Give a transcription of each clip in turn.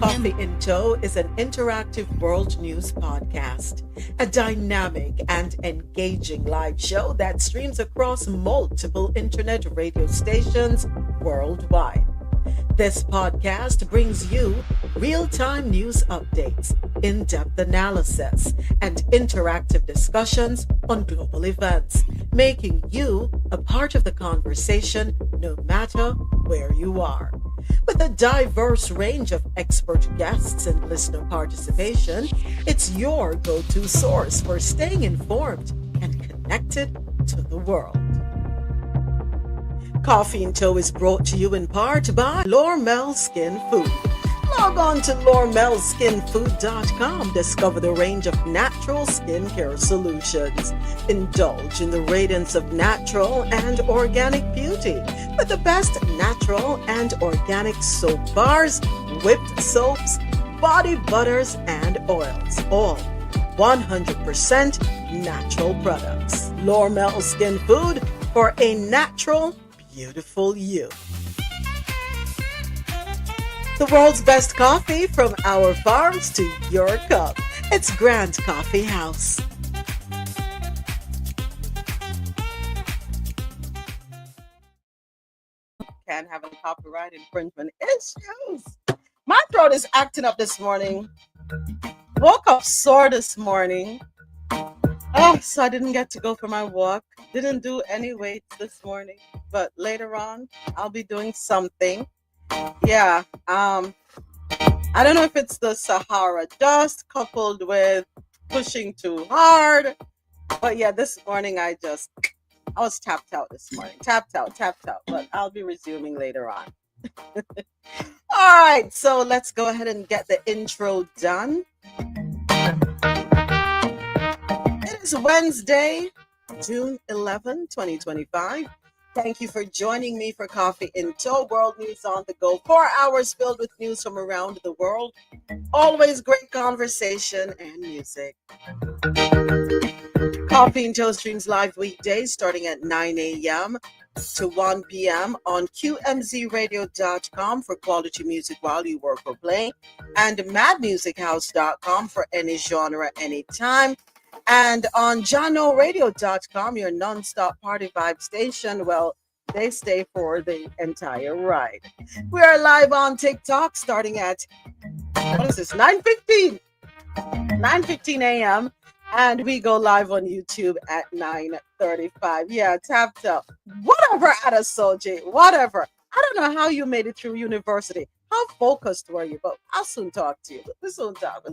Coffee in Tow is an interactive world news podcast, a dynamic and engaging live show that streams across multiple internet radio stations worldwide. This podcast brings you real-time news updates, in-depth analysis, and interactive discussions on global events, making you a part of the conversation no matter where you are. With a diverse range of expert guests and listener participation, it's your go-to source for staying informed and connected to the world. Coffee in Tow is brought to you in part by Lormel Skin Food. Log on to lormelskinfood.com. Discover the range of natural skincare solutions. Indulge in the radiance of natural and organic beauty with the best natural and organic soap bars, whipped soaps, body butters, and oils. All 100% natural products. Lormel Skin Food for a natural, beautiful you. The world's best coffee from our farms to your cup. It's Grand Coffee House. Can't have any copyright infringement issues. My throat is acting up this morning. Woke up sore this morning. So I didn't get to go for my walk. Didn't do any weights this morning. But later on, I'll be doing something. Yeah, I don't know if it's the Sahara dust coupled with pushing too hard, but yeah, this morning I was tapped out this morning, tapped out, but I'll be resuming later on. All right, so let's go ahead and get the intro done. It is Wednesday, June 11, 2025. Thank you for joining me for Coffee in Tow, World News on the Go. 4 hours filled with news from around the world. Always great conversation and music. Coffee in Tow streams live weekdays starting at 9 a.m. to 1 p.m. on qmzradio.com for quality music while you work or play, and madmusichouse.com for any genre, anytime. And on janoradio.com, your non-stop party vibe station. Well, they stay for the entire ride. We are live on TikTok starting at, 9:15 a.m. And we go live on YouTube at 9:35. Yeah, tapped up. Whatever, Adasoji, whatever. I don't know how you made it through university. How focused were you? But I'll soon talk to you. We'll soon talk.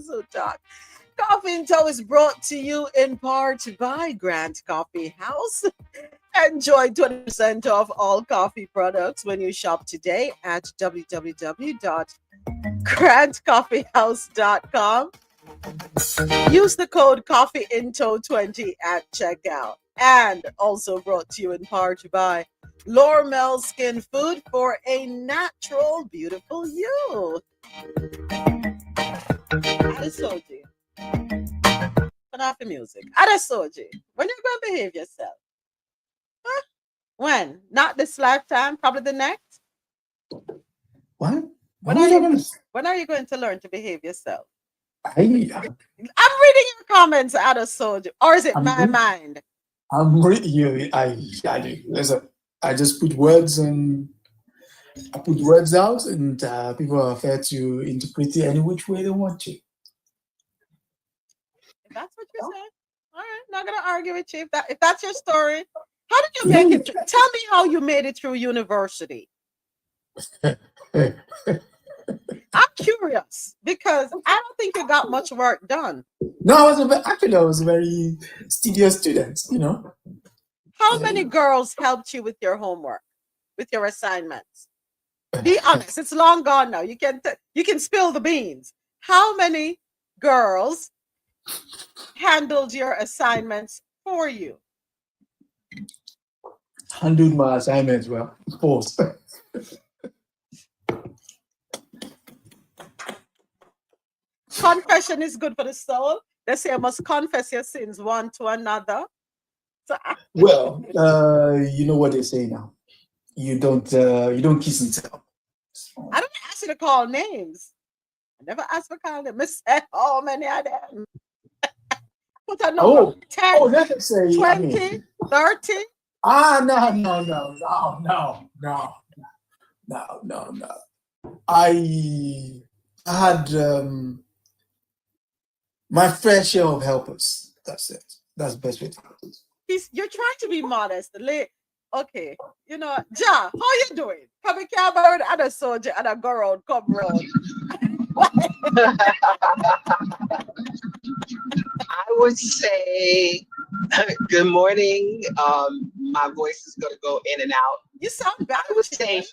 Coffee in Tow is brought to you in part by Grand Coffee House. Enjoy 20% off all coffee products when you shop today at www.grandcoffeehouse.com. Use the code CoffeeInTow20 at checkout. And also brought to you in part by Lormel Skin Food for a natural, beautiful you. Adesoji. Turn off the music. Adesoji. When you going to behave yourself? Huh? When? Not this lifetime, probably the next? What? When are you going to learn to behave yourself? I'm reading your comments, Adesoji. Or is it my mind? I'm reading you. I just put words and I put words out, and people are fair to interpret it any which way they want to. If that's what you said, all right, not gonna argue with you. If that's your story, how did you make it through? Tell me how you made it through university. I'm curious because I don't think you got much work done. No, I was a very studious student, you know. How many girls helped you with your homework, with your assignments? Be honest, it's long gone now. You can spill the beans. How many girls handled your assignments for you? Handled my assignments well, of course. Confession is good for the soul. They say you must confess your sins one to another. So, well, you know what they say now. You don't kiss and tell. I don't ask you to call names. I never asked for calling them. I said, how many of them? Put a number. Oh, 10, let's say, 20, 30. No. I had my fair share of helpers. That's it. That's the best way to put it. You're trying to be modest. Okay, Ja, how you doing? Come here, bird and a soldier and a go round, come round. I would say good morning. My voice is going to go in and out. You sound bad. I would say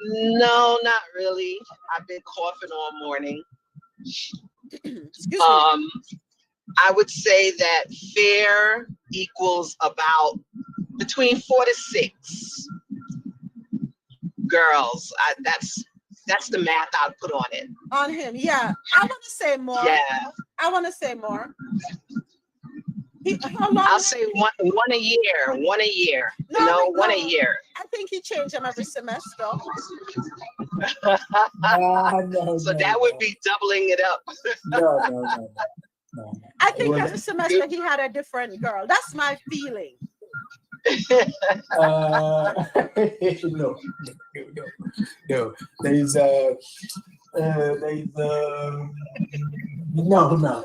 no, not really. I've been coughing all morning. Excuse me. I would say that fair equals about between 4 to 6 girls. That's the math I'd put on it. On him, yeah. I want to say more. Yeah. I want to say more. How long? I'll say one a year. One a year. No, one a year. I think he changed them every semester. No, so that would be doubling it up. No. I think every semester he had a different girl. That's my feeling. No. There's no.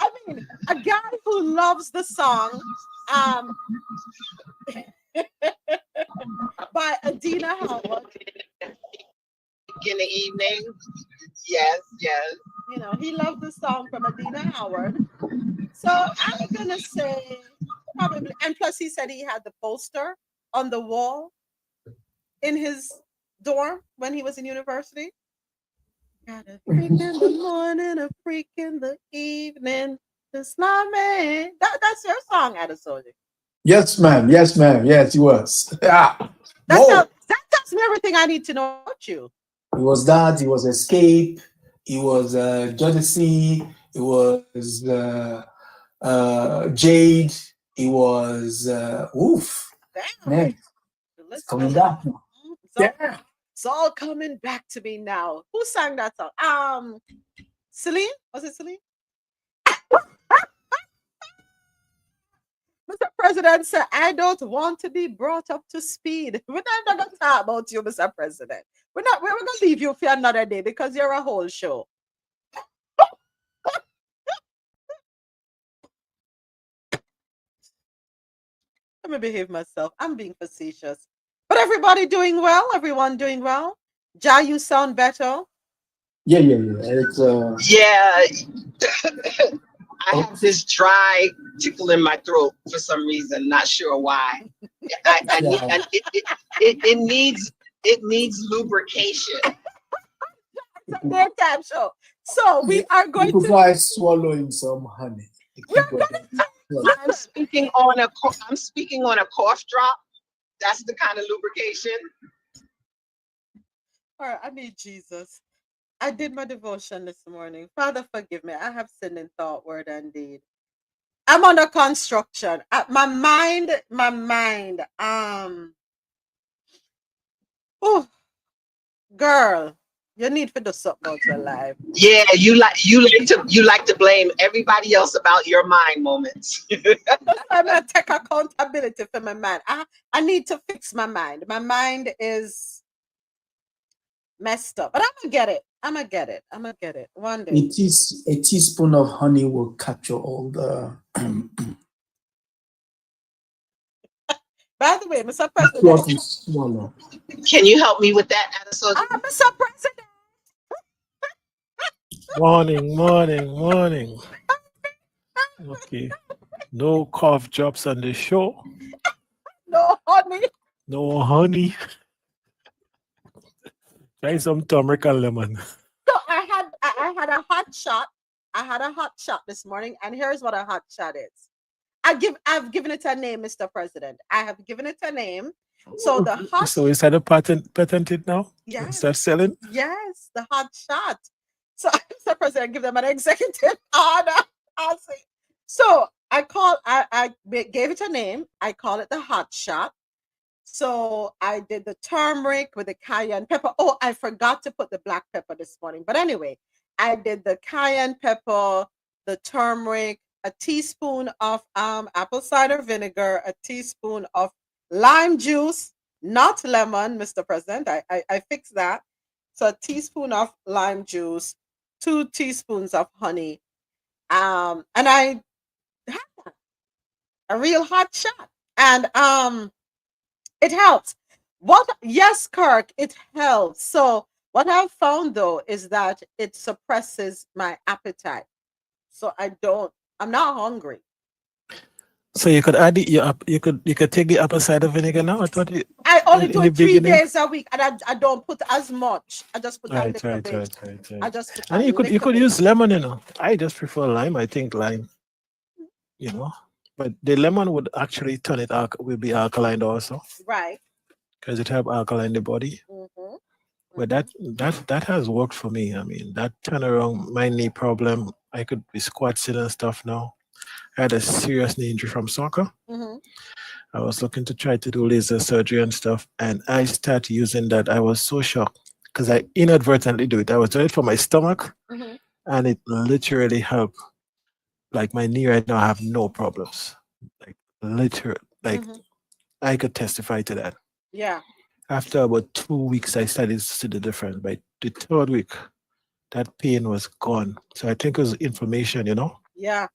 I mean, a guy who loves the song by Adina Howard. In the evening. Yes. He loved the song from Adina Howard. So I'm going to say probably, and plus he said he had the poster on the wall in his dorm when he was in university. Got a freak in the morning, a freak in the evening. It's not me. That's your song, Adesoji. Yes, ma'am. Yes, it was. That tells me everything I need to know about you. It was that. It was Escape. It was Jodeci. It was Jade. It was Oof. Damn. Man, it's coming back now. It's all coming back to me now. Who sang that song? Celine? Was it Celine? Mr. President said, I don't want to be brought up to speed. We're not going to talk about you, Mr. President. We're going to leave you for another day because you're a whole show. Let me behave myself. I'm being facetious. But everybody doing well? Everyone doing well? Ja, you sound better. Yeah. It's Yeah. I have this dry tickle in my throat for some reason. Not sure why. It needs lubrication. It's a daytime show. So we are going to try swallowing some honey. I'm speaking on a cough drop. That's the kind of lubrication. All right, I need Jesus. I did my devotion this morning. Father, forgive me. I have sinned in thought, word, and deed. I'm under construction. My mind. Oh, girl, you need to do something about your life. Yeah, you like to blame everybody else about your mind moments. I'm gonna take accountability for my mind. I need to fix my mind. My mind is messed up, but I'm gonna get it. One day. A teaspoon of honey will capture all the. By the way, Mr. President, can you help me with that, Adesoji? Mr. President. Morning. Okay. No cough drops on the show. No honey. Try some turmeric and lemon. So I had a hot shot. This morning, and here's what a hot shot is. I've given it a name, Mr. President. I have given it a name. So the hot. So is that a patented now? Yes. Start selling? Yes, the hot shot. So Mr. President, give them an executive order. I'll say. So I gave it a name. I call it the hot shot. So I did the turmeric with the cayenne pepper. Oh, I forgot to put the black pepper this morning. But anyway, I did the cayenne pepper, the turmeric, a teaspoon of apple cider vinegar, a teaspoon of lime juice, not lemon, Mr. President. I fixed that. So a teaspoon of lime juice, 2 teaspoons of honey. And I had a real hot shot. And it helps. What? Yes, Kirk, it helps. So what I've found though is that it suppresses my appetite. So I'm not hungry. So you could add your you could take the apple cider vinegar now. I thought it I only in do the it three beginning. days a week, and I don't put as much. I just put a Right, little right, bit. right, right, I right. just put a And you little could bit. use lemon, you know. I just prefer lime. I think lime, you know. But the lemon would actually turn it will be alkaline also Right. because it have alkaline in the body. Mm-hmm. But that has worked for me. I mean, that turnaround my knee problem. I could be squatting and stuff now. I had a serious knee injury from soccer. Mm-hmm. I was looking to try to do laser surgery and stuff, and I started using that. I was so shocked because I inadvertently do it. I was doing it for my stomach, Mm-hmm. and it literally helped. Like my knee right now, I have no problems. Like literally, like Mm-hmm. I could testify to that. Yeah. After about 2 weeks, I started to see the difference. By the third week, that pain was gone. So I think it was inflammation, you know. Yeah.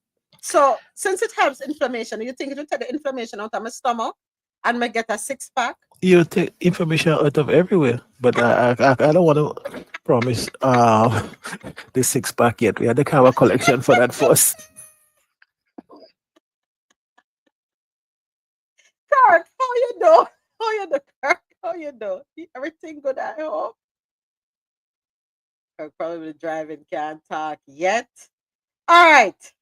So since it helps inflammation, you think it will take the inflammation out of my stomach and me get a 6 pack? You take information out of everywhere, but I don't want to promise the 6 pack yet. We had to have a collection for that first. Kirk, how you do? How you do, Kirk? How you do? Everything good at home? Kirk probably driving, can't talk yet. All right.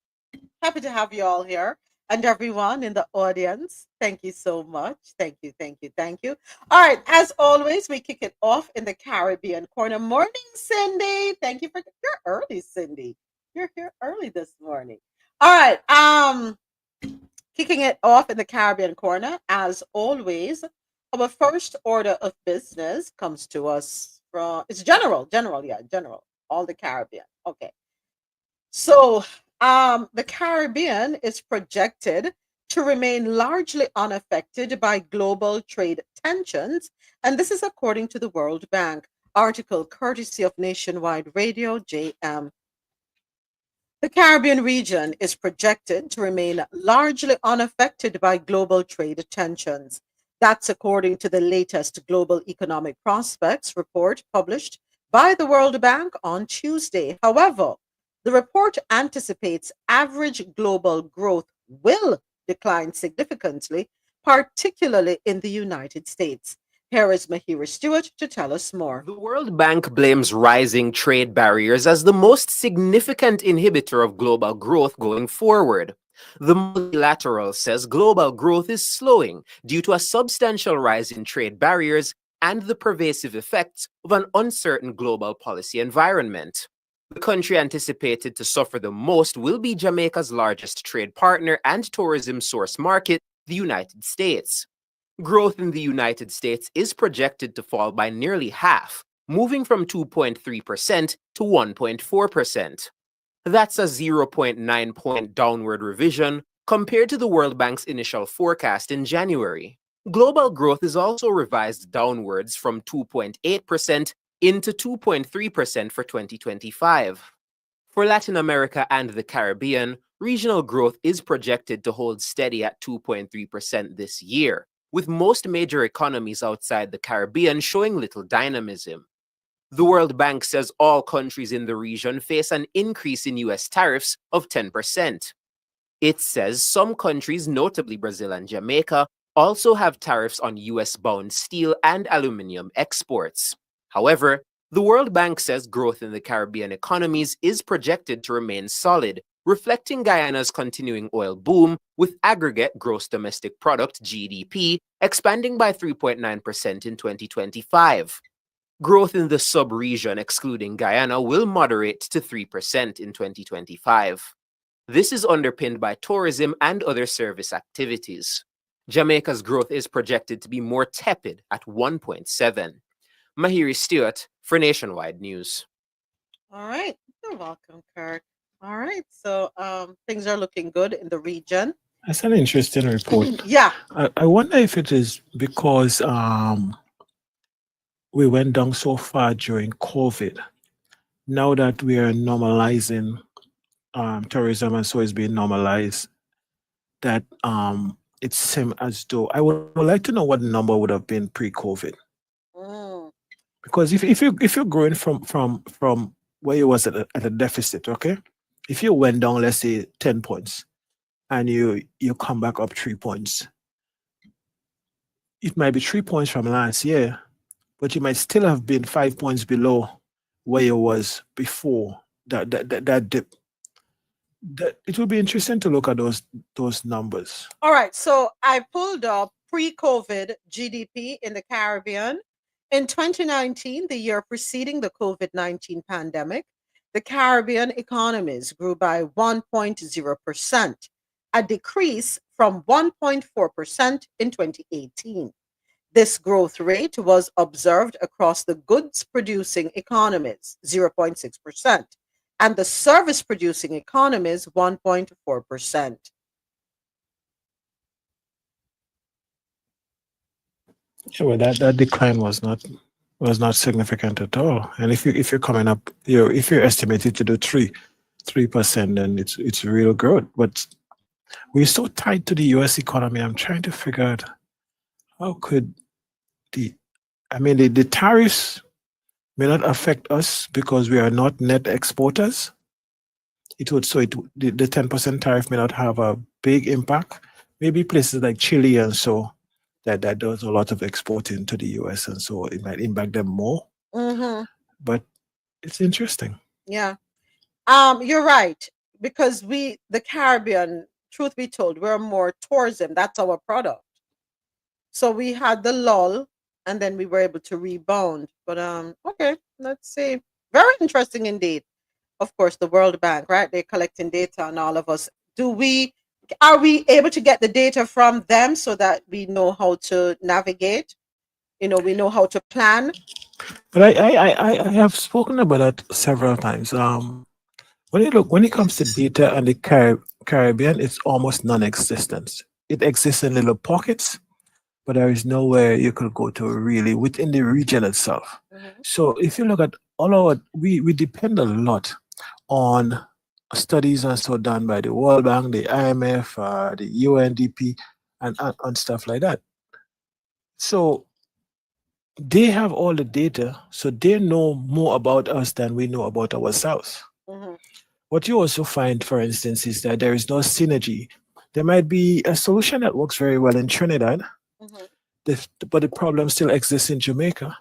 Happy to have you all here and everyone in the audience. Thank you so much. Thank you, thank you, thank you. All right. As always, we kick it off in the Caribbean corner. Morning, Cindy. Thank you for you're early, Cindy. You're here early this morning. All right. Kicking it off in the Caribbean corner, as always, our first order of business comes to us from it's general, all the Caribbean. Okay. So, the Caribbean is projected to remain largely unaffected by global trade tensions, and this is according to the World Bank article courtesy of Nationwide Radio JM. The Caribbean region is projected to remain largely unaffected by global trade tensions. That's according to the latest Global Economic Prospects report published by the World Bank on Tuesday. However, the report anticipates average global growth will decline significantly, particularly in the United States. Here is Mahira Stewart to tell us more. The World Bank blames rising trade barriers as the most significant inhibitor of global growth going forward. The multilateral says global growth is slowing due to a substantial rise in trade barriers and the pervasive effects of an uncertain global policy environment. The country anticipated to suffer the most will be Jamaica's largest trade partner and tourism source market, the United States. Growth in the United States is projected to fall by nearly half, moving from 2.3% to 1.4%. That's a 0.9-point downward revision compared to the World Bank's initial forecast in January. Global growth is also revised downwards from 2.8% into 2.3% for 2025. For Latin America and the Caribbean, regional growth is projected to hold steady at 2.3% this year, with most major economies outside the Caribbean showing little dynamism. The World Bank says all countries in the region face an increase in US tariffs of 10%. It says some countries, notably Brazil and Jamaica, also have tariffs on US-bound steel and aluminum exports. However, the World Bank says growth in the Caribbean economies is projected to remain solid, reflecting Guyana's continuing oil boom, with aggregate gross domestic product GDP expanding by 3.9% in 2025. Growth in the sub-region, excluding Guyana, will moderate to 3% in 2025. This is underpinned by tourism and other service activities. Jamaica's growth is projected to be more tepid at 1.7. Mahiri Stewart for Nationwide News. All right. You're welcome, Kirk. All right. So things are looking good in the region. That's an interesting report. Yeah. I wonder if it is because we went down so far during COVID. Now that we are normalizing tourism and so it's being normalized, that it seems as though I would like to know what the number would have been pre-COVID. Mm. Because if you're growing from where you was at a deficit, okay, if you went down, let's say 10 points, and you come back up 3 points, it might be 3 points from last year, but you might still have been 5 points below where you was before that dip. It will be interesting to look at those numbers. All right. So I pulled up pre-COVID GDP in the Caribbean. In 2019, the year preceding the COVID-19 pandemic, the Caribbean economies grew by 1.0%, a decrease from 1.4% in 2018. This growth rate was observed across the goods producing economies, 0.6%, and the service producing economies, 1.4%. Yeah, well, that decline was not significant at all. And if you're coming up, if you're estimated to do 3%, then it's real growth. But we're so tied to the U.S. economy. I'm trying to figure out how could the tariffs may not affect us because we are not net exporters. The 10% tariff may not have a big impact. Maybe places like Chile and so that does a lot of exporting to the US, and so it might impact them more. Mm-hmm. But it's interesting. Yeah. You're right. Because the Caribbean, truth be told, we're more tourism. That's our product. So we had the lull and then we were able to rebound. But okay, let's see. Very interesting indeed. Of course, the World Bank, right? They're collecting data on all of us. Are we able to get the data from them so that we know how to navigate? We know how to plan. But I have spoken about that several times. When it comes to data and the Caribbean, it's almost non-existent. It exists in little pockets, but there is nowhere you could go to really within the region itself. Mm-hmm. So if you look at we depend a lot on studies and so done by the World Bank, the IMF, the UNDP, and stuff like that. So they have all the data, so they know more about us than we know about ourselves. Mm-hmm. What you also find, for instance, is that there is no synergy. There might be a solution that works very well in Trinidad, mm-hmm. but the problem still exists in Jamaica,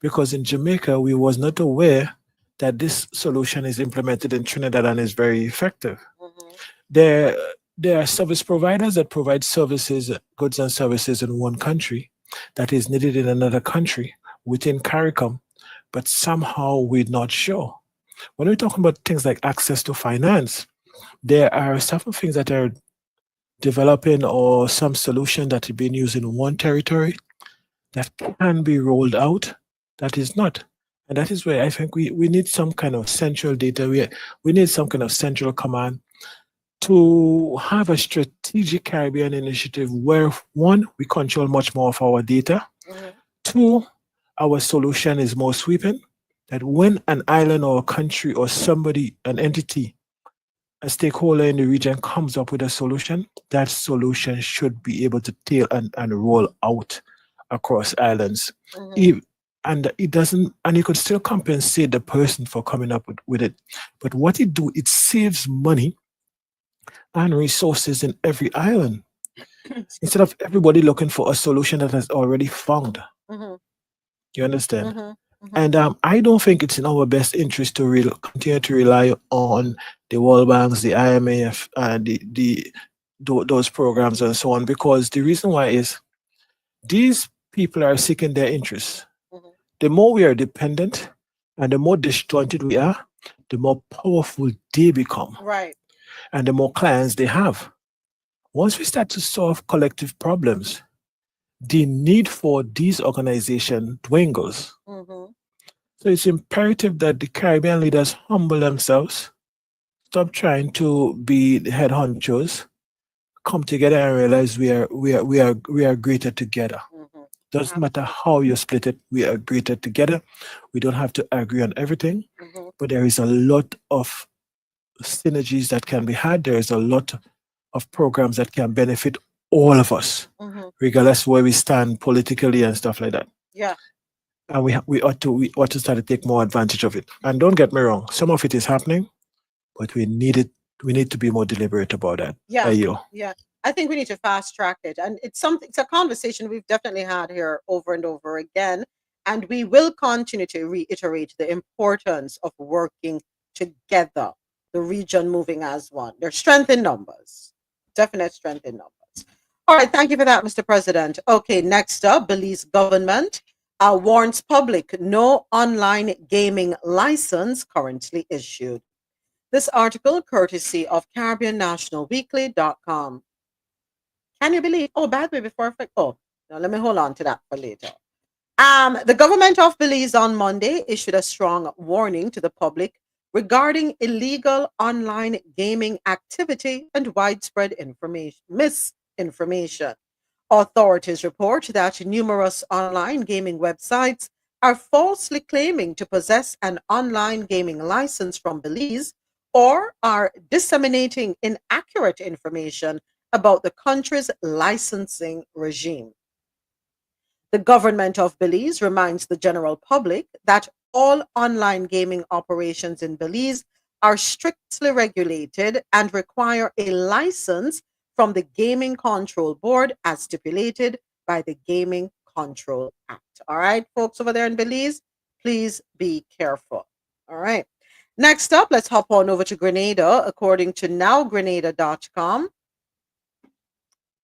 because in Jamaica we was not aware that this solution is implemented in Trinidad and is very effective. Mm-hmm. There are service providers that provide services, goods and services in one country that is needed in another country within CARICOM, but somehow we're not sure. When we're talking about things like access to finance, there are certain things that are developing or some solution that is being used in one territory that can be rolled out, that is not. And that is where I think we need some kind of central data. We need some kind of central command to have a strategic Caribbean initiative where, one, we control much more of our data. Mm-hmm. Two, our solution is more sweeping, that when an island or a country or somebody, an entity, a stakeholder in the region comes up with a solution, that solution should be able to tail and roll out across islands. Mm-hmm. And it doesn't, and you could still compensate the person for coming up with it. But what it do, it saves money and resources in every island instead of everybody looking for a solution that has already found. Mm-hmm. You understand? Mm-hmm. Mm-hmm. And I don't think it's in our best interest to continue to rely on the World Banks, the IMF, and those programs and so on, because the reason why is these people are seeking their interests. Mm-hmm. The more we are dependent and the more disjointed we are, the more powerful they become. Right. And the more clients they have. Once we start to solve collective problems, the need for these organizations dwindles. Mm-hmm. So it's imperative that the Caribbean leaders humble themselves, stop trying to be the head honchos, come together and realize we are greater together. Mm-hmm. Doesn't matter how you split it, we are greater together. We don't have to agree on everything, Mm-hmm. but there is a lot of synergies that can be had. There is a lot of programs that can benefit all of us, Mm-hmm. regardless where we stand politically and stuff like that. Yeah. And we ought to start to take more advantage of it. And don't get me wrong, some of it is happening, but we need it. We need to be more deliberate about that. Yeah. You. Yeah. I think we need to fast track it. And it's something, it's a conversation we've definitely had here over and over again. And we will continue to reiterate the importance of working together, the region moving as one. There's strength in numbers, definite strength in numbers. All right. Thank you for that, Mr. President. Okay. Next up, Belize government warns public no online gaming license currently issued. This article, courtesy of CaribbeanNationalWeekly.com. Can you believe? Oh, by the way, before I forget, oh, no, let me hold on to that for later. The government of Belize on Monday issued a strong warning to the public regarding illegal online gaming activity and widespread misinformation. Authorities report that numerous online gaming websites are falsely claiming to possess an online gaming license from Belize or are disseminating inaccurate information about the country's licensing regime. The government of Belize reminds the general public that all online gaming operations in Belize are strictly regulated and require a license from the Gaming Control Board as stipulated by the Gaming Control Act. All right, folks over there in Belize, please be careful. All right. Next up, let's hop on over to Grenada. According to nowgrenada.com,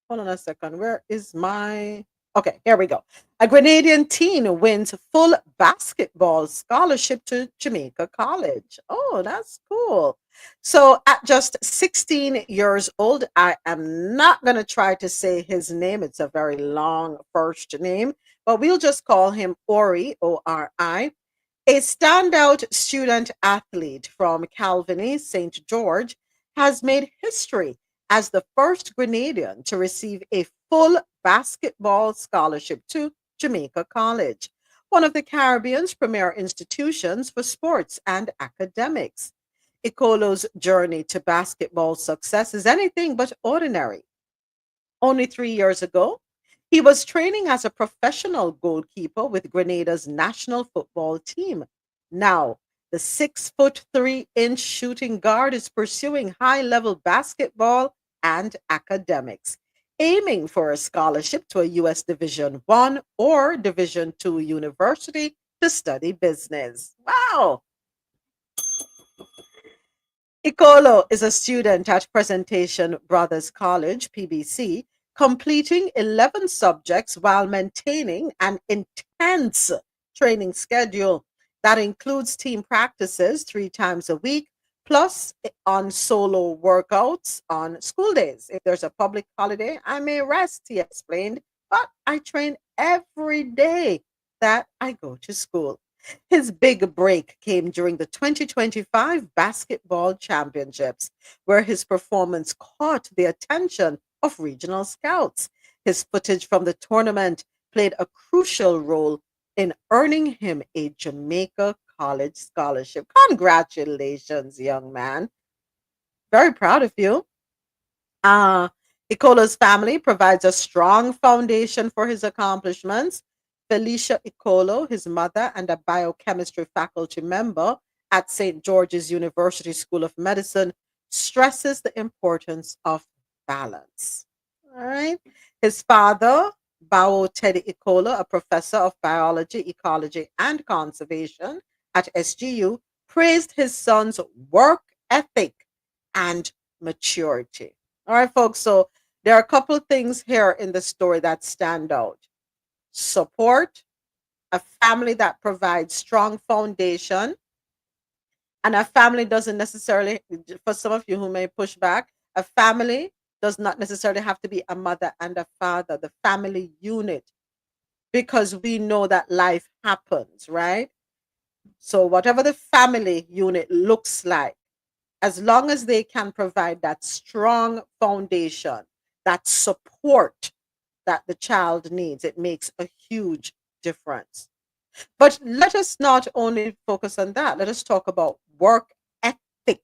hold on a second. Where is my. Okay, here we go. A Grenadian teen wins full basketball scholarship to Jamaica College. Oh, that's cool. So, at just 16 years old, I am not going to try to say his name. It's a very long first name, but we'll just call him Ori, Ori. A standout student athlete from Calviny, St. George, has made history as the first Grenadian to receive a full basketball scholarship to Jamaica College, one of the Caribbean's premier institutions for sports and academics. Ikolo's journey to basketball success is anything but ordinary. Only 3 years ago, he was training as a professional goalkeeper with Grenada's national football team. Now, the 6'3" shooting guard is pursuing high level basketball and academics, aiming for a scholarship to a U.S. Division I or Division II university to study business. Wow! Ikolo is a student at Presentation Brothers College, PBC, completing 11 subjects while maintaining an intense training schedule that includes team practices 3 times a week, plus on solo workouts on school days. If there's a public holiday, I may rest, he explained, but I train every day that I go to school. His big break came during the 2025 Basketball Championships, where his performance caught the attention of regional scouts. His footage from the tournament played a crucial role in earning him a Jamaica College scholarship. Congratulations, young man. Very proud of you. Ikolo's family provides a strong foundation for his accomplishments. Felicia Ikolo, his mother, and a biochemistry faculty member at St. George's University School of Medicine, stresses the importance of balance. All right. His father, Bao Teddy Ikolo, a professor of biology, ecology, and conservation at SGU, praised his son's work ethic and maturity. All right, folks. So there are a couple of things here in the story that stand out. Support, a family that provides strong foundation, and a family doesn't necessarily, for some of you who may push back, a family Does not necessarily have to be a mother and a father, the family unit, because we know that life happens, right? So, whatever the family unit looks like, as long as they can provide that strong foundation, that support that the child needs, it makes a huge difference. But let us not only focus on that, let us talk about work ethic.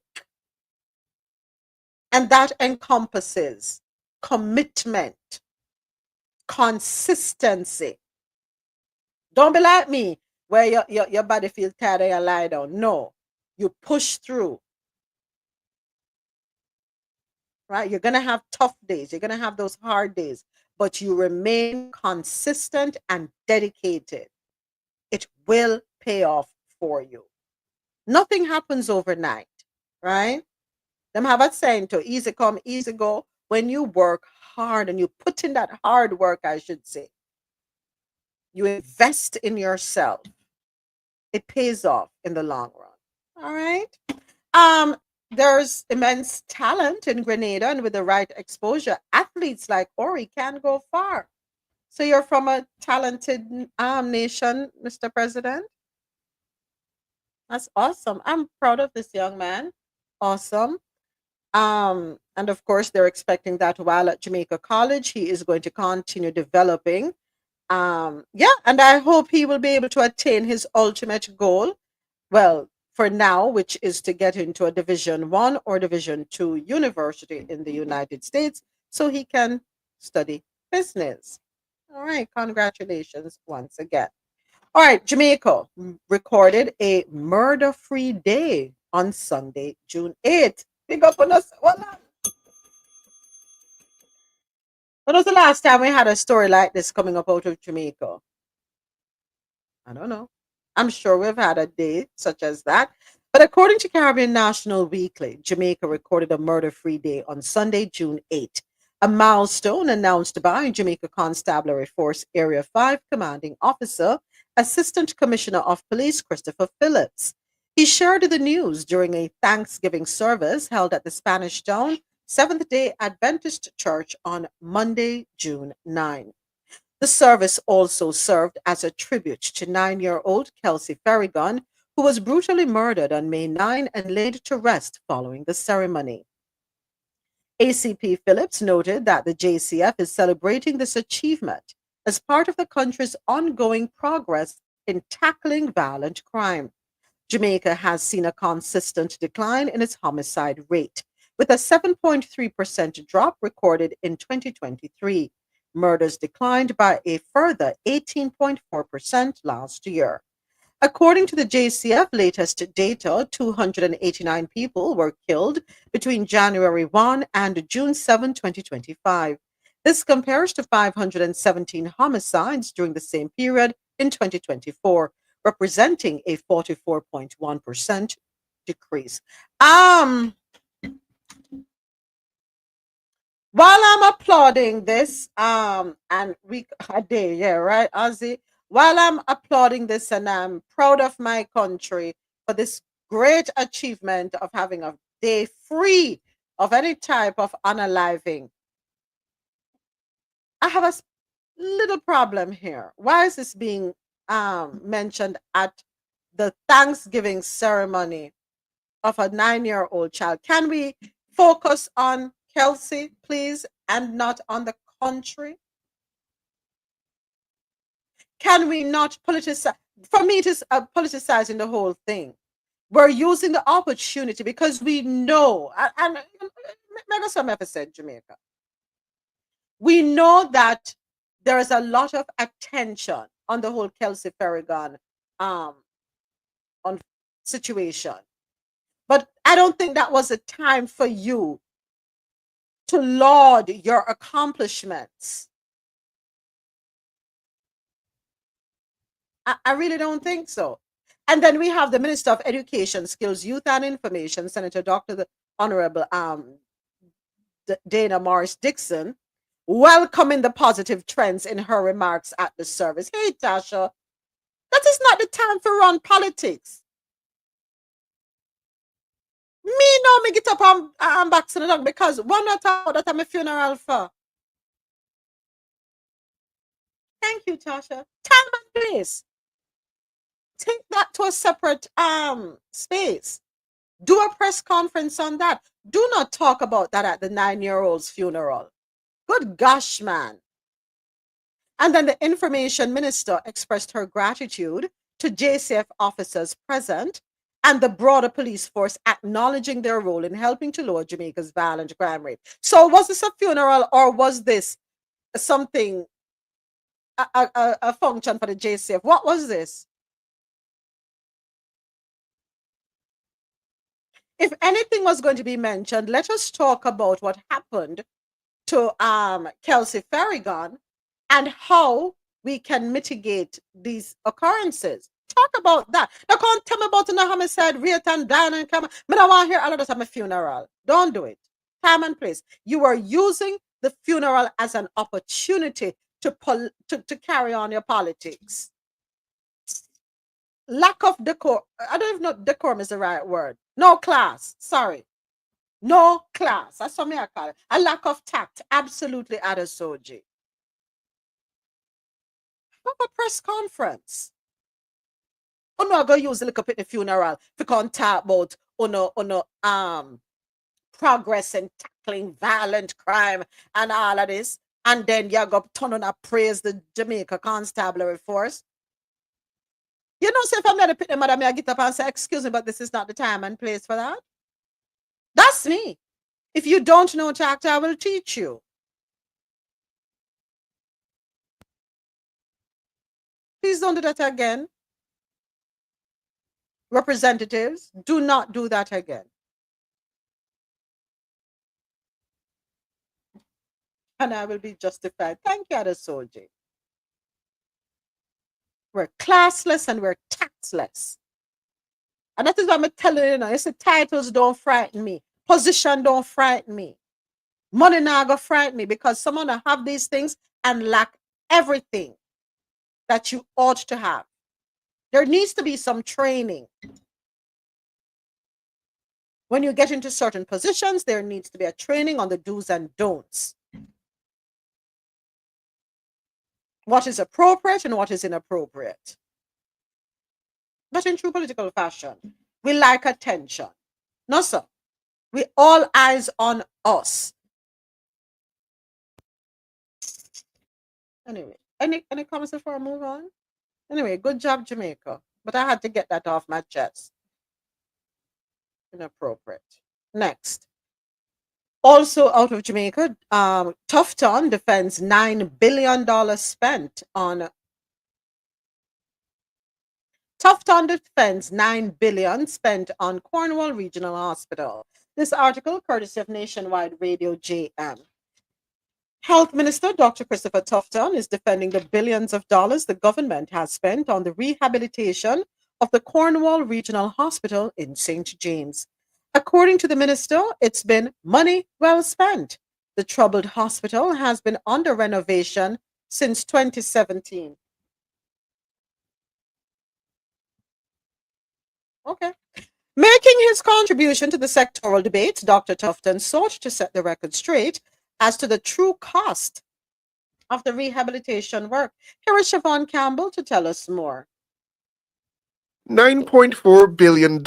And that encompasses commitment, consistency. Don't be like me, where your body feels tired and you lie down. No, you push through, right? You're going to have tough days. You're going to have those hard days, but you remain consistent and dedicated. It will pay off for you. Nothing happens overnight, right? Them have a saying to easy come, easy go. When you work hard and you put in that hard work, I should say, you invest in yourself, it pays off in the long run. All right. Um, there's immense talent in Grenada, and with the right exposure, athletes like Ori can go far. So you're from a talented nation, Mr. President. That's awesome. I'm proud of this young man. Awesome. And of course, they're expecting that while at Jamaica College, he is going to continue developing. Yeah, and I hope he will be able to attain his ultimate goal. Well, for now, which is to get into a Division 1 or Division 2 university in the United States so he can study business. All right, congratulations once again. All right, Jamaica recorded a murder-free day on Sunday, June 8th. Big up on us. When was the last time we had a story like this coming up out of Jamaica? I don't know. I'm sure we've had a day such as that. But according to Caribbean National Weekly, Jamaica recorded a murder-free day on Sunday, June 8th, a milestone announced by Jamaica Constabulary Force Area 5 Commanding Officer, Assistant Commissioner of Police Christopher Phillips. He shared the news during a Thanksgiving service held at the Spanish Town Seventh-day Adventist Church on Monday, June 9. The service also served as a tribute to 9-year-old Kelsey Farragon, who was brutally murdered on May 9 and laid to rest following the ceremony. ACP Phillips noted that the JCF is celebrating this achievement as part of the country's ongoing progress in tackling violent crime. Jamaica has seen a consistent decline in its homicide rate, with a 7.3% drop recorded in 2023. Murders declined by a further 18.4% last year. According to the JCF latest data, 289 people were killed between January 1 and June 7, 2025. This compares to 517 homicides during the same period in 2024, representing a 44.1% decrease. While I'm applauding this, and we a day, yeah, right, Ozzy. While I'm applauding this, and I'm proud of my country for this great achievement of having a day free of any type of unaliving, I have a little problem here. Why is this being mentioned at the Thanksgiving ceremony of a 9-year-old child? Can we focus on Kelsey, please, and not on the country? Can we not politicize? For me, it is politicizing the whole thing. We're using the opportunity because we know, and maybe some ever said Jamaica, we know that there is a lot of attention on the whole Kelsey Farragon on situation. But I don't think that was a time for you to laud your accomplishments. I really don't think so. And then we have the Minister of Education, Skills, Youth and Information, Senator Dr. the Honorable Dana Morris Dixon, welcoming the positive trends in her remarks at the service. Hey, Tasha, that is not the time for run politics. Me know me get up and back to the dog because one not talk that I'm a funeral for. Thank you, Tasha. Time and place. Take that to a separate space. Do a press conference on that. Do not talk about that at the 9-year-old's funeral. Good gosh, man. And then the information minister expressed her gratitude to JCF officers present and the broader police force acknowledging their role in helping to lower Jamaica's violent crime rate. So was this a funeral or was this something, a function for the JCF? What was this? If anything was going to be mentioned, let us talk about what happened to Kelsey Farragon and how we can mitigate these occurrences. Talk about that. Now, can't tell me about the homicide rate and dying and come. I don't want to hear all of that at my funeral. Don't do it. Time and place. You are using the funeral as an opportunity to carry on your politics. Lack of decor. I don't even know if decorum is the right word. No class. Sorry. No class. That's what I call it. A lack of tact. Absolutely at a soji. Have a press conference. I'm not going to use the little bit the funeral to come talk about progress in tackling violent crime and all of this. And then you go turn on and praise the Jamaica Constabulary Force. You know, so if I'm going to pick them out, I get up and say, excuse me, but this is not the time and place for that. That's me. If you don't know tact, I will teach you. Please don't do that again. Representatives, do not do that again. And I will be justified. Thank you, Adesoji. We're classless and we're tactless. And that is what I'm telling you now. You see, titles don't frighten me. Position don't frighten me. Money now go frighten me because someone will have these things and lack everything that you ought to have. There needs to be some training. When you get into certain positions, there needs to be a training on the do's and don'ts. What is appropriate and what is inappropriate. But in true political fashion, we like attention. No, sir. We all eyes on us. Anyway, any comments before I move on? Anyway, good job, Jamaica. But I had to get that off my chest. Inappropriate. Next. Also out of Jamaica, Tufton defends $9 billion spent on Tufton defends $9 billion spent on Cornwall Regional Hospital. This article, courtesy of Nationwide Radio JM. Health Minister Dr. Christopher Tufton is defending the billions of dollars the government has spent on the rehabilitation of the Cornwall Regional Hospital in St. James. According to the minister, it's been money well spent. The troubled hospital has been under renovation since 2017. Okay. Making his contribution to the sectoral debate, Dr. Tufton sought to set the record straight as to the true cost of the rehabilitation work. Here is Siobhan Campbell to tell us more. $9.4 billion.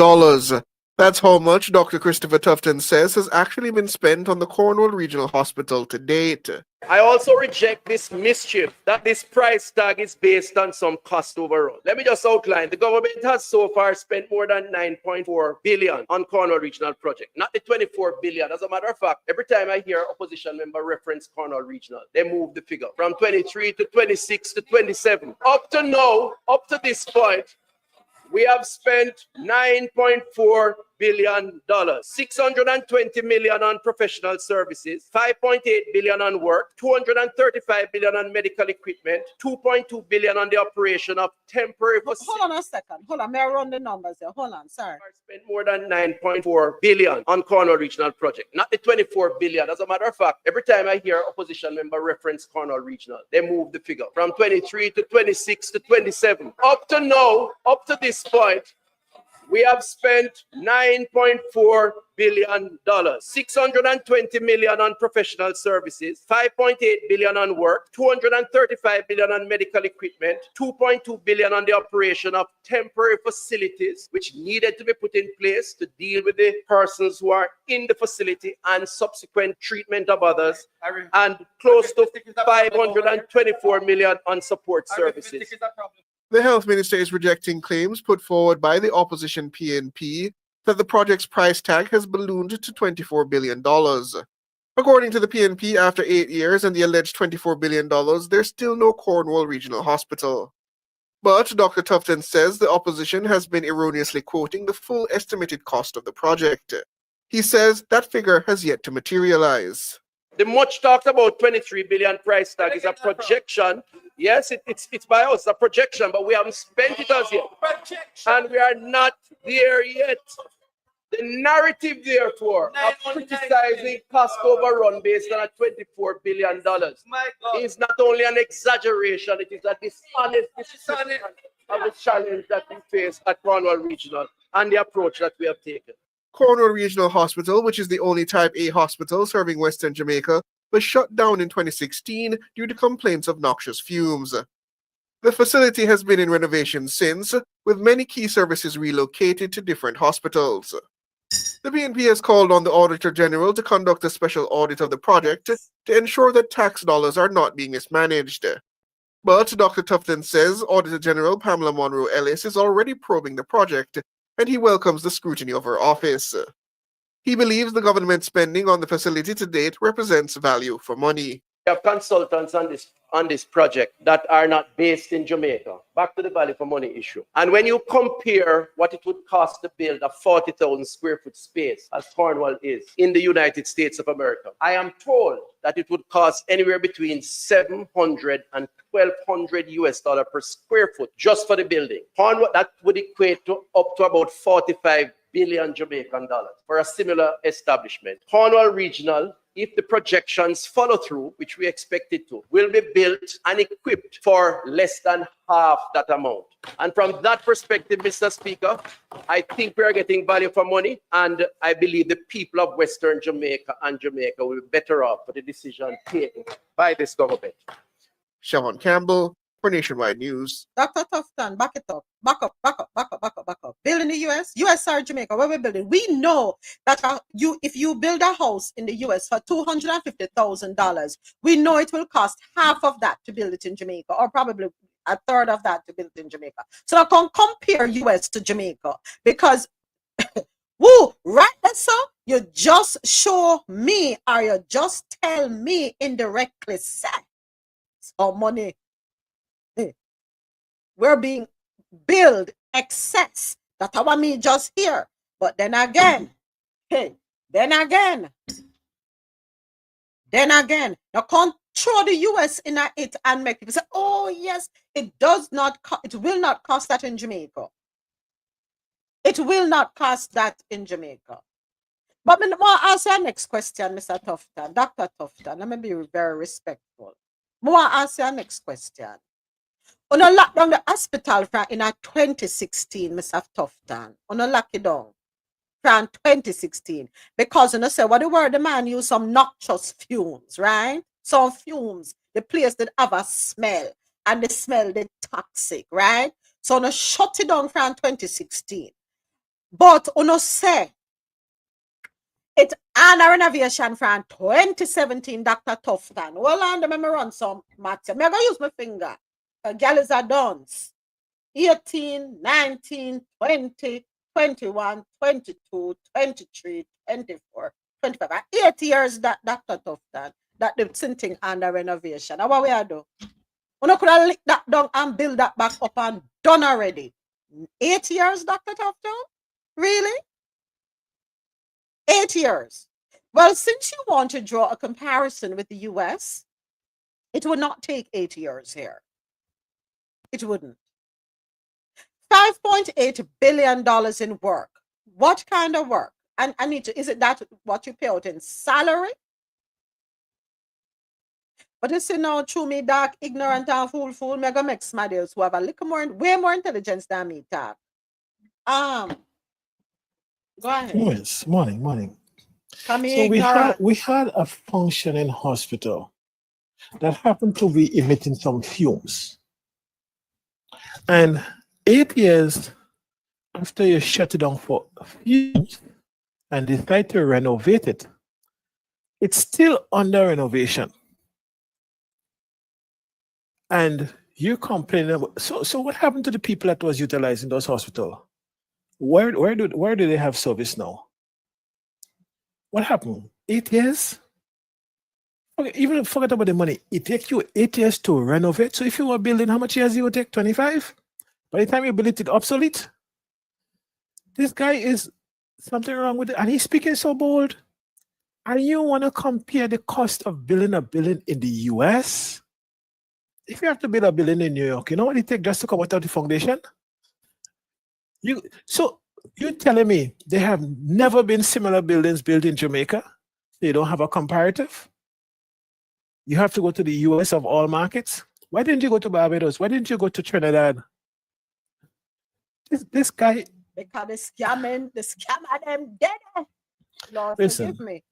That's how much Dr. Christopher Tufton says has actually been spent on the Cornwall Regional Hospital to date. I also reject this mischief that this price tag is based on some cost overrun. Let me just outline. The government has so far spent more than $9.4 billion on Cornwall Regional Project, not the $24 billion. As a matter of fact, every time I hear opposition member reference Cornwall Regional, they move the figure from 23 to 26 to 27. Up to now, up to this point, we have spent $9.4 billion, $620 million on professional services, $5.8 billion on work, $235 billion on medical equipment, $2.2 billion on the operation of temporary facilities. Hold on a second. Hold on. May I run the numbers here? Hold on. Sorry. I spent more than $9.4 billion on Cornwall Regional Project, not the $24 billion. As a matter of fact, every time I hear opposition member reference Cornwall Regional, they move the figure from 23 to 26 to 27. Up to now, up to this point, we have spent $9.4 billion, $620 million on professional services, $5.8 billion on work, $235 billion on medical equipment, $2.2 billion on the operation of temporary facilities, which needed to be put in place to deal with the persons who are in the facility and subsequent treatment of others, and close to $524 million on support services. The health minister is rejecting claims put forward by the opposition PNP that the project's price tag has ballooned to $24 billion. According to the PNP, after 8 years and the alleged $24 billion, there's still no Cornwall Regional Hospital. But Dr. Tufton says the opposition has been erroneously quoting the full estimated cost of the project. He says that figure has yet to materialize. The much talked about 23 billion price tag is a projection. Yes, it's by us, a projection, but we haven't spent it as yet. And we are not there yet. The narrative, therefore, of criticizing cost overrun based on a $24 billion is not only an exaggeration, it is a dishonest description of the challenge that we face at Cornwall Regional and the approach that we have taken. Cornwall Regional Hospital, which is the only Type A hospital serving Western Jamaica, was shut down in 2016 due to complaints of noxious fumes. The facility has been in renovation since, with many key services relocated to different hospitals. The PNP has called on the Auditor General to conduct a special audit of the project to ensure that tax dollars are not being mismanaged. But Dr. Tufton says Auditor General Pamela Monroe Ellis is already probing the project, and he welcomes the scrutiny of her office. He believes the government spending on the facility to date represents value for money. We have consultants on this project that are not based in Jamaica. Back to the value for money issue. And when you compare what it would cost to build a 40,000 square foot space, as Cornwall is, in the United States of America, I am told that it would cost anywhere between $700 and $1,200 US per square foot just for the building. Cornwall, that would equate to up to about 45 billion Jamaican dollars for a similar establishment. Cornwall Regional, if the projections follow through, which we expect it to, will be built and equipped for less than half that amount. And from that perspective, Mr. Speaker, I think we are getting value for money, and I believe the people of Western Jamaica and Jamaica will be better off for the decision taken by this government. Siobhan Campbell for Nationwide News. Dr. Tufton, back it up. Back up. Build in the US or Jamaica, where we're building. We know that if you build a house in the US for $250,000, we know it will cost half of that to build it in Jamaica, or probably a third of that to build it in Jamaica. So I can compare US to Jamaica because, woo, right there, so you just show me, or you just tell me indirectly, say, so money. We're being billed excess. That's how I mean just here. But then again, then again, you can't throw the US in it and make people say, oh yes, it will not cost that in Jamaica. It will not cost that in Jamaica. But I want to ask your next question, Mr. Tufton, Dr. Tufton. Let me be very respectful. I want to ask your next question. On a lock down the hospital in 2016, Mr. Tufton. On a lock it down from 2016. Because you know, say what the word the man used some noxious fumes, right? Some fumes. The place that have a smell. And the smell they toxic, right? So on a shut it down from 2016. But on a say it and a renovation from 2017, Dr. Tufton. Hold on, let me run some math. I'm gonna use my finger. Girl is a dance. 18, 19, 20, 21, 22, 23, 24, 25. 8 years that Dr. Tufton, that the same thing under renovation. Now what we are doing? We could have licked that down and build that back up and done already. 8 years, Dr. Tufton? Really? 8 years. Well, since you want to draw a comparison with the US, it would not take 8 years here. It wouldn't. $5.8 billion in work. What kind of work? And I need to, is it that what you pay out in salary? But you see now, through me dark, ignorant and fool, mega make smarters who have a little more, way more intelligence than me talk. Go ahead. Yes, morning. Come So ignorant. we had a functioning hospital that happened to be emitting some fumes. And 8 years after you shut it down for fumes and decide to renovate it, it's still under renovation. And you complaining about, so what happened to the people that was utilizing those hospitals? Where do they have service now? What happened? 8 years? Okay, even forget about the money. It takes you 8 years to renovate. So if you were building, how much years it would take? 25? By the time you build it, it's obsolete. This guy is something wrong with it. And he's speaking so bold. And you want to compare the cost of building a building in the US? If you have to build a building in New York, you know what it takes just to come out of the foundation? So you're telling me there have never been similar buildings built in Jamaica? They don't have a comparative? You have to go to the US of all markets? Why didn't you go to Barbados? Why didn't you go to Trinidad? This guy. Because the scammer them dead. Lord, Listen, forgive me.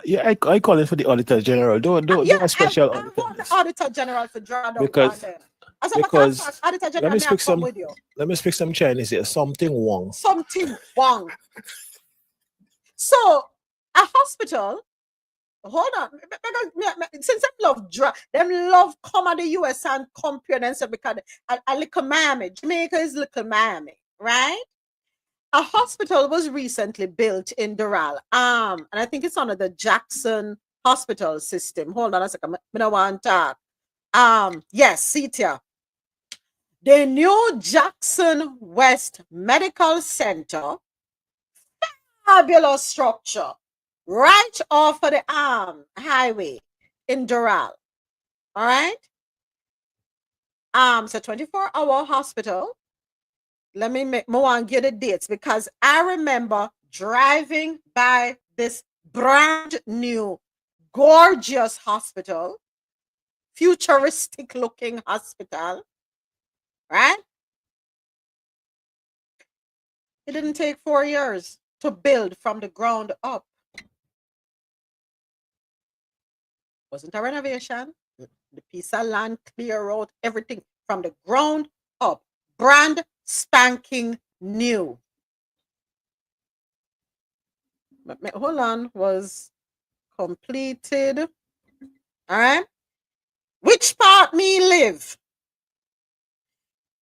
Yeah, I call it for the Auditor General. Don't a special I auditor. want the Auditor General to draw down Because- there. because Auditor General, let me may I speak come some- with you? Let me speak some Chinese here. Something wrong. Something wrong. So a hospital. Hold on, because since them love come at the US and compare themselves because a little Miami, Jamaica is little Miami, right? A hospital was recently built in Doral, and I think it's under the Jackson Hospital system. Hold on a second, I don't want to talk. Yes, see it here. The new Jackson West Medical Center, fabulous structure, right off of the highway in Doral. All right. So 24-hour hospital. Let me make more and get the dates because I remember driving by this brand new, gorgeous hospital, futuristic looking hospital, right? It didn't take 4 years to build from the ground up. Wasn't a renovation. The piece of land, clear out everything from the ground up. Brand spanking new. Hold on, was completed. All right. Which part me live?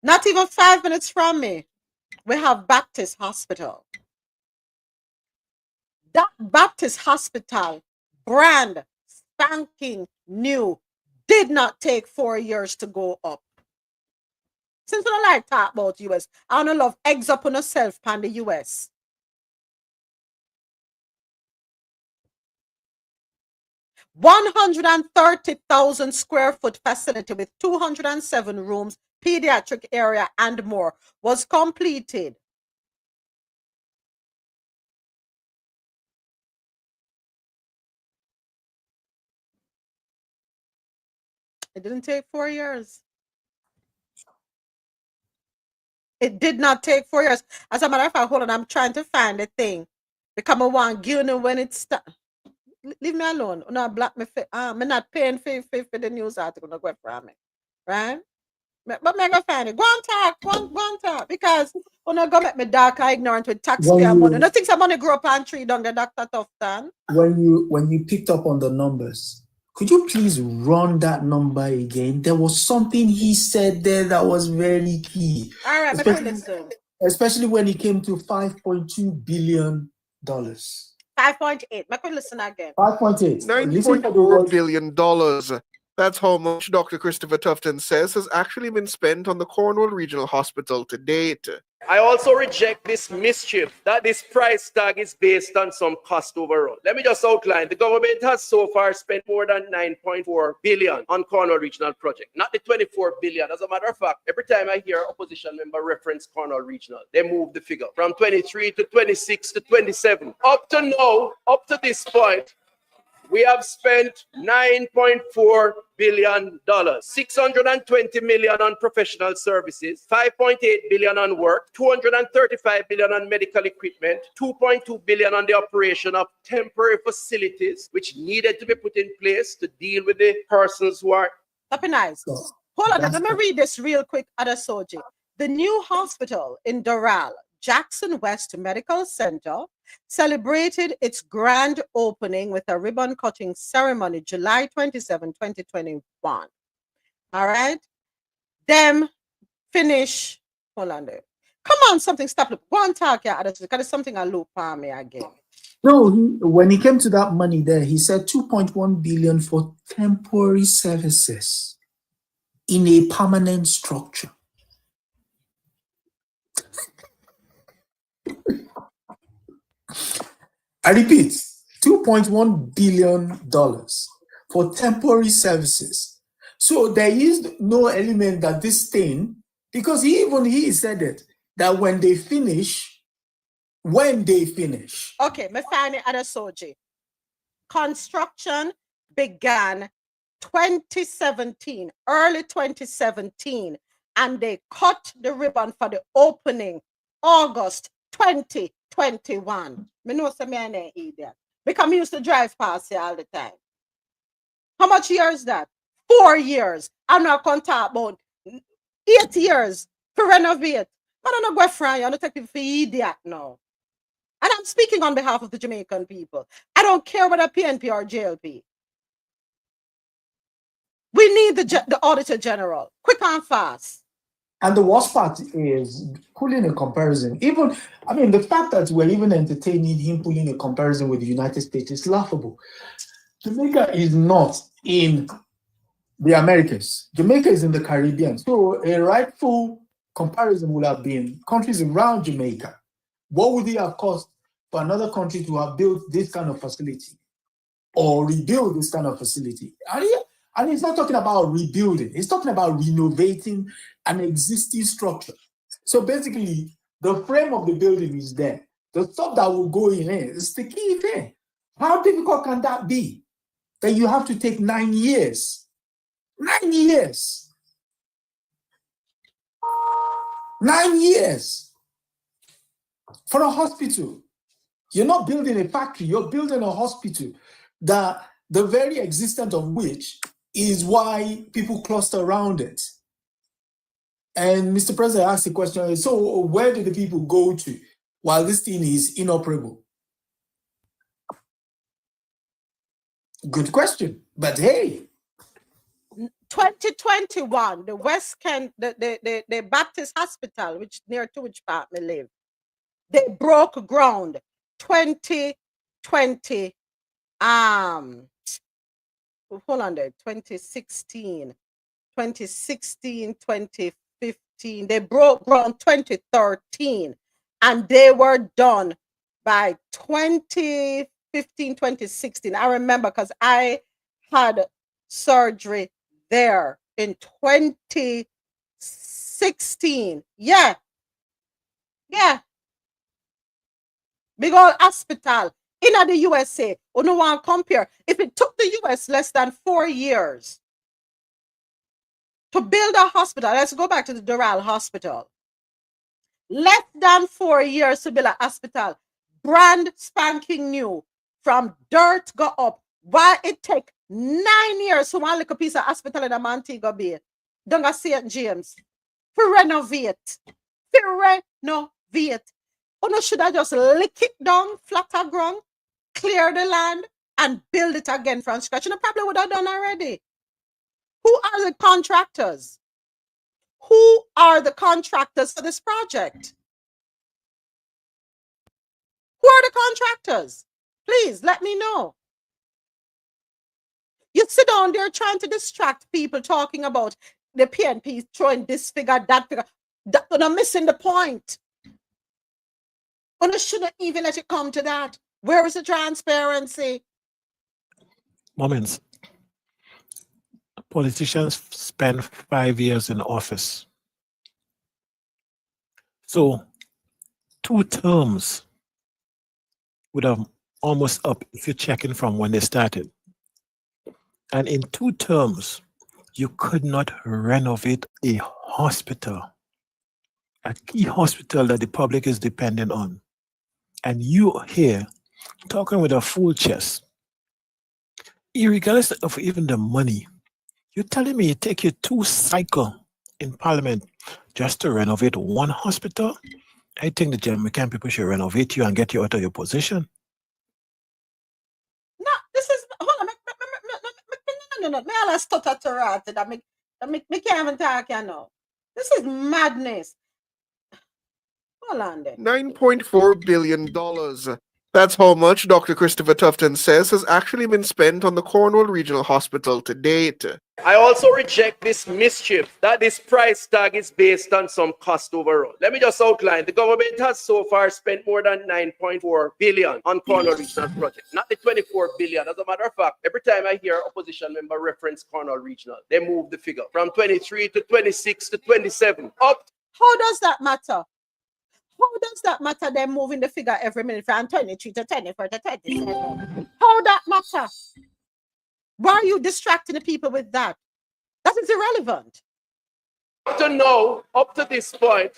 Not even 5 minutes from me. We have Baptist Hospital. That Baptist Hospital, brand spanking new, did not take 4 years to go up. Since we don't like talk about US, I don't love eggs up on yourself pan the US. $130,000 square foot facility with 207 rooms, pediatric area, and more was completed. It didn't take 4 years. It did not take 4 years. As a matter of fact, hold on, I'm trying to find the thing. Because I want to give when it starts. Leave me alone. No, block me. I'm not paying for the news article. No go from me, right? But me go find it. Go and talk. Go and talk. Because when I go make me dark and ignorant with taxpayer money. No think somebody grow up on tree down the Dr. Tufton. When you picked up on the numbers, could you please run that number again? There was something he said there that was very key. All right, listen. Especially when it came to $5.2 billion. 5.8. I could listen again. 5.8. $9.4 billion. That's how much Dr. Christopher Tufton says has actually been spent on the Cornwall Regional Hospital to date. I also reject this mischief that this price tag is based on some cost overrun. Let me just outline. The government has so far spent more than 9.4 billion on Cornwall Regional Project, not the 24 billion. As a matter of fact, every time I hear opposition member reference Cornwall Regional, they move the figure from 23 to 26 to 27. Up to now, up to this point, we have spent $9.4 billion, $620 million on professional services, $5.8 billion on work, $235 billion on medical equipment, $2.2 billion on the operation of temporary facilities, which needed to be put in place to deal with the persons who are. Happy nice. Hold on, let me read this real quick, Adasoji. The new hospital in Doral, Jackson West Medical Center, celebrated its grand opening with a ribbon cutting ceremony July 27, 2021. All right. Them finish. Hold on there. Come on, something stop. Go on, talk here. There's something I loop on me again. No, when he came to that money there, he said 2.1 billion for temporary services in a permanent structure. I repeat, $2.1 billion for temporary services. So there is no element that this thing, because he said it, that when they finish. Okay, me find it Adasoji. Construction began 2017, early 2017, and they cut the ribbon for the opening August 2021. Me know some man ain't idiot. Because I used to drive past here all the time. How much years that? 4 years. I'm not going to talk about 8 years to renovate. But I'm not going to fry. I'm not taking for idiot now. And I'm speaking on behalf of the Jamaican people. I don't care whether PNP or JLP. We need the Auditor General. Quick and fast. And the worst part is pulling a comparison. The fact that we're even entertaining him pulling a comparison with the United States is laughable. Jamaica is not in the Americas. Jamaica is in the Caribbean. So a rightful comparison would have been countries around Jamaica. What would it have cost for another country to have built this kind of facility or rebuild this kind of facility? And it's not talking about rebuilding. It's talking about renovating an existing structure. So basically, the frame of the building is there. The stuff that will go in it is the key thing. How difficult can that be? That you have to take 9 years. 9 years. 9 years for a hospital. You're not building a factory, you're building a hospital that the very existence of which is why people cluster around it. And Mr. President asked the question, so where do the people go to while this thing is inoperable? Good question, but hey. 2021, the West Kent, the Baptist Hospital, which near to which part me live, they broke ground 2020. Hold on there, 2016, 2015. They broke ground 2013, and they were done by 2015, 2016. I remember because I had surgery there in 2016. Yeah. Big old hospital in the USA. Oh, no one compare. If it took the US less than 4 years to build a hospital, let's go back to the Doral Hospital. Less than 4 years to build a hospital, brand spanking new, from dirt go up. Why it take 9 years to one little piece of hospital in the Montego Bay, don't go St. James, for renovate. Oh, no, should I just lick it down, flatter ground, clear the land, and build it again from scratch? And I probably would have done already. Who are the contractors? Who are the contractors for this project? Who are the contractors? Please let me know. You sit down there trying to distract people, talking about the PNP throwing this figure, that figure. They're missing the point. But I shouldn't even let it come to that. Where is the transparency? Moments. Politicians spend 5 years in office. So 2 terms would have almost up if you're checking from when they started. And in 2 terms, you could not renovate a hospital, a key hospital that the public is dependent on. And you here talking with a full chest, regardless of even the money, you're telling me it take you 2 cycles in parliament just to renovate one hospital? I think the Jamaican people should renovate you and get you out of your position. No, this is hold on. No. Me all a stutter to rat that me can't even talk, you know. This is madness. Hold on then. $9.4 billion. That's how much Dr. Christopher Tufton says has actually been spent on the Cornwall Regional Hospital to date. I also reject this mischief that this price tag is based on some cost overrun. Let me just outline. The government has so far spent more than 9.4 billion on Cornwall Regional project, not the 24 billion. As a matter of fact, every time I hear opposition member reference Cornwall Regional, they move the figure from 23 to 26 to 27 up. How does that matter? How does that matter? They're moving the figure every minute from 23 to 24 to 27. How that matter? Why are you distracting the people with that? That is irrelevant. To know, up to this point,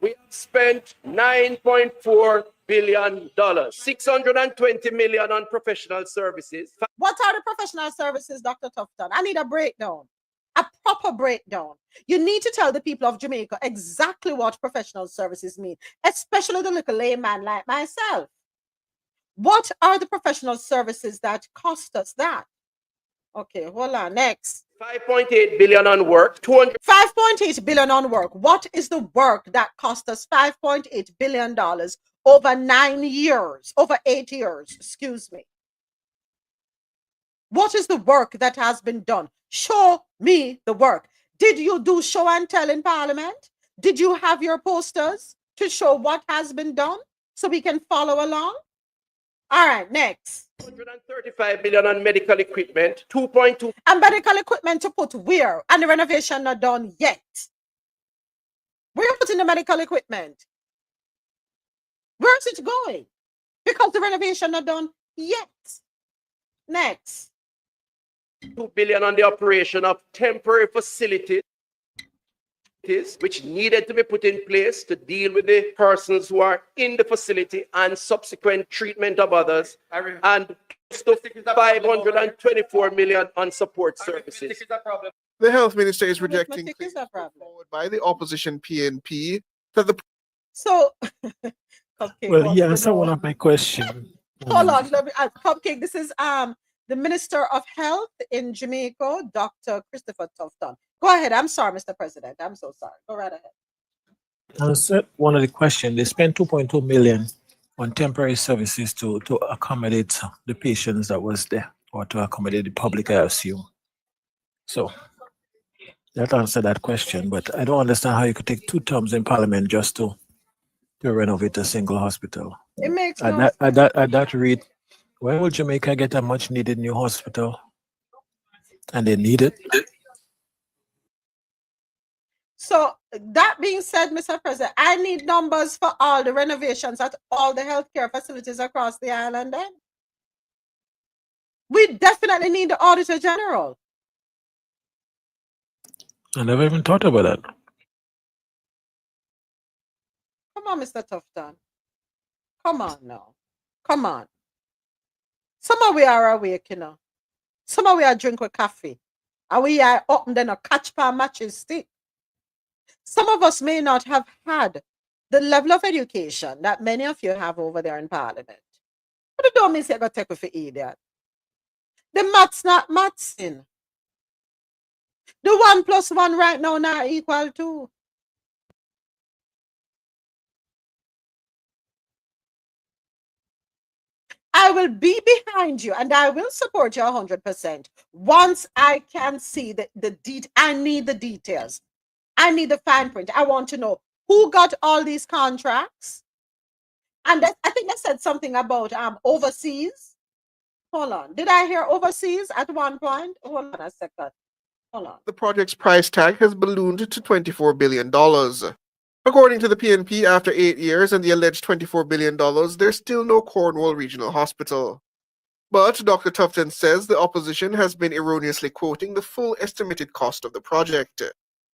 we have spent $9.4 billion, 620 million on professional services. What are the professional services, Dr. Tufton? I need a breakdown, a proper breakdown. You need to tell the people of Jamaica exactly what professional services mean, especially the little layman like myself. What are the professional services that cost us that? Okay, hold on. Next. 5.8 billion on work, 5.8 billion on work. What is the work that cost us $5.8 billion over 9 years, over 8 years? Excuse me. What is the work that has been done? Show me the work. Did you do show and tell in Parliament? Did you have your posters to show what has been done so we can follow along? All right, next. 135 million on medical equipment, 2.2. And medical equipment to put where? And the renovation not done yet. Where are you putting the medical equipment? Where is it going? Because the renovation not done yet. Next. 2 billion on the operation of temporary facilities, which needed to be put in place to deal with the persons who are in the facility and subsequent treatment of others, and 524 million on support services. The health minister is rejecting Arithmetic claims is a put problem. forward by the opposition PNP that the So, Cupcake, Well, what's you the answer one no? of my question. Hold on, let me, Cupcake. This is the Minister of Health in Jamaica, Dr. Christopher Tufton. Go ahead. I'm sorry, Mr. President. I'm so sorry. Go right ahead. Answer one of the questions. They spent 2.2 million on temporary services to accommodate the patients that was there, or to accommodate the public, I assume. So that answered that question, but I don't understand how you could take 2 terms in Parliament just to renovate a single hospital. It makes At no sense. that rate, when will Jamaica get a much needed new hospital? And they need it. So that being said, Mr. President, I need numbers for all the renovations at all the healthcare facilities across the island. Then we definitely need the Auditor General. I never even thought about that. Come on, Mr. Tufton. Come on now. Come on. Some of we are awake, you know. Some of we are drink with coffee. And we are up and then a catch pan matches stick. Some of us may not have had the level of education that many of you have over there in Parliament. But it don't mean you're going to take it for idiot. The maths not maths in. The 1 + 1 right now not equal to. I will be behind you and I will support you 100% once I can see I need the details. I need the fine print. I want to know who got all these contracts. And I think they said something about overseas. Hold on. Did I hear overseas at one point? Hold on a second. Hold on. the project's price tag has ballooned to $24 billion. According to the PNP, after 8 years and the alleged $24 billion, there's still no Cornwall Regional Hospital. But Dr. Tufton says the opposition has been erroneously quoting the full estimated cost of the project.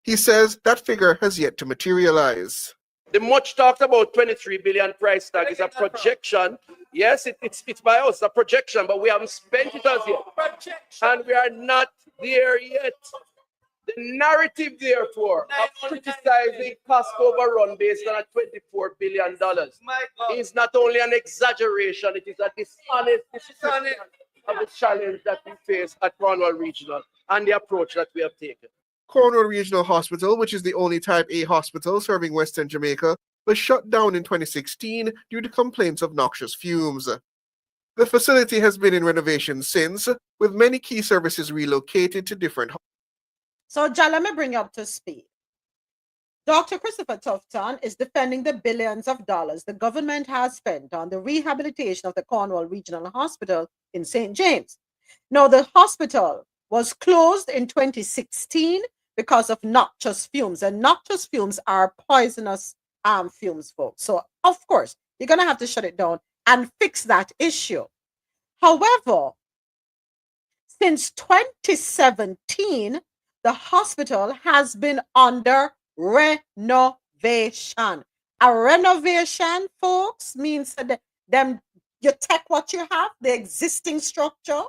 He says that figure has yet to materialize. The much talked about 23 billion price tag is a projection. Yes, it's by us, a projection, but we haven't spent it as yet. And we are not there yet. The narrative, therefore, of criticizing cost overrun based on a $24 billion is not only an exaggeration, it is a dishonest description of the challenge that we face at Cornwall Regional and the approach that we have taken. Cornwall Regional Hospital, which is the only Type A hospital serving Western Jamaica, was shut down in 2016 due to complaints of noxious fumes. The facility has been in renovation since, with many key services relocated to different hospitals. So, John, let me bring you up to speed. Dr. Christopher Tufton is defending the billions of dollars the government has spent on the rehabilitation of the Cornwall Regional Hospital in St. James. Now, the hospital was closed in 2016 because of noxious fumes, and noxious fumes are poisonous fumes, folks. So, of course, you're going to have to shut it down and fix that issue. However, since 2017, the hospital has been under renovation. A renovation, folks, means that you take what you have, the existing structure,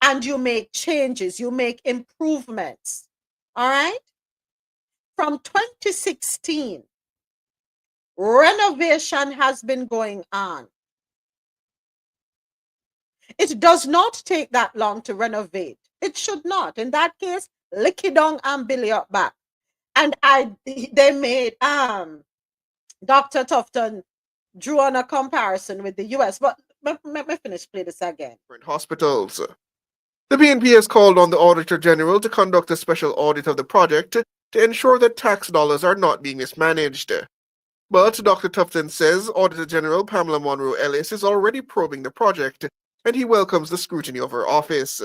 and you make changes, you make improvements. All right? From 2016, renovation has been going on. It does not take that long to renovate. It should not. In that case, lick it down and build it up back. And they made Dr. Tufton drew on a comparison with the US. But let me finish play this again. Hospitals. The BNP has called on the Auditor General to conduct a special audit of the project to ensure that tax dollars are not being mismanaged. But Dr. Tufton says Auditor General Pamela Monroe Ellis is already probing the project, and he welcomes the scrutiny of her office.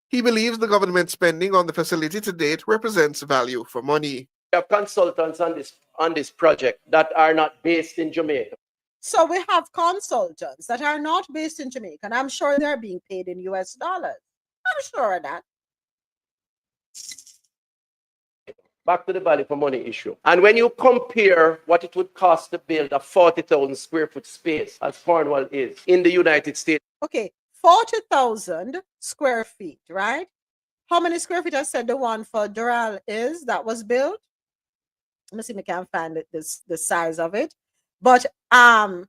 He believes the government spending on the facility to date represents value for money. We have consultants on this project that are not based in Jamaica. So we have consultants that are not based in Jamaica, and I'm sure they're being paid in US dollars. I'm sure of that. Back to the value for money issue. And when you compare what it would cost to build a 40,000 square foot space, as Cornwall is, in the United States. Okay, 40,000 square feet, right? How many square feet I said the one for Doral is that was built? Let me see if I can find it, the size of it. But I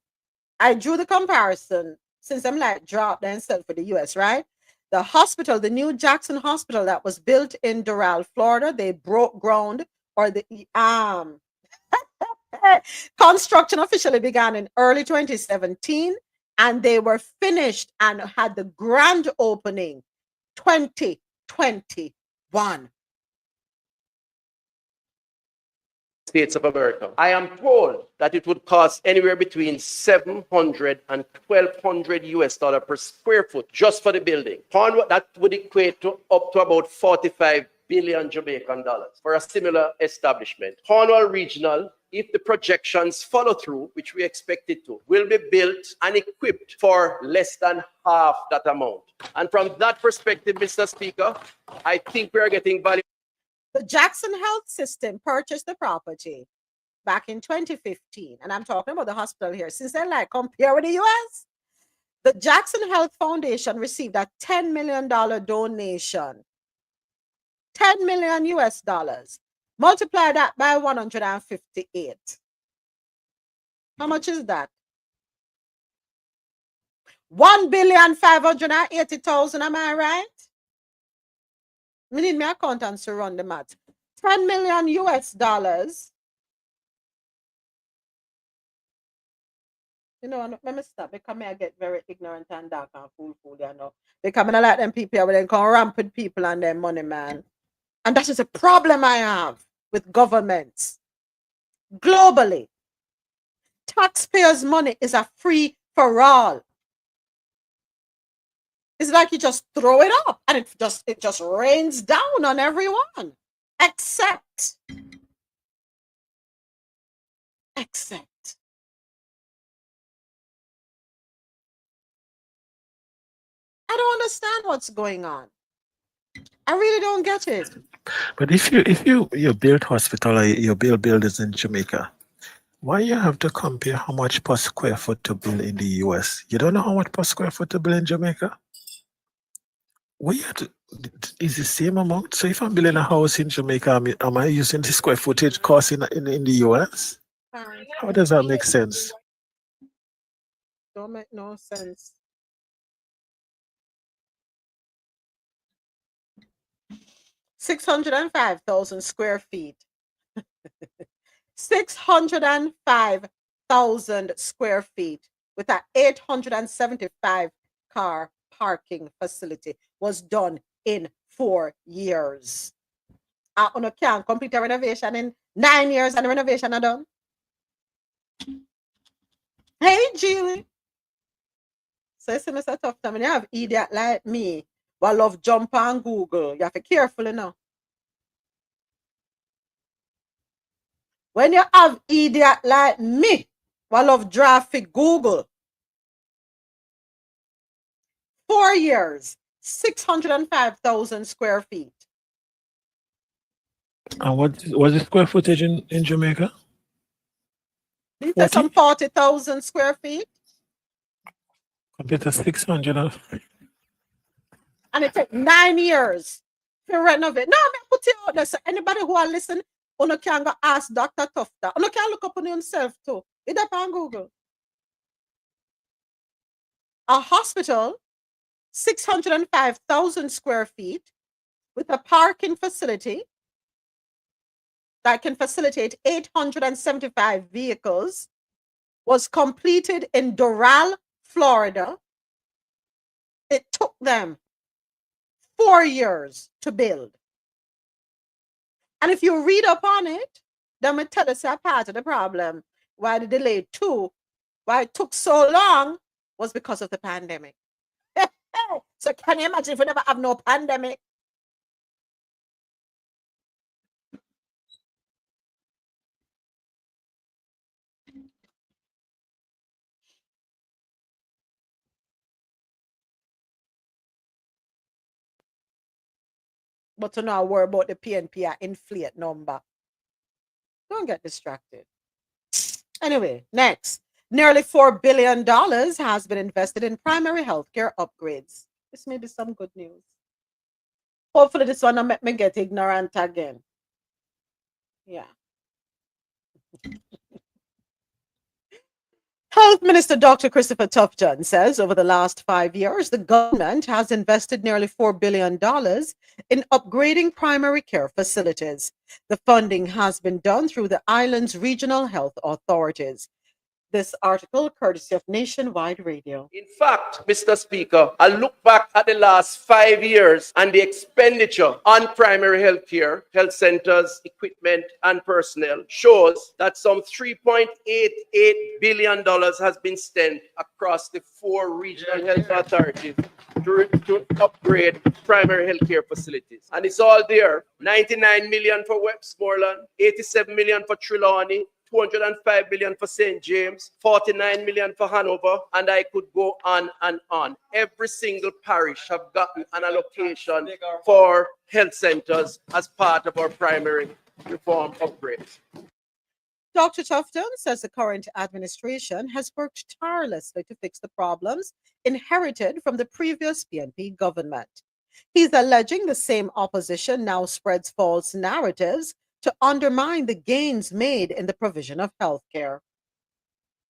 drew the comparison since I'm like dropped and said for the US, right? The hospital, the new Jackson Hospital that was built in Doral, Florida, they broke ground, or the construction officially began in early 2017, and they were finished and had the grand opening 2021. States of America. I am told that it would cost anywhere between $700 and $1,200 US per square foot just for the building. That would equate to up to about 45 billion Jamaican dollars for a similar establishment. Cornwall Regional, if the projections follow through, which we expect it to, will be built and equipped for less than half that amount. And from that perspective, Mr. Speaker, I think we are getting value. The Jackson Health System purchased the property back in 2015. And I'm talking about the hospital here. Since then, like, compare with the US. The Jackson Health Foundation received a $10 million donation. 10 million US dollars. Multiply that by 158. How much is that? 1,580,000,000, am I right? We need my accountants to run the math. 10 million US dollars. You know, let me stop because I get very ignorant and dark and fool, you know. Because I don't like them people where they come rampant people and their money, man. And that is a problem I have with governments. Globally, taxpayers' money is a free for all. It's like you just throw it up and it just rains down on everyone. Except I don't understand what's going on. I really don't get it. But if you build hospital or you build buildings in Jamaica, why you have to compare how much per square foot to build in the US? You don't know how much per square foot to build in Jamaica? We have to, is the same amount. So if I'm building a house in Jamaica, am I using the square footage cost in the US? How does that make sense? Don't make no sense. 605,000 square feet. 605,000 square feet with an 875 car parking facility was done in 4 years. You can't complete a renovation in 9 years and the renovation are done. Hey, Julie. So it's a tough time. When you have idiot like me who love jump on Google, you have to be careful enough. When you have idiot like me who love traffic Google, 4 years, 605,000 square feet. And what was the square footage in Jamaica? These are some 40,000 square feet. Compared to 600. And it took 9 years to renovate. No, I put it out there. So anybody who are listening, you can go ask Dr. Tufta. You can look up on yourself too. It's up on Google. A hospital, 605,000 square feet with a parking facility that can facilitate 875 vehicles, was completed in Doral, Florida. It took them 4 years to build. And if you read up on it, then we tell us a part of the problem why the delay too, why it took so long was because of the pandemic. So can you imagine if we never have no pandemic? But to not worry about the PNP inflate number. Don't get distracted. Anyway, next. Nearly $4 billion has been invested in primary healthcare upgrades. This may be some good news. Hopefully this one will make me get ignorant again. Yeah. Health Minister Dr. Christopher Tufton says over the last 5 years, the government has invested nearly $4 billion in upgrading primary care facilities. The funding has been done through the island's regional health authorities. This article, courtesy of Nationwide Radio. In fact, Mr. Speaker, I look back at the last 5 years and the expenditure on primary health care, health centers, equipment, and personnel shows that some $3.88 billion has been spent across the 4 regional health authorities to upgrade primary health care facilities. And it's all there. 99 million for Westmoreland, 87 million for Trelawney, 205 million for St. James, 49 million for Hanover, and I could go on and on. Every single parish have gotten an allocation for health centers as part of our primary reform upgrades. Dr. Tufton says the current administration has worked tirelessly to fix the problems inherited from the previous PNP government. He's alleging the same opposition now spreads false narratives to undermine the gains made in the provision of health care.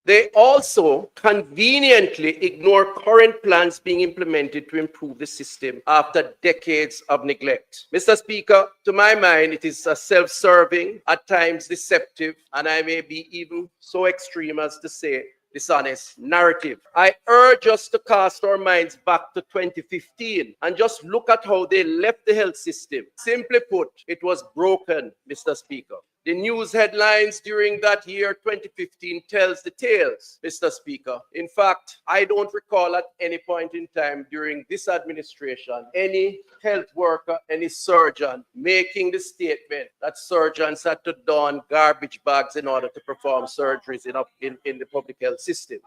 They also conveniently ignore current plans being implemented to improve the system after decades of neglect. Mr. Speaker, to my mind, it is a self-serving, at times deceptive, and I may be even so extreme as to say dishonest narrative. I urge us to cast our minds back to 2015 and just look at how they left the health system. Simply put, it was broken, Mr. Speaker. The news headlines during that year, 2015, tells the tales, Mr. Speaker. In fact, I don't recall at any point in time during this administration any health worker, any surgeon making the statement that surgeons had to don garbage bags in order to perform surgeries in the public health system.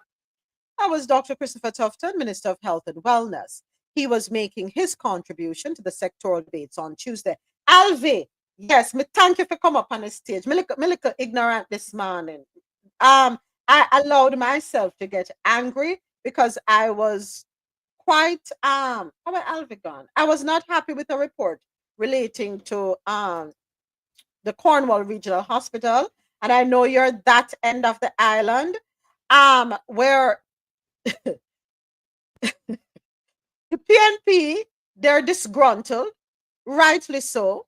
That was Dr. Christopher Tufton, Minister of Health and Wellness. he was making his contribution to the sectoral debates on Tuesday. Alvi, yes, me thank you for come up on the stage. Me look ignorant this morning. I allowed myself to get angry because I was quite how about Alvi gone? I was not happy with the report relating to the Cornwall Regional Hospital, and I know you're that end of the island, where the PNP, they're disgruntled, rightly so.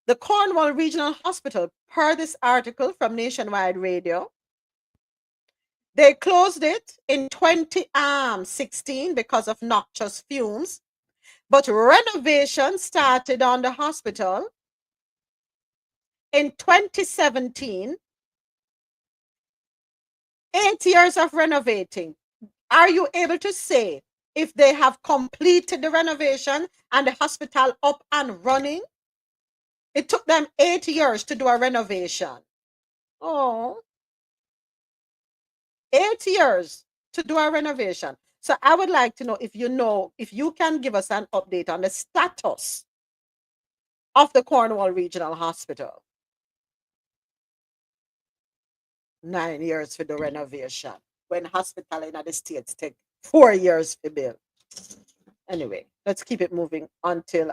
The Cornwall Regional Hospital, per this article from Nationwide Radio, they closed it in 2016 because of noxious fumes, but renovation started on the hospital in 2017. 8 years of renovating. Are you able to say if they have completed the renovation and the hospital up and running? It took them 8 years to do a renovation. Oh, 8 years to do a renovation. So I would like to know, if you can give us an update on the status of the Cornwall Regional Hospital. 9 years for the renovation, when hospital in the States take 4 years to build. Anyway, let's keep it moving until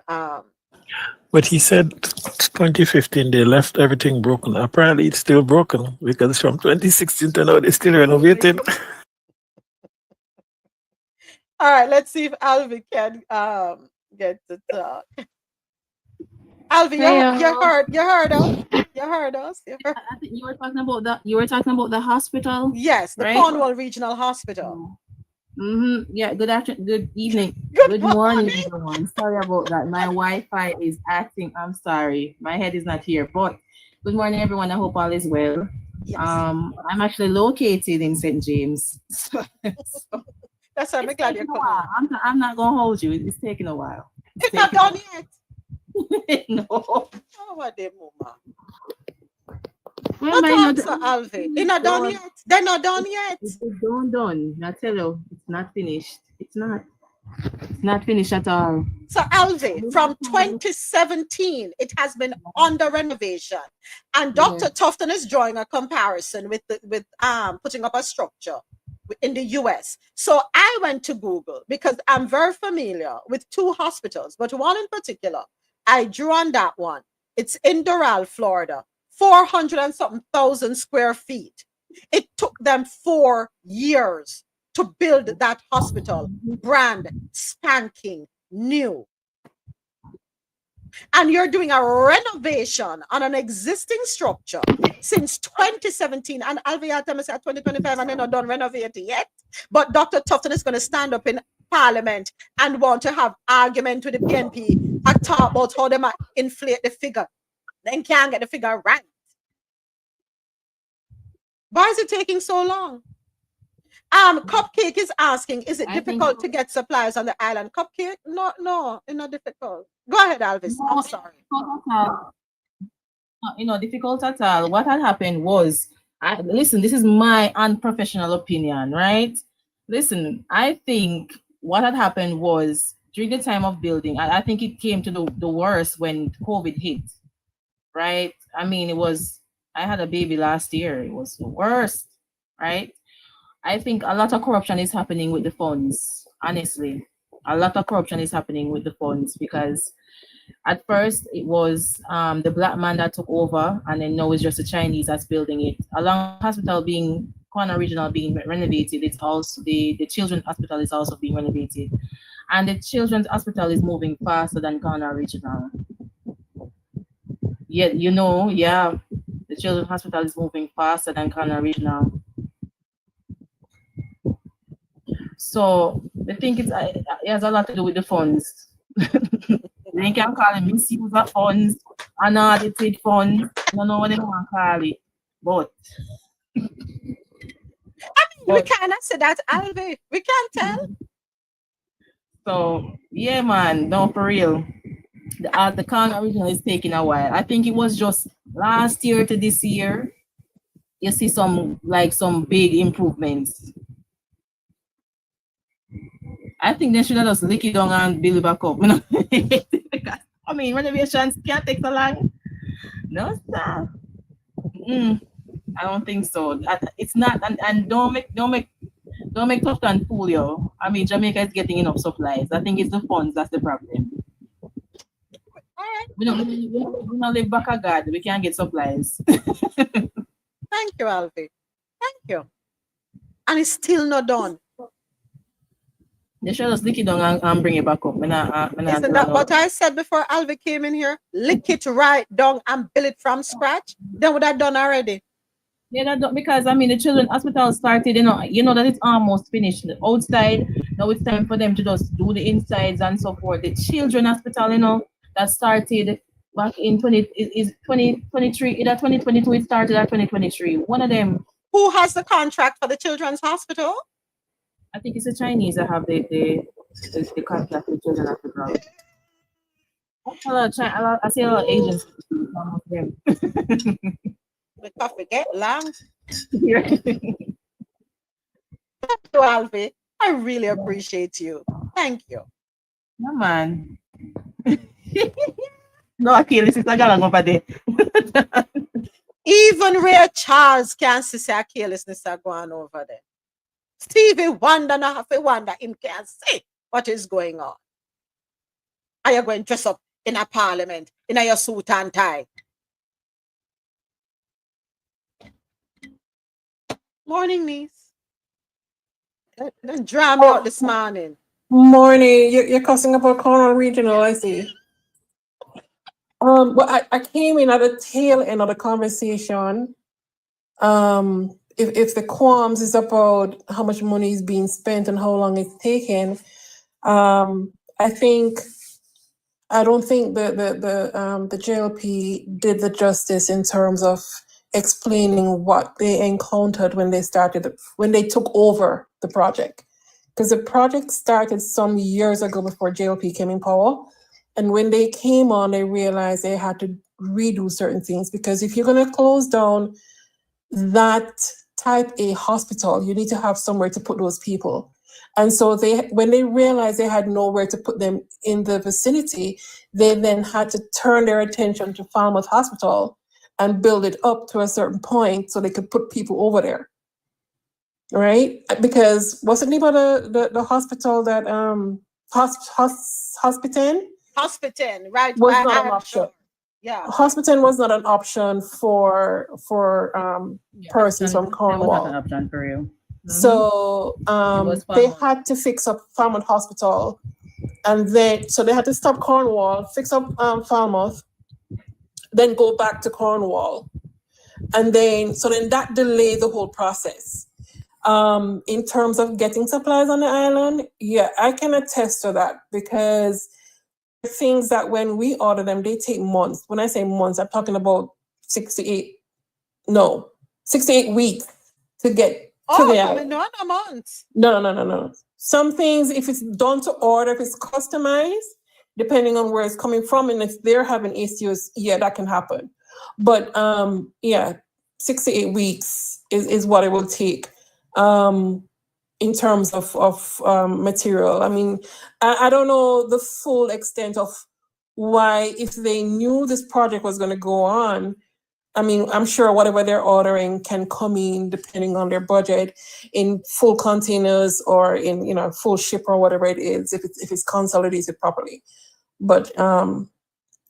But he said 2015 they left everything broken. Apparently it's still broken because from 2016 to now they're still renovating. all right, let's see if Alvi can get to talk. Alvi, you heard us. You heard us. I think you were talking about that. You were talking about the hospital. Yes, the right? Cornwall Regional Hospital. Yeah. Good afternoon. Good evening. Good morning, everyone. Sorry about that. My Wi-Fi is acting. I'm sorry. My head is not here. But good morning, everyone. I hope all is well. Yes. I'm actually located in St. James. So that's why I'm glad you're coming. I'm not gonna hold you. It's taking a while. It's not done yet. No. Oh, what they mama. Well, Alvi. They're not done yet. They're not done yet. It's done. I tell you, it's not finished. It's not finished at all. So Alvi, from 2017, it has been under renovation, and Dr. Tufton is drawing a comparison with putting up a structure in the US. So I went to Google because I'm very familiar with two hospitals, but one in particular, I drew on that one. It's in Doral, Florida, 400 and something thousand square feet. It took them 4 years to build that hospital, brand spanking new. And you're doing a renovation on an existing structure since 2017. And Alviata said 2025 and they're not done renovating yet. But Dr. Tufton is going to stand up in Parliament and want to have argument with the PNP and talk about how they might inflate the figure. Then can't get the figure right. Why is it taking so long? Cupcake is asking, is it difficult to get supplies on the island? Cupcake? No, it's not difficult. Go ahead, Alvis. No, I'm sorry. Difficult at all. What had happened was, listen, this is my unprofessional opinion, right? Listen, I think what had happened was during the time of building, I think it came to the worst when COVID hit, right? I mean, I had a baby last year. It was the worst, right? I think a lot of corruption is happening with the funds, honestly. A lot of corruption is happening with the funds because at first it was the black man that took over, and then now it's just the Chinese that's building it. Along hospital Cornwall Regional being renovated, it's also the children's hospital is also being renovated. And the children's hospital is moving faster than Cornwall Regional. Yeah, the children's hospital is moving faster than Cornwall Regional. So I think it has a lot to do with the funds. They can call it misuse of funds, unaudited funds. I don't know what they want to call it, but we cannot say that, Alvi. We can't tell. So yeah, man, no, for real. The Cornwall Regional is taking a while. I think it was just last year to this year. You see some big improvements. I think they should have just lick it down and build it back up. Because, I mean, renovations can't take so long. No, sir. I don't think so. It's not, and don't make Tufton fool you. I mean, Jamaica is getting enough supplies. I think it's the funds that's the problem. All right. We don't live back a God. We can't get supplies. Thank you, Alfie. Thank you. And it's still not done. They should just lick it down and bring it back up. Isn't that what I said before Alfie came in here? Lick it right down and build it from scratch. Then would have done already. Yeah, because I mean the children's hospital started, you know that it's almost finished. The outside, now it's time for them to just do the insides and so forth. The children's hospital, that started back in 2023, either 2022 it started or 2023. One of them. Who has the contract for the children's hospital? I think it's the Chinese that have the contract with children's hospital. I see a lot of agents. Them. The coffee get long. Thank you, Alfie. I really appreciate you. Thank you. No, man. No, Achilles, it's not going over there. Even Ray Charles can't see carelessness going over there. Stevie Wonder not have to wonder, him can't see what is going on. Are you going to dress up in a parliament in your suit and tie? Morning, niece. Don't drown me out this morning. Morning. You're cussing about Cornwall Regional, I see. Well, I came in at the tail end of the conversation. If the qualms is about how much money is being spent and how long it's taken, I don't think the JLP did the justice in terms of explaining what they encountered when they took over the project. Because the project started some years ago before JLP came in power. And when they came on, they realized they had to redo certain things, because if you're going to close down that type A hospital, you need to have somewhere to put those people. And so when they realized they had nowhere to put them in the vicinity, they then had to turn their attention to Falmouth Hospital and build it up to a certain point so they could put people over there. Right? Because what's the name of the hospital that Hospitan? Hospitan, right? Was not an option. Sure. Yeah. Hospitan was not an option for persons from Cornwall. That was not an option for you. So they had to fix up Falmouth Hospital, and so they had to stop Cornwall, fix up Falmouth, then go back to Cornwall, and then that delayed the whole process. In terms of getting supplies on the island, yeah, I can attest to that, because things that when we order them, they take months. When I say months, I'm talking about 6 to 8 weeks to get to the island. Not a month. No. Some things, if it's done to order, if it's customized, depending on where it's coming from, and if they're having issues, yeah, that can happen. But 6 to 8 weeks is what it will take. In terms of material. I mean, I don't know the full extent of why, if they knew this project was going to go on, I mean, I'm sure whatever they're ordering can come in, depending on their budget, in full containers or in, full ship or whatever it is, if it's consolidated properly. But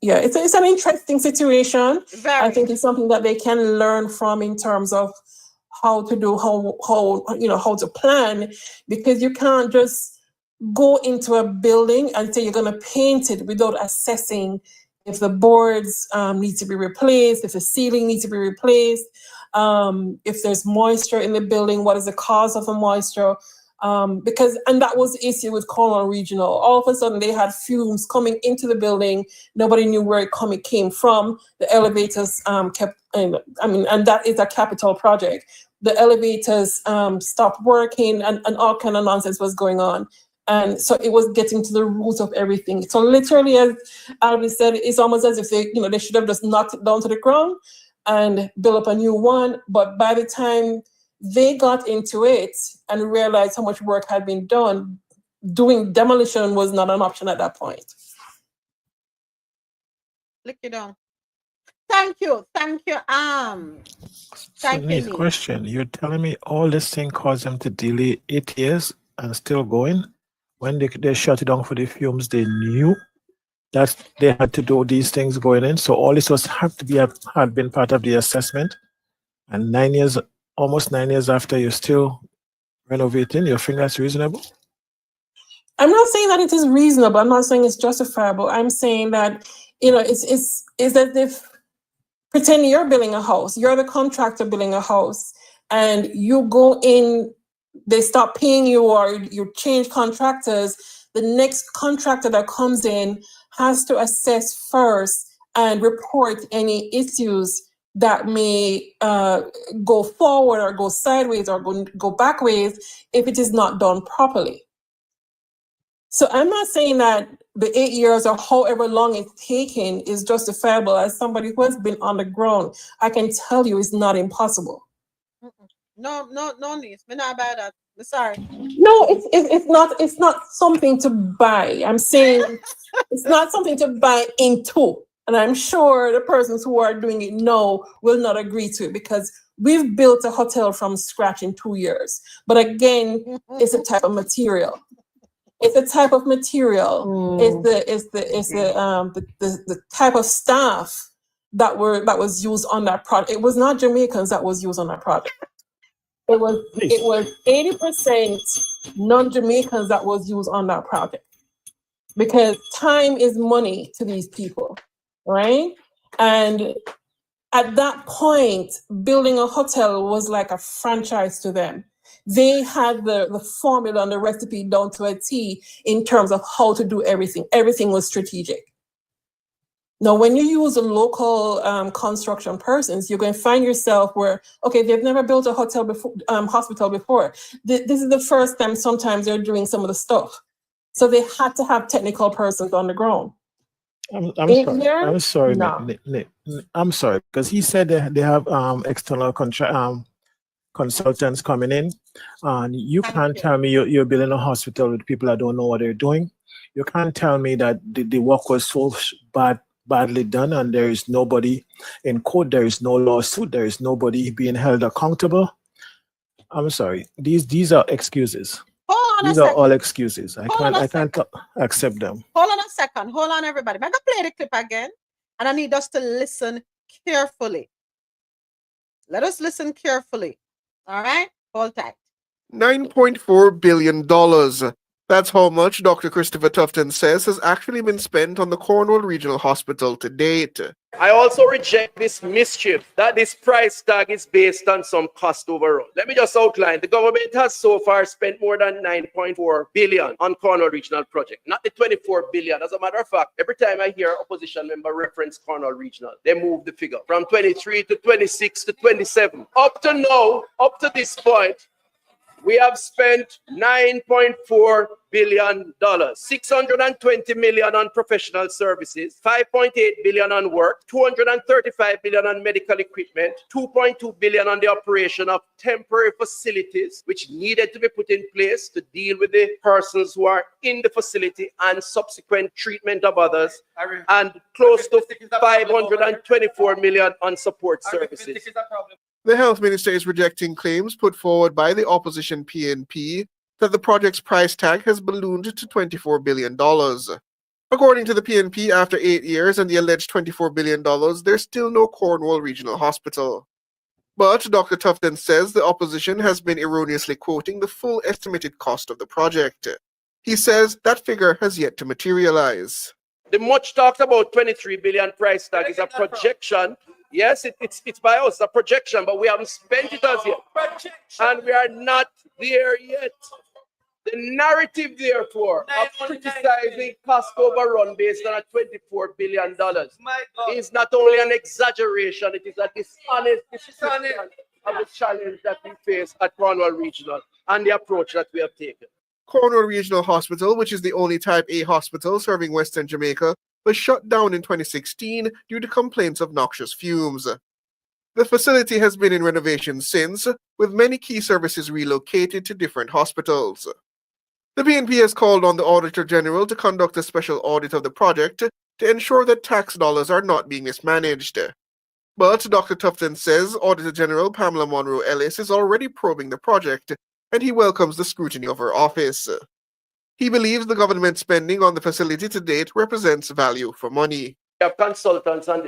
it's an interesting situation. Very. I think it's something that they can learn from in terms of how to do, how to plan, because you can't just go into a building and say you're going to paint it without assessing if the boards need to be replaced, if the ceiling needs to be replaced, if there's moisture in the building, what is the cause of the moisture? And that was the issue with Cornwall Regional. All of a sudden they had fumes coming into the building. Nobody knew where it came from. The elevators and that is a capital project. The elevators stopped working, and all kind of nonsense was going on. And so it was getting to the root of everything. So literally, as Albie said, it's almost as if they should have just knocked it down to the ground and built up a new one. But by the time they got into it and realized how much work had been done, doing demolition was not an option at that point. Lick it down. Thank you. Thank you. So, Thank you, neat Neat. question. You're telling me all this thing caused them to delay 8 years and still going? When they shut it down for the fumes, they knew that they had to do these things going in. So all this had been part of the assessment. And 9 years, almost 9 years after, you're still renovating. You think that's reasonable? I'm not saying that it is reasonable. I'm not saying it's justifiable. I'm saying that, it's as if pretend you're building a house. You're the contractor building a house, and you go in, they stop paying you or you change contractors. The next contractor that comes in has to assess first and report any issues that may go forward or go sideways or go backwards if it is not done properly. So I'm not saying that the 8 years or however long it's taken is justifiable. As somebody who has been on the ground, I can tell you it's not impossible. No, niece. Me not about that. I'm sorry. No, it's not something to buy. I'm saying it's not something to buy into. And I'm sure the persons who are doing it now will not agree to it, because we've built a hotel from scratch in 2 years. But again, it's a type of material. It's a type of material. It's the type of staff that was used on that project. It was not Jamaicans that was used on that project. It was 80% non-Jamaicans that was used on that project, because time is money to these people, right? And at that point, building a hotel was like a franchise to them. They had the formula and the recipe down to a T in terms of how to do everything. Everything was strategic. Now, when you use a local construction persons, you're going to find yourself where, okay, they've never built a hotel before, hospital before. This is the first time sometimes they're doing some of the stuff. So they had to have technical persons on the ground. I'm sorry, No. I'm sorry, because he said they have external consultants coming in, and you can't tell me you're building a hospital with people that don't know what they're doing. You can't tell me that the work was so badly done and there is nobody in court, there is no lawsuit, there is nobody being held accountable. I'm sorry, these are excuses. These are all excuses. I can't accept them. Hold on a second. Hold on, everybody. I'm going to play the clip again, and I need us to listen carefully. Let us listen carefully. All right? Hold tight. $9.4 billion. That's how much Dr. Christopher Tufton says has actually been spent on the Cornwall Regional Hospital to date. I also reject this mischief that this price tag is based on some cost overrun. Let me just outline. The government has so far spent more than 9.4 billion on Cornwall Regional Project, not the 24 billion. As a matter of fact, every time I hear opposition member reference Cornwall Regional, they move the figure from 23 to 26 to 27. Up to now, up to this point, we have spent $9.4 billion, $620 million on professional services, $5.8 billion on work, $235 billion on medical equipment, $2.2 billion on the operation of temporary facilities, which needed to be put in place to deal with the persons who are in the facility and subsequent treatment of others, and close to $524 million on support services. The health minister is rejecting claims put forward by the opposition PNP that the project's price tag has ballooned to $24 billion. According to the PNP, after 8 years and the alleged $24 billion, there's still no Cornwall Regional Hospital. But Dr. Tufton says the opposition has been erroneously quoting the full estimated cost of the project. He says that figure has yet to materialize. The much talked about 23 billion price tag is a projection. Yes, it's by us, a projection, but we haven't spent it as yet. And we are not there yet. The narrative, therefore, of criticizing cost overrun based on a $24 billion is not only an exaggeration, it is a dishonest description of the challenge that we face at Cornwall Regional and the approach that we have taken. Cornwall Regional Hospital, which is the only Type A hospital serving Western Jamaica, was shut down in 2016 due to complaints of noxious fumes. The facility has been in renovation since, with many key services relocated to different hospitals. The BNP has called on the Auditor General to conduct a special audit of the project to ensure that tax dollars are not being mismanaged. But Dr. Tufton says Auditor General Pamela Monroe Ellis is already probing the project, and he welcomes the scrutiny of her office. He believes the government spending on the facility to date represents value for money. We have consultants on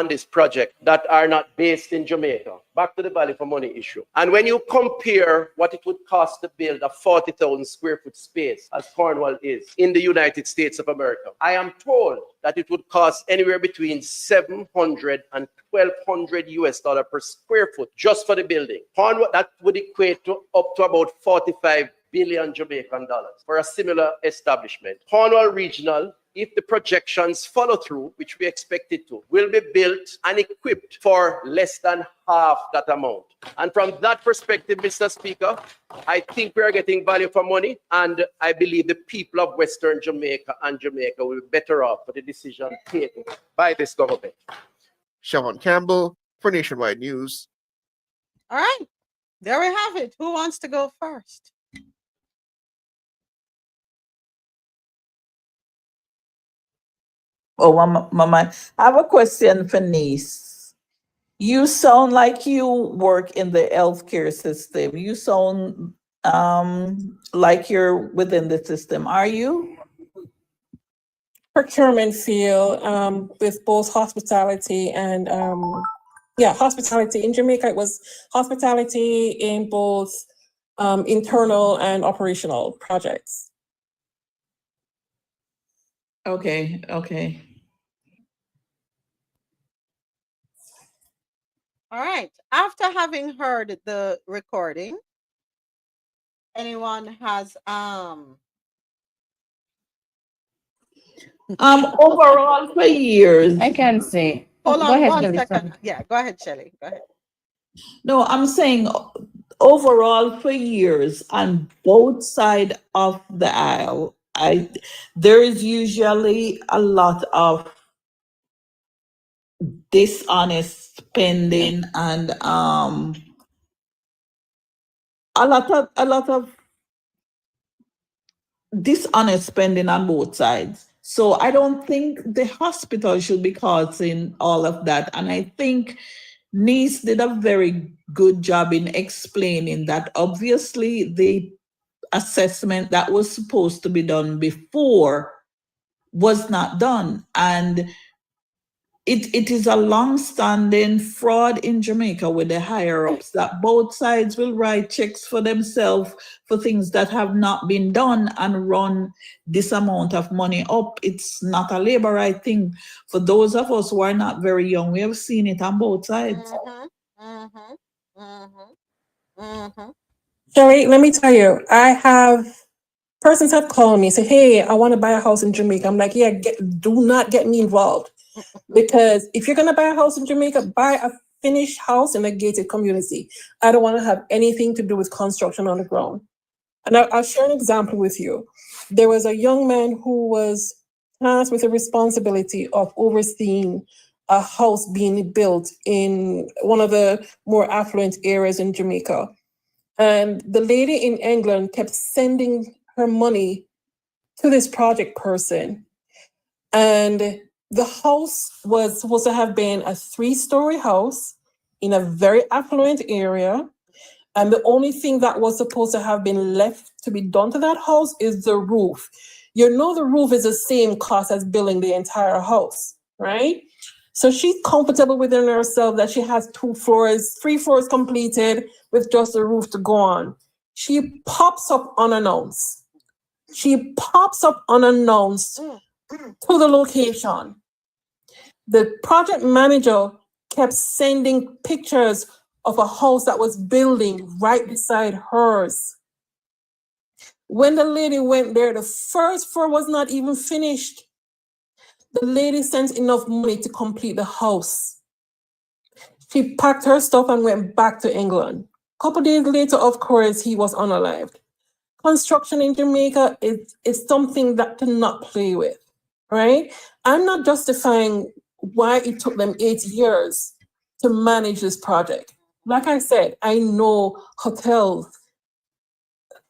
this project that are not based in Jamaica. Back to the value for money issue. And when you compare what it would cost to build a 40,000 square foot space, as Cornwall is, in the United States of America, I am told that it would cost anywhere between $700 and $1,200 US per square foot just for the building. Cornwall, that would equate to up to about 45 billion Jamaican dollars for a similar establishment. Cornwall Regional, if the projections follow through, which we expect it to, will be built and equipped for less than half that amount. And from that perspective, Mr. Speaker, I think we are getting value for money, and I believe the people of Western Jamaica and Jamaica will be better off for the decision taken by this government. Siobhan Campbell for Nationwide News. All right, there we have it. Who wants to go first? Oh, Mama, I have a question for Niece. You sound like you work in the healthcare system. You sound like you're within the system. Are you? Procurement field with both hospitality and hospitality. In Jamaica, it was hospitality in both internal and operational projects. Okay. All right. After having heard the recording, anyone has overall for years. I can say. Hold Go on ahead, one Shelley, second. sorry. Yeah, go ahead, Shelley. Go ahead. No, I'm saying overall for years on both sides of the aisle, there is usually a lot of dishonest spending and a lot of dishonest spending on both sides. So I don't think the hospital should be causing all of that. And I think Nice did a very good job in explaining that obviously the assessment that was supposed to be done before was not done. And it is a long-standing fraud in Jamaica with the higher-ups that both sides will write checks for themselves for things that have not been done and run this amount of money up. It's not a labor right thing. For those of us who are not very young, we have seen it on both sides. Sherry, let me tell you, persons have called me, say, hey, I want to buy a house in Jamaica. I'm like, yeah, do not get me involved. Because if you're going to buy a house in Jamaica, buy a finished house in a gated community. I don't want to have anything to do with construction on the ground. And I'll share an example with you. There was a young man who was tasked with the responsibility of overseeing a house being built in one of the more affluent areas in Jamaica. And the lady in England kept sending her money to this project person. And the house was supposed to have been a 3-story house in a very affluent area. And the only thing that was supposed to have been left to be done to that house is the roof. You know, the roof is the same cost as building the entire house, right? So she's comfortable within herself that she has 3 floors completed with just the roof to go on. She pops up unannounced. To the location. The project manager kept sending pictures of a house that was building right beside hers. When the lady went there, the first floor was not even finished. The lady sent enough money to complete the house. She packed her stuff and went back to England. A couple days later, of course, he was unalived. Construction in Jamaica is something that to not play with, right? I'm not justifying why it took them 8 years to manage this project. Like I said, I know hotels,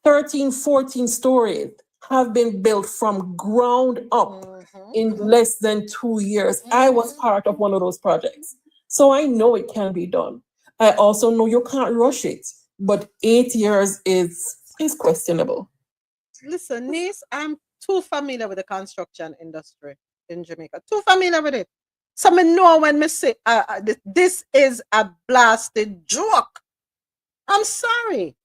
13, 14 stories have been built from ground up in less than 2 years. I was part of one of those projects. So I know it can be done. I also know you can't rush it, but 8 years is questionable. Listen, niece, I'm too familiar with the construction industry in Jamaica. Too familiar with it. So I know when me say this is a blasted joke. I'm sorry.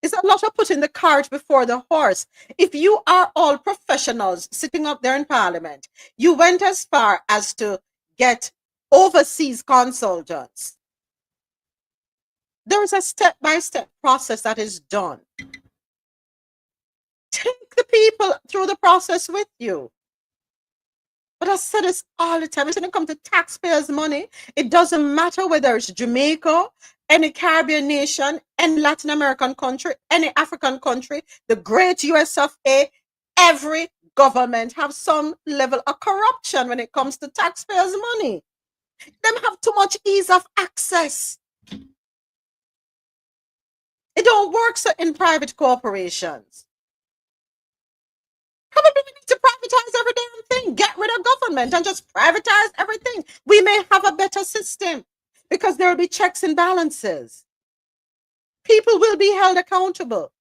It's a lot of putting the cart before the horse. If you are all professionals sitting up there in Parliament, you went as far as to get overseas consultants. There is a step-by-step process that is done. Take the people through the process with you. But I said this all the time. It's when it comes to taxpayers' money, it doesn't matter whether it's Jamaica, any Caribbean nation, any Latin American country, any African country, the great US of A, every government have some level of corruption when it comes to taxpayers' money. Them have too much ease of access. It don't work so in private corporations. Probably we need to privatize every damn thing. Get rid of government and just privatize everything. We may have a better system because there will be checks and balances. People will be held accountable.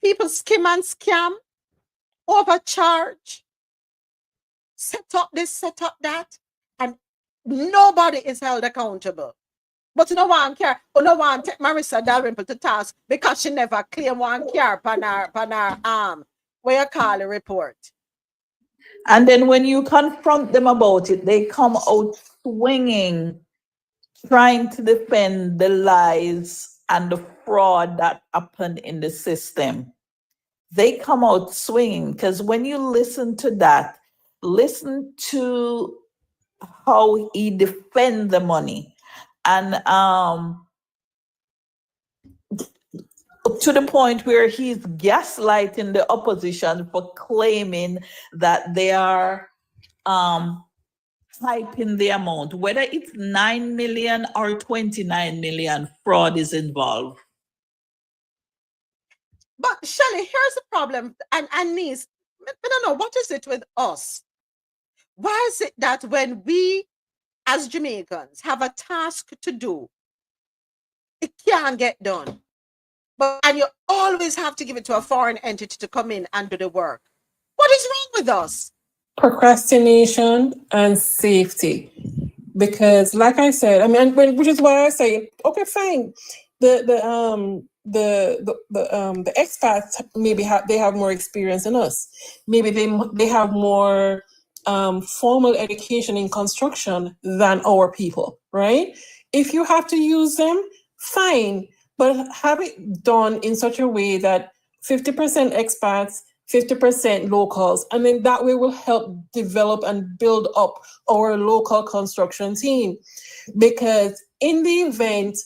People skim and scam, overcharge, set up this, set up that, and nobody is held accountable. But no one care. No one take Marissa Dalrymple to task because she never claim one care on her arm. What you call a report. And then when you confront them about it, they come out swinging, trying to defend the lies and the fraud that happened in the system. They come out swinging because when you listen to that, listen to how he defend the money. And to the point where he's gaslighting the opposition for claiming that they are typing the amount, whether it's 9 million or 29 million, fraud is involved. But Shelley, here's the problem, and niece, I don't know, what is it with us? Why is it that when we as Jamaicans have a task to do, it can't get done? And you always have to give it to a foreign entity to come in and do the work. What is wrong with us? Procrastination and safety. Because like I said, I mean, which is why I say, okay, fine. The expats maybe they have more experience than us. Maybe they have more formal education in construction than our people, right? If you have to use them, fine, but have it done in such a way that 50% expats, 50% locals, and then that way will help develop and build up our local construction team. Because in the event,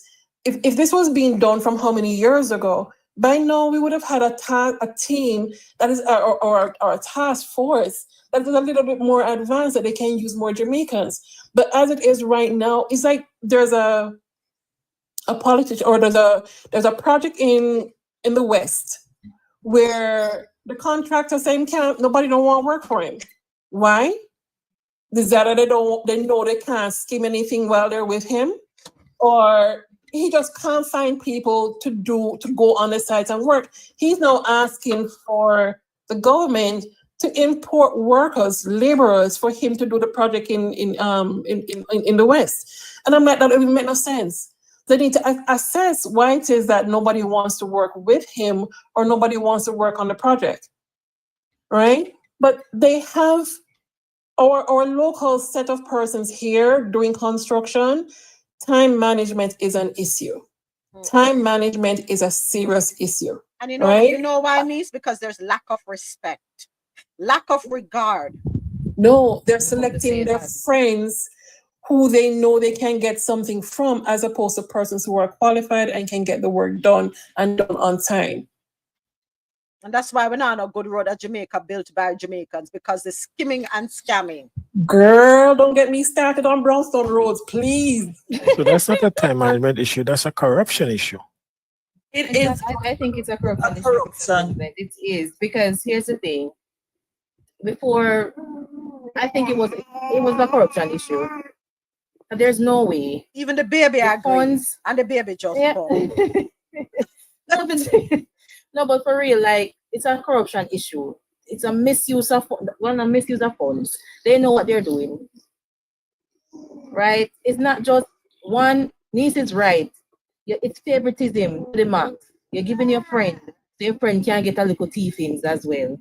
if this was being done from how many years ago, by now we would have had a team that is, or a task force that is a little bit more advanced, that they can use more Jamaicans. But as it is right now, it's like there's a politician, or there's a project in the West where the contractor saying nobody don't want to work for him. Why? Is that they know they can't skim anything while they're with him, or he just can't find people to go on the sites and work. He's now asking for the government to import workers, laborers, for him to do the project in the West. And I'm like, that doesn't make no sense. They need to assess why it is that nobody wants to work with him or nobody wants to work on the project, right? But they have our local set of persons here doing construction. Time management is an issue. Time management is a serious issue. And you know, right? You know why, niece? Because there's lack of respect, lack of regard. No, they're selecting their friends who they know they can get something from, as opposed to persons who are qualified and can get the work done and done on time. And that's why we're not on a good road at Jamaica built by Jamaicans, because they're skimming and scamming. Girl, don't get me started on Brownstone roads, please. So that's not a time management issue, that's a corruption issue. It Exactly. is I think it's a corruption a issue. corruption. It is, because here's the thing. Before, I think it was a corruption issue. There's no way. Even the baby The agreed, funds, and the baby just yeah. come. No, but, no, but for real, like, it's a corruption issue. It's a misuse of funds. They know what they're doing, right? It's not just one. Niece is right. It's favoritism to the max. You're giving your friend, so your friend can get a little tea things as well.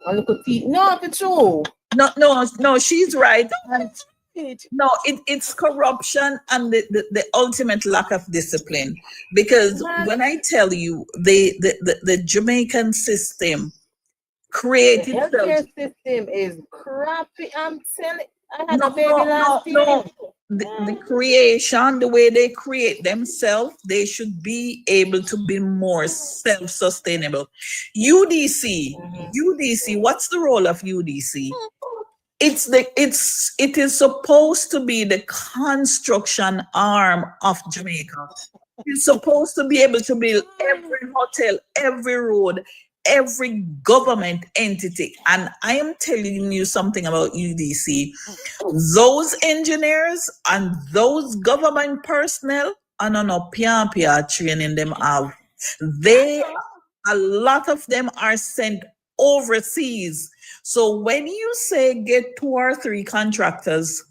A little tea. No, it's true. No, she's right. It- No, it's corruption and the ultimate lack of discipline. Because when I tell you the Jamaican system The created healthcare system is crappy. I'm telling. I had a no, baby no, last no, year. the creation, the way they create themselves, they should be able to be more self-sustainable. UDC, what's the role of UDC? It is supposed to be the construction arm of Jamaica. It's supposed to be able to build every hotel, every road, every government entity. And I am telling you something about UDC. Those engineers and those government personnel, and no PIA training them have. A lot of them are sent overseas. So when you say get 2 or 3 contractors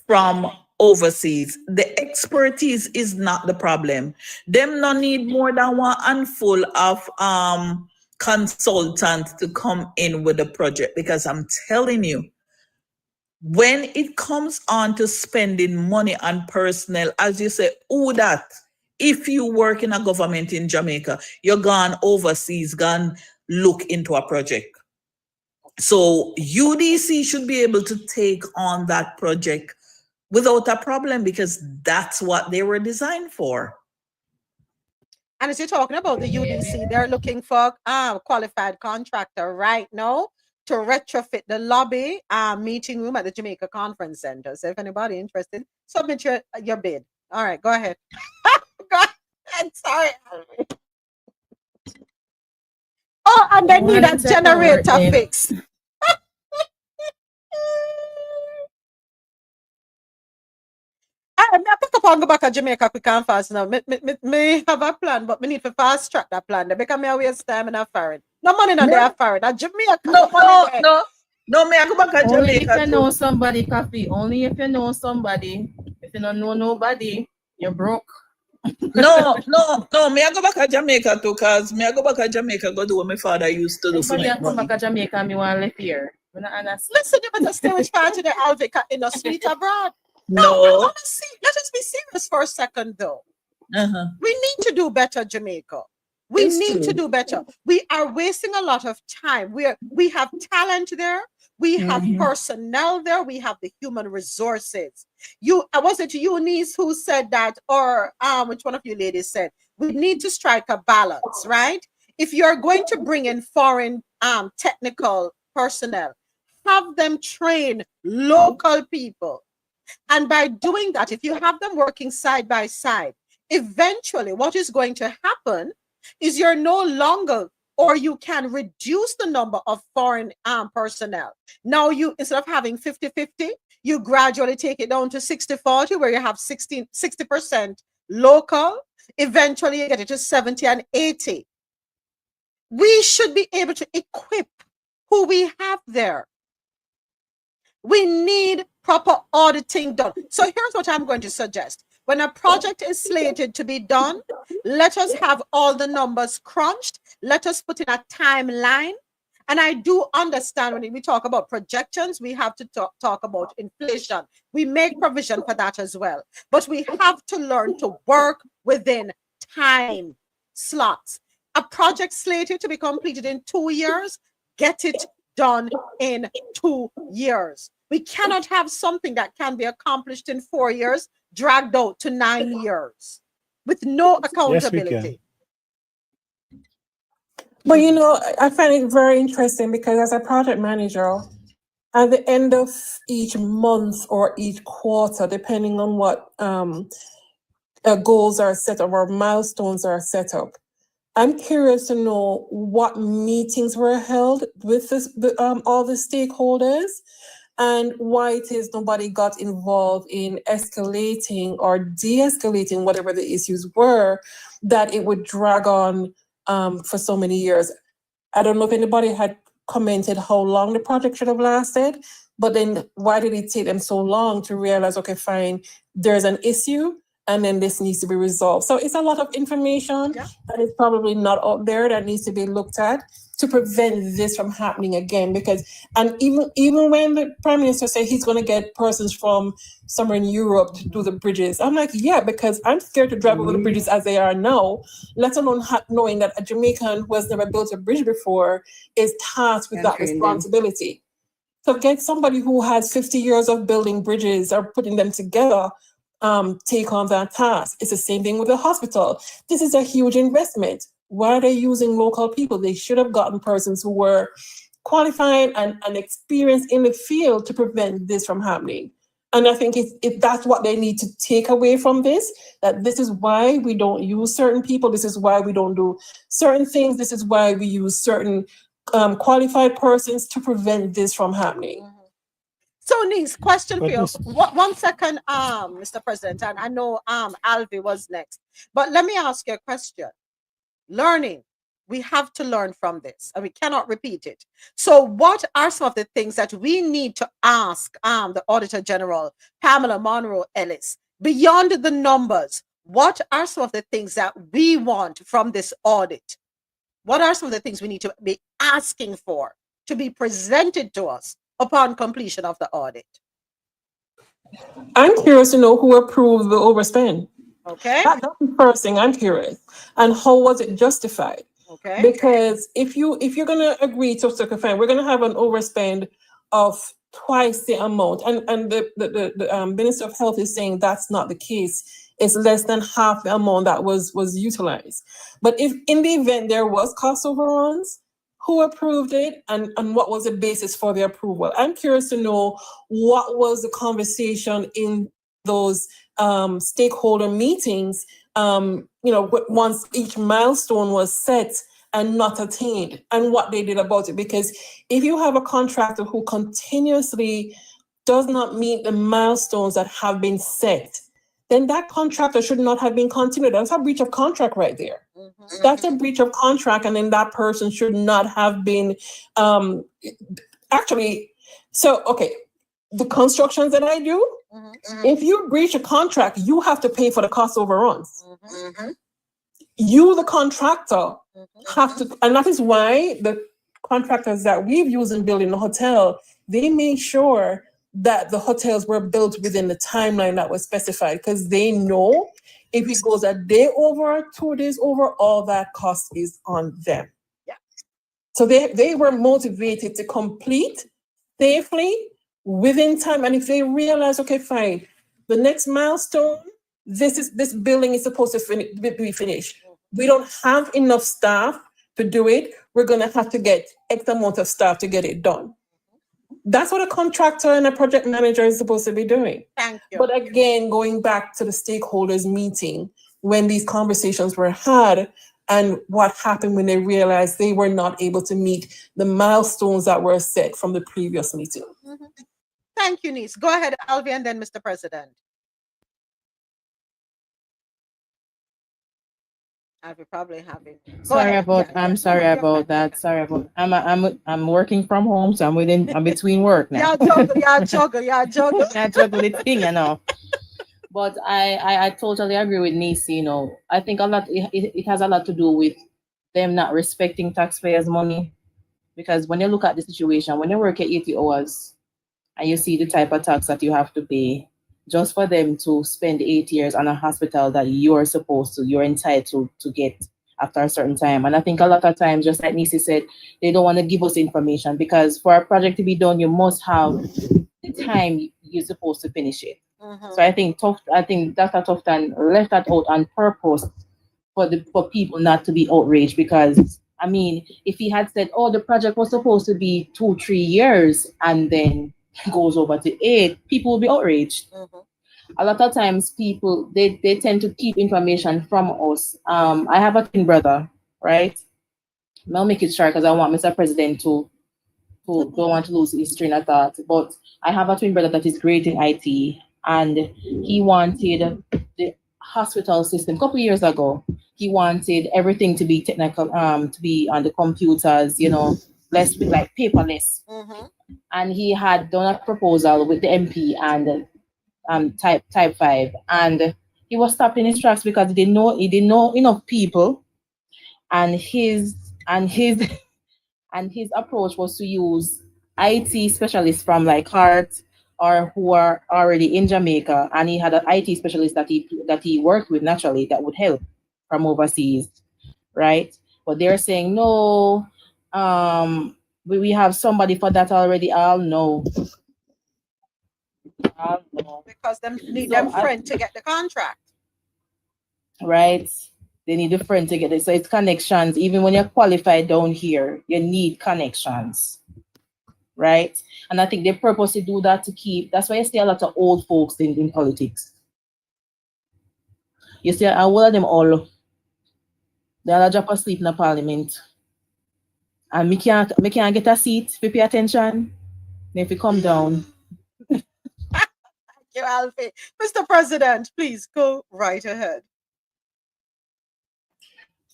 from overseas, the expertise is not the problem. Them no need more than one handful of consultants to come in with the project, because I'm telling you, when it comes on to spending money on personnel, as you say, who that? If you work in a government in Jamaica, you're gone overseas, gone look into a project. So UDC should be able to take on that project without a problem, because that's what they were designed for. And as you're talking about the UDC, they're looking for a qualified contractor right now to retrofit the lobby meeting room at the Jamaica Conference Center. So if anybody interested, submit your bid. All right, go ahead. Go ahead. Sorry. Oh, and they need a generator fix. I pick up and go back to Jamaica quick and fast now. Me have a plan, but me need to fast track that plan because me waste time in a foreign. No money in there foreign. At Jamaica. No, me I go back to Only if Jamaica you too. know somebody, Coffee. Only if you know somebody. If you don't know nobody, you're broke. No, me I go back to Jamaica too, cause me I go back to Jamaica go do what my father used to do for Somebody me. I come back to Jamaica, me want to live here. We're not honest. Listen, you better stay with part of the Alvica in a suite abroad. No. Honestly, let us be serious for a second though. Uh-huh. We need to do better, Jamaica. We It's need true. to do better. We are wasting a lot of time. We have talent there. We have personnel there. We have the human resources. Was it you, niece, who said that, or which one of you ladies said we need to strike a balance, right? If you're going to bring in foreign technical personnel, have them train local people. And by doing that, if you have them working side by side, eventually what is going to happen is you're no longer, or you can reduce the number of foreign personnel. Now you, instead of having 50-50, you gradually take it down to 60-40, where you have 60% local. Eventually you get it to 70 and 80. We should be able to equip who we have there. We need proper auditing done. So here's what I'm going to suggest. When a project is slated to be done, let us have all the numbers crunched. Let us put in a timeline. And I do understand when we talk about projections, we have to talk about inflation. We make provision for that as well. But we have to learn to work within time slots. A project slated to be completed in 2 years, get it done in 2 years. We cannot have something that can be accomplished in 4 years dragged out to 9 years with no accountability. But you know, I find it very interesting because as a project manager, at the end of each month or each quarter, depending on what goals are set up or milestones are set up. I'm curious to know what meetings were held with all the stakeholders and why it is nobody got involved in escalating or de-escalating whatever the issues were, that it would drag on for so many years. I don't know if anybody had commented how long the project should have lasted, but then why did it take them so long to realize, okay, fine, there's an issue and then this needs to be resolved. So it's a lot of information that is probably not out there that needs to be looked at to prevent this from happening again. Because, and even when the Prime Minister said he's going to get persons from somewhere in Europe to do the bridges, I'm like, yeah, because I'm scared to drive over the bridges as they are now, let alone knowing that a Jamaican who has never built a bridge before is tasked with that responsibility. So get somebody who has 50 years of building bridges or putting them together, take on that task. It's the same thing with the hospital. This is a huge investment. Why are they using local people? They should have gotten persons who were qualified and experienced in the field to prevent this from happening. And I think that's what they need to take away from this, that this is why we don't use certain people. This is why we don't do certain things. This is why we use certain qualified persons to prevent this from happening. So, Nice, question for you. 1 second, Mr. President, and I know Alvi was next, but let me ask you a question. Learning, we have to learn from this, and we cannot repeat it. So, what are some of the things that we need to ask the Auditor General, Pamela Monroe Ellis, beyond the numbers? What are some of the things that we want from this audit? What are some of the things we need to be asking for to be presented to us upon completion of the audit? I'm curious to know who approved the overspend. Okay. That's the first thing I'm curious. And how was it justified? Okay. Because if you're gonna agree to fine, we're gonna have an overspend of twice the amount. And the Minister of Health is saying that's not the case. It's less than half the amount that was utilized. But if in the event there was cost overruns, who approved it and what was the basis for the approval? I'm curious to know what was the conversation in those stakeholder meetings, once each milestone was set and not attained, and what they did about it. Because if you have a contractor who continuously does not meet the milestones that have been set, then that contractor should not have been continued. That's a breach of contract right there. That's a breach of contract, and then that person should not have been actually. So, okay, the constructions that I do, if you breach a contract, you have to pay for the cost overruns. You, the contractor, have to, and that is why the contractors that we've used in building the hotel, they make sure that the hotels were built within the timeline that was specified, because they know if it goes a day over, 2 days over, all that cost is on them. Yeah. So they were motivated to complete safely within time. And if they realize, okay, fine, the next milestone, this building is supposed to be finished. We don't have enough staff to do it. We're going to have to get X amount of staff to get it done. That's what a contractor and a project manager is supposed to be doing. Thank you. But again, going back to the stakeholders meeting, when these conversations were had and what happened when they realized they were not able to meet the milestones that were set from the previous meeting. Thank you, Nice. Go ahead, Alvi, and then Mr. President. Alvi probably have it. I'm sorry about that. Sorry about. I'm working from home, so I'm between work now. Yeah, juggle. I juggle the thing, But I totally agree with Nisi. I think it has a lot to do with them not respecting taxpayers' money, because when you look at the situation, when you work at 80 hours and you see the type of tax that you have to pay, just for them to spend 8 years on a hospital that you're entitled to get after a certain time. And I think a lot of times, just like Nisi said, they don't want to give us information, because for a project to be done, you must have the time you're supposed to finish it. So I think Dr. Tufton left that out on purpose for people not to be outraged, because if he had said, oh, the project was supposed to be 2-3 years and then goes over to 8, people will be outraged. a lot of times people they tend to keep information from us. I have a twin brother, right? I'll make it short because I want Mr. President to don't want to lose his train of thought. But I have a twin brother that is great in IT, and he wanted the hospital system a couple years ago. He wanted everything to be technical, to be on the computers, less like paperless. And he had done a proposal with the MP and type 5, and he was stopped in his tracks because he didn't know enough people, and his and his approach was to use IT specialists from like Heart or who are already in Jamaica, and he had an IT specialist that he worked with naturally that would help from overseas, right? But they're saying no, we have somebody for that already. I'll no. Because them need them friend to get the contract. Right? They need a friend to get it. So it's connections. Even when you're qualified down here, you need connections. Right? And I think they purposely do that to keep. That's why you see a lot of old folks in politics. You see a lot of them all. They all drop asleep in the parliament. And me can't get a seat if you pay attention. Then if you come down. Thank you, Alfie. Mr. President, please go right ahead.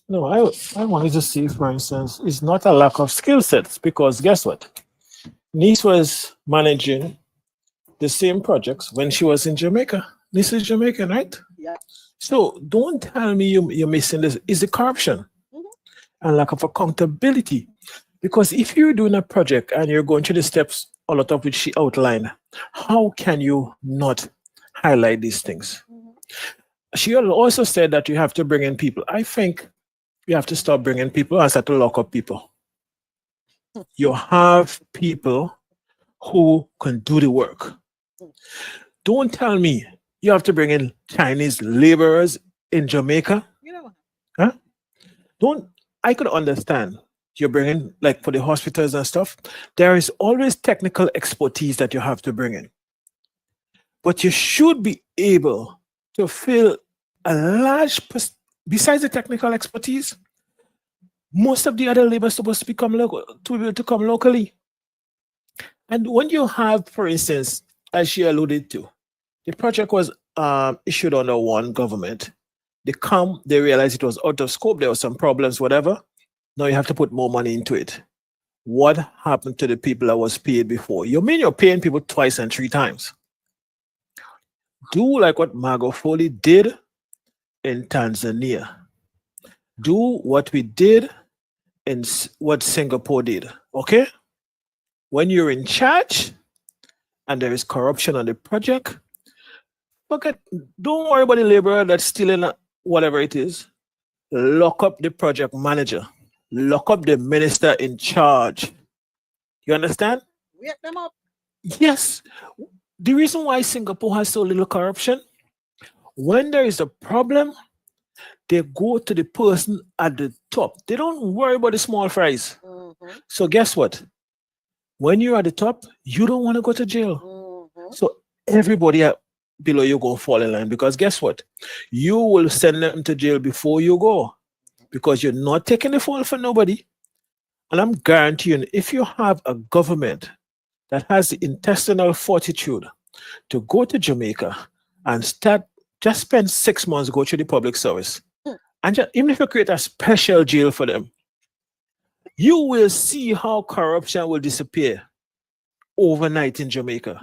No, I wanted to see, for instance, it's not a lack of skill sets, because guess what? Niece was managing the same projects when she was in Jamaica. Niece is Jamaican, right? Yeah. So don't tell me you're missing this. Is the corruption and lack of accountability. Because if you're doing a project and you're going through the steps, a lot of which she outlined, how can you not highlight these things? She also said that you have to bring in people. I think you have to stop bringing people and start to lock up people. You have people who can do the work. Don't tell me you have to bring in Chinese laborers in Jamaica. Huh? I could understand you're bringing, like for the hospitals and stuff, there is always technical expertise that you have to bring in. But you should be able to fill a large, besides the technical expertise, most of the other labor is supposed to become local, to be able to come locally. And when you have, for instance, as she alluded to, the project was issued under one government. They realized it was out of scope. There were some problems, whatever. Now you have to put more money into it. What happened to the people that was paid before? You mean you're paying people twice and three times? Do like what Margot Foley did in Tanzania. Do what we did in what Singapore did, okay? When you're in charge and there is corruption on the project, don't worry about the laborer that's stealing whatever it is. Lock up the project manager. Lock up the minister in charge. You understand? Wake them up. Yes. The reason why Singapore has so little corruption, when there is a problem, they go to the person at the top. They don't worry about the small fries. So guess what? When you're at the top, you don't want to go to jail. So everybody below you go fall in line, because guess what? You will send them to jail before you go, because you're not taking the fall for nobody. And I'm guaranteeing, if you have a government that has the intestinal fortitude to go to Jamaica and just spend 6 months, go through the public service, and even if you create a special jail for them, you will see how corruption will disappear overnight in Jamaica.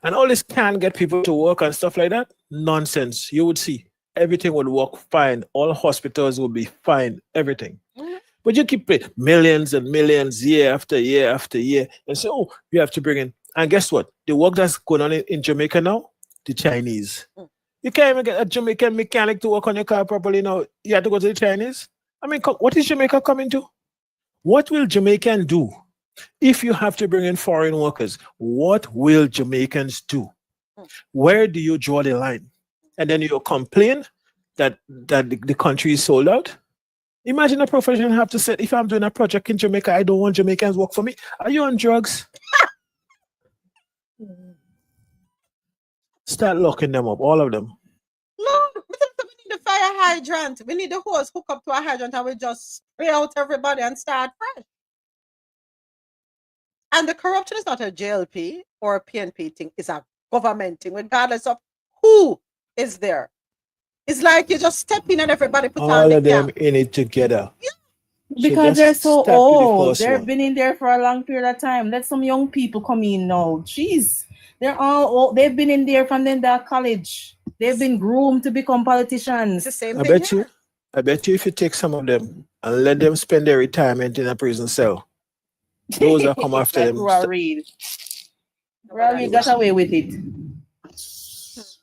And all this can get people to work and stuff like that, nonsense. You would see everything would work fine. All hospitals will be fine, everything. But you keep paying millions and millions year after year after year, and say, oh, you have to bring in. And guess what? The work that's going on in Jamaica now, the Chinese. You can't even get a Jamaican mechanic to work on your car properly now. You have to go to the Chinese. I mean, what is Jamaica coming to? What will Jamaican do if you have to bring in foreign workers? What will Jamaicans do? Where do you draw the line? And then you complain that the country is sold out? Imagine a professional have to say, if I'm doing a project in Jamaica, I don't want Jamaicans work for me. Are you on drugs? Start locking them up, all of them. No, we need the fire hydrant. We need the hose hook up to a hydrant and we just spray out everybody and start fresh. And the corruption is not a JLP or a PNP thing, it's a government thing, regardless of who is there. It's like you just step in and everybody put on All the of them cap. in it together. Because they're just so start with the old. first They've one. been in there for a long period of time. Let some young people come in now. Jeez. They're all old. They've been in there from then they're college. They've been groomed to become politicians. It's the same I thing bet here. you if you take some of them and let them spend their retirement in a prison cell, those that come after them. Reed got away with it.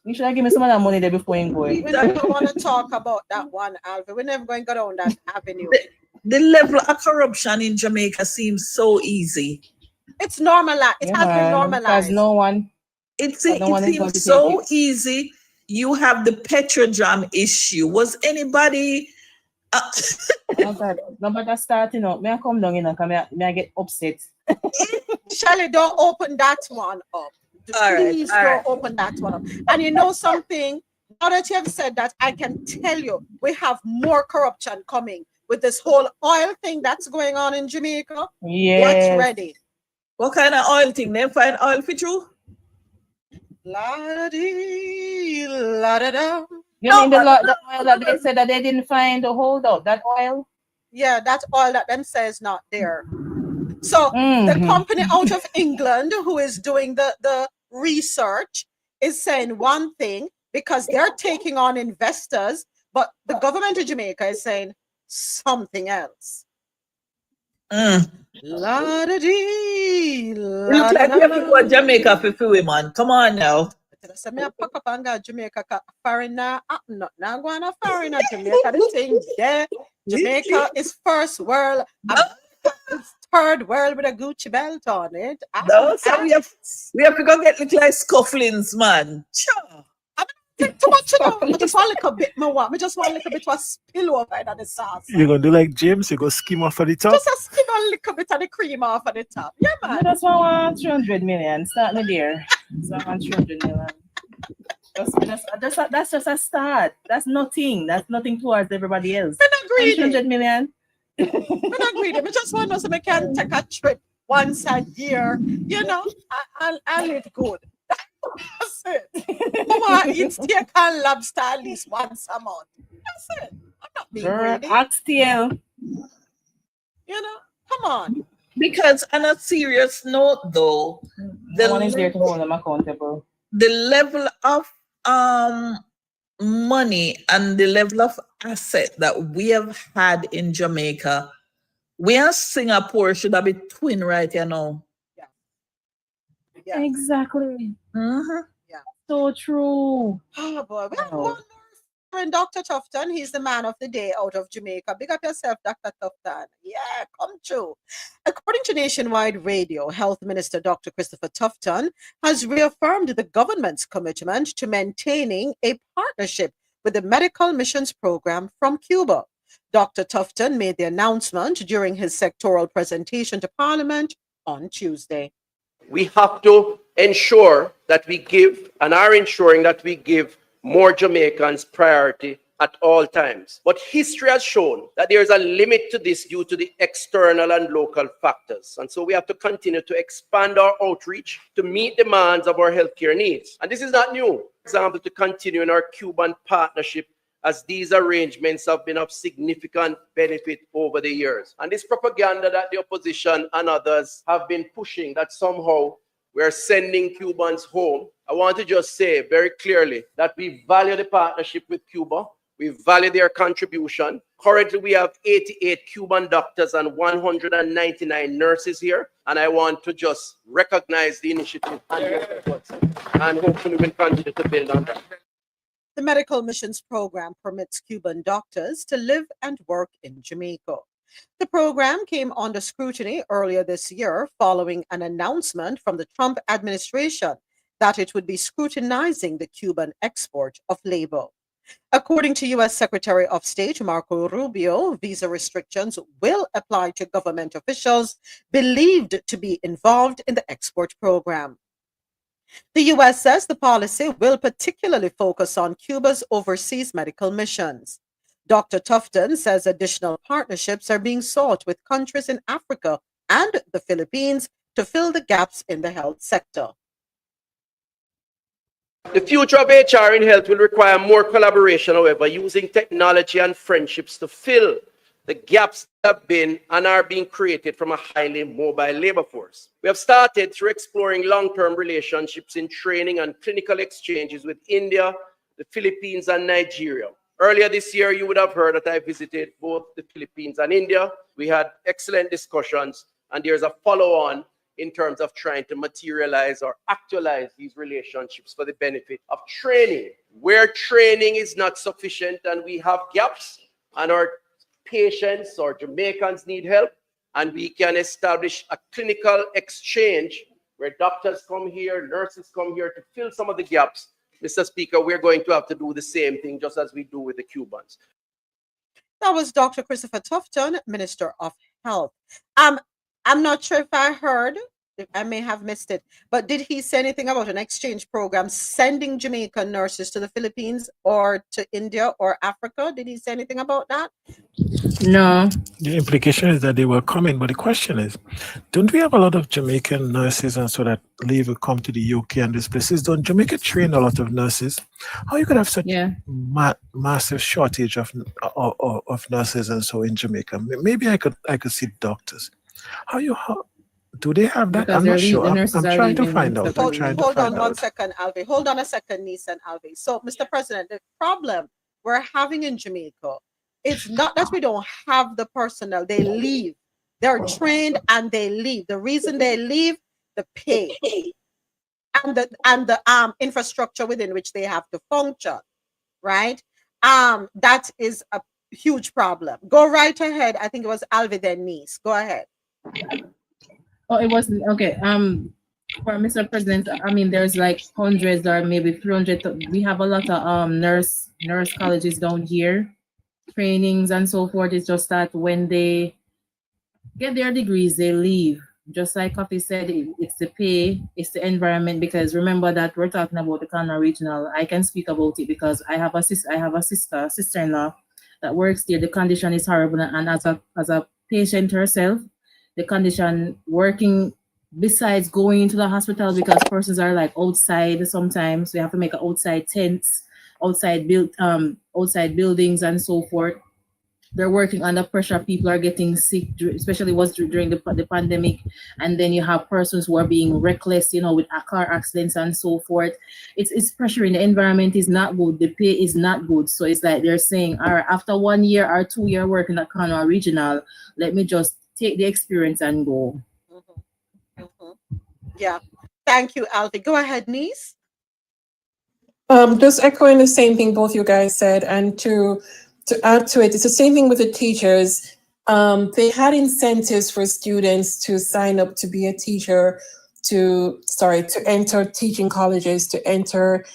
You should have given me some of that money there before you go. We never want to talk about that one, Alvin. We're never going to go down that avenue. The level of corruption in Jamaica seems so easy. It's normalized. It has been normalized. No one. It seems so easy. You have the Petrojam issue. Was anybody? Nobody starting up. May I come down in and may I get upset? Shelley, don't open that one up. Please don't open that one up. And you know something? Now that you have said that, I can tell you we have more corruption coming with this whole oil thing that's going on in Jamaica. Yes. Get ready. What kind of oil thing? They find oil for you? La-da-dee, la-da-da. You mean the oil that they said that they didn't find a holdout? That oil? Yeah, that oil that them says not there. So the company out of England who is doing the research is saying one thing because they're taking on investors, but the government of Jamaica is saying something else. La-da-dee, Look like you have to go to Jamaica for free, man. Come on now. So me a pack up and go Jamaica. Foreigner, not now going to foreigner Jamaica. The thing there, Jamaica is first world, third world with a Gucci belt on it. No, so we have to go get little like scufflings, man. Sure. Take too much, you know. I just want a little bit more. I just want a little bit of a spill over in the sauce. You're gonna do like James, you go skim off of the top. Just a skim a little bit of the cream off of the top. Yeah, man. That's why 300 million. Start me there. Start 300 million. That's just a start. That's nothing. That's nothing towards everybody else. I'm not greedy. 300 million. I'm not greedy. I just want to know so I can take a trip once a year. You know, I live good. That's it. I want to eat steak and lobster at least once a month. That's it. I'm not being greedy. Oxtail. You know, come on. Because on a serious note, though, the one is there to hold them accountable. The level of money and the level of asset that we have had in Jamaica, we and Singapore should have been twin right here now. Yeah. Exactly. Mm-hmm. Yeah. So true. Oh boy. We have one more friend, Dr. Tufton. He's the man of the day out of Jamaica. Big up yourself, Dr. Tufton. Yeah, come true. According to Nationwide Radio, Health Minister Dr. Christopher Tufton has reaffirmed the government's commitment to maintaining a partnership with the Medical Missions Program from Cuba. Dr. Tufton made the announcement during his sectoral presentation to Parliament on Tuesday. We have to ensure that we give and are ensuring that we give more Jamaicans priority at all times. But history has shown that there is a limit to this due to the external and local factors. And so we have to continue to expand our outreach to meet demands of our healthcare needs. And this is not new. For example, to continue in our Cuban partnership, as these arrangements have been of significant benefit over the years. And this propaganda that the opposition and others have been pushing that somehow we're sending Cubans home, I want to just say very clearly that we value the partnership with Cuba. We value their contribution. Currently, we have 88 Cuban doctors and 199 nurses here. And I want to just recognize the initiative and their efforts. And hopefully we'll continue to build on that. The Medical Missions Program permits Cuban doctors to live and work in Jamaica. The program came under scrutiny earlier this year following an announcement from the Trump administration that it would be scrutinizing the Cuban export of labor. According to U.S. Secretary of State Marco Rubio, visa restrictions will apply to government officials believed to be involved in the export program. The U.S. says the policy will particularly focus on Cuba's overseas medical missions. Dr. Tufton says additional partnerships are being sought with countries in Africa and the Philippines to fill the gaps in the health sector. The future of HR in health will require more collaboration, however, using technology and friendships to fill the gaps that have been and are being created from a highly mobile labor force. We have started through exploring long-term relationships in training and clinical exchanges with India, the Philippines, and Nigeria. Earlier this year, you would have heard that I visited both the Philippines and India. We had excellent discussions, and there's a follow-on in terms of trying to materialize or actualize these relationships for the benefit of training. Where training is not sufficient and we have gaps and our patients or Jamaicans need help, and we can establish a clinical exchange where doctors come here, nurses come here to fill some of the gaps. Mr. Speaker, we're going to have to do the same thing just as we do with the Cubans. That was Dr. Christopher Tufton, Minister of Health. I'm not sure if I heard, I may have missed it, but did he say anything about an exchange program sending Jamaican nurses to the Philippines or to India or Africa? Did he say anything about that? No. The implication is that they were coming, but the question is, don't we have a lot of Jamaican nurses and so that leave will come to the UK and these places? Don't Jamaica train a lot of nurses? How you could have such massive shortage of nurses and so in Jamaica? Maybe I could see doctors. How do they have that? Because I'm not sure. I'm trying to leaving find out. Hold on one second, Alvy. Hold on a second, Niece and Alvy. So, Mr. President, the problem we're having in Jamaica, it's not that we don't have the personnel. They leave. They're trained and they leave. The reason they leave, the pay and the infrastructure within which they have to function, right? That is a huge problem. Go right ahead. I think it was Alvy then Niece. Go ahead. Oh, it wasn't okay. For Mr. President, I mean, there's like hundreds or maybe 300. We have a lot of nurse colleges down here, trainings and so forth. It's just that when they get their degrees, they leave. Just like Coffee said, it's the pay, it's the environment. Because remember that we're talking about the Conroe Regional. I can speak about it because I have a sister-in-law that works there. The condition is horrible, and as a patient herself, the condition working besides going into the hospital, because persons are like outside sometimes. We have to make outside tents, outside buildings and so forth. They're working under pressure. People are getting sick, especially during the pandemic. And then you have persons who are being reckless, with car accidents and so forth. It's pressuring. The environment is not good. The pay is not good. So it's like they're saying, all right, after 1 year or 2 year working at Conroe Regional, let me just take the experience and go. Yeah. Thank you, Alfie. Go ahead, Niece. Just echoing the same thing both you guys said, and to add to it, it's the same thing with the teachers. They had incentives for students to sign up to be a teacher, to enter teaching colleges, to enter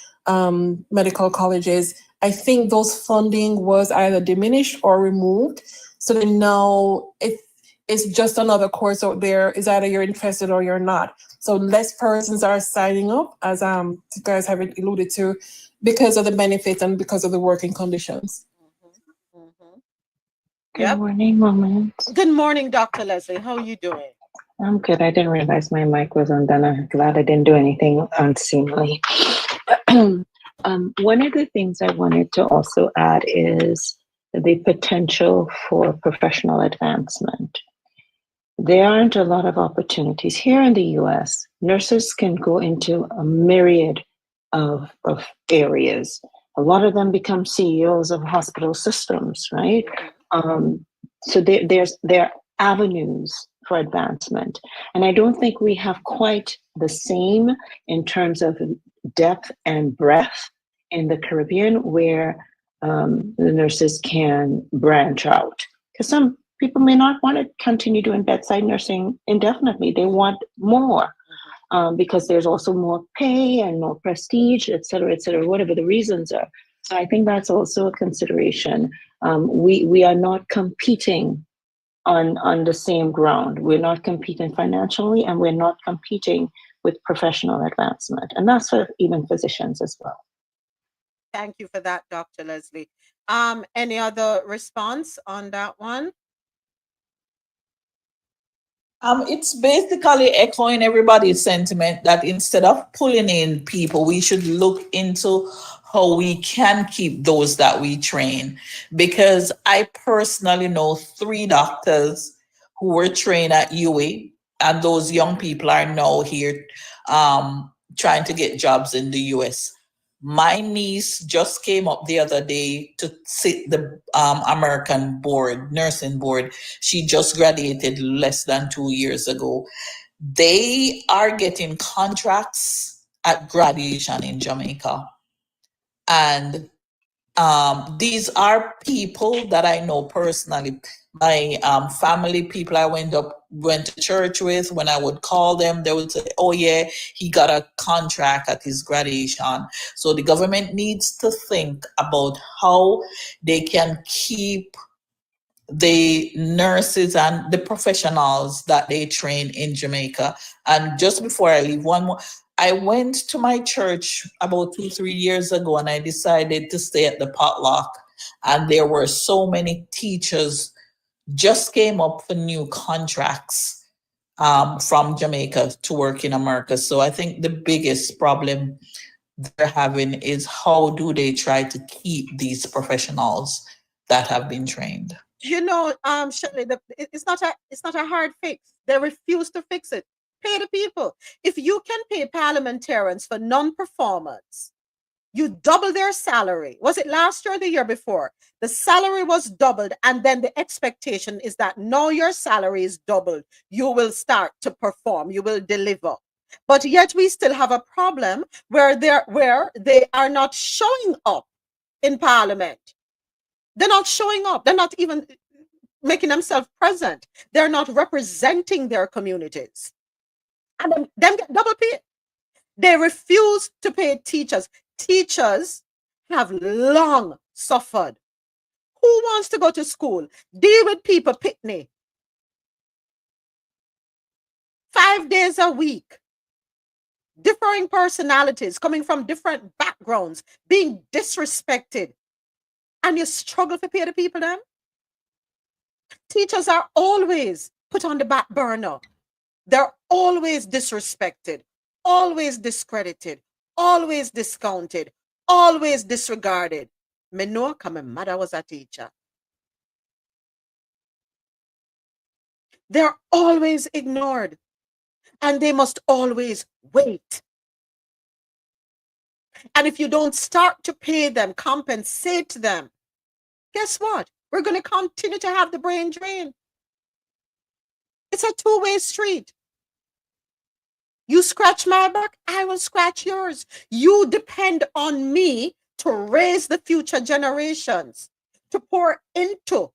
medical colleges. I think those funding was either diminished or removed. So then now it's just another course out there. Is either you're interested or you're not. So less persons are signing up, as you guys have alluded to, because of the benefits and because of the working conditions. Good morning, Mama. Good morning, Dr. Leslie. How are you doing? I'm good. I didn't realize my mic was undone. I'm glad I didn't do anything unseemly. One of the things I wanted to also add is the potential for professional advancement. There aren't a lot of opportunities. Here in the US, nurses can go into a myriad of areas. A lot of them become CEOs of hospital systems, right? So there are avenues for advancement. And I don't think we have quite the same in terms of depth and breadth in the Caribbean, where the nurses can branch out. Because some people may not want to continue doing bedside nursing indefinitely. They want more because there's also more pay and more prestige, et cetera, whatever the reasons are. So I think that's also a consideration. We are not competing on the same ground. We're not competing financially, and we're not competing with professional advancement. And that's for even physicians as well. Thank you for that, Dr. Leslie. Any other response on that one? It's basically echoing everybody's sentiment that instead of pulling in people, we should look into how we can keep those that we train. Because I personally know 3 doctors who were trained at UA, and those young people are now here trying to get jobs in the US. My niece just came up the other day to sit the American board, nursing board. She just graduated less than 2 years ago. They are getting contracts at graduation in Jamaica. And these are people that I know personally. My family, people I went to church with, when I would call them, they would say, oh yeah, he got a contract at his graduation. So the government needs to think about how they can keep the nurses and the professionals that they train in Jamaica. And just before I leave, one more. I went to my church about 2-3 years ago, and I decided to stay at the potluck. And there were so many teachers just came up for new contracts from Jamaica to work in America. So I think the biggest problem they're having is how do they try to keep these professionals that have been trained? You know, Shirley, it's not a hard fix. They refuse to fix it. Pay the people. If you can pay parliamentarians for non-performance, you double their salary. Was it last year or the year before? The salary was doubled, and then the expectation is that now your salary is doubled. You will start to perform. You will deliver. But yet we still have a problem where they are not showing up in Parliament. They're not showing up. They're not even making themselves present. They're not representing their communities. And them get double pay. They refuse to pay teachers. Teachers have long suffered. Who wants to go to school? Deal with people picnic 5 days a week. Differing personalities coming from different backgrounds, being disrespected. And you struggle to pay the people then? Teachers are always put on the back burner. They're always disrespected, always discredited, always discounted, always disregarded. Me know because my mother was a teacher. They're always ignored, and they must always wait. And if you don't start to pay them, compensate them, guess what? We're going to continue to have the brain drain. It's a two-way street. You scratch my back, I will scratch yours. You depend on me to raise the future generations, to pour into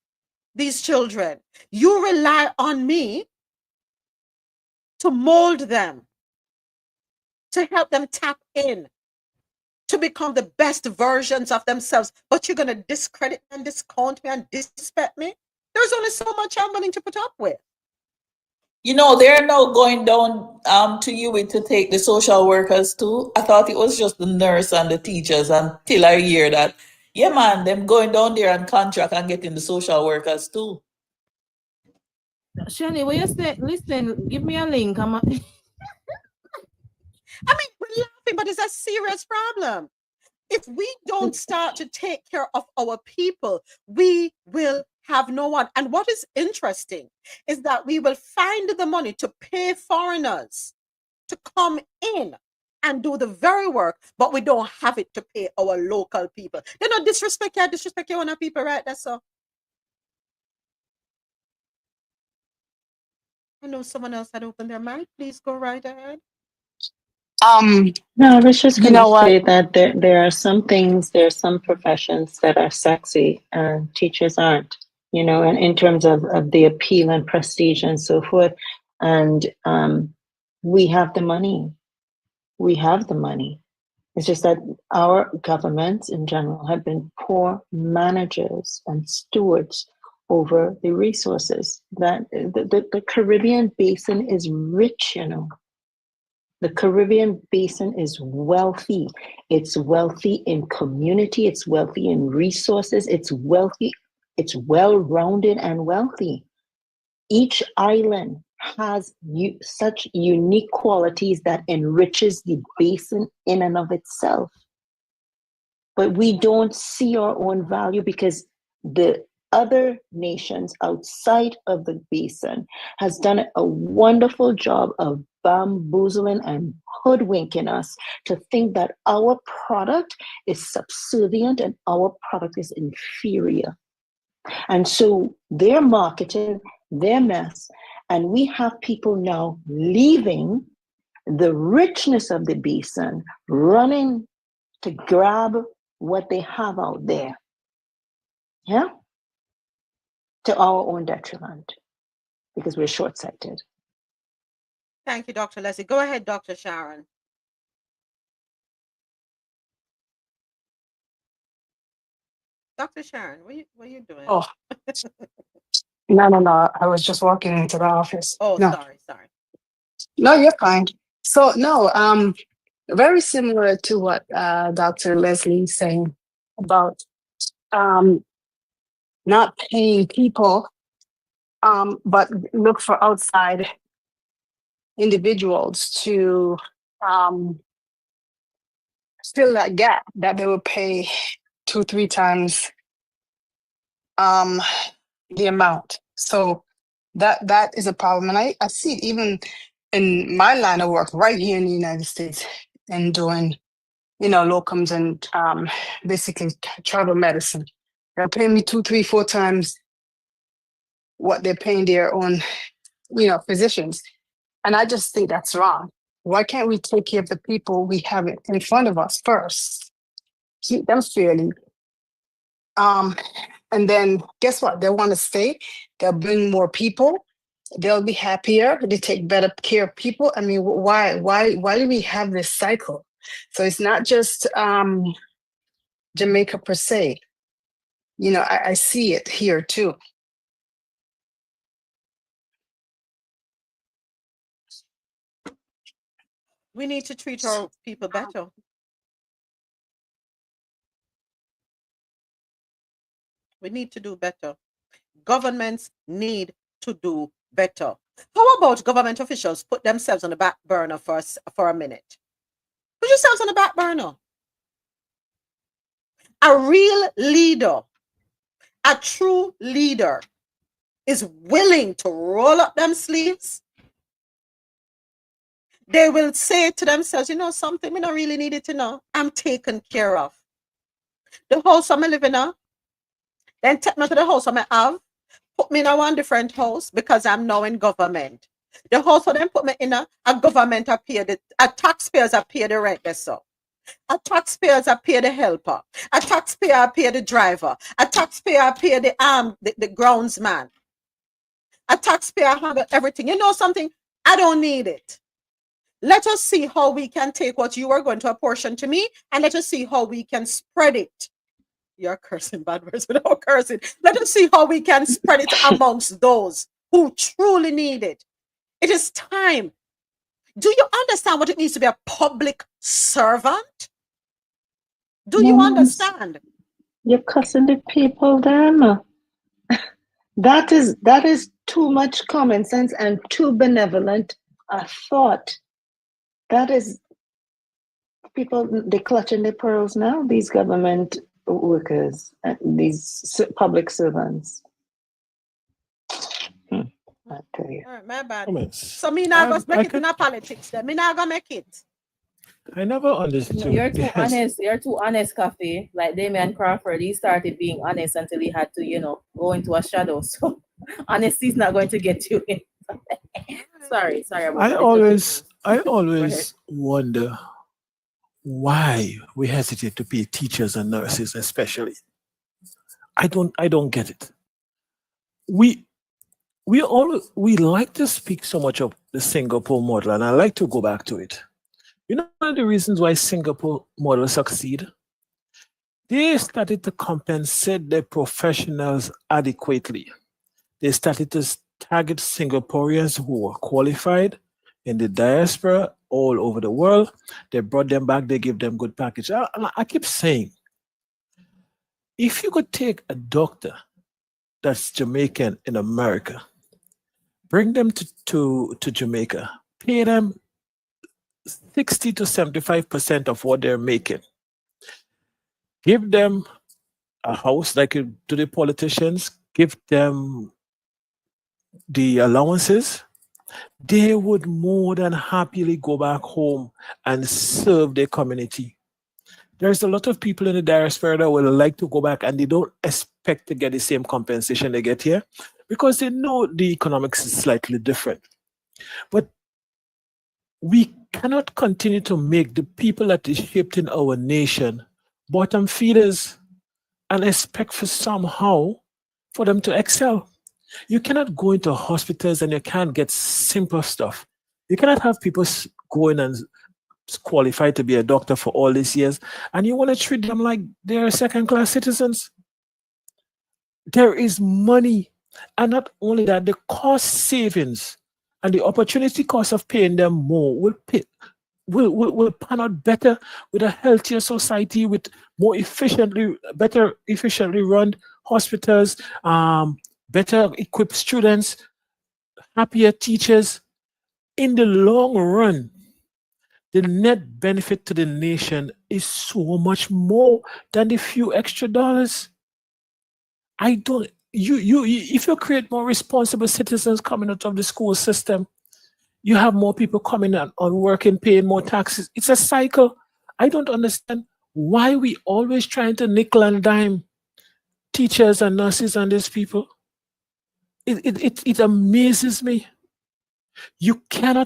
these children. You rely on me to mold them, to help them tap in, to become the best versions of themselves. But you're going to discredit and discount me and disrespect me? There's only so much I'm willing to put up with. You know, they're now going down to UWI to take the social workers too. I thought it was just the nurse and the teachers until I hear that, yeah, man, them going down there and contract and getting the social workers too. Shirley, what you say? Listen, give me a link. I mean, we're laughing, but it's a serious problem. If we don't start to take care of our people, we will have no one. And what is interesting is that we will find the money to pay foreigners to come in and do the very work, but we don't have it to pay our local people. They don't disrespect your own people, right? That's so. I know someone else had opened their mic. Please go right ahead. No, I was just going to say that there are some things, there are some professions that are sexy and teachers aren't, you know, and in terms of the appeal and prestige and so forth. And we have the money. We have the money. It's just that our governments in general have been poor managers and stewards over the resources. That the Caribbean basin is rich, you know. The Caribbean basin is wealthy. It's wealthy in community. It's wealthy in resources. It's wealthy. It's well-rounded and wealthy. Each island has such unique qualities that enriches the basin in and of itself. But we don't see our own value because the other nations outside of the basin has done a wonderful job of bamboozling and hoodwinking us to think that our product is subservient and our product is inferior. And so they're marketing their mess, and we have people now leaving the richness of the basin, running to grab what they have out there. Yeah? To our own detriment, because we're short-sighted. Thank you, Dr. Leslie. Go ahead, Dr. Sharon. Dr. Sharon, what are you doing? Oh, no. I was just walking into the office. Oh, No, sorry. no, you're fine. So no, very similar to what Dr. Leslie is saying about not paying people, but look for outside individuals to fill that gap that they will pay 2-3 times the amount. So that is a problem. And I see it even in my line of work right here in the United States and doing, locums and basically travel medicine. They're paying me 2, 3, 4 times what they're paying their own, physicians. And I just think that's wrong. Why can't we take care of the people we have in front of us first? Treat them fairly. And then guess what? They want to stay. They'll bring more people. They'll be happier. They take better care of people. I mean, why do we have this cycle? So it's not just Jamaica per se. I see it here too. We need to treat our people better. We need to do better. Governments need to do better. How about government officials put themselves on the back burner for a minute? Put yourselves on the back burner. A real leader, a true leader, is willing to roll up them sleeves. They will say to themselves, something, we don't really need it to know. I'm taken care of. The house I'm living in, then take me to the house I have, put me in a different house because I'm now in government. The house for them put me in a government appear, a taxpayers appear the rent so. A taxpayers appear the helper. A taxpayer appear the driver. A taxpayer appear the groundsman. A taxpayer handle everything. You know something? I don't need it. Let us see how we can take what you are going to apportion to me, and let us see how we can spread it. You're cursing bad words without cursing. Let us see how we can spread it amongst those who truly need it. It is time. Do you understand what it means to be a public servant? Do you understand? You're cussing the people then. That is too much common sense and too benevolent a thought. That is, people, they're clutching their pearls now, these government workers, these public servants. I tell you. All right, my bad. Comments. So me not going to make it in a politics then. Me not going to make it. I never understood. No, you're too honest. You're too honest, Cafe. Like Damian Crawford, he started being honest until he had to, go into a shadow. So honesty is not going to get you in. sorry about I that. always wonder why we hesitate to pay teachers and nurses, especially. I don't get it. We like to speak so much of the Singapore model, and I like to go back to it. One of the reasons why Singapore model succeed, they started to compensate their professionals adequately. They started to target Singaporeans who were qualified in the diaspora all over the world. They brought them back. They give them good package. I keep saying, if you could take a doctor that's Jamaican in America, bring them to Jamaica, pay them 60 to 75% of what they're making, give them a house like you do the politicians, give them the allowances, they would more than happily go back home and serve their community. There's a lot of people in the diaspora that would like to go back and they don't expect to get the same compensation they get here because they know the economics is slightly different. But we cannot continue to make the people that is shaped in our nation bottom feeders and expect for somehow for them to excel. You cannot go into hospitals and you can't get simple stuff. You cannot have people go in and qualified to be a doctor for all these years, and you want to treat them like they're second-class citizens. There is money, and not only that, the cost savings and the opportunity cost of paying them more will pan out better with a healthier society, with more better efficiently run hospitals, better equipped students, happier teachers. In the long run, the net benefit to the nation is so much more than the few extra dollars. If you create more responsible citizens coming out of the school system, you have more people coming on working, paying more taxes. It's a cycle. I don't understand why we always trying to nickel and dime teachers and nurses and these people. It amazes me. You can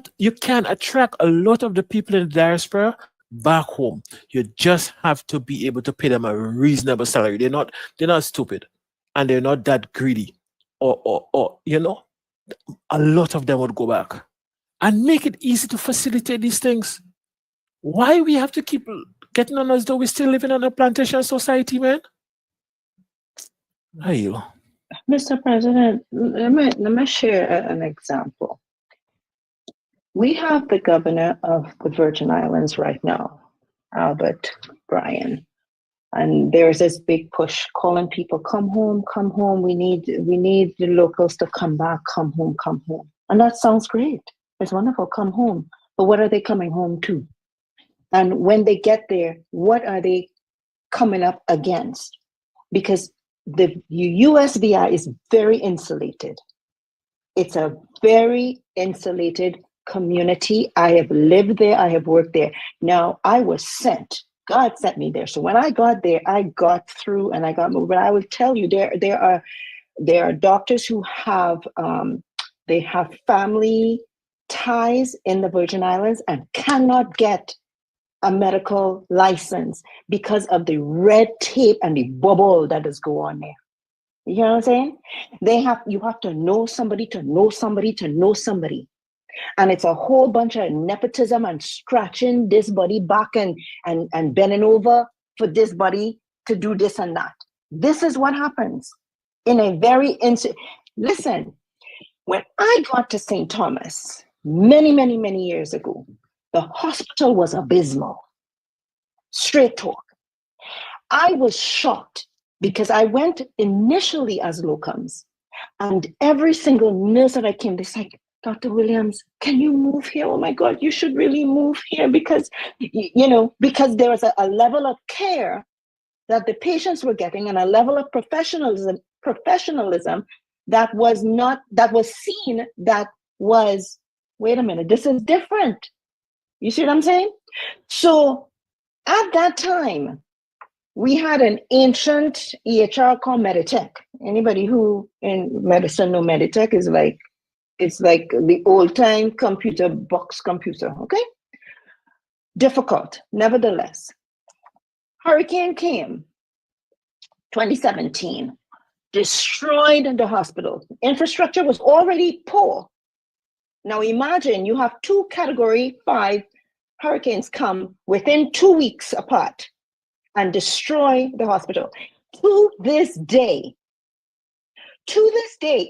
attract a lot of the people in the diaspora back home. You just have to be able to pay them a reasonable salary. They're not stupid, and they're not that greedy. Or a lot of them would go back and make it easy to facilitate these things. Why we have to keep getting on as though we're still living on a plantation society, man? Hey, you. Mr. President, let me share an example. We have the governor of the Virgin Islands right now, Albert Bryan, and there's this big push calling people, come home, come home. We need the locals to come back, come home, come home. And that sounds great. It's wonderful, come home. But what are they coming home to? And when they get there, what are they coming up against? Because the USVI is very insulated. It's a very insulated community. I have lived there. I have worked there. Now, I was sent. God sent me there. So when I got there, I got through and I got moved. But I will tell you, there are doctors who have they have family ties in the Virgin Islands and cannot get a medical license because of the red tape and the bubble that is going on there. You know what I'm saying? You have to know somebody to know somebody to know somebody. And it's a whole bunch of nepotism and scratching this body back and bending over for this body to do this and that. This is what happens in a very listen, when I got to St. Thomas many, many, many years ago, the hospital was abysmal. Straight talk. I was shocked because I went initially as locums, and every single nurse that I came, they said, Dr. Williams, can you move here? Oh my God, you should really move here because, because there was a level of care that the patients were getting and a level of professionalism that was seen that was, wait a minute, this is different. You see what I'm saying? So at that time, we had an ancient EHR called Meditech. Anybody who in medicine know Meditech is like, it's like the old time box computer, okay? Difficult, nevertheless. Hurricane came, 2017, destroyed the hospital. Infrastructure was already poor. Now imagine you have 2 Category 5 hurricanes come within 2 weeks apart and destroy the hospital. To this day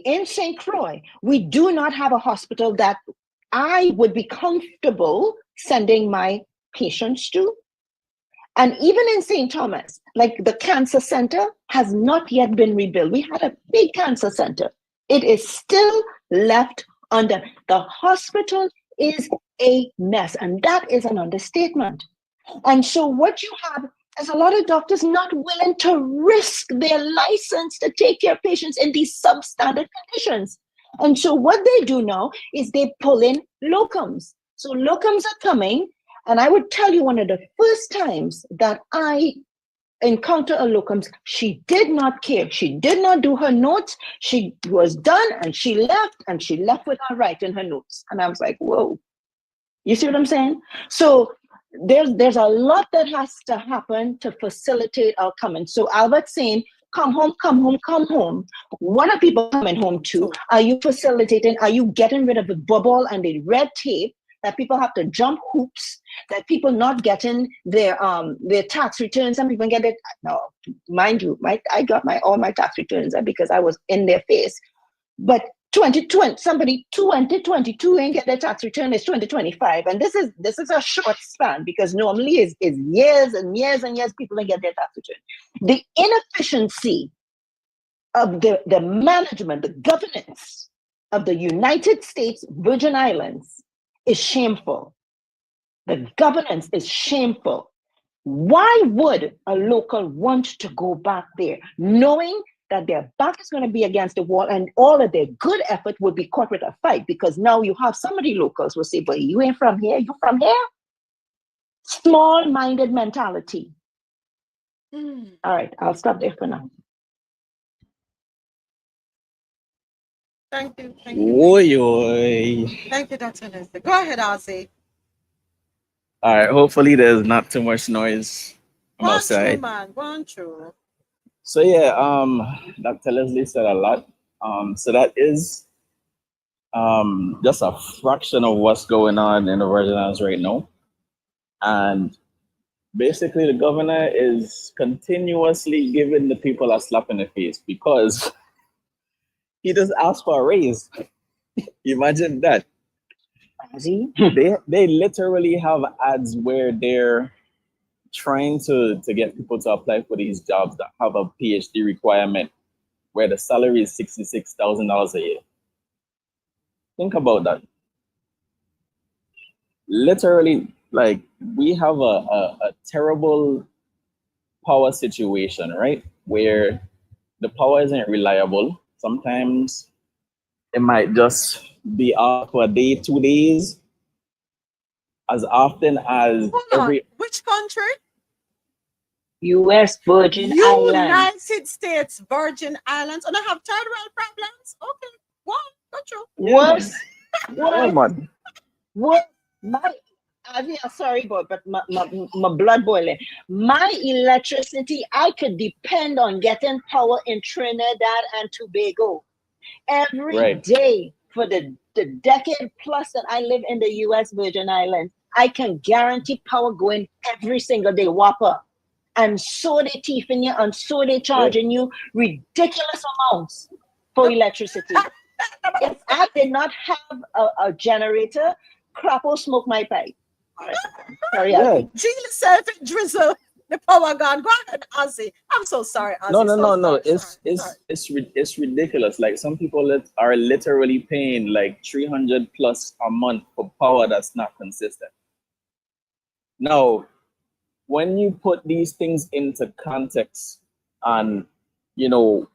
in St. Croix, we do not have a hospital that I would be comfortable sending my patients to. And even in St. Thomas, like the cancer center has not yet been rebuilt. We had a big cancer center. It is still left under. The hospital is a mess, and that is an understatement. And so what you have is a lot of doctors not willing to risk their license to take care of patients in these substandard conditions. And so what they do now is they pull in locums. So locums are coming, and I would tell you one of the first times that I encountered a locums, she did not care. She did not do her notes. She was done and she left without writing her notes. And I was like, whoa. You see what I'm saying? So there's a lot that has to happen to facilitate our coming. So Albert's saying, come home, come home, come home. What are people coming home to? Are you facilitating? Are you getting rid of the bubble and the red tape that people have to jump hoops, that people not getting their tax returns? Some people get it. No, mind you, I got all my tax returns because I was in their face. But 2022 ain't get their tax return. It's 2025, and this is a short span because normally is years and years and years people don't get their tax return. The inefficiency of the management, the governance of the United States Virgin Islands is shameful. The governance is shameful. Why would a local want to go back there, knowing that their back is going to be against the wall and all of their good effort will be caught with a fight? Because now you have some of the locals will say, but you ain't from here, you from here? Small-minded mentality. All right, I'll stop there for now. Thank you. Thank you. Oy. Thank you, Dr. Nestor. Go ahead, Ozzy. All right, hopefully there's not too much noise. I'm Go on outside. through, man. Go on through. So yeah, Dr. Leslie said a lot. So that is just a fraction of what's going on in the Virgin Islands right now. And basically the governor is continuously giving the people a slap in the face because he just asked for a raise. Imagine that. They literally have ads where they're trying to get people to apply for these jobs that have a PhD requirement, where the salary is $66,000 a year. Think about that. Literally, like, we have a terrible power situation, right? Where the power isn't reliable. Sometimes it might just be off for a day, 2 days, as often as Which country? U.S. Virgin Islands. United States Virgin Islands. And I have third world problems. Okay, one, got you. What? I'm sorry, but my blood boiling. My electricity, I could depend on getting power in Trinidad and Tobago every day for the decade plus that I live in the U.S. Virgin Islands. I can guarantee power going every single day, whopper. And so they thieving you, and so they charging you ridiculous amounts for electricity. If I did not have a generator, crap will smoke my pipe. Sorry, Jill said it drizzle, the power gone. Go ahead, Ozzy. I'm so sorry, Ozzy. No. It's ridiculous. Like, some people are literally paying like $300 plus a month for power that's not consistent. Now, when you put these things into context, and you know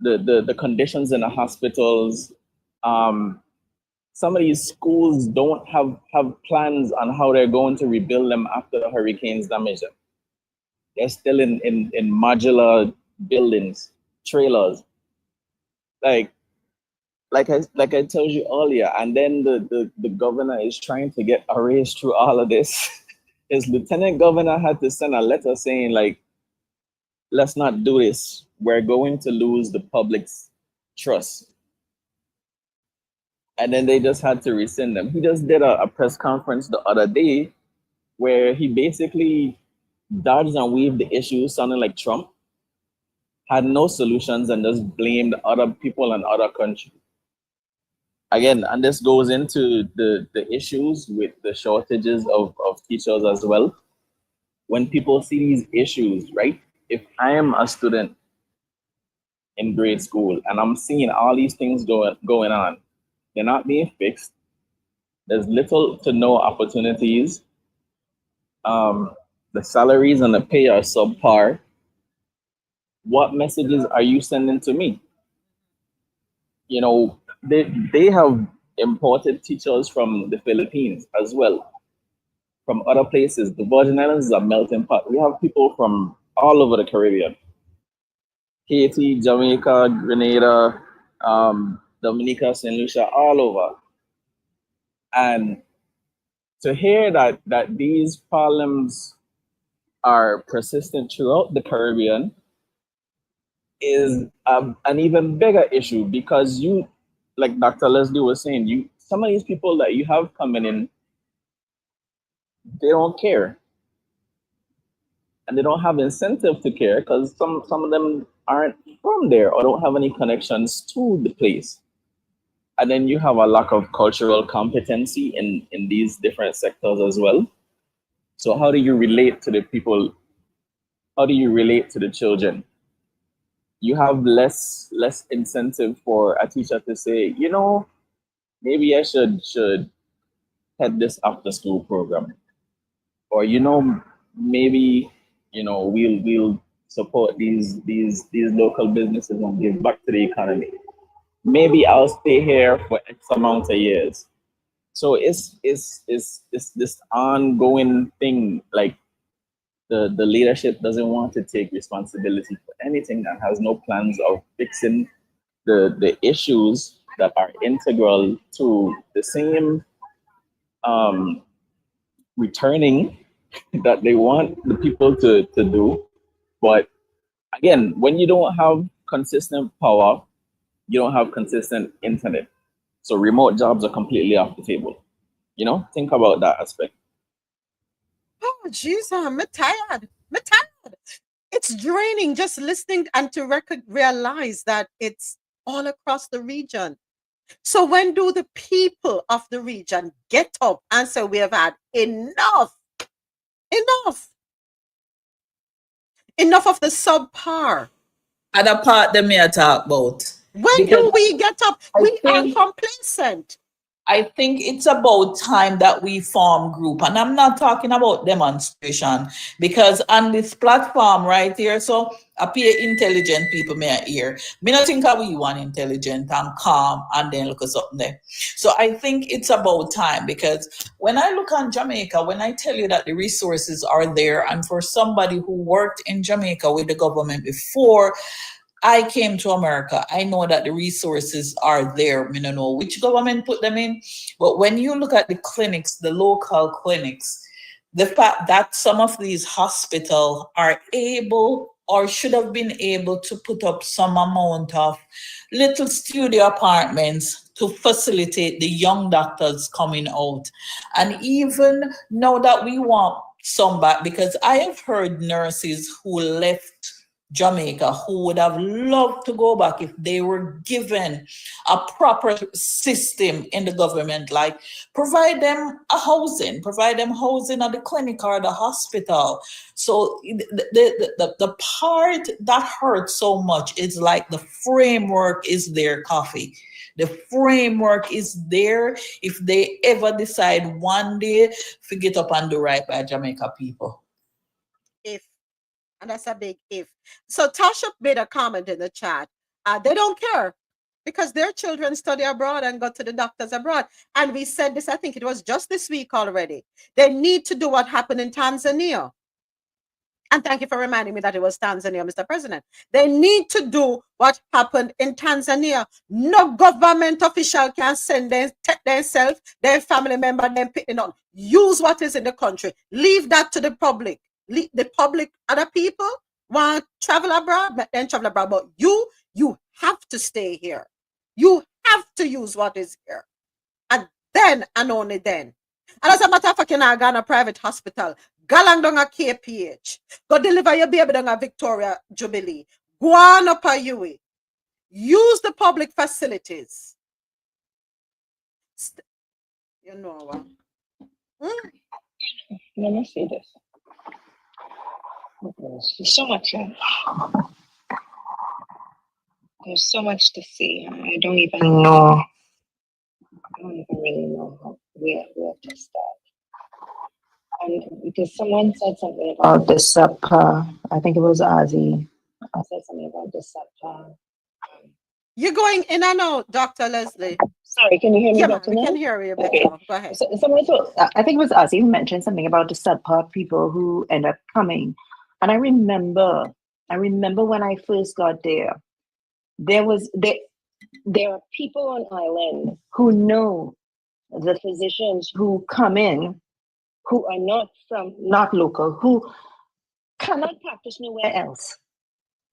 the conditions in the hospitals, some of these schools don't have plans on how they're going to rebuild them after the hurricanes damage them. They're still in modular buildings, trailers. Like I told you earlier, and then the governor is trying to get a raise through all of this. His lieutenant governor had to send a letter saying, like, let's not do this. We're going to lose the public's trust. And then they just had to rescind them. He just did a press conference the other day where he basically dodged and weaved the issue, sounding like Trump, had no solutions, and just blamed other people and other countries. again, and this goes into the issues with the shortages of teachers as well. When people see these issues, right? If I am a student in grade school and I'm seeing all these things going on, they're not being fixed. There's little to no opportunities. The salaries and the pay are subpar. What messages are you sending to me? You know, they have imported teachers from the Philippines as well, from other places. The Virgin Islands is a melting pot. We have people from all over the Caribbean, Haiti, Jamaica, Grenada, Dominica, St. Lucia, all over. And to hear that these problems are persistent throughout the Caribbean is an even bigger issue, because you, like Dr. Leslie was saying, some of these people that you have coming in, they don't care. And they don't have incentive to care because some of them aren't from there or don't have any connections to the place. And then you have a lack of cultural competency in these different sectors as well. So how do you relate to the people? How do you relate to the children? You have less incentive for a teacher to say, you know, maybe I should head this after school program. Or, you know, maybe, you know, we'll support these local businesses and give back to the economy. Maybe I'll stay here for X amount of years. So it's this ongoing thing. Like the leadership doesn't want to take responsibility for anything and has no plans of fixing the issues that are integral to the same returning that they want the people to do. But again, when you don't have consistent power, you don't have consistent internet. So remote jobs are completely off the table. You know, think about that aspect. Oh, jeez, I'm tired. It's draining just listening and to realize that it's all across the region. So when do the people of the region get up and say we have had enough of the subpar? And the part that me I talk about. When do we get up? We are complacent. I think it's about time that we form group, and I'm not talking about demonstration, because on this platform right here, so appear intelligent people may hear. Me not think we want intelligent and calm and then look at something there. So I think it's about time, because when I look on Jamaica, when I tell you that the resources are there, and for somebody who worked in Jamaica with the government before I came to America, I know that the resources are there. I don't know which government put them in, but when you look at the clinics, the local clinics, the fact that some of these hospitals are able or should have been able to put up some amount of little studio apartments to facilitate the young doctors coming out. And even now that we want some back, because I have heard nurses who left Jamaica who would have loved to go back if they were given a proper system in the government, like provide them housing at the clinic or the hospital. So the part that hurts so much is like the framework is there, Coffee. The framework is there if they ever decide one day to get up and do right by Jamaica people. And that's a big if. So Tasha made a comment in the chat. They don't care because their children study abroad and go to the doctors abroad. And we said this, I think it was just this week already. They need to do what happened in Tanzania. And thank you for reminding me that it was Tanzania, Mr. President. They need to do what happened in Tanzania. No government official can send them, take themselves, their family member, them picking on. Use what is in the country. Leave that to the public. The public, other people want to travel abroad, but then travel abroad. But you have to stay here. You have to use what is here. And then and only then. And as a matter of fact, you know, go to a private hospital, galang down a KPH, go deliver your baby down a Victoria Jubilee, go on up a UE. Use the public facilities. You know what? Let me see this. There's so much. There's so much to see. I don't even know. I don't even really know where to start. And because someone said something about this I think it was Ozzy. I said something about this You're going in and out, Dr. Leslie. Sorry, can you hear me Yeah, better we now? can hear you better. Okay. Go ahead. So, someone told, I think it was Ozzy who mentioned something about the subpar people who end up coming. And I remember when I first got there, there are people on island who know the physicians who come in who are not local, who cannot practice nowhere else.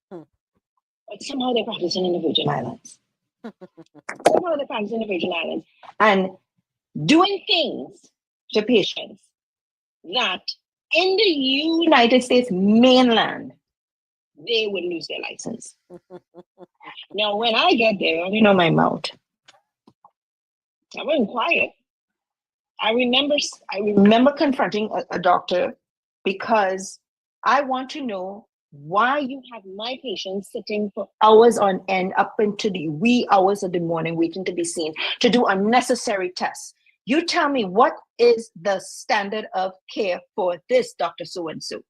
But somehow they're practicing in the Virgin Islands. Somehow they're practicing in the Virgin Islands and doing things to patients that in the United States mainland, they would lose their license. Now, when I get there, you know my mouth. I wasn't quiet. I remember confronting a doctor because I want to know why you have my patients sitting for hours on end up into the wee hours of the morning waiting to be seen to do unnecessary tests. You tell me, what is the standard of care for this Dr. So-and-so?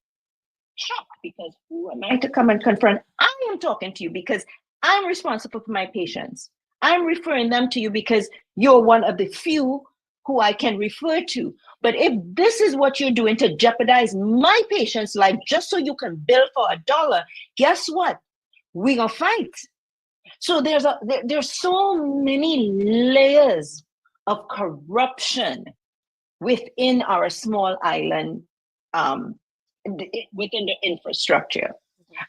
Shocked, because who am I to come and confront? I am talking to you because I'm responsible for my patients. I'm referring them to you because you're one of the few who I can refer to. But if this is what you're doing to jeopardize my patient's life just so you can bill for $1, guess what? We're gonna fight. So there's so many layers of corruption within our small island, within the infrastructure.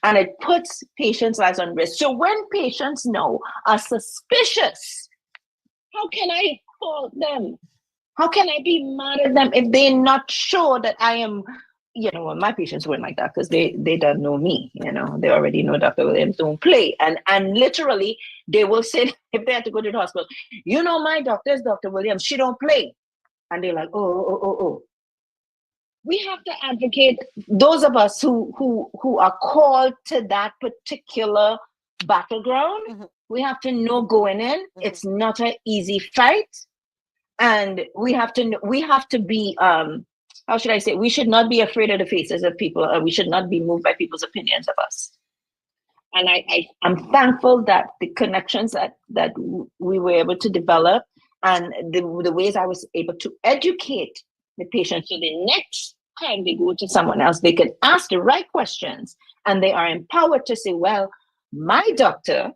And it puts patients' lives on risk. So when patients are suspicious, how can I fault them? How can I be mad at them if they're not sure that I am, my patients weren't like that because they don't know me, they already know Dr. Williams don't play. And literally they will say, if they had to go to the hospital, my doctor is Dr. Williams, she don't play. And they're like, oh. We have to advocate, those of us who are called to that particular battleground, we have to know going in, it's not an easy fight. And we have to be, how should I say, we should not be afraid of the faces of people, or we should not be moved by people's opinions of us. And I'm thankful that the connections that we were able to develop and the ways I was able to educate the patient, so the next time they go to someone else, they can ask the right questions and they are empowered to say, well, my doctor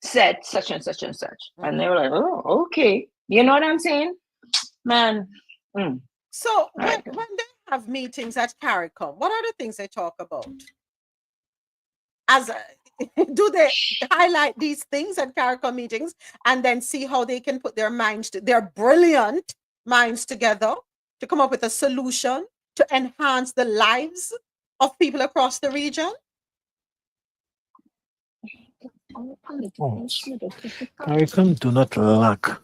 said such and such and such. And they were like, oh, okay. You know what I'm saying? Man. So when they have meetings at CARICOM, what are the things they talk about? Do they highlight these things at CARICOM meetings and then see how they can put their brilliant minds together to come up with a solution to enhance the lives of people across the region? CARICOM do not lack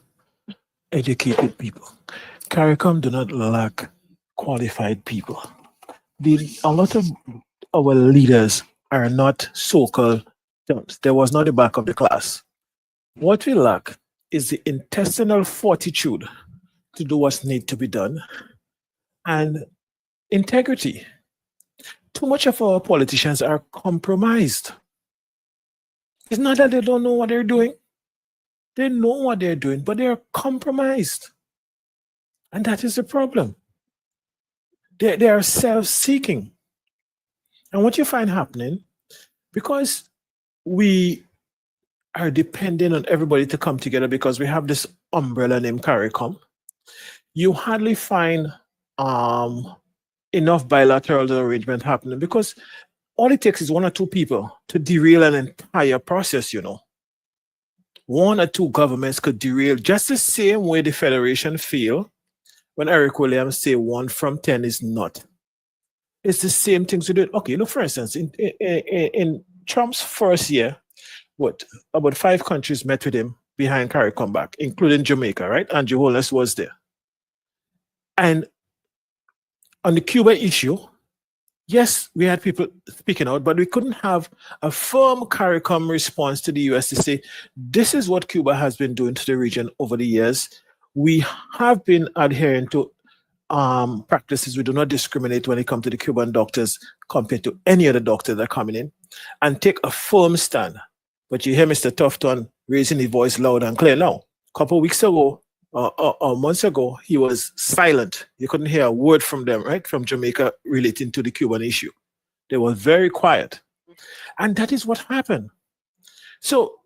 educated people. CARICOM do not lack qualified people. A lot of our leaders are not so-called dumps. There was not the back of the class. What we lack is the intestinal fortitude to do what needs to be done and integrity. Too much of our politicians are compromised. It's not that they don't know what they're doing. They know what they're doing, but they're compromised. And that is the problem. They are self-seeking. And what you find happening, because we are depending on everybody to come together because we have this umbrella named CARICOM, you hardly find enough bilateral arrangement happening because all it takes is one or two people to derail an entire process, One or two governments could derail just the same way the Federation feel when Eric Williams say 1 from 10 is not. It's the same things we do. Okay, look, for instance, in Trump's first year, about 5 countries met with him behind CARICOM back, including Jamaica, right? Andrew Holness was there. And on the Cuba issue, yes, we had people speaking out, but we couldn't have a firm CARICOM response to the US to say, this is what Cuba has been doing to the region over the years. We have been adhering to practices. We do not discriminate when it comes to the Cuban doctors compared to any other doctor that are coming in, and take a firm stand. But you hear Mr. Tufton raising his voice loud and clear now. A couple of weeks ago, months ago, he was silent. You couldn't hear a word from them, right? From Jamaica relating to the Cuban issue. They were very quiet. And that is what happened. So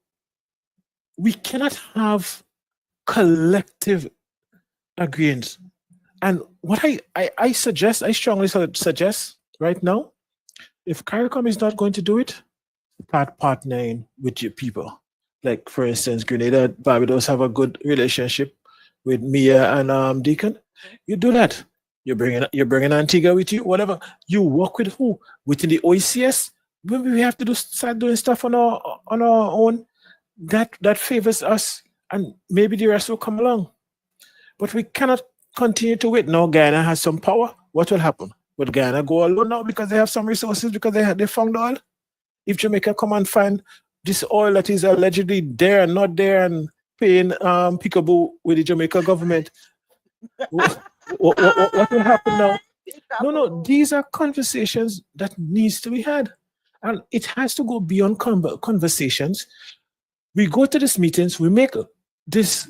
we cannot have collective agreements. And what I suggest, I strongly suggest right now, if CARICOM is not going to do it, start partnering with your people. Like, for instance, Grenada, Barbados have a good relationship with Mia and Deacon. You do that. You're bringing Antigua with you, whatever. You work with who? Within the OECS. When we have to start doing stuff on our own, that favors us, and maybe the rest will come along. But we cannot continue to wait. Now Guyana has some power. What will happen? Will Guyana go alone now because they have some resources, because they found oil? If Jamaica come and find this oil that is allegedly there and not there and paying peekaboo with the Jamaica government, what will happen now? No, these are conversations that needs to be had. And it has to go beyond conversations. We go to these meetings, we make this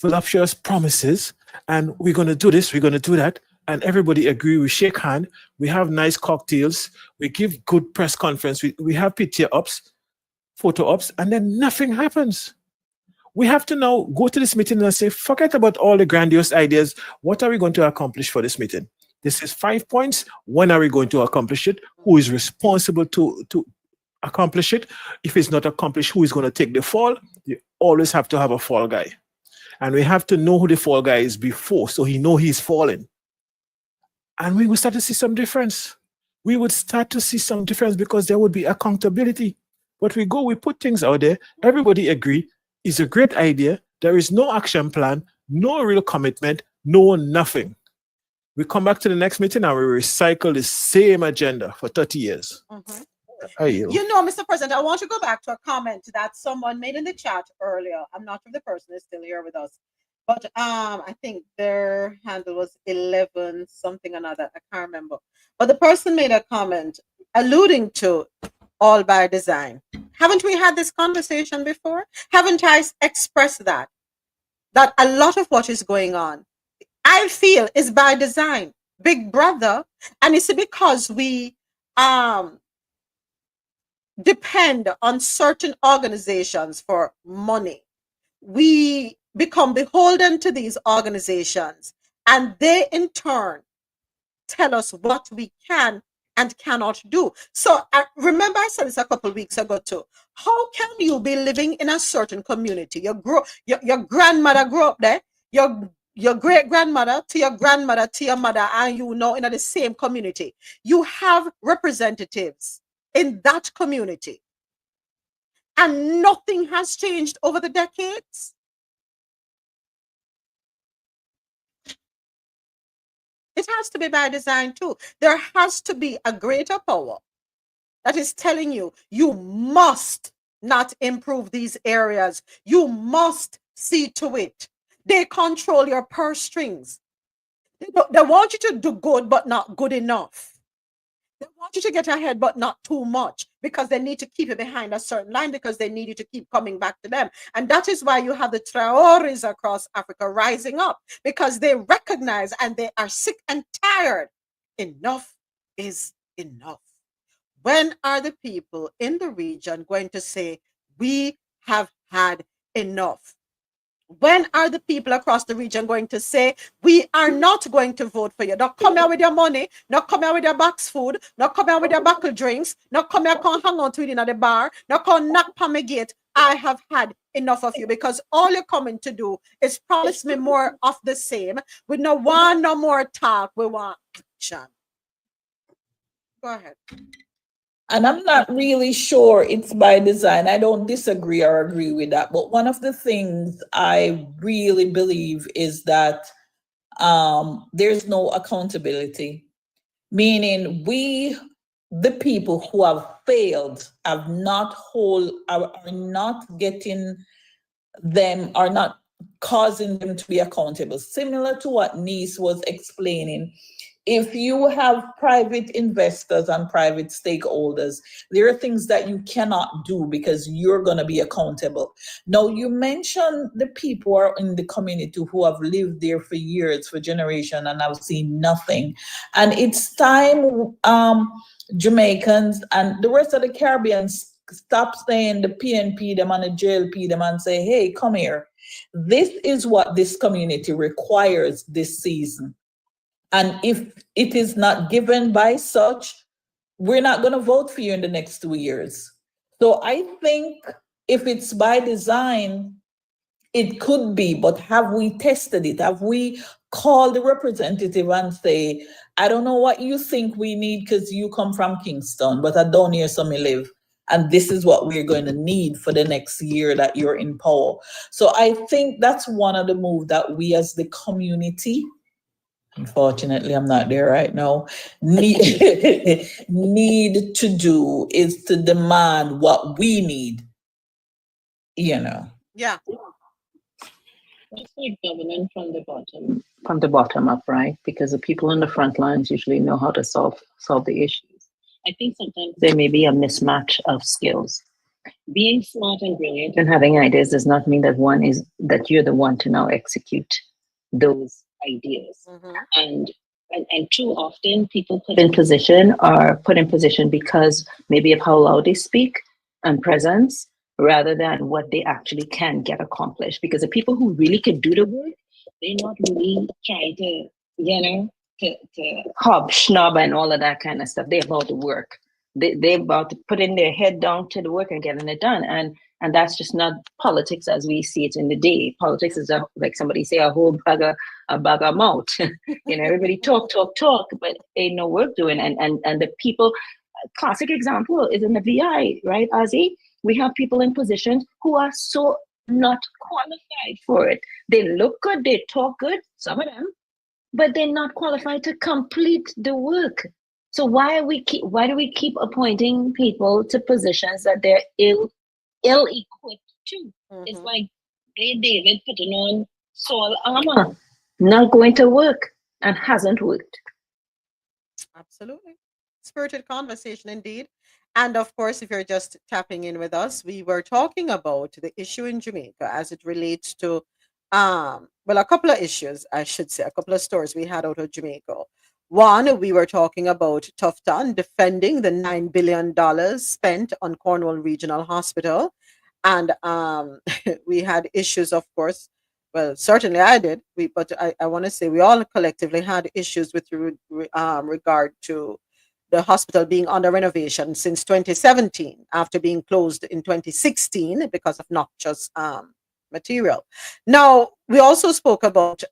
voluptuous promises, and we're going to do this, we're going to do that, and everybody agree, we shake hand, we have nice cocktails, we give good press conference, we have picture ops, photo ops, and then nothing happens. We have to now go to this meeting and say, forget about all the grandiose ideas. What are we going to accomplish for this meeting? This is 5 points. When are we going to accomplish it? Who is responsible to accomplish it? If it's not accomplished, who is going to take the fall? You always have to have a fall guy. And we have to know who the fall guy is before, so he know he's falling. And we will start to see some difference. We would start to see some difference because there would be accountability. But we put things out there, everybody agree, it's a great idea. There is no action plan, no real commitment, no nothing. We come back to the next meeting and we recycle the same agenda for 30 years. Mm-hmm. You know, Mr. President, I want to go back to a comment that someone made in the chat earlier. I'm not sure if the person is still here with us, but I think their handle was 11 something another. I can't remember. But the person made a comment alluding to all by design. Haven't we had this conversation before? Haven't I expressed that a lot of what is going on, I feel, is by design, Big Brother, and it's because we depend on certain organizations for money. We become beholden to these organizations, and they in turn tell us what we can and cannot do. So remember I said this a couple of weeks ago too. How can you be living in a certain community? Your grandmother grew up there, your great grandmother to your grandmother to your mother, and you know in the same community. You have representatives in that community, and nothing has changed over the decades. It has to be by design too. There has to be a greater power that is telling you, you must not improve these areas. You must see to it. They control your purse strings. They want you to do good, but not good enough. They want you to get ahead, but not too much, because they need to keep you behind a certain line, because they need you to keep coming back to them. And that is why you have the Traores across Africa rising up, because they recognize and they are sick and tired. Enough is enough. When are the people in the region going to say, we have had enough? When are the people across the region going to say, we are not going to vote for you? Not come here with your money, not come here with your box food, not come here with your buckle drinks, not come here come hang out with you in the bar, not come knock on my gate. I have had enough of you, because all you're coming to do is promise me more of the same. We no want no more talk, we want action. Go ahead. And I'm not really sure it's by design. I don't disagree or agree with that. But one of the things I really believe is that There's no accountability, meaning the people who have failed, are not getting them, are not causing them to be accountable. Similar to what Nice was explaining, if you have private investors and private stakeholders, there are things that you cannot do because you're going to be accountable. Now, you mentioned the people who are in the community who have lived there for years, for generations, and have seen nothing. And it's time Jamaicans and the rest of the Caribbean stop saying the PNP them and the JLP them and say, hey, come here. This is what this community requires this season. And if it is not given by such, we're not going to vote for you in the next 2 years. So I think if it's by design, it could be, but have we tested it? Have we called the representative and say, I don't know what you think we need because you come from Kingston, but I don't hear some live. And this is what we're going to need for the next year that you're in power. So I think that's one of the moves that we as the community, unfortunately, I'm not there right now, need to do is to demand what we need, Yeah. It's like government from the bottom up, right? Because the people on the front lines usually know how to solve the issues. I think sometimes there may be a mismatch of skills. Being smart and brilliant and having ideas does not mean that you're the one to now execute those ideas. And too often people put in position because maybe of how loud they speak and presence, rather than what they actually can get accomplished. Because the people who really could do the work, they're not really trying to, to hobschnob and all of that kind of stuff. They're about to work. They're about to put in their head down to the work and getting it done. And that's just not politics as we see it in the day. Politics is like somebody say a bag of mouth. Everybody talk, but ain't no work doing. And the people, classic example is in the VI, right, Ozzy? We have people in positions who are so not qualified for it. They look good, they talk good, some of them, but they're not qualified to complete the work. So why do we keep appointing people to positions that they're ill-equipped to? It's like David putting on Saul armor, not going to work and hasn't worked. Absolutely. Spirited conversation indeed. And of course, if you're just tapping in with us, we were talking about the issue in Jamaica as it relates to, a couple of issues, I should say, a couple of stories we had out of Jamaica. One, we were talking about Tufton defending the $9 billion spent on Cornwall Regional Hospital. And we had issues, of course. Well, certainly I did. But I want to say we all collectively had issues with regard to the hospital being under renovation since 2017, after being closed in 2016 because of noxious material. Now, we also spoke about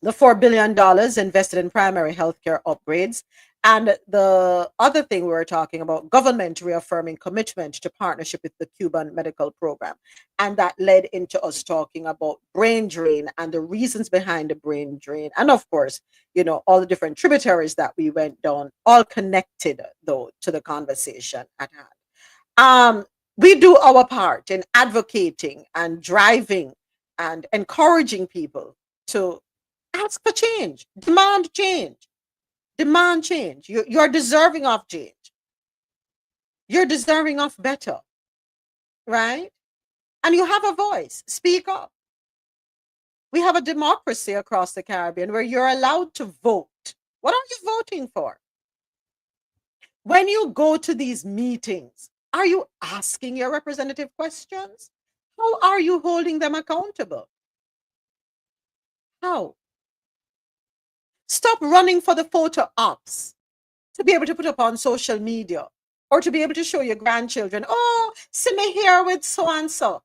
the $4 billion invested in primary healthcare upgrades. And the other thing we were talking about, government reaffirming commitment to partnership with the Cuban medical program. And that led into us talking about brain drain and the reasons behind the brain drain. And of course, all the different tributaries that we went down, all connected though to the conversation at hand. We do our part in advocating and driving and encouraging people to ask for change, demand change. Demand change. You're deserving of change. You're deserving of better, right? And you have a voice. Speak up. We have a democracy across the Caribbean where you're allowed to vote. What are you voting for? When you go to these meetings, are you asking your representative questions? How are you holding them accountable? How? Stop running for the photo ops to be able to put up on social media or to be able to show your grandchildren, oh, see me here with so-and-so.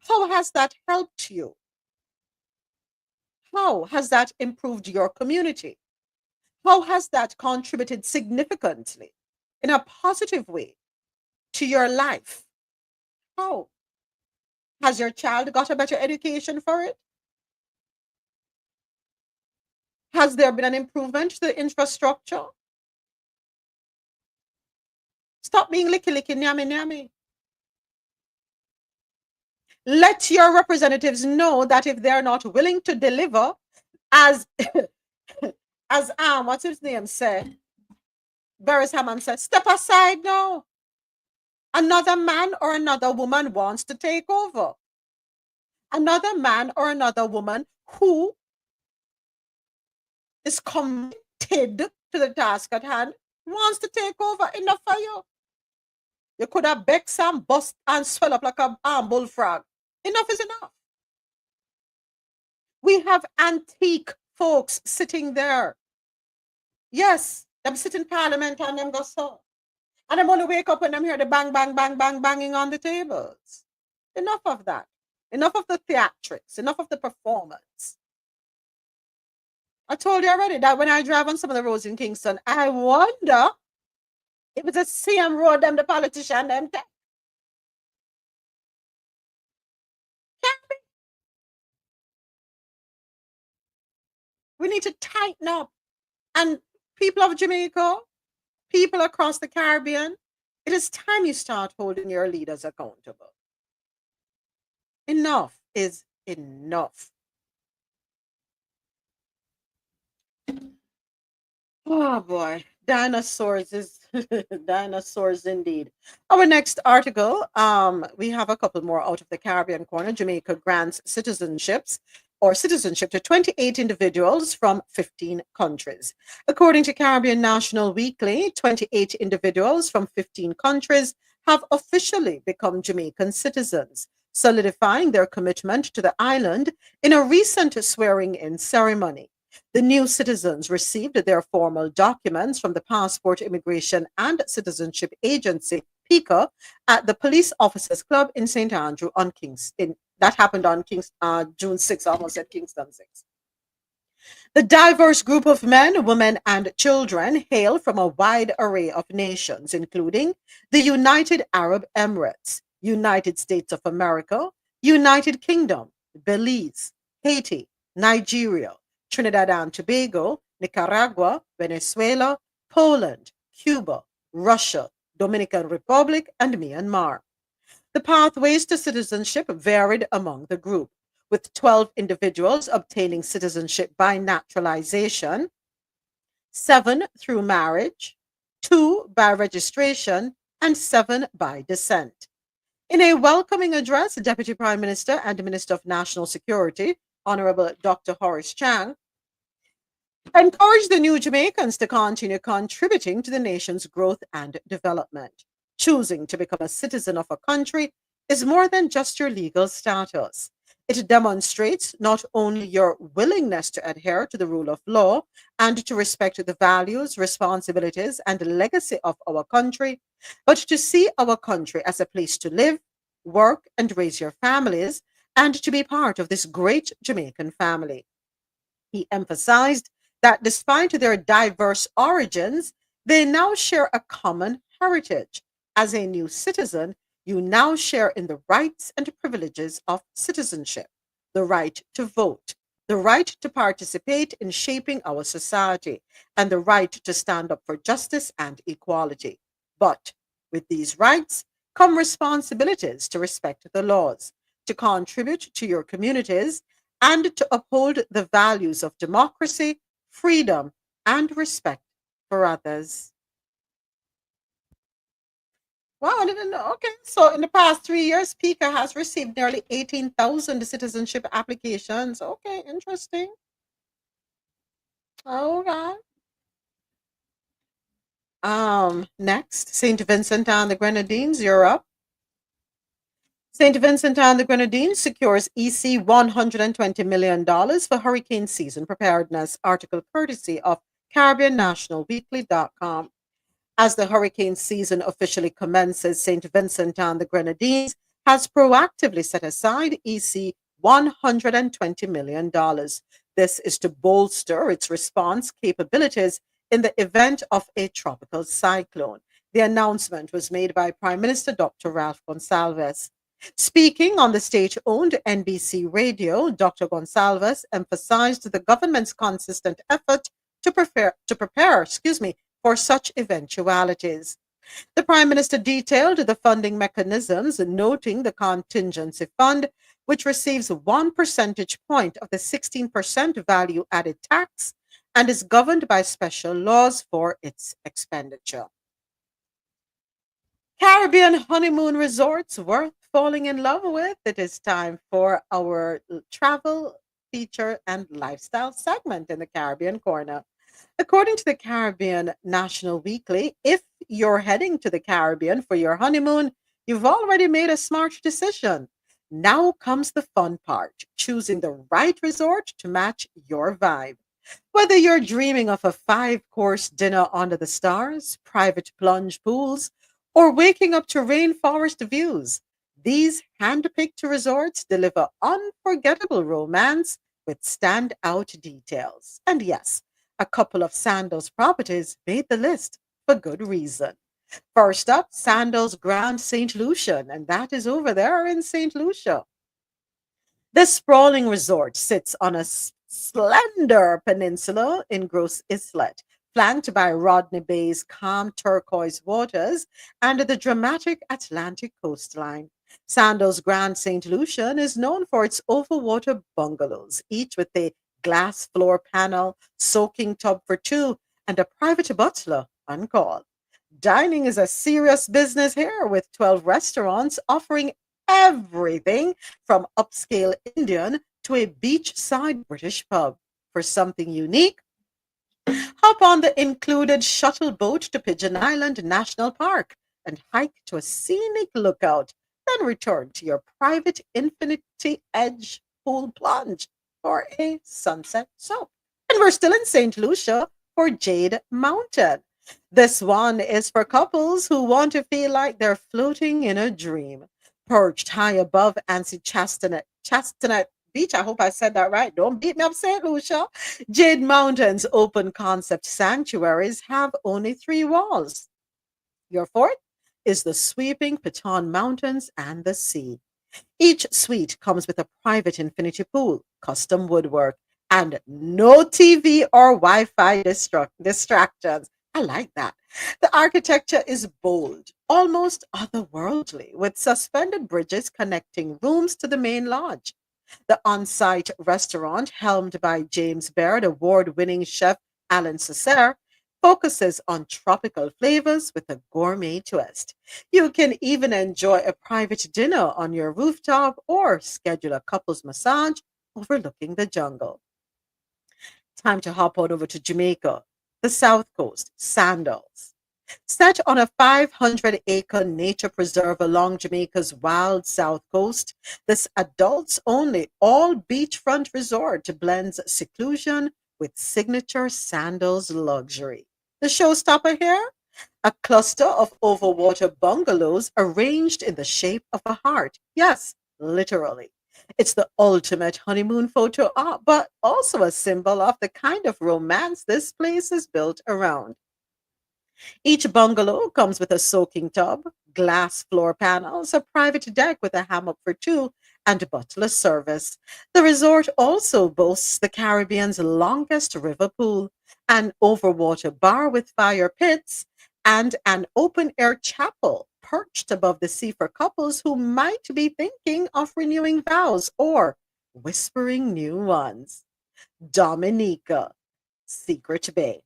How has that helped you? How has that improved your community? How has that contributed significantly in a positive way to your life? How? Has your child got a better education for it? Has there been an improvement to the infrastructure? Stop being licky licky, nyami nyami. Let your representatives know that if they're not willing to deliver, as as what's his name said, Beres Hammond said, step aside now. Another man or another woman wants to take over. Another man or another woman who is committed to the task at hand wants to take over. Enough for you. You could have begged some bust and swell up like a bullfrog. Enough is enough. We have antique folks sitting there. Yes, them sit in parliament and them go so. And I'm going to wake up and I'm hear the bang, bang, bang, bang, banging on the tables. Enough of that. Enough of the theatrics. Enough of the performance. I told you already that when I drive on some of the roads in Kingston, I wonder if it's a same road them the politician them take. Can't be. We need to tighten up. And people of Jamaica, people across the Caribbean, it is time you start holding your leaders accountable. Enough is enough. Oh boy, dinosaurs is dinosaurs indeed. Our next article, we have a couple more out of the Caribbean corner. Jamaica grants citizenship to 28 individuals from 15 countries. According to Caribbean National Weekly, 28 individuals from 15 countries have officially become Jamaican citizens, solidifying their commitment to the island in a recent swearing-in ceremony. The new citizens received their formal documents from the Passport, Immigration and Citizenship Agency, PICA, at the Police Officers Club in St. Andrew on that happened on June 6, almost at Kingston 6. The diverse group of men, women, and children hail from a wide array of nations, including the United Arab Emirates, United States of America, United Kingdom, Belize, Haiti, Nigeria, Trinidad and Tobago, Nicaragua, Venezuela, Poland, Cuba, Russia, Dominican Republic, and Myanmar. The pathways to citizenship varied among the group, with 12 individuals obtaining citizenship by naturalization, 7 through marriage, 2 by registration, and 7 by descent. In a welcoming address, Deputy Prime Minister and Minister of National Security, Honorable Dr. Horace Chang, encouraged the new Jamaicans to continue contributing to the nation's growth and development. Choosing to become a citizen of a country is more than just your legal status. It demonstrates not only your willingness to adhere to the rule of law and to respect the values, responsibilities, and legacy of our country, but to see our country as a place to live, work, and raise your families, and to be part of this great Jamaican family. He emphasized that despite their diverse origins, they now share a common heritage. As a new citizen, you now share in the rights and privileges of citizenship, the right to vote, the right to participate in shaping our society, and the right to stand up for justice and equality. But with these rights come responsibilities to respect the laws, to contribute to your communities, and to uphold the values of democracy, freedom, and respect for others. Wow, I didn't know. Okay, so in the past 3 years, PICA has received nearly 18,000 citizenship applications. Okay, interesting. All right. Next, St. Vincent and the Grenadines, Europe. St. Vincent and the Grenadines secures EC $120 million for hurricane season preparedness, article courtesy of CaribbeanNationalWeekly.com. As the hurricane season officially commences, St. Vincent and the Grenadines has proactively set aside EC $120 million. This is to bolster its response capabilities in the event of a tropical cyclone. The announcement was made by Prime Minister Dr. Ralph Gonsalves. Speaking on the state-owned NBC radio, Dr. Gonsalves emphasized the government's consistent effort to prepare for such eventualities. The Prime Minister detailed the funding mechanisms, noting the contingency fund, which receives 1 percentage point of the 16% value added tax and is governed by special laws for its expenditure. Caribbean honeymoon resorts worth falling in love with. It is time for our travel, feature, and lifestyle segment in the Caribbean Corner. According to the Caribbean National Weekly, if you're heading to the Caribbean for your honeymoon, you've already made a smart decision. Now comes the fun part, choosing the right resort to match your vibe. Whether you're dreaming of a 5-course dinner under the stars, private plunge pools, or waking up to rainforest views, these hand-picked resorts deliver unforgettable romance with standout details. And yes, a couple of Sandals properties made the list for good reason. First up, Sandals Grand St. Lucian, and that is over there in St. Lucia. This sprawling resort sits on a slender peninsula in Gross Islet, flanked by Rodney Bay's calm turquoise waters and the dramatic Atlantic coastline. Sandals Grand St. Lucian is known for its overwater bungalows, each with a glass floor panel, soaking tub for two, and a private butler on call. Dining is a serious business here, with 12 restaurants offering everything from upscale Indian to a beachside British pub. For something unique, hop on the included shuttle boat to Pigeon Island National Park and hike to a scenic lookout, then return to your private Infinity Edge pool plunge for a sunset soak. And we're still in St. Lucia for Jade Mountain. This one is for couples who want to feel like they're floating in a dream. Perched high above Ansi Chastanet Beach, I hope I said that right. Don't beat me up, St. Lucia. Jade Mountain's open concept sanctuaries have only 3 walls. Your fourth is the sweeping Piton Mountains and the sea. Each suite comes with a private infinity pool, custom woodwork, and no TV or Wi-Fi distractions. I like that. The architecture is bold, almost otherworldly, with suspended bridges connecting rooms to the main lodge. The on-site restaurant, helmed by James Baird award-winning chef Alan Cesare, focuses on tropical flavors with a gourmet twist. You can even enjoy a private dinner on your rooftop or schedule a couple's massage overlooking the jungle. Time to hop on over to Jamaica, the South Coast, Sandals. Set on a 500-acre nature preserve along Jamaica's wild south coast, this adults-only all-beachfront resort blends seclusion with signature Sandals luxury. The showstopper here? A cluster of overwater bungalows arranged in the shape of a heart. Yes, literally. It's the ultimate honeymoon photo op, but also a symbol of the kind of romance this place is built around. Each bungalow comes with a soaking tub, glass floor panels, a private deck with a hammock for two, and butler service. The resort also boasts the Caribbean's longest river pool, an overwater bar with fire pits, and an open-air chapel perched above the sea for couples who might be thinking of renewing vows or whispering new ones. Dominica, Secret Bay.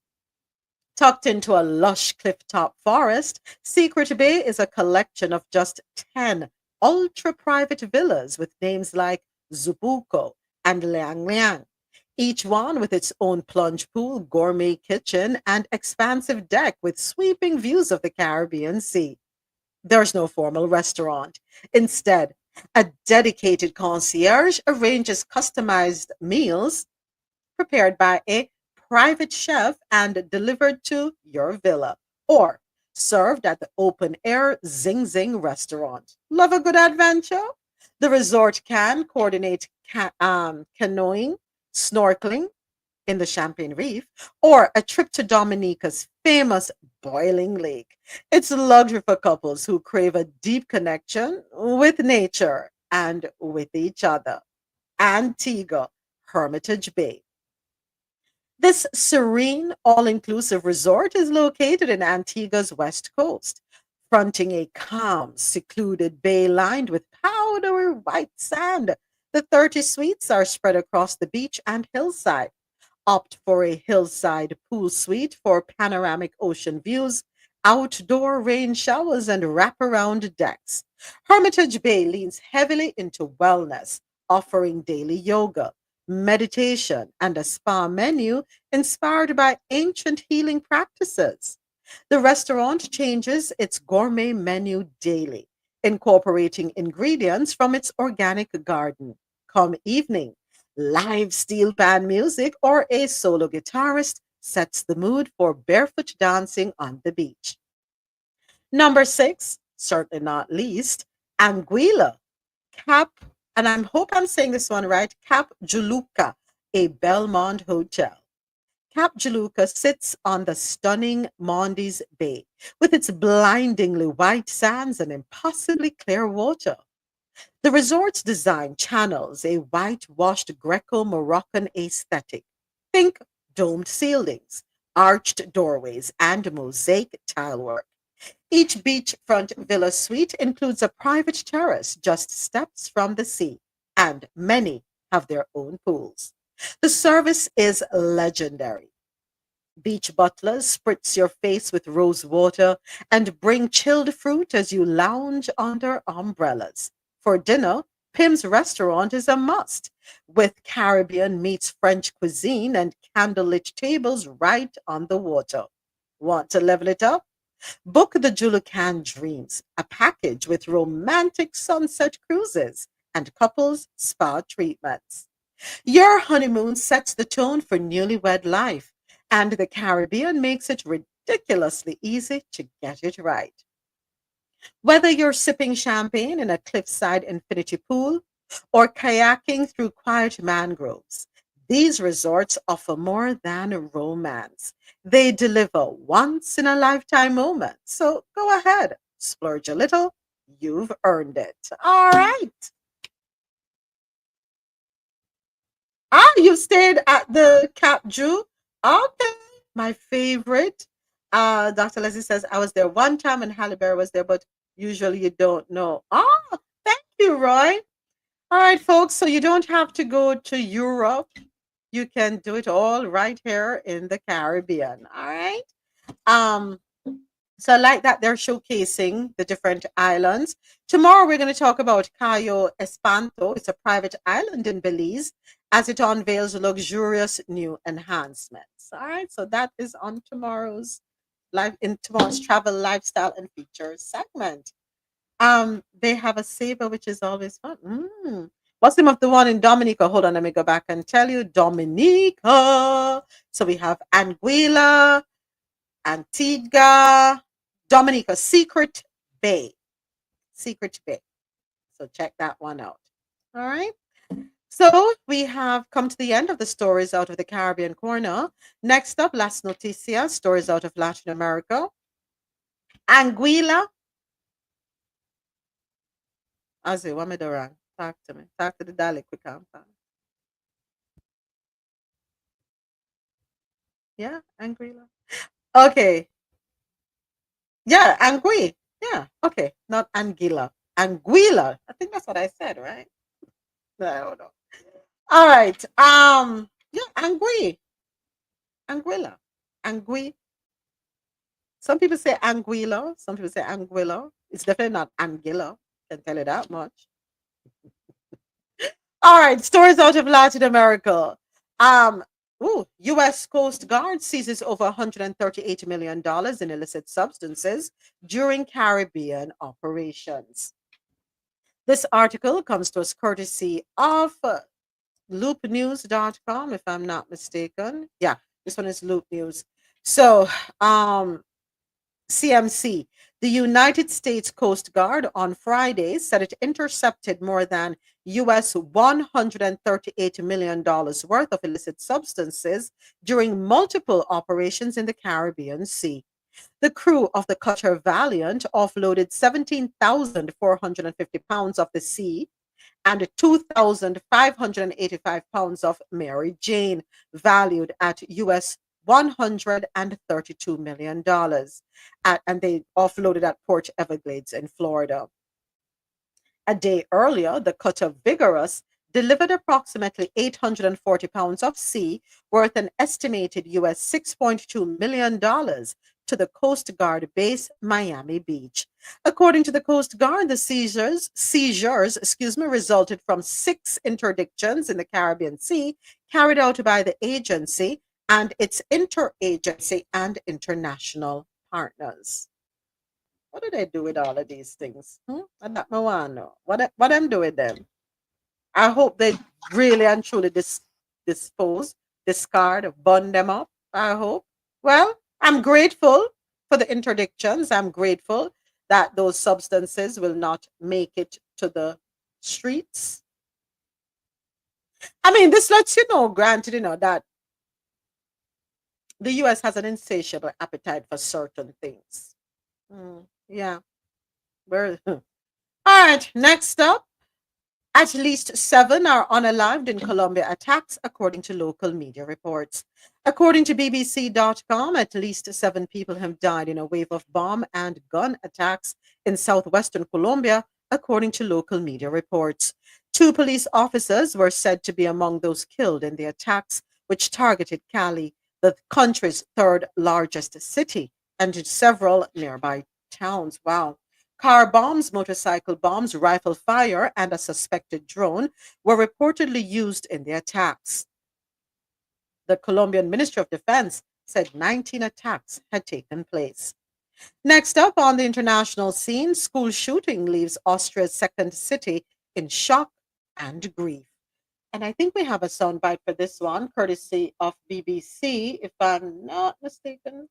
Tucked into a lush clifftop forest, Secret Bay is a collection of just 10 ultra-private villas with names like Zubuco and Liang Liang, each one with its own plunge pool, gourmet kitchen, and expansive deck with sweeping views of the Caribbean Sea. There's no formal restaurant. Instead, a dedicated concierge arranges customized meals prepared by a private chef and delivered to your villa, or served at the open air Zing Zing restaurant. Love a good adventure? The resort can coordinate canoeing, snorkeling in the Champagne Reef, or a trip to Dominica's famous boiling lake. It's a luxury for couples who crave a deep connection with nature and with each other. Antigua, Hermitage Bay. This serene, all inclusive resort is located in Antigua's west coast, fronting a calm, secluded bay lined with powdery white sand. The 30 suites are spread across the beach and hillside. Opt for a hillside pool suite for panoramic ocean views, outdoor rain showers, and wraparound decks. Hermitage Bay leans heavily into wellness, offering daily yoga, meditation, and a spa menu inspired by ancient healing practices. The restaurant changes its gourmet menu daily, incorporating ingredients from its organic garden. Come evening, live steel band music or a solo guitarist sets the mood for barefoot dancing on the beach. Number six, certainly not least, Anguilla, Cap, and I hope I'm saying this one right, Cap Juluca, a Belmont hotel. Cap Juluca sits on the stunning Mondes Bay with its blindingly white sands and impossibly clear water. The resort's design channels a whitewashed Greco Moroccan aesthetic. Think domed ceilings, arched doorways, and mosaic tilework. Each beachfront villa suite includes a private terrace just steps from the sea, and many have their own pools. The service is legendary. Beach butlers spritz your face with rose water and bring chilled fruit as you lounge under umbrellas. For dinner, Pim's restaurant is a must, with Caribbean meets French cuisine and candlelit tables right on the water. Want to level it up? Book the Julucan Dreams, a package with romantic sunset cruises and couples spa treatments. Your honeymoon sets the tone for newlywed life, and the Caribbean makes it ridiculously easy to get it right. Whether you're sipping champagne in a cliffside infinity pool or kayaking through quiet mangroves, these resorts offer more than romance. They deliver once in a lifetime moments. So go ahead, splurge a little. You've earned it. All right. Ah, you stayed at the Cap Jew. Okay, my favorite. Dr. Leslie says, I was there one time and Halle Berry was there, but usually you don't know. Ah, thank you, Roy. All right, folks. So you don't have to go to Europe. You can do it all right here in the Caribbean. All right. Um, so I like that they're showcasing the different islands. Tomorrow we're going to talk about Cayo Espanto. It's a private island in Belize as it unveils luxurious new enhancements. All right, so that is on tomorrow's travel, lifestyle, and features segment. They have a saber, which is always fun. What's the name of the one in Dominica? Hold on, let me go back and tell you. Dominica. So we have Anguilla, Antigua, Dominica, Secret Bay. Secret Bay. So check that one out. All right. So we have come to the end of the stories out of the Caribbean corner. Next up, Las Noticias, stories out of Latin America. Anguilla. Ozzy, what me do wrong? Talk to me. Talk to the Dalek quick. Yeah, Anguilla. Okay. Yeah, Angui. Yeah, okay. Not Anguilla. Anguilla. I think that's what I said, right? I don't know. All right. Yeah, Angui. Anguilla. Angui. Some people say Anguilla. Some people say Anguilla. It's definitely not Anguilla. Can tell you that much. All right. Stories out of Latin America. U.S. Coast Guard seizes over $138 million in illicit substances during Caribbean operations. This article comes to us courtesy of loopnews.com, if I'm not mistaken. Yeah, this one is Loop News. So, CMC, the United States Coast Guard on Friday said it intercepted more than US $138 million worth of illicit substances during multiple operations in the Caribbean Sea. The crew of the cutter Valiant offloaded 17,450 pounds of the sea and 2,585 pounds of Mary Jane, valued at US $132 million. And they offloaded at Port Everglades in Florida. A day earlier, the cutter Vigorous delivered approximately 840 pounds of sea worth an estimated US $6.2 million to the Coast Guard base Miami Beach. According to the Coast Guard, the seizures resulted from 6 interdictions in the Caribbean Sea carried out by the agency and its interagency and international partners. What do they do with all of these things? I don't know. What I'm doing them? I hope they really and truly dispose, discard, burn them up. I hope. Well, I'm grateful for the interdictions. I'm grateful that those substances will not make it to the streets. I mean, this lets you know, granted, that the US has an insatiable appetite for certain things. Yeah. All right, next up. At least 7 are unalived in Colombia attacks, according to local media reports. According to BBC.com, at least 7 people have died in a wave of bomb and gun attacks in southwestern Colombia, according to local media reports. 2 police officers were said to be among those killed in the attacks, which targeted Cali, the country's 3rd largest city, and several nearby towns. Wow. Car bombs, motorcycle bombs, rifle fire, and a suspected drone were reportedly used in the attacks. The Colombian Ministry of Defense said 19 attacks had taken place. Next up on the international scene, school shooting leaves Austria's 2nd city in shock and grief. And I think we have a soundbite for this one, courtesy of BBC, if I'm not mistaken.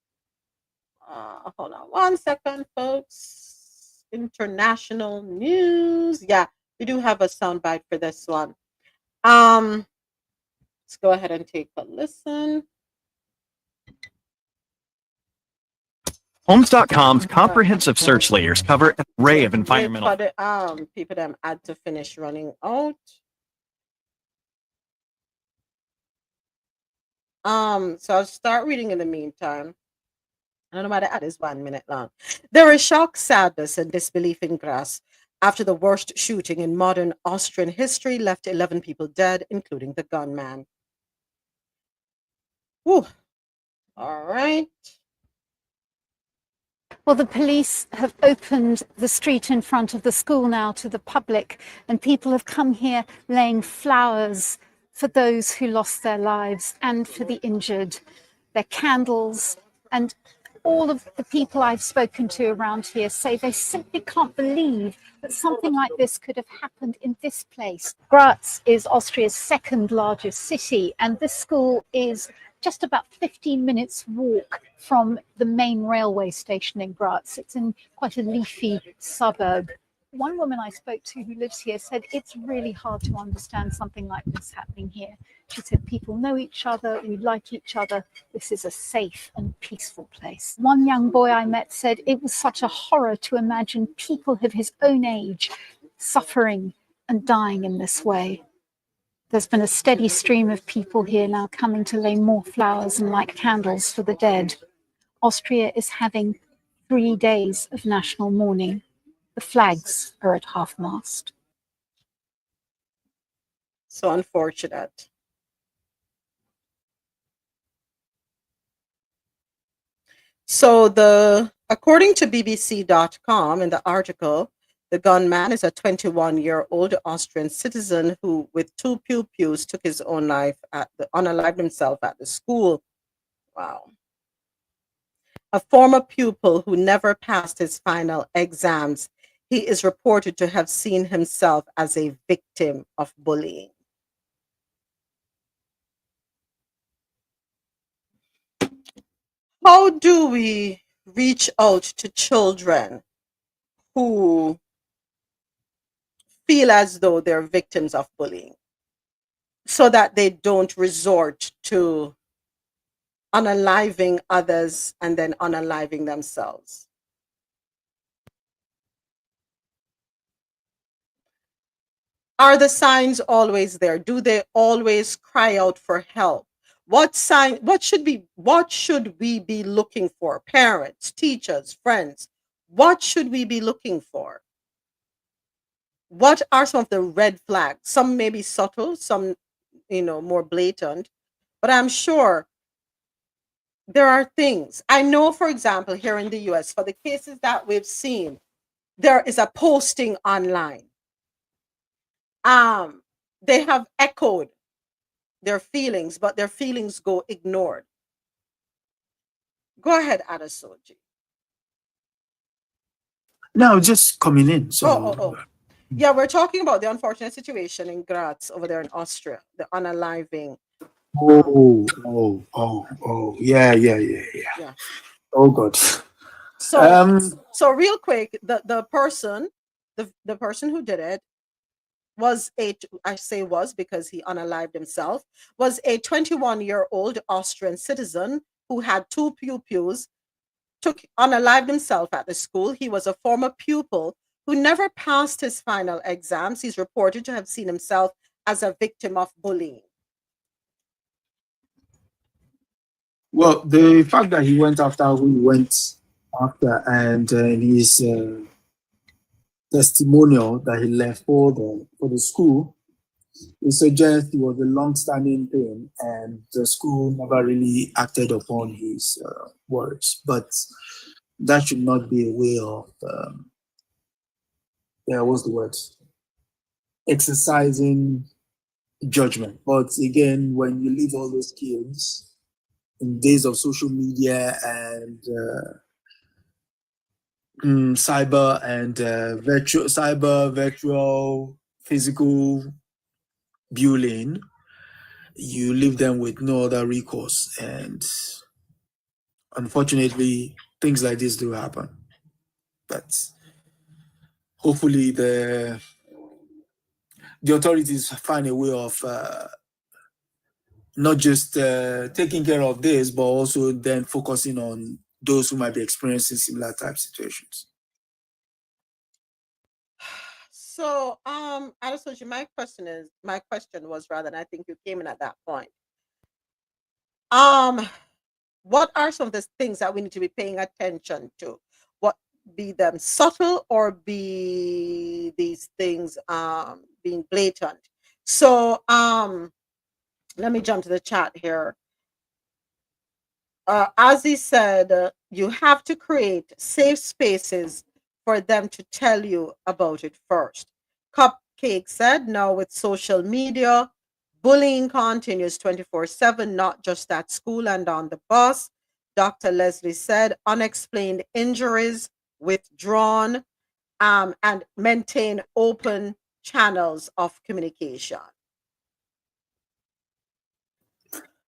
Hold on 1 second, folks. International news. Yeah, we do have a soundbite for this one. Let's go ahead and take a listen. Homes.com's comprehensive search layers cover an array of environmental. For the people that had to finish running out. So I'll start reading in the meantime. I don't know why the ad is 1 minute long. There is shock, sadness, and disbelief in Graz after the worst shooting in modern Austrian history left 11 people dead, including the gunman. Whew. All right. Well, the police have opened the street in front of the school now to the public, and people have come here laying flowers for those who lost their lives and for the injured. Their candles, and all of the people I've spoken to around here say they simply can't believe that something like this could have happened in this place. Graz is Austria's 2nd largest city, and this school is just about 15 minutes walk from the main railway station in Graz. It's in quite a leafy suburb. One woman I spoke to who lives here said it's really hard to understand something like this happening here. She said people know each other, we like each other. This is a safe and peaceful place. One young boy I met said it was such a horror to imagine people of his own age suffering and dying in this way. There's been a steady stream of people here now coming to lay more flowers and light candles for the dead. Austria is having 3 days of national mourning. The flags are at half-mast. So unfortunate. So according to BBC.com in the article, the gunman is a 21-year-old Austrian citizen who, with 2 pew-pews, took his own life unalived himself at the school. Wow. A former pupil who never passed his final exams, he is reported to have seen himself as a victim of bullying. How do we reach out to children who feel as though they're victims of bullying so that they don't resort to unaliving others and then unaliving themselves. Are the signs always there? Do they always cry out for help? What should we be looking for? Parents, teachers, friends, what should we be looking for? What are some of the red flags? Some may be subtle, some more blatant, but I'm sure there are things. I know, for example, here in the US, for the cases that we've seen, there is a posting online. They have echoed their feelings, but their feelings go ignored. Go ahead, Adasoji. No, just coming in. So Oh. Yeah, we're talking about the unfortunate situation in Graz over there in Austria, the unaliving. Yeah. Yeah. Oh God. So real quick, the person who did it was because he unalived himself, was a 21-year-old Austrian citizen who had 2 pupils, unalived himself at the school. He was a former pupil who never passed his final exams. He's reported to have seen himself as a victim of bullying. Well, the fact that he went after who he went after, and his testimonial that he left for the school, it suggests it was a long-standing thing, and the school never really acted upon his words. But that should not be a way of what's the word? Exercising judgment. But again, when you leave all those kids in days of social media and cyber and virtual, physical bullying, you leave them with no other recourse. And unfortunately, things like this do happen. But hopefully the authorities find a way of not just taking care of this, but also then focusing on those who might be experiencing similar type situations. So, Adasoji, my question was rather, and I think you came in at that point. What are some of the things that we need to be paying attention to? What be them subtle or be these things being blatant? So, let me jump to the chat here. As he said, you have to create safe spaces for them to tell you about it first. Cupcake said, now with social media, bullying continues 24/7, not just at school and on the bus. Dr. Leslie said, unexplained injuries, withdrawn, and maintain open channels of communication.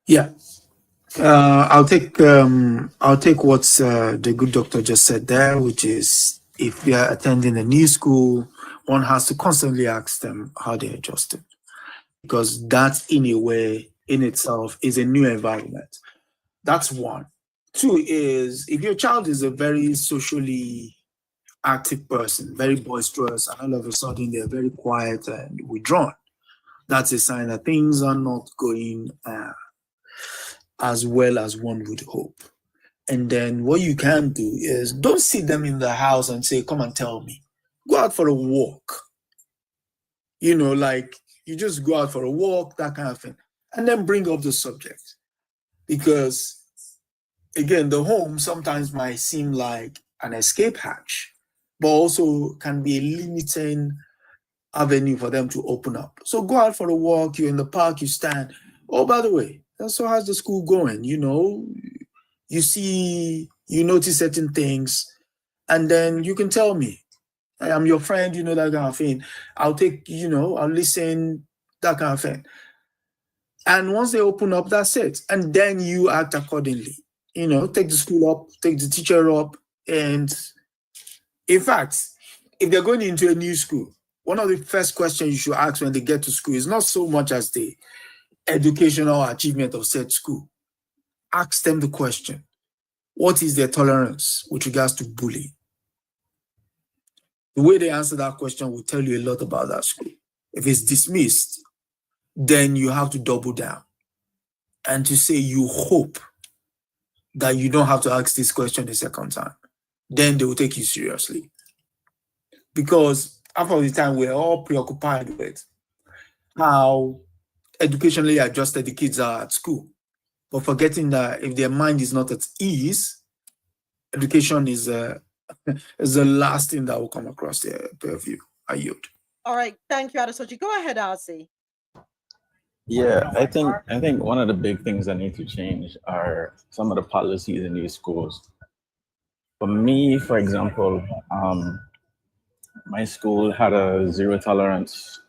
Yeah. I'll take what the good doctor just said there, which is if they are attending a new school, one has to constantly ask them how they adjusted, because that in a way in itself is a new environment. That's one. Two is if your child is a very socially active person, very boisterous, and all of a sudden they're very quiet and withdrawn, that's a sign that things are not going as well as one would hope. And then what you can do is don't sit them in the house and say, come and tell me. Go out for a walk. Like you just go out for a walk, that kind of thing. And then bring up the subject. Because again, the home sometimes might seem like an escape hatch, but also can be a limiting avenue for them to open up. So go out for a walk, you're in the park, you stand. Oh, by the way, so how's the school going? You see, you notice certain things, and then you can tell me. I'm your friend, that kind of thing. I'll take, I'll listen, that kind of thing. And once they open up, that's it. And then you act accordingly. Take the school up, take the teacher up. And in fact, if they're going into a new school, one of the first questions you should ask when they get to school is not so much as the educational achievement of said school. ask them the question, what is their tolerance with regards to bullying? The way they answer that question will tell you a lot about that school. If it's dismissed, then you have to double down and to say you hope that you don't have to ask this question a second time. Then they will take you seriously. Because half of the time we're all preoccupied with how educationally adjusted the kids are at school, but forgetting that if their mind is not at ease, education is the last thing that will come across their purview. I yield. All right, thank you, Adesoji. Go ahead, Ozzy. Yeah, I think one of the big things that need to change are some of the policies in these schools. For me, for example, my school had a zero tolerance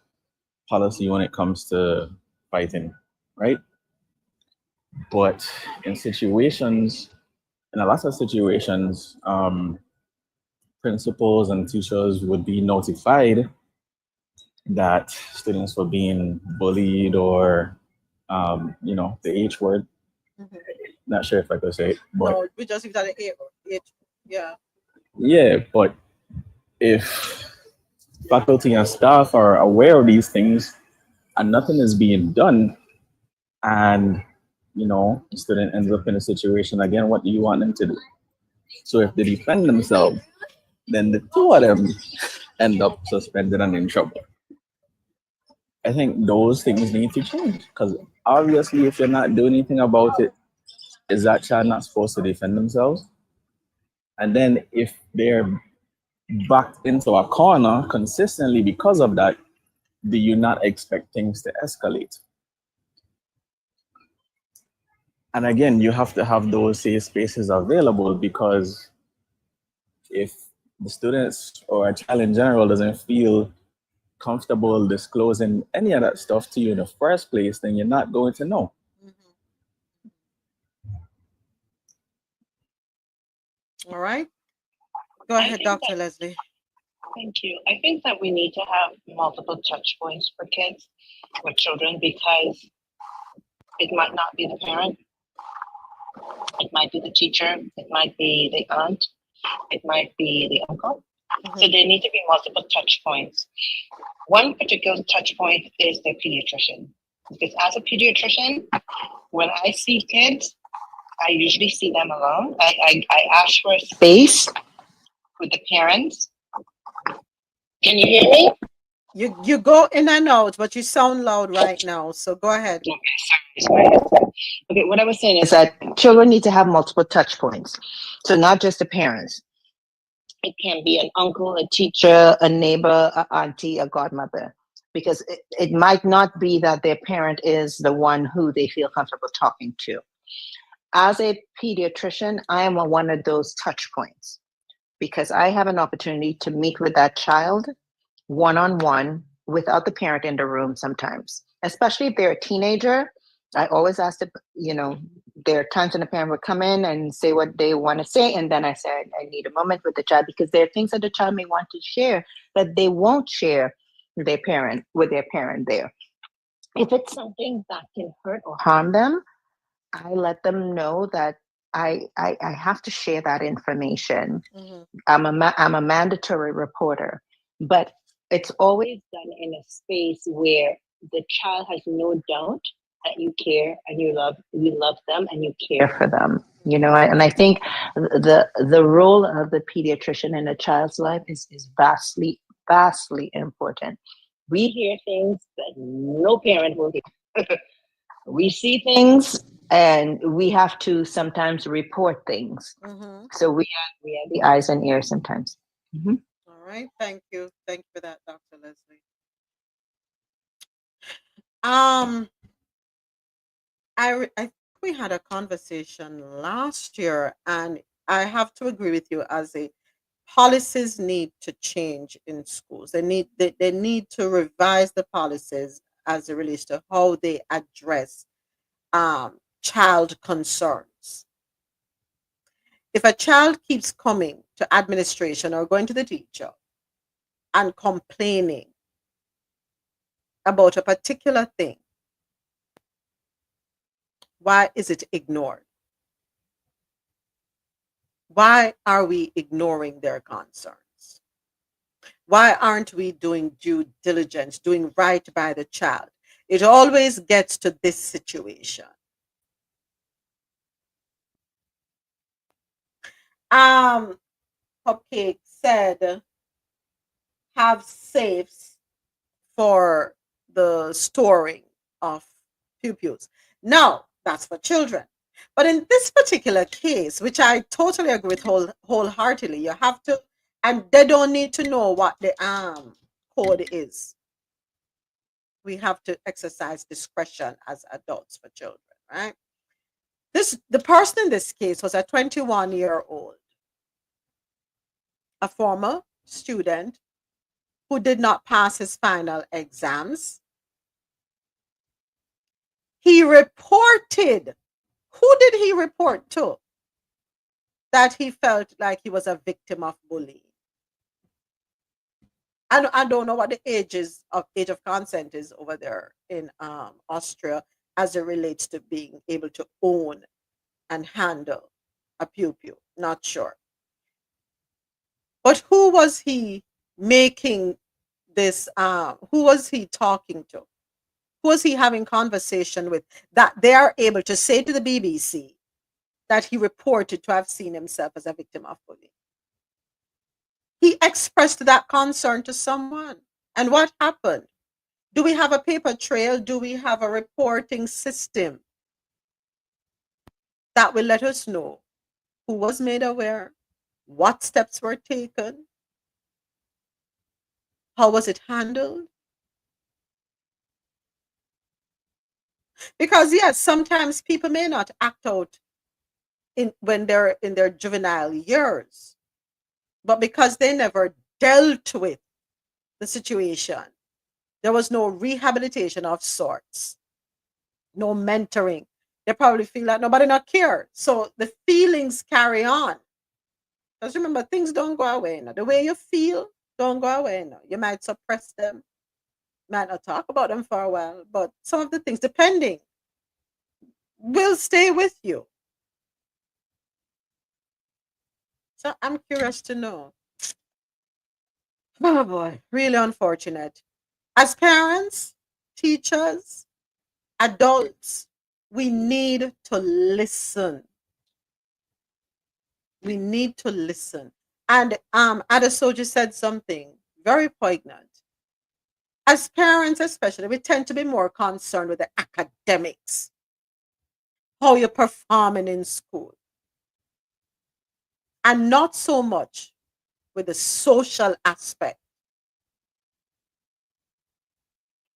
policy when it comes to fighting, right? But in a lot of situations, principals and teachers would be notified that students were being bullied or, the H word. Mm-hmm. Not sure if I could say it, but no, we just use that H. Yeah. Yeah, but if faculty and staff are aware of these things and nothing is being done, and the student ends up in a situation again, what do you want them to do? So if they defend themselves, then the two of them end up suspended and in trouble. I think those things need to change, because obviously if you're not doing anything about it, is that child not supposed to defend themselves? And then if they're backed into a corner consistently because of that, do you not expect things to escalate? And again, you have to have those safe spaces available, because if the students or a child in general doesn't feel comfortable disclosing any of that stuff to you in the first place, then you're not going to know. All right. Go ahead, Dr. Leslie. Thank you. I think that we need to have multiple touch points for kids, for children, because it might not be the parent, it might be the teacher, it might be the aunt, it might be the uncle. So there need to be multiple touch points. One particular touch point is the pediatrician, because as a pediatrician, when I see kids, I usually see them alone. I ask for a space with the parents. Can you hear me? You go in and out, but you sound loud right now. So go ahead. Sorry. Okay, what I was saying is that children need to have multiple touch points. So not just the parents. It can be an uncle, a teacher, a neighbor, an auntie, a godmother. Because it might not be that their parent is the one who they feel comfortable talking to. As a pediatrician, I am one of those touch points, because I have an opportunity to meet with that child one-on-one without the parent in the room sometimes, especially if they're a teenager. I always ask there are times when the parent would come in and say what they want to say, and then I said, I need a moment with the child, because there are things that the child may want to share that they won't share with their parent there. If it's something that can hurt or harm them, I let them know that I have to share that information. I'm a mandatory reporter, but it's always done in a space where the child has no doubt that you care and you love them and you care for them. And I think the role of the pediatrician in a child's life is vastly important. We hear things that no parent will hear. We see things and we have to sometimes report things. So we are the eyes and ears sometimes. All right. Thank you. Thank you for that, Dr. Leslie. I think we had a conversation last year, and I have to agree with you, as policies need to change in schools. They need to revise the policies as it relates to how they address child concerns. If a child keeps coming to administration or going to the teacher and complaining about a particular thing, why is it ignored? Why are we ignoring their concerns? Why aren't we doing due diligence, doing right by the child? It always gets to this situation. Cupcake said, have safes for the storing of pew-pews. No, that's for children. But in this particular case, which I totally agree with wholeheartedly, you have to, and they don't need to know what the code is. We have to exercise discretion as adults for children, right? The person in this case was a 21-year-old, a former student who did not pass his final exams. He reported. Who did he report to? That he felt like he was a victim of bullying. I don't know what the age of consent is over there in Austria as it relates to being able to own and handle a pew-pew. Not sure. But who was he making this? Who was he talking to? Who was he having conversation with that they are able to say to the BBC that he reported to have seen himself as a victim of bullying? He expressed that concern to someone. And what happened? Do we have a paper trail? Do we have a reporting system that will let us know who was made aware, what steps were taken, how was it handled? Because yes, sometimes people may not act out when they're in their juvenile years, but because they never dealt with the situation, there was no rehabilitation of sorts, no mentoring. They probably feel like nobody not care. So the feelings carry on. Because remember, things don't go away now. The way you feel don't go away now. You might suppress them, might not talk about them for a while, but some of the things, depending, will stay with you. So I'm curious to know. Oh boy, really unfortunate. As parents, teachers, adults, we need to listen. We need to listen. And Adesoji said something very poignant. As parents, especially, we tend to be more concerned with the academics, how you're performing in school, and not so much with the social aspect.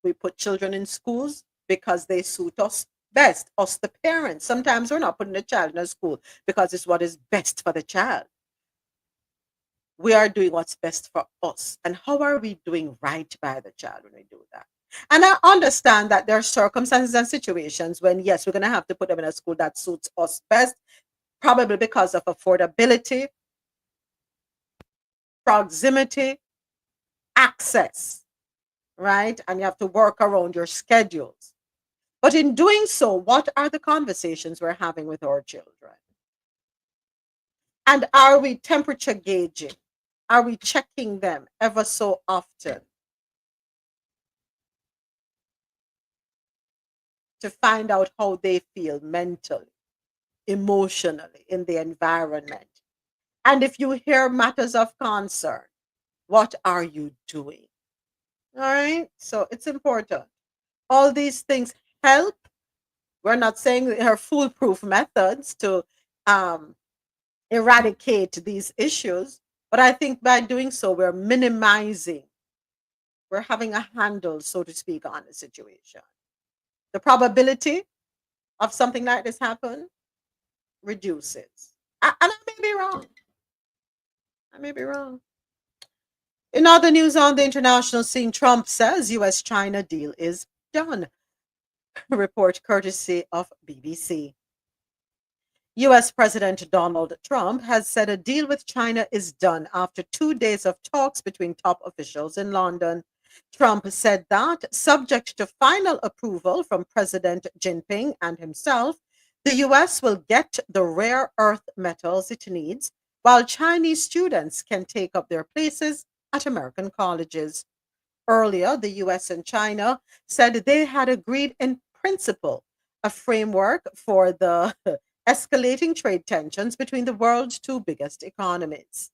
We put children in schools because they suit us best, us the parents. Sometimes we're not putting the child in a school because it's what is best for the child. We are doing what's best for us. And how are we doing right by the child when we do that? And I understand that there are circumstances and situations when, yes, we're going to have to put them in a school that suits us best, probably because of affordability, proximity, access, right? And you have to work around your schedules. But in doing so, what are the conversations we're having with our children? And are we temperature gauging? Are we checking them ever so often to find out how they feel mentally, emotionally in the environment? And if you hear matters of concern, what are you doing? All right. So it's important. All these things help. We're not saying they are foolproof methods to eradicate these issues, but I think by doing so, we're minimizing, we're having a handle, so to speak, on the situation. The probability of something like this happen reduces. And I may be wrong. I may be wrong. In other news on the international scene, Trump says US-China deal is done. Report courtesy of BBC. US President Donald Trump has said a deal with China is done after 2 days of talks between top officials in London. Trump said that, subject to final approval from President Jinping and himself, the US will get the rare earth metals it needs while Chinese students can take up their places at American colleges. Earlier, the US and China said they had agreed in principle a framework for the escalating trade tensions between the world's two biggest economies.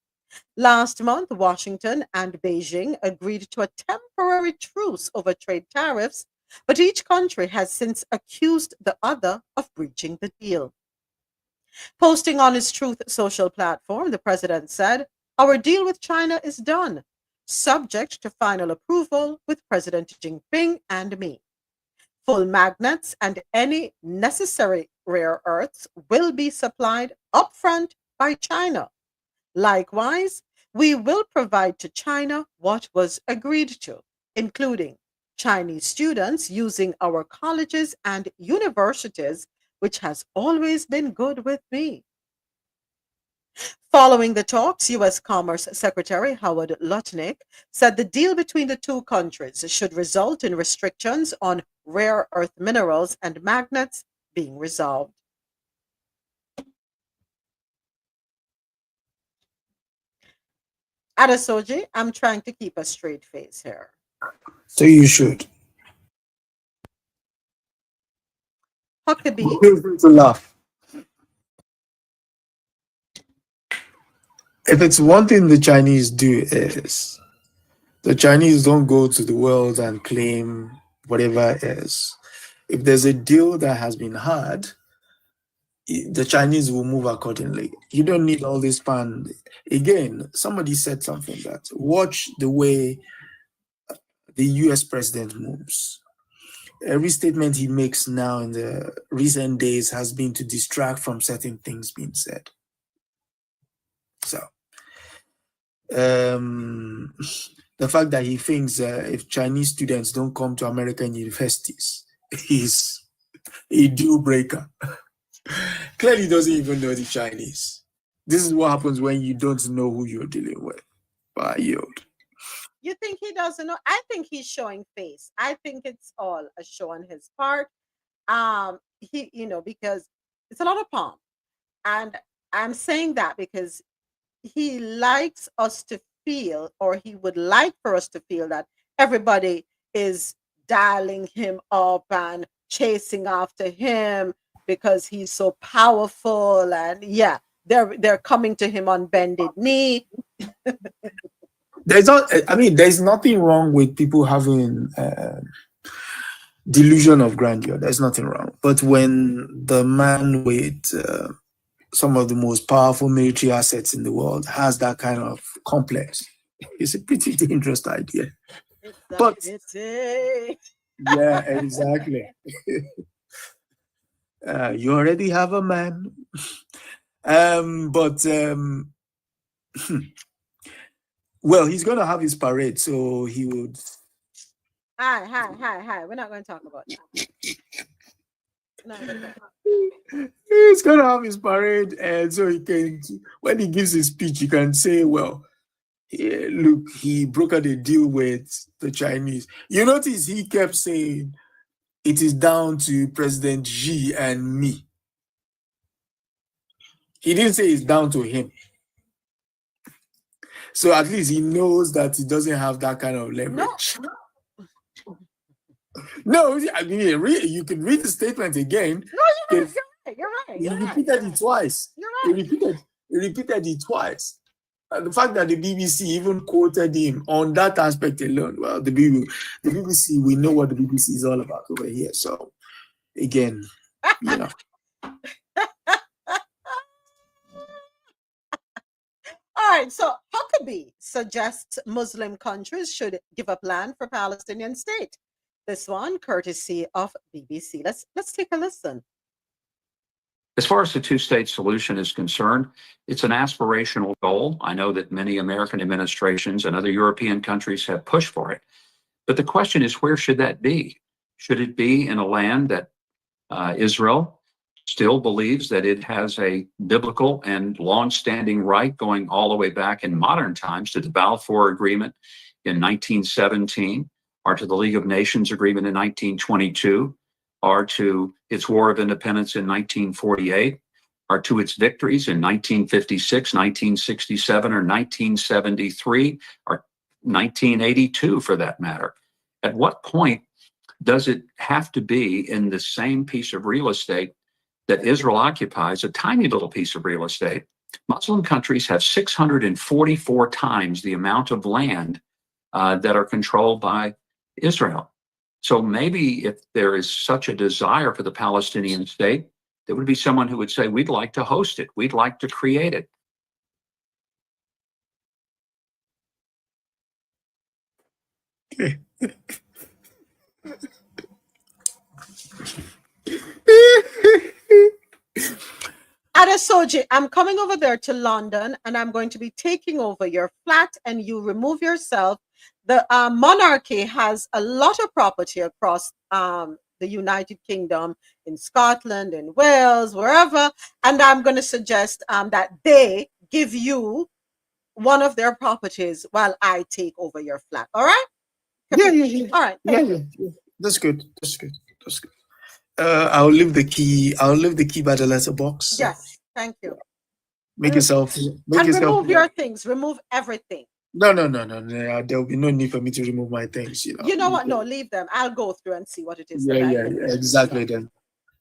Last month, Washington and Beijing agreed to a temporary truce over trade tariffs, but each country has since accused the other of breaching the deal. Posting on his Truth social platform, the president said, "Our deal with China is done, subject to final approval with President Jinping and me. Full magnets and any necessary rare earths will be supplied upfront by China. Likewise, we will provide to China what was agreed to, including Chinese students using our colleges and universities, which has always been good with me." Following the talks, U.S. Commerce Secretary Howard Lutnick said the deal between the two countries should result in restrictions on rare earth minerals and magnets being resolved. Adasoji, I'm trying to keep a straight face here. So you should. Huckabee. Feel free to laugh. If it's one thing the Chinese do is the Chinese don't go to the world and claim whatever it is. If there's a deal that has been had, the Chinese will move accordingly. You don't need all this pan. Again, somebody said something that watch the way the US president moves. Every statement he makes now in the recent days has been to distract from certain things being said. So, the fact that he thinks if Chinese students don't come to American universities is a deal breaker. Clearly doesn't even know the Chinese. This is what happens when you don't know who you're dealing with. But I yield. You think he doesn't know? I think he's showing face. I think it's all a show on his part. Because it's a lot of pomp. And I'm saying that because he likes us to feel, or he would like for us to feel, that everybody is dialing him up and chasing after him because he's so powerful, and yeah, they're coming to him on bended knee. There's nothing wrong with people having delusion of grandeur. There's nothing wrong. But when the man with some of the most powerful military assets in the world has that kind of complex, it's a pretty dangerous idea. But yeah, exactly. You already have a man. Well, he's going to have his parade, so he would. Hi. We're not going to talk about that. He's going to have his parade, and so he can, when he gives his speech, he can say, well, yeah, look, he brokered a deal with the Chinese. You notice he kept saying, it is down to President Xi and me. He didn't say it's down to him. So at least he knows that he doesn't have that kind of leverage. No, I mean, you can read the statement again. No, you're right. He repeated it twice. You're right. He repeated it twice. And the fact that the BBC even quoted him on that aspect alone, well, the BBC, we know what the BBC is all about over here. So, again, you know. All right, so Huckabee suggests Muslim countries should give up land for Palestinian state. This one courtesy of BBC. Let's take a listen. As far as the two-state solution is concerned, it's an aspirational goal. I know that many American administrations and other European countries have pushed for it. But the question is, where should that be? Should it be in a land that Israel still believes that it has a biblical and long-standing right going all the way back in modern times to the Balfour Agreement in 1917, or to the League of Nations Agreement in 1922, or to its War of Independence in 1948, are to its victories in 1956, 1967, or 1973, or 1982 for that matter? At what point does it have to be in the same piece of real estate that Israel occupies, a tiny little piece of real estate? Muslim countries have 644 times the amount of land that are controlled by Israel. So maybe if there is such a desire for the Palestinian state, there would be someone who would say, we'd like to host it. We'd like to create it. Adesoji, I'm coming over there to London and I'm going to be taking over your flat and you remove yourself. The monarchy has a lot of property across the United Kingdom, in Scotland, in Wales, wherever. And I'm going to suggest that they give you one of their properties while I take over your flat. All right? Yeah. All right. Yeah. That's good. That's good. That's good. I'll leave the key by the letterbox. Yes. Thank you. Make yourself. Remove your things. Remove everything. No. There will be no need for me to remove my things. You know what? No, leave them. I'll go through and see what it is. Yeah, exactly. Then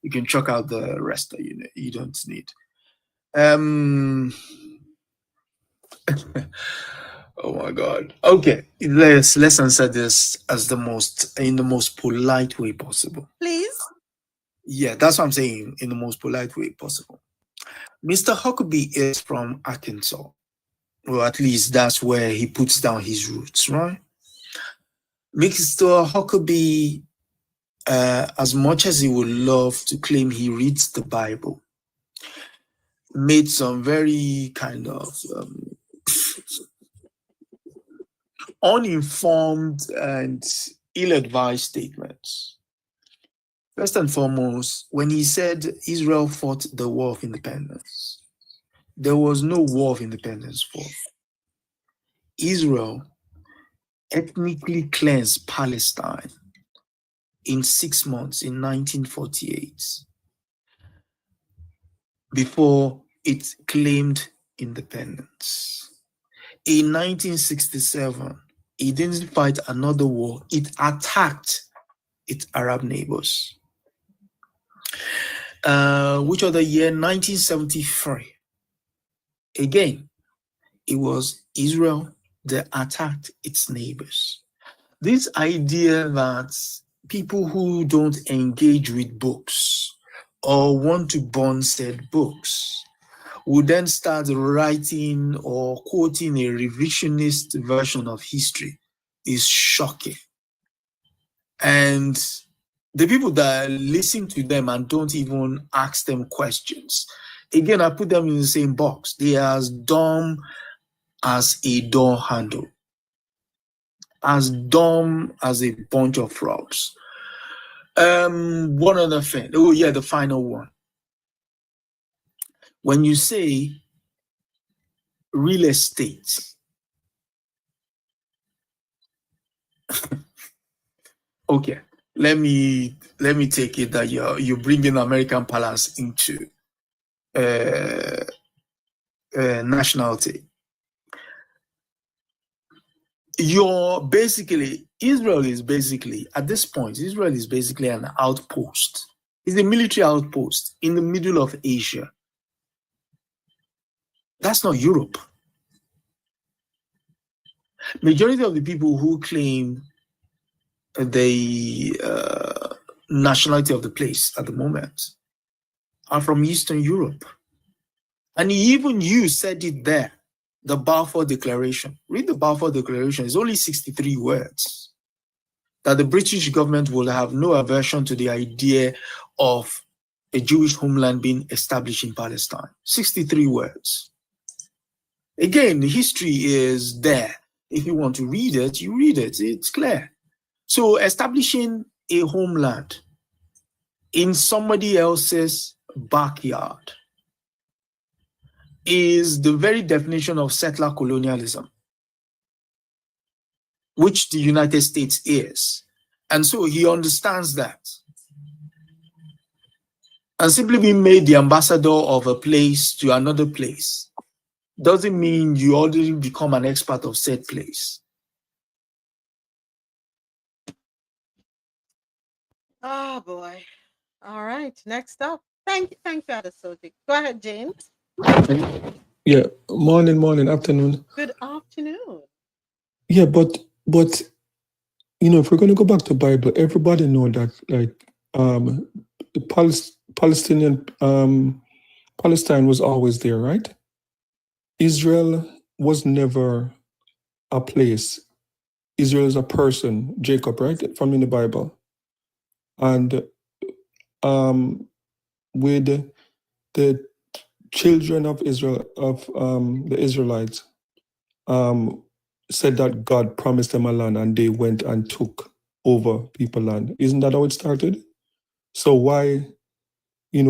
you can chuck out the rest that you don't need. Oh my God. Okay, let's answer this in the most polite way possible. Please. Yeah, that's what I'm saying. In the most polite way possible. Mr. Huckabee is from Arkansas. Well, at least that's where he puts down his roots, right? Mr. Huckabee, as much as he would love to claim he reads the Bible, made some very kind of uninformed and ill-advised statements. First and foremost, when he said Israel fought the War of Independence, there was no War of Independence fought. Israel ethnically cleansed Palestine in 6 months in 1948 before it claimed independence. In 1967, it didn't fight another war. It attacked its Arab neighbors. Which other year? 1973. Again, it was Israel that attacked its neighbors. This idea that people who don't engage with books or want to burn said books would then start writing or quoting a revisionist version of history is shocking. And the people that listen to them and don't even ask them questions, again, I put them in the same box. They are as dumb as a door handle, as dumb as a bunch of frogs. One other thing. Oh, yeah, the final one. When you say real estate, okay, let me take it that you're bringing American Palace into nationality. Israel is basically, at this point, Israel is basically an outpost. It's a military outpost in the middle of Asia. That's not Europe. Majority of the people who claim the nationality of the place at the moment are from Eastern Europe. And even you said it there, the Balfour Declaration. Read the Balfour Declaration. It's only 63 words. That the British government will have no aversion to the idea of a Jewish homeland being established in Palestine. 63 words. Again, the history is there. If you want to read it, you read it. It's clear. So establishing a homeland in somebody else's backyard is the very definition of settler colonialism, which the United States is. And so he understands that. And simply being made the ambassador of a place to another place doesn't mean you already become an expert of said place. Oh boy. All right. Next up. Thank you, Adesoji. Go ahead, James. Yeah, morning, afternoon. Good afternoon. Yeah, but if we're going to go back to Bible, everybody know that the Palestinian Palestine was always there, right? Israel was never a place. Israel is a person, Jacob, right? From in the Bible. And with the children of Israel, of the Israelites, said that God promised them a land and they went and took over people's land. Isn't that how it started? So why,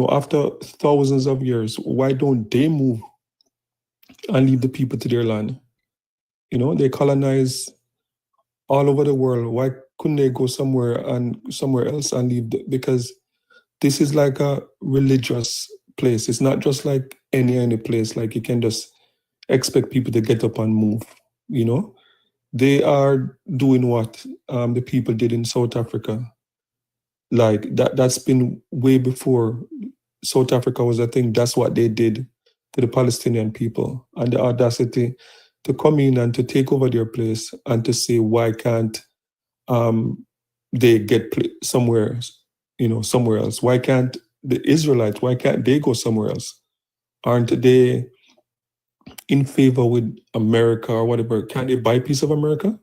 after thousands of years, why don't they move and leave the people to their land? They colonize all over the world. Why couldn't they go somewhere else and leave? Because this is like a religious place. It's not just like any place. Like you can just expect people to get up and move. They are doing what the people did in South Africa. Like that's been way before South Africa was a thing. That's what they did to the Palestinian people, and the audacity to come in and to take over their place and to say, why can't they get somewhere else? Why can't the Israelites, why can't they go somewhere else? Aren't they in favor with America or whatever? Can they buy a piece of America?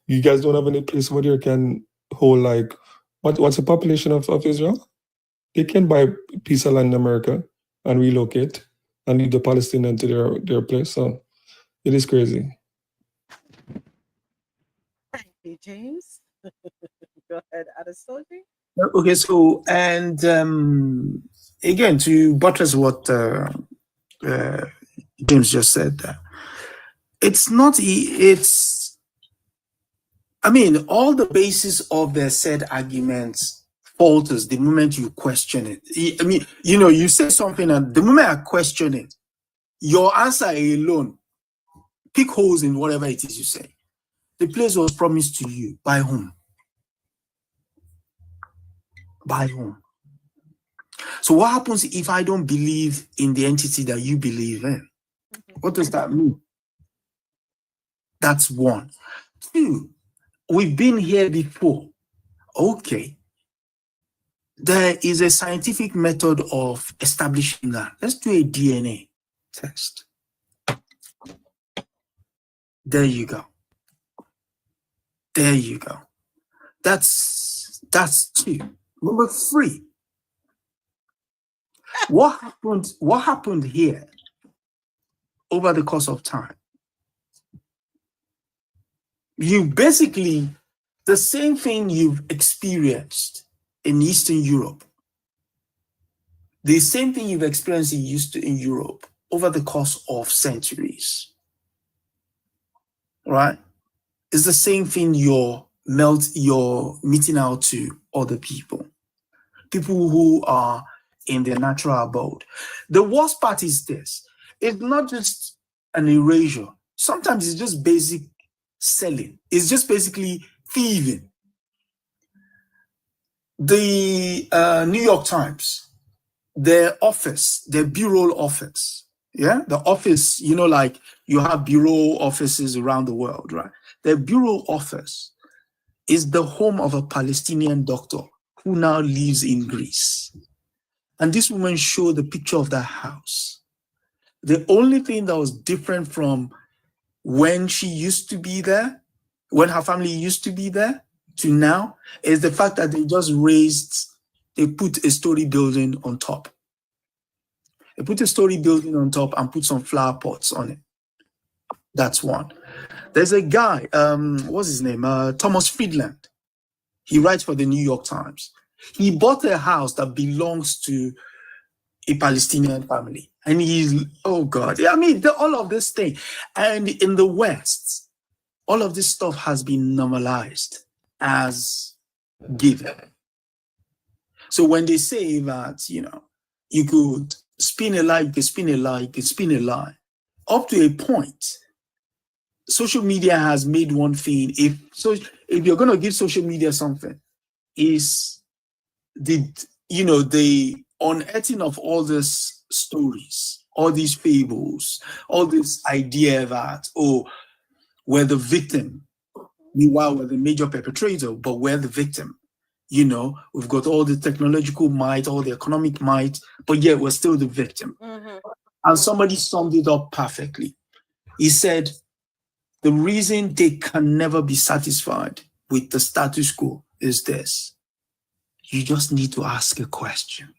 You guys don't have any place where you can hold like, what's the population of Israel? They can buy a piece of land in America and relocate and leave the Palestinians to their place. So it is crazy. Thank you, James. Go ahead, Adesoji. Okay, so, and again, to buttress what James just said, all the basis of their said arguments falters the moment you question it. You say something and the moment I question it, your answer alone, pick holes in whatever it is you say. The place was promised to you. By whom? By whom? So what happens if I don't believe in the entity that you believe in? What does that mean? That's one. Two, we've been here before. Okay. There is a scientific method of establishing that. Let's do a DNA test. There you go. There you go. That's two. Number three. What happened here over the course of time? You basically, the same thing you've experienced in Eastern Europe, the same thing you've experienced in Europe over the course of centuries, right? It's the same thing you're meeting out to other people who are in their natural abode. The worst part is this. It's not just an erasure. Sometimes it's just basic selling. It's just basically thieving. The New York Times, their bureau office, the office, like you have bureau offices around the world, right? Their bureau office is the home of a Palestinian doctor who now lives in Greece. And this woman showed the picture of that house. The only thing that was different from when she used to be there, when her family used to be there, to now, is the fact that they put a story building on top. They put a story building on top and put some flower pots on it. That's one. There's a guy, what's his name? Thomas Friedland. He writes for the New York Times. He bought a house that belongs to a Palestinian family. And oh God, all of this thing. And in the West, all of this stuff has been normalized as given. So when they say that, you could spin a lie, you can spin a lie, you can spin a lie, up to a point, social media has made one thing. If you're going to give social media something, is the unearthing of all these stories, all these fables, all this idea that, we're the victim. Meanwhile, we're the major perpetrator, but we're the victim. We've got all the technological might, all the economic might, but yet we're still the victim. And somebody summed it up perfectly. He said, the reason they can never be satisfied with the status quo is this. You just need to ask a question.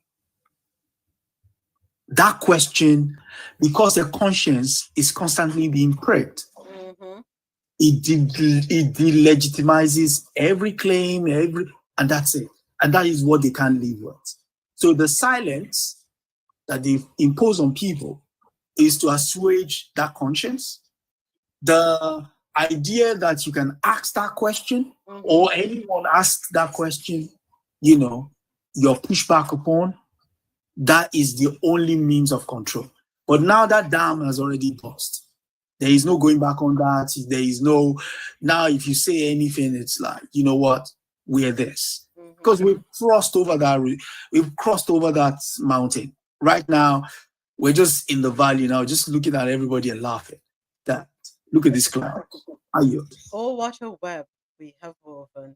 That question, because their conscience is constantly being pricked, it delegitimizes every claim, and that's it. And that is what they can't live with. So the silence that they impose on people is to assuage that conscience. The idea that you can ask that question, or anyone asks that question, you're pushed back upon, that is the only means of control. But now that dam has already burst. There is no going back on that. There is no, now if you say anything, it's like, you know what, we're this. Because we've crossed over that mountain. Right now, we're just in the valley now, just looking at everybody and laughing. Look at this cloud. Oh, what a web we have woven.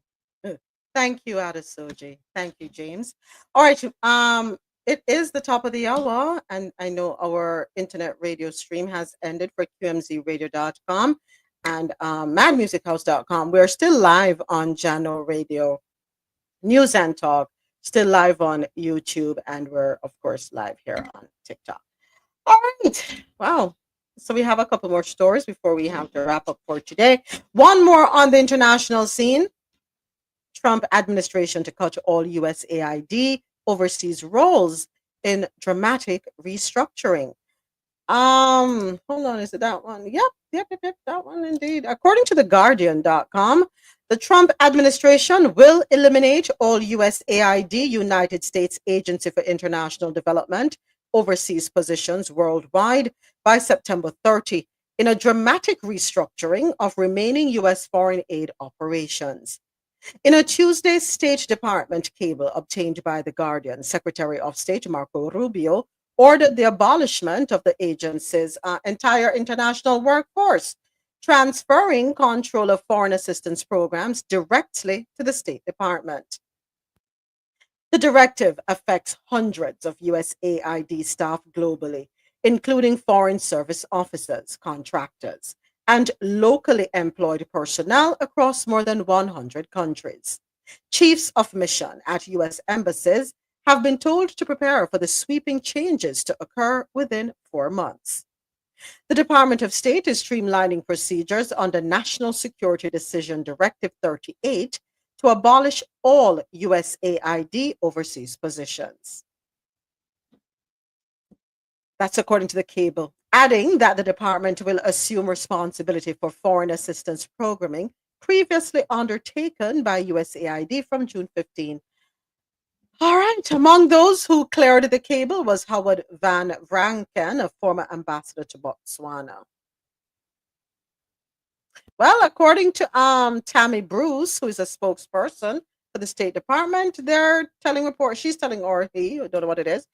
Thank you, Adesoji. Thank you, James. All right. It is the top of the hour, and I know our internet radio stream has ended for qmzradio.com and madmusichouse.com. We're still live on Jano Radio News and Talk, still live on YouTube, and we're, of course, live here on TikTok. All right. Wow. So we have a couple more stories before we have to wrap up for today. One more on the international scene. Trump administration to cut all USAID overseas roles in dramatic restructuring. Hold on, is it that one? Yep, that one indeed. According to theguardian.com, the Trump administration will eliminate all USAID, United States Agency for International Development, overseas positions worldwide by September 30 in a dramatic restructuring of remaining U.S. foreign aid operations. In a Tuesday State Department cable obtained by The Guardian, Secretary of State Marco Rubio ordered the abolishment of the agency's entire international workforce, transferring control of foreign assistance programs directly to the State Department. The directive affects hundreds of USAID staff globally, including foreign service officers, contractors, and locally employed personnel across more than 100 countries. Chiefs of mission at U.S. embassies have been told to prepare for the sweeping changes to occur within 4 months. The Department of State is streamlining procedures under National Security Decision Directive 38 to abolish all USAID overseas positions. That's according to the cable, adding that the department will assume responsibility for foreign assistance programming previously undertaken by USAID from June 15. All right, among those who cleared the cable was Howard Van Vranken, a former ambassador to Botswana. Well, according to Tammy Bruce, who is a spokesperson for the State Department, they're telling reporters, she's telling, or he, I don't know what it is,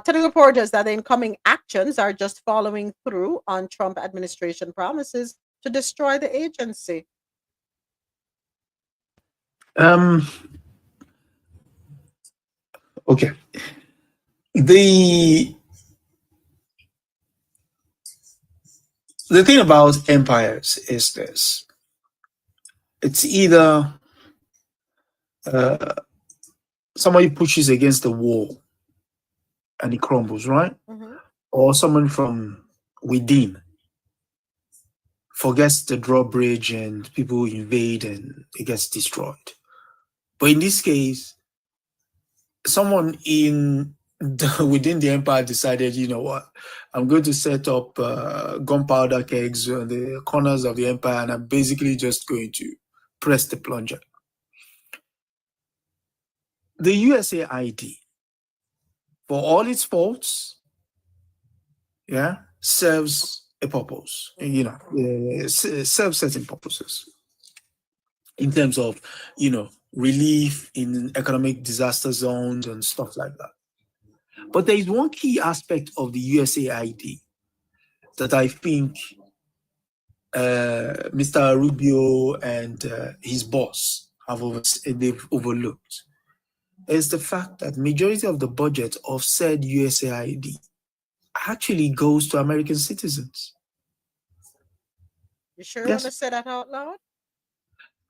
telling reporters that the incoming actions are just following through on Trump administration promises to destroy the agency. Okay. The thing about empires is this. It's either somebody pushes against the wall and it crumbles, right? Or someone from within forgets the drawbridge and people invade and it gets destroyed. But in this case, someone within the empire decided, you know what, I'm going to set up gunpowder kegs on the corners of the empire, and I'm basically just going to press the plunger. the USAID, for all its faults, serves a purpose, serves certain purposes in terms of, relief in economic disaster zones and stuff like that. But there is one key aspect of the USAID that I think Mr. Rubio and his boss they've overlooked. Is the fact that majority of the budget of said USAID actually goes to American citizens. You sure want to say that out loud?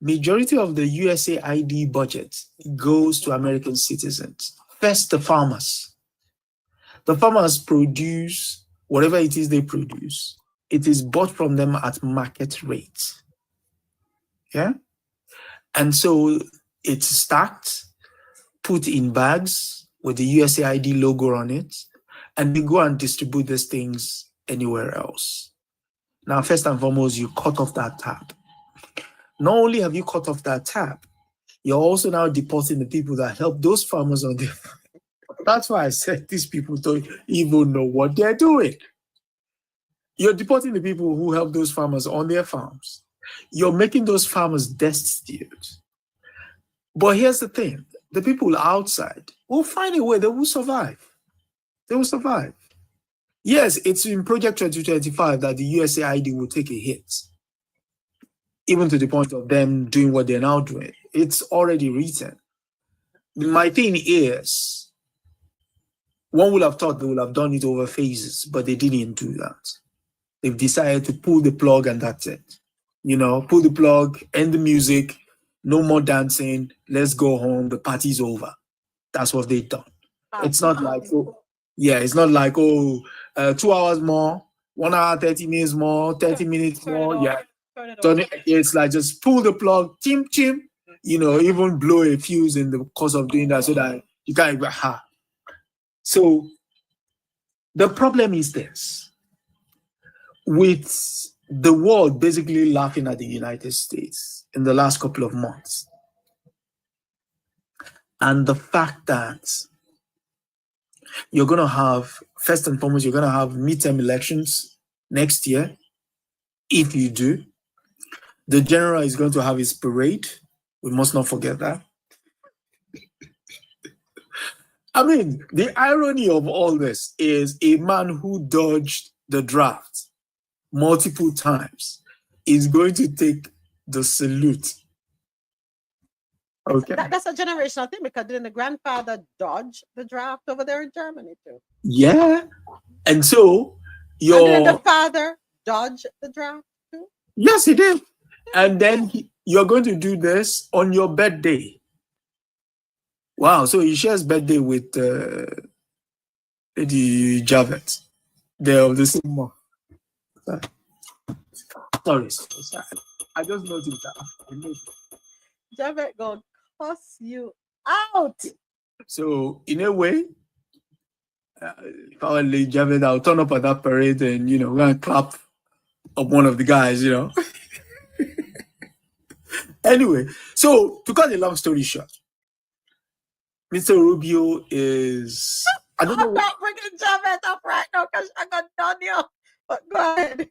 Majority of the USAID budget goes to American citizens. First, the farmers. The farmers produce whatever it is they produce. It is bought from them at market rate. Yeah? And so it's stacked, put in bags with the USAID logo on it, and they go and distribute these things anywhere else. Now, first and foremost, you cut off that tap. Not only have you cut off that tap, you're also now deporting the people that help those farmers on their farm. That's why I said these people don't even know what they're doing. You're deporting the people who help those farmers on their farms. You're making those farmers destitute. But here's the thing. The people outside will find a way. They will survive. They will survive. Yes, it's in Project 2025 that the USAID will take a hit, even to the point of them doing what they're now doing. It's already written. My thing is, one would have thought they would have done it over phases, but they didn't do that. They've decided to pull the plug and that's it. Pull the plug, end the music, no more dancing, let's go home, the party's over. That's what they've done. It's not like, it's not like, 2 hours more, 1 hour, 30 minutes more, 30 minutes more. It's like just pull the plug, chim, chim, even blow a fuse in the course of doing that so that you can't even, So the problem is this. With the world basically laughing at the United States in the last couple of months, and the fact that you're going to have, first and foremost, you're going to have midterm elections next year. If you do, the general is going to have his parade. We must not forget that. I mean, the irony of all this is a man who dodged the draft multiple times is going to take the salute. Okay. That's a generational thing, because didn't the grandfather dodge the draft over there in Germany too? Yeah. And so And didn't the father dodge the draft too? Yes, he did. And then you're going to do this on your birthday. Wow. So he shares birthday with Lady Javette. They're of the same month. Sorry. I just noticed that. Javette gonna cuss you out. So in a way, if I were Lady Javette, I'll turn up at that parade and we're gonna clap up one of the guys, Anyway, so to cut a long story short, Mr. Rubio is. I don't know. I'm not bringing Javette up right now because I got done you. But go ahead.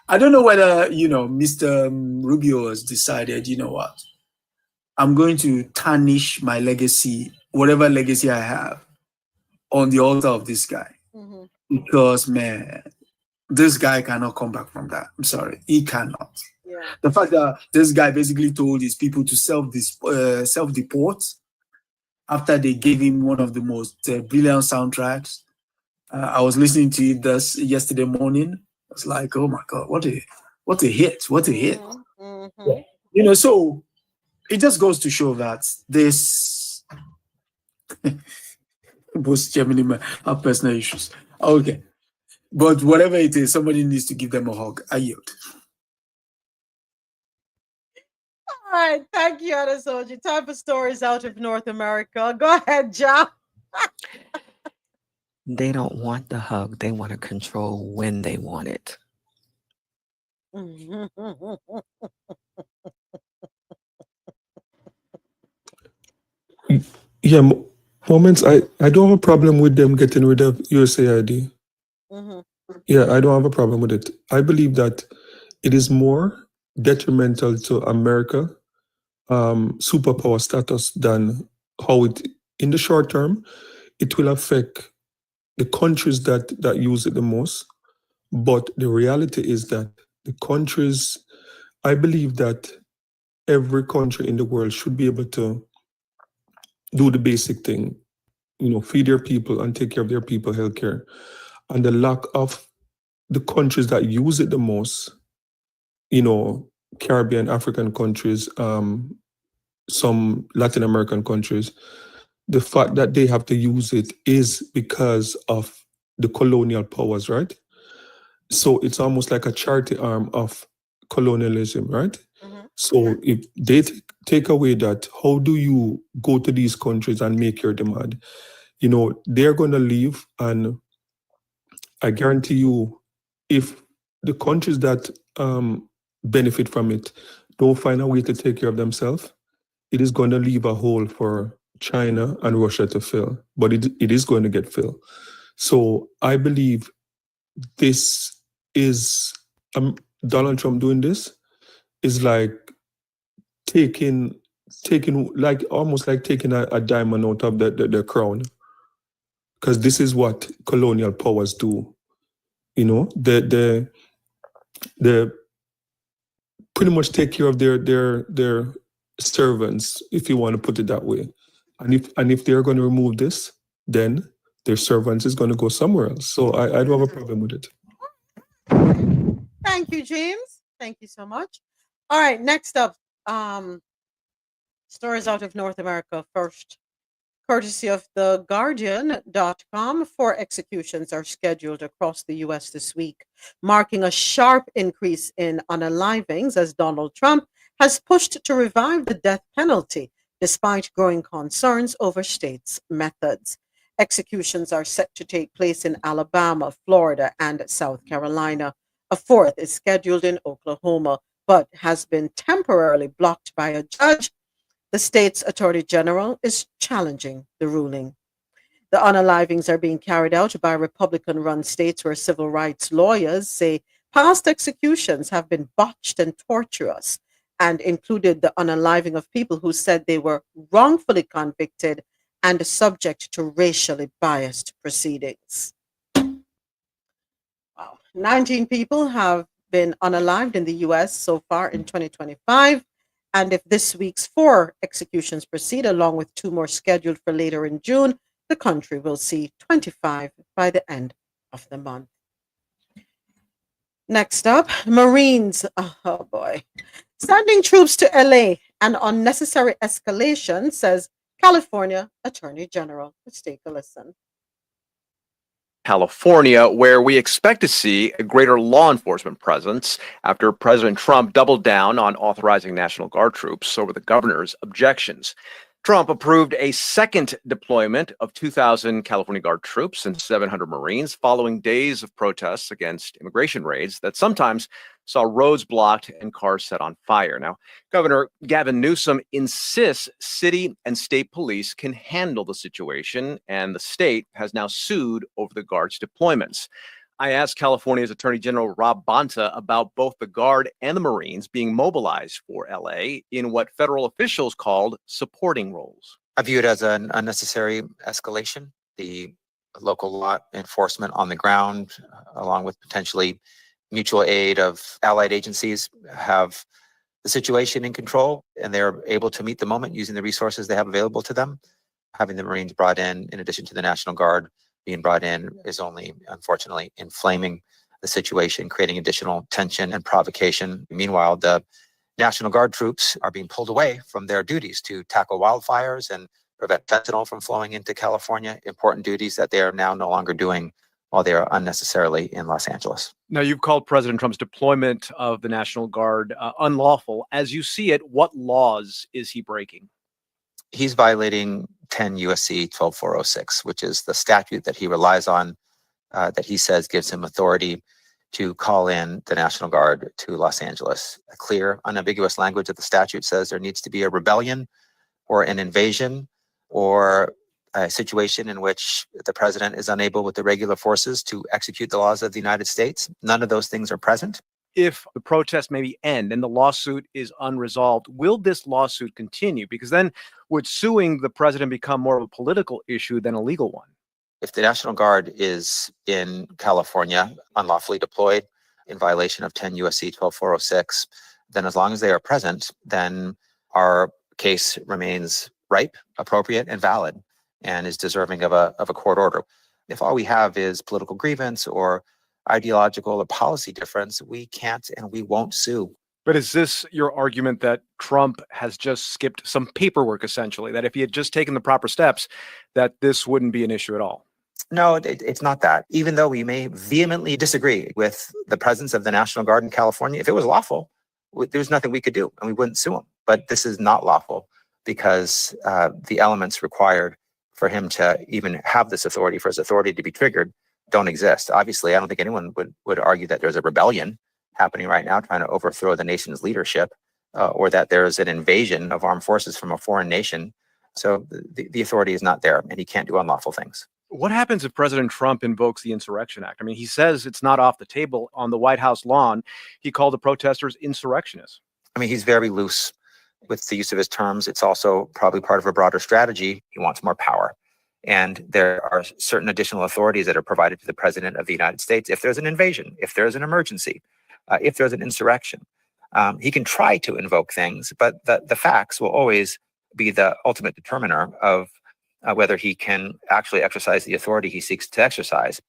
I don't know whether Mr. Rubio has decided. You know what? I'm going to tarnish my legacy, whatever legacy I have, on the altar of this guy, because man, this guy cannot come back from that. I'm sorry, he cannot. Yeah. The fact that this guy basically told his people to self-deport after they gave him one of the most brilliant soundtracks. I was listening to it yesterday morning. I was like, oh my God, what a hit. What a hit. Yeah. So it just goes to show that this both Germany have personal issues. Okay. But whatever it is, somebody needs to give them a hug. I yield. All right. Thank you, Adesoji. Time for stories out of North America. Go ahead, John. They don't want the hug. They want to control when they want it. Yeah, moments. I don't have a problem with them getting rid of USAID. Mhm. Yeah, I don't have a problem with it. I believe that it is more detrimental to America superpower status than how it, in the short term, it will affect the countries that use it the most. But the reality is that the countries, I believe that every country in the world should be able to do the basic thing, feed their people and take care of their people healthcare. And the lack of the countries that use it the most, Caribbean, African countries, some Latin American countries, the fact that they have to use it is because of the colonial powers, right? So it's almost like a charity arm of colonialism, right? So if they take away that, how do you go to these countries and make your demand? They're going to leave, and I guarantee you, if the countries that benefit from it don't find a way to take care of themselves, it is going to leave a hole for China and Russia to fill, but it is going to get filled. So I believe this is Donald Trump doing this is like taking like almost like taking a diamond out of the crown, because this is what colonial powers do. The pretty much take care of their servants, if you want to put it that way. And if they're going to remove this, then their servants is going to go somewhere else. So I don't have a problem with it. Thank you, James. Thank you so much. All right, next up, stories out of North America first. Courtesy of the Guardian.com, 4 executions are scheduled across the U.S. this week, marking a sharp increase in unalivings as Donald Trump has pushed to revive the death penalty despite growing concerns over states' methods. Executions are set to take place in Alabama, Florida, and South Carolina. A 4th is scheduled in Oklahoma, but has been temporarily blocked by a judge. The state's attorney general is challenging the ruling. The unalivings are being carried out by Republican run states where civil rights lawyers say past executions have been botched and torturous, and included the unaliving of people who said they were wrongfully convicted and subject to racially biased proceedings. Wow. 19 people have been unalived in the US so far in 2025. And if this week's 4 executions proceed, along with 2 more scheduled for later in June, the country will see 25 by the end of the month. Next up, Marines. Oh boy. Sending troops to LA, an unnecessary escalation, says California Attorney General. Let's take a listen. California, where we expect to see a greater law enforcement presence after President Trump doubled down on authorizing National Guard troops over the governor's objections. Trump approved a second deployment of 2,000 California Guard troops and 700 Marines following days of protests against immigration raids that sometimes saw roads blocked and cars set on fire. Now, Governor Gavin Newsom insists city and state police can handle the situation, and the state has now sued over the Guard's deployments. I asked California's Attorney General Rob Bonta about both the Guard and the Marines being mobilized for LA in what federal officials called supporting roles. I view it as an unnecessary escalation. The local law enforcement on the ground, along with potentially mutual aid of allied agencies, have the situation in control, and they're able to meet the moment using the resources they have available to them. Having the Marines brought in addition to the National Guard being brought in, is only, unfortunately, inflaming the situation, creating additional tension and provocation. Meanwhile, the National Guard troops are being pulled away from their duties to tackle wildfires and prevent fentanyl from flowing into California, important duties that they are now no longer doing while they are unnecessarily in Los Angeles. Now, you've called President Trump's deployment of the National Guard unlawful. As you see it, what laws is he breaking? He's violating 10 USC 12406, which is the statute that he relies on, that he says gives him authority to call in the National Guard to Los Angeles. A clear, unambiguous language of the statute says there needs to be a rebellion or an invasion or a situation in which the president is unable with the regular forces to execute the laws of the United States. None of those things are present. If the protest maybe end and the lawsuit is unresolved, will this lawsuit continue? Because then would suing the president become more of a political issue than a legal one? If the National Guard is in California unlawfully deployed in violation of 10 USC 12406, then as long as they are present, then our case remains ripe, appropriate, and valid, and is deserving of a court order. If all we have is political grievance or ideological or policy difference, we can't and we won't sue. But is this your argument that Trump has just skipped some paperwork, essentially, that if he had just taken the proper steps, that this wouldn't be an issue at all? No, it's not that. Even though we may vehemently disagree with the presence of the National Guard in California, if it was lawful, there's nothing we could do and we wouldn't sue him. But this is not lawful because the elements required for him to even have this authority, for his authority to be triggered, don't exist. Obviously, I don't think anyone would argue that there's a rebellion happening right now trying to overthrow the nation's leadership or that there is an invasion of armed forces from a foreign nation. So the authority is not there and he can't do unlawful things. What happens if President Trump invokes the Insurrection Act? I mean, he says it's not off the table. On the White House lawn, he called the protesters insurrectionists. I mean, he's very loose with the use of his terms. It's also probably part of a broader strategy. He wants more power. And there are certain additional authorities that are provided to the president of the United States if there's an invasion, if there's an emergency, if there's an insurrection. He can try to invoke things, but the facts will always be the ultimate determiner of whether he can actually exercise the authority he seeks to exercise.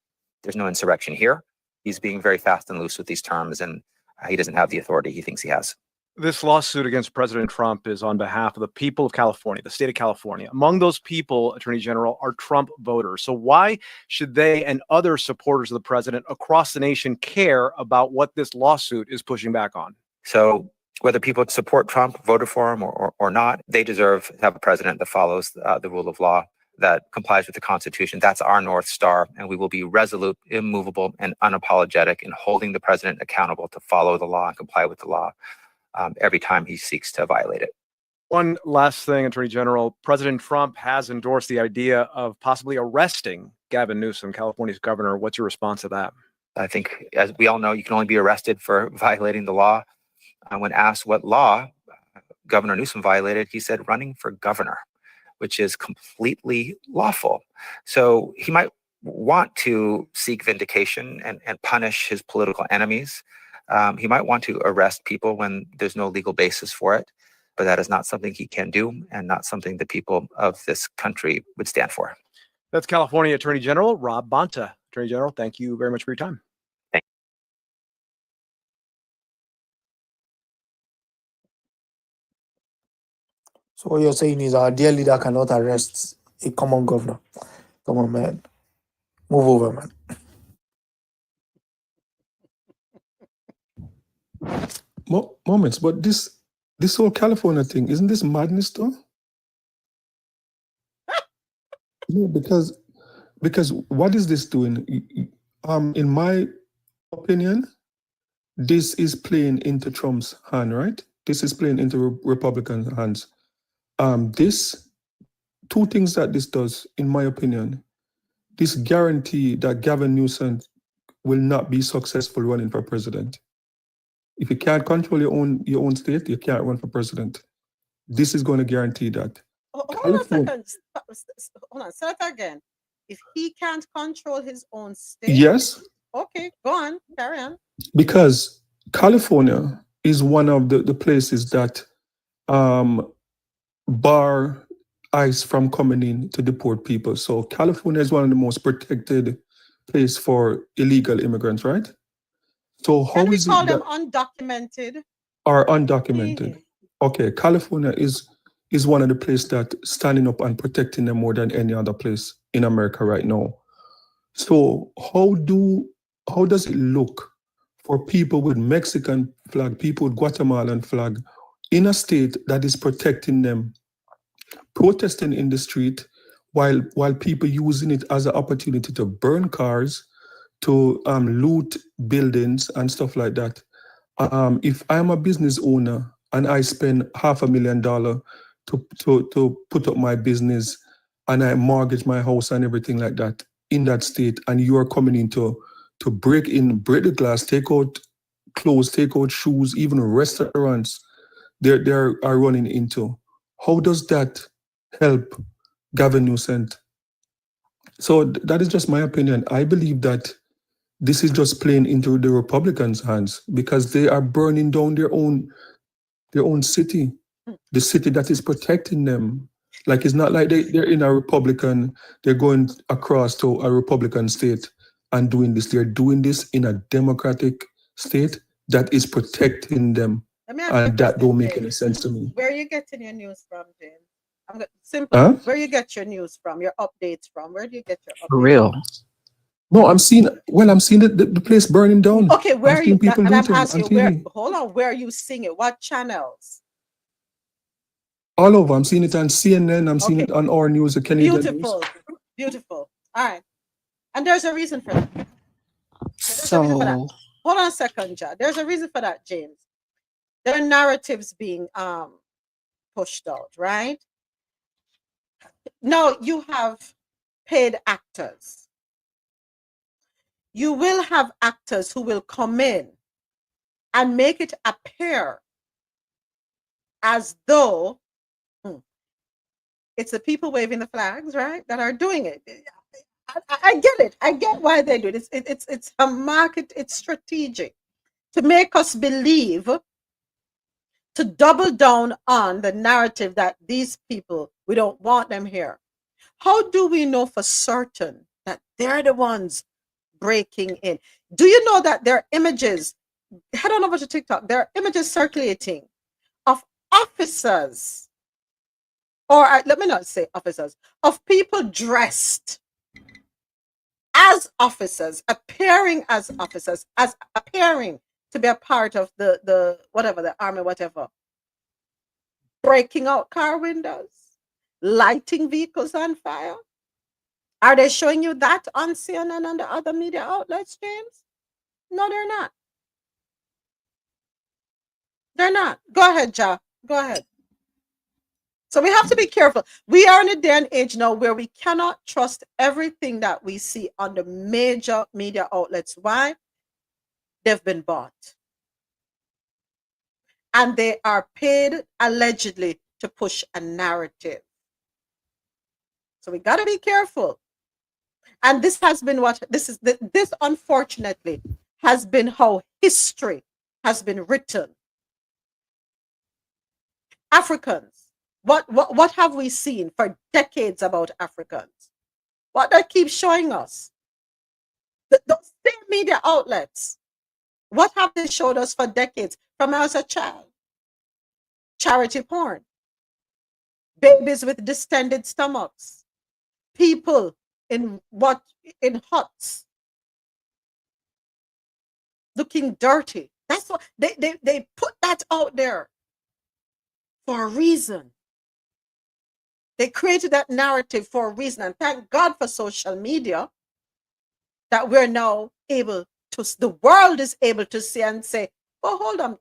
There's no insurrection here. He's being very fast and loose with these terms, and he doesn't have the authority he thinks he has. This lawsuit against President Trump is on behalf of the people of California, the state of California. Among those people, Attorney General, are Trump voters. So why should they and other supporters of the president across the nation care about what this lawsuit is pushing back on? So whether people support Trump, voted for him or not, they deserve to have a president that follows the rule of law, that complies with the Constitution. That's our North Star, and we will be resolute, immovable, and unapologetic in holding the president accountable to follow the law and comply with the law every time he seeks to violate it. One last thing, Attorney General. President Trump has endorsed the idea of possibly arresting Gavin Newsom, California's governor. What's your response to that? I think, as we all know, you can only be arrested for violating the law. When asked what law Governor Newsom violated, he said running for governor, which is completely lawful. So he might want to seek vindication and punish his political enemies. He might want to arrest people when there's no legal basis for it, but that is not something he can do and not something the people of this country would stand for. That's California Attorney General Rob Bonta. Attorney General, thank you very much for your time. So what you're saying is our dear leader cannot arrest a common governor. Come on, man. Move over, man. Moments, but this whole California thing, isn't this madness though? No, because what is this doing? In my opinion, this is playing into Trump's hand, right? This is playing into Republican hands. Two things that this does, in my opinion, this guarantee that Gavin Newsom will not be successful running for president. If you can't control your own state, you can't run for president. This is going to guarantee that. Hold on a second. Hold on. Say that again. If he can't control his own state. Yes. Okay, go on. Carry on. Because California is one of the places that bar ICE from coming in to deport people. So California is one of the most protected places for illegal immigrants, right? So how Can we is call it them that undocumented? are undocumented? Okay, California is one of the places that standing up and protecting them more than any other place in America right now. So how does it look for people with Mexican flag, people with Guatemalan flag in a state that is protecting them, protesting in the street while people using it as an opportunity to burn cars, to loot buildings and stuff like that. If I'm a business owner and I spend $500,000 to put up my business and I mortgage my house and everything like that in that state, and you are coming in to break the glass, take out clothes, take out shoes, even restaurants they are running into. How does that help Gavin Newsom? So that is just my opinion. I believe that this is just playing into the Republicans' hands because they are burning down their own city, the city that is protecting them. Like it's not like they're in a Republican, they're going across to a Republican state and doing this. They're doing this in a Democratic state that is protecting them. Let me ask you a And that question, don't make any James. sense to me. Where are you getting your news from, James? Simple. Huh? Where you get your news from, your updates from? Where do you get your updates? For real. No, I'm seeing the place burning down. Okay, where I'm are seeing you? people And do I'm it on asking you, TV. hold on, where are you seeing it? What channels? All over. I'm seeing it on CNN. I'm seeing Okay. it on our news, the Canadian news. Beautiful. Beautiful. All right. And there's a reason for that. So Hold on a second, Ja. There's a reason for that, James. There are narratives being pushed out, right? Now you have paid actors. You will have actors who will come in and make it appear as though it's the people waving the flags, right, that are doing it. I get it. I get why they do it. It's a market. It's strategic to make us believe, to double down on the narrative that these people, we don't want them here. How do we know for certain that they're the ones breaking in? Do you know that there are images? Head on over to TikTok. There are images circulating of officers, or let me not say officers, of people dressed as officers, appearing as officers, as appearing to be a part of the whatever, the army, whatever, breaking out car windows, lighting vehicles on fire. Are they showing you that on CNN and the other media outlets, James? No, they're not. They're not. Go ahead, Ja. Go ahead. So we have to be careful. We are in a day and age now where we cannot trust everything that we see on the major media outlets. Why? They've been bought. And they are paid allegedly to push a narrative. So we got to be careful. And this has been this unfortunately has been how history has been written. Africans, what have we seen for decades about Africans? What they keep showing us? Those same media outlets, what have they showed us for decades from as a child? Charity porn, babies with distended stomachs, people in huts looking dirty. That's what they put that out there for a reason. They created that narrative for a reason, and thank God for social media that we're now able to, the world is able to see and say, oh, hold on,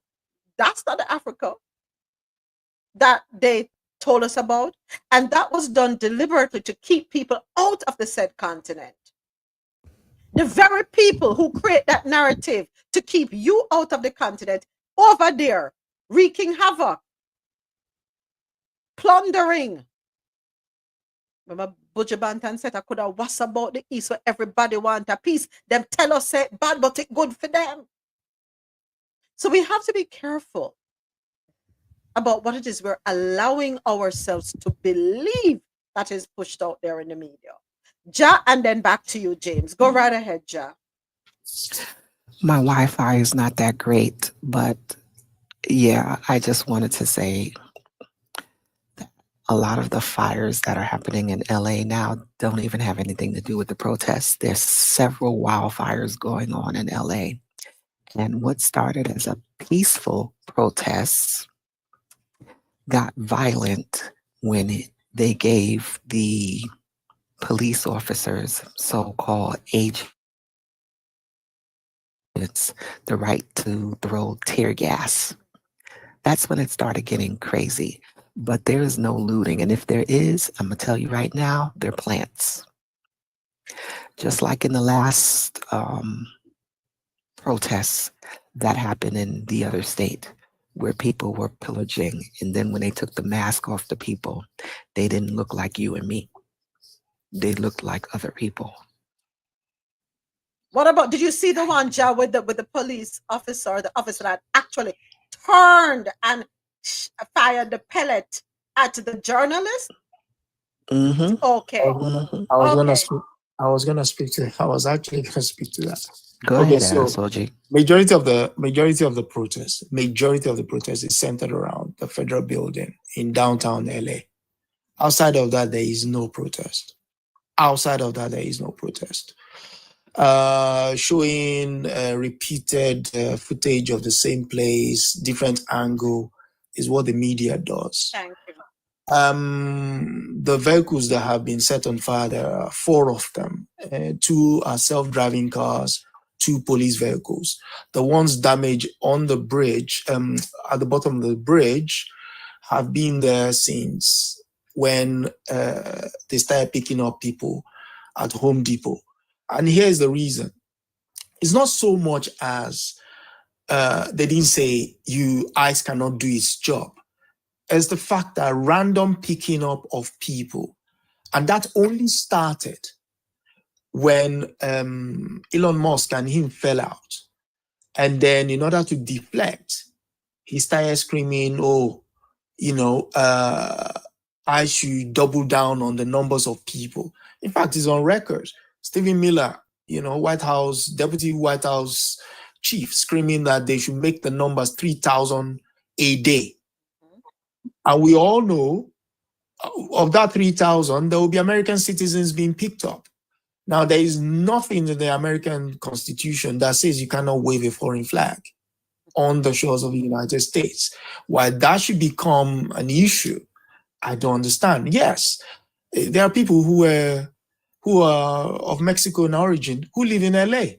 that's not the Africa that they told us about. And that was done deliberately to keep people out of the said continent. The very people who create that narrative to keep you out of the continent over there, wreaking havoc, plundering. Remember, Buju Banton said I could have was about the East where everybody want a peace. Them tell us it bad, but it good for them. So we have to be careful about what it is we're allowing ourselves to believe that is pushed out there in the media. Ja, and then back to you, James. Go right ahead, Ja. My Wi-Fi is not that great, but yeah, I just wanted to say that a lot of the fires that are happening in LA now don't even have anything to do with the protests. There's several wildfires going on in LA. And what started as a peaceful protest got violent when they gave the police officers, so-called agents, the right to throw tear gas. That's when it started getting crazy. but there is no looting. And if there is, I'm going to tell you right now, they're plants. Just like in the last protests that happened in the other state where people were pillaging. And then when they took the mask off the people, they didn't look like you and me. They looked like other people. What about, did you see the one, Ja, with the police officer, the officer that actually turned and fired the pellet at the journalist? Mm-hmm. Okay. I was gonna speak to that. Go ahead, Soji. Majority of the protest is centered around the federal building in downtown LA. Outside of that, there is no protest. Showing repeated footage of the same place, different angle, is what the media does. Thank you. The vehicles that have been set on fire, there are 4 of them. 2 are self-driving cars, 2 police vehicles. The ones damaged on the bridge, at the bottom of the bridge, have been there since when they started picking up people at Home Depot. And here's the reason. It's not so much as they didn't say ICE cannot do its job. It's the fact that random picking up of people, and that only started when Elon Musk and him fell out. And then in order to deflect, he started screaming, I should double down on the numbers of people. In fact, it's on record. Stephen Miller, Deputy White House chief, screaming that they should make the numbers 3,000 a day. And we all know of that 3,000, there will be American citizens being picked up. Now, there is nothing in the American Constitution that says you cannot wave a foreign flag on the shores of the United States. Why that should become an issue, I don't understand. Yes, there are people who are of Mexican origin who live in LA.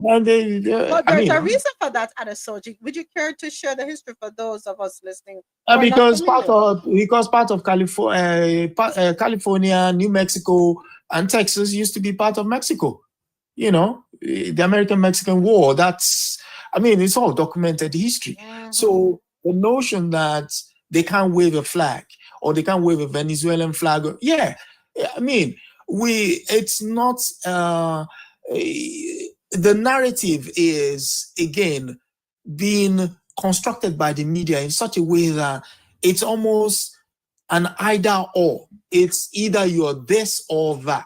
And But there's a reason for that, Adesoji. Would you care to share the history for those of us listening? Because part of California, New Mexico, and Texas used to be part of Mexico. The American-Mexican War. It's all documented history. Mm-hmm. So the notion that they can't wave a flag or they can't wave a Venezuelan flag, it's not. The narrative is, again, being constructed by the media in such a way that it's almost an either or. It's either you're this or that.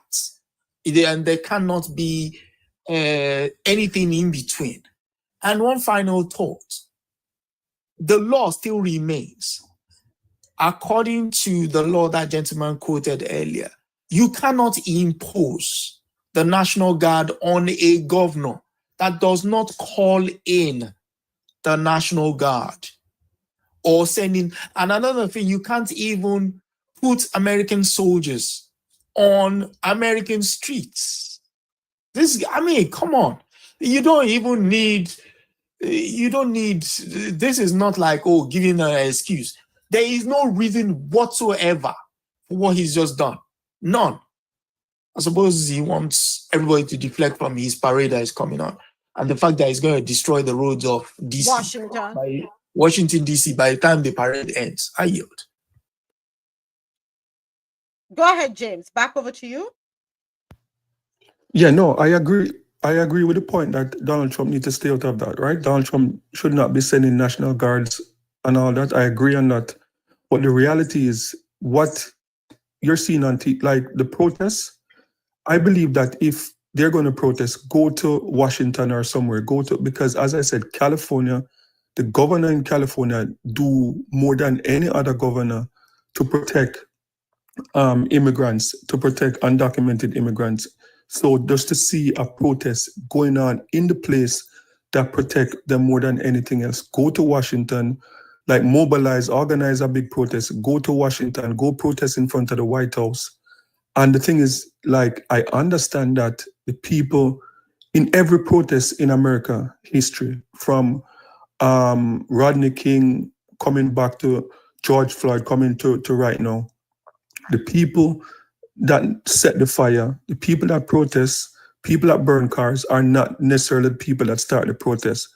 And there cannot be anything in between. And one final thought. The law still remains. According to the law that gentleman quoted earlier, you cannot impose the National Guard on a governor that does not call in the National Guard or sending. And another thing, you can't even put American soldiers on American streets. Come on. You don't need, this is not like, giving an excuse. There is no reason whatsoever for what he's just done. None. I suppose he wants everybody to deflect from his parade that is coming on. And the fact that he's going to destroy the roads of Washington, D.C. by the time the parade ends. I yield. Go ahead, James. Back over to you. Yeah, no, I agree. I agree with the point that Donald Trump needs to stay out of that, right? Donald Trump should not be sending National Guards and all that. I agree on that. But the reality is what you're seeing on the protests. I believe that if they're going to protest, go to Washington or somewhere, because as I said, California, the governor in California do more than any other governor to protect immigrants, to protect undocumented immigrants. So just to see a protest going on in the place that protect them more than anything else, go to Washington, mobilize, organize a big protest, go to Washington, go protest in front of the White House. And the thing is, I understand that the people in every protest in America history, from Rodney King coming back to George Floyd coming to right now, the people that set the fire, the people that protest, people that burn cars are not necessarily the people that start the protest.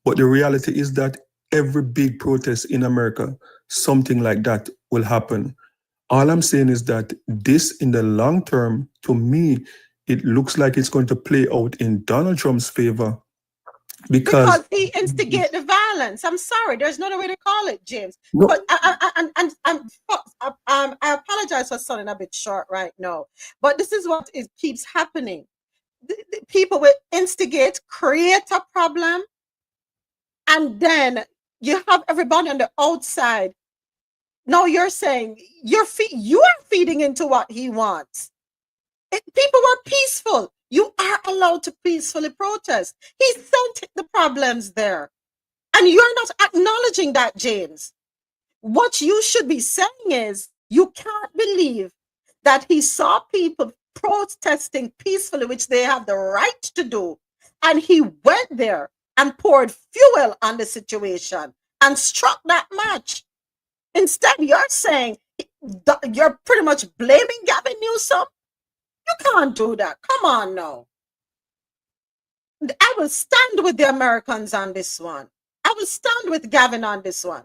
But the reality is that every big protest in America, something like that will happen. All I'm saying is that this, in the long term, to me, it looks like it's going to play out in Donald Trump's favor. Because he instigate the violence. I'm sorry, there's no other way to call it, James. No. But I apologize for sounding a bit short right now. But this is what keeps happening. The people will instigate, create a problem, and then you have everybody on the outside. Now you're saying you are feeding into what he wants. People were peaceful. You are allowed to peacefully protest. He sent the problems there. And you're not acknowledging that, James. What you should be saying is you can't believe that he saw people protesting peacefully, which they have the right to do. And he went there and poured fuel on the situation and struck that match. Instead, you're saying you're pretty much blaming Gavin Newsom. You can't do that. Come on now. I will stand with the Americans on this one. I will stand with Gavin on this one.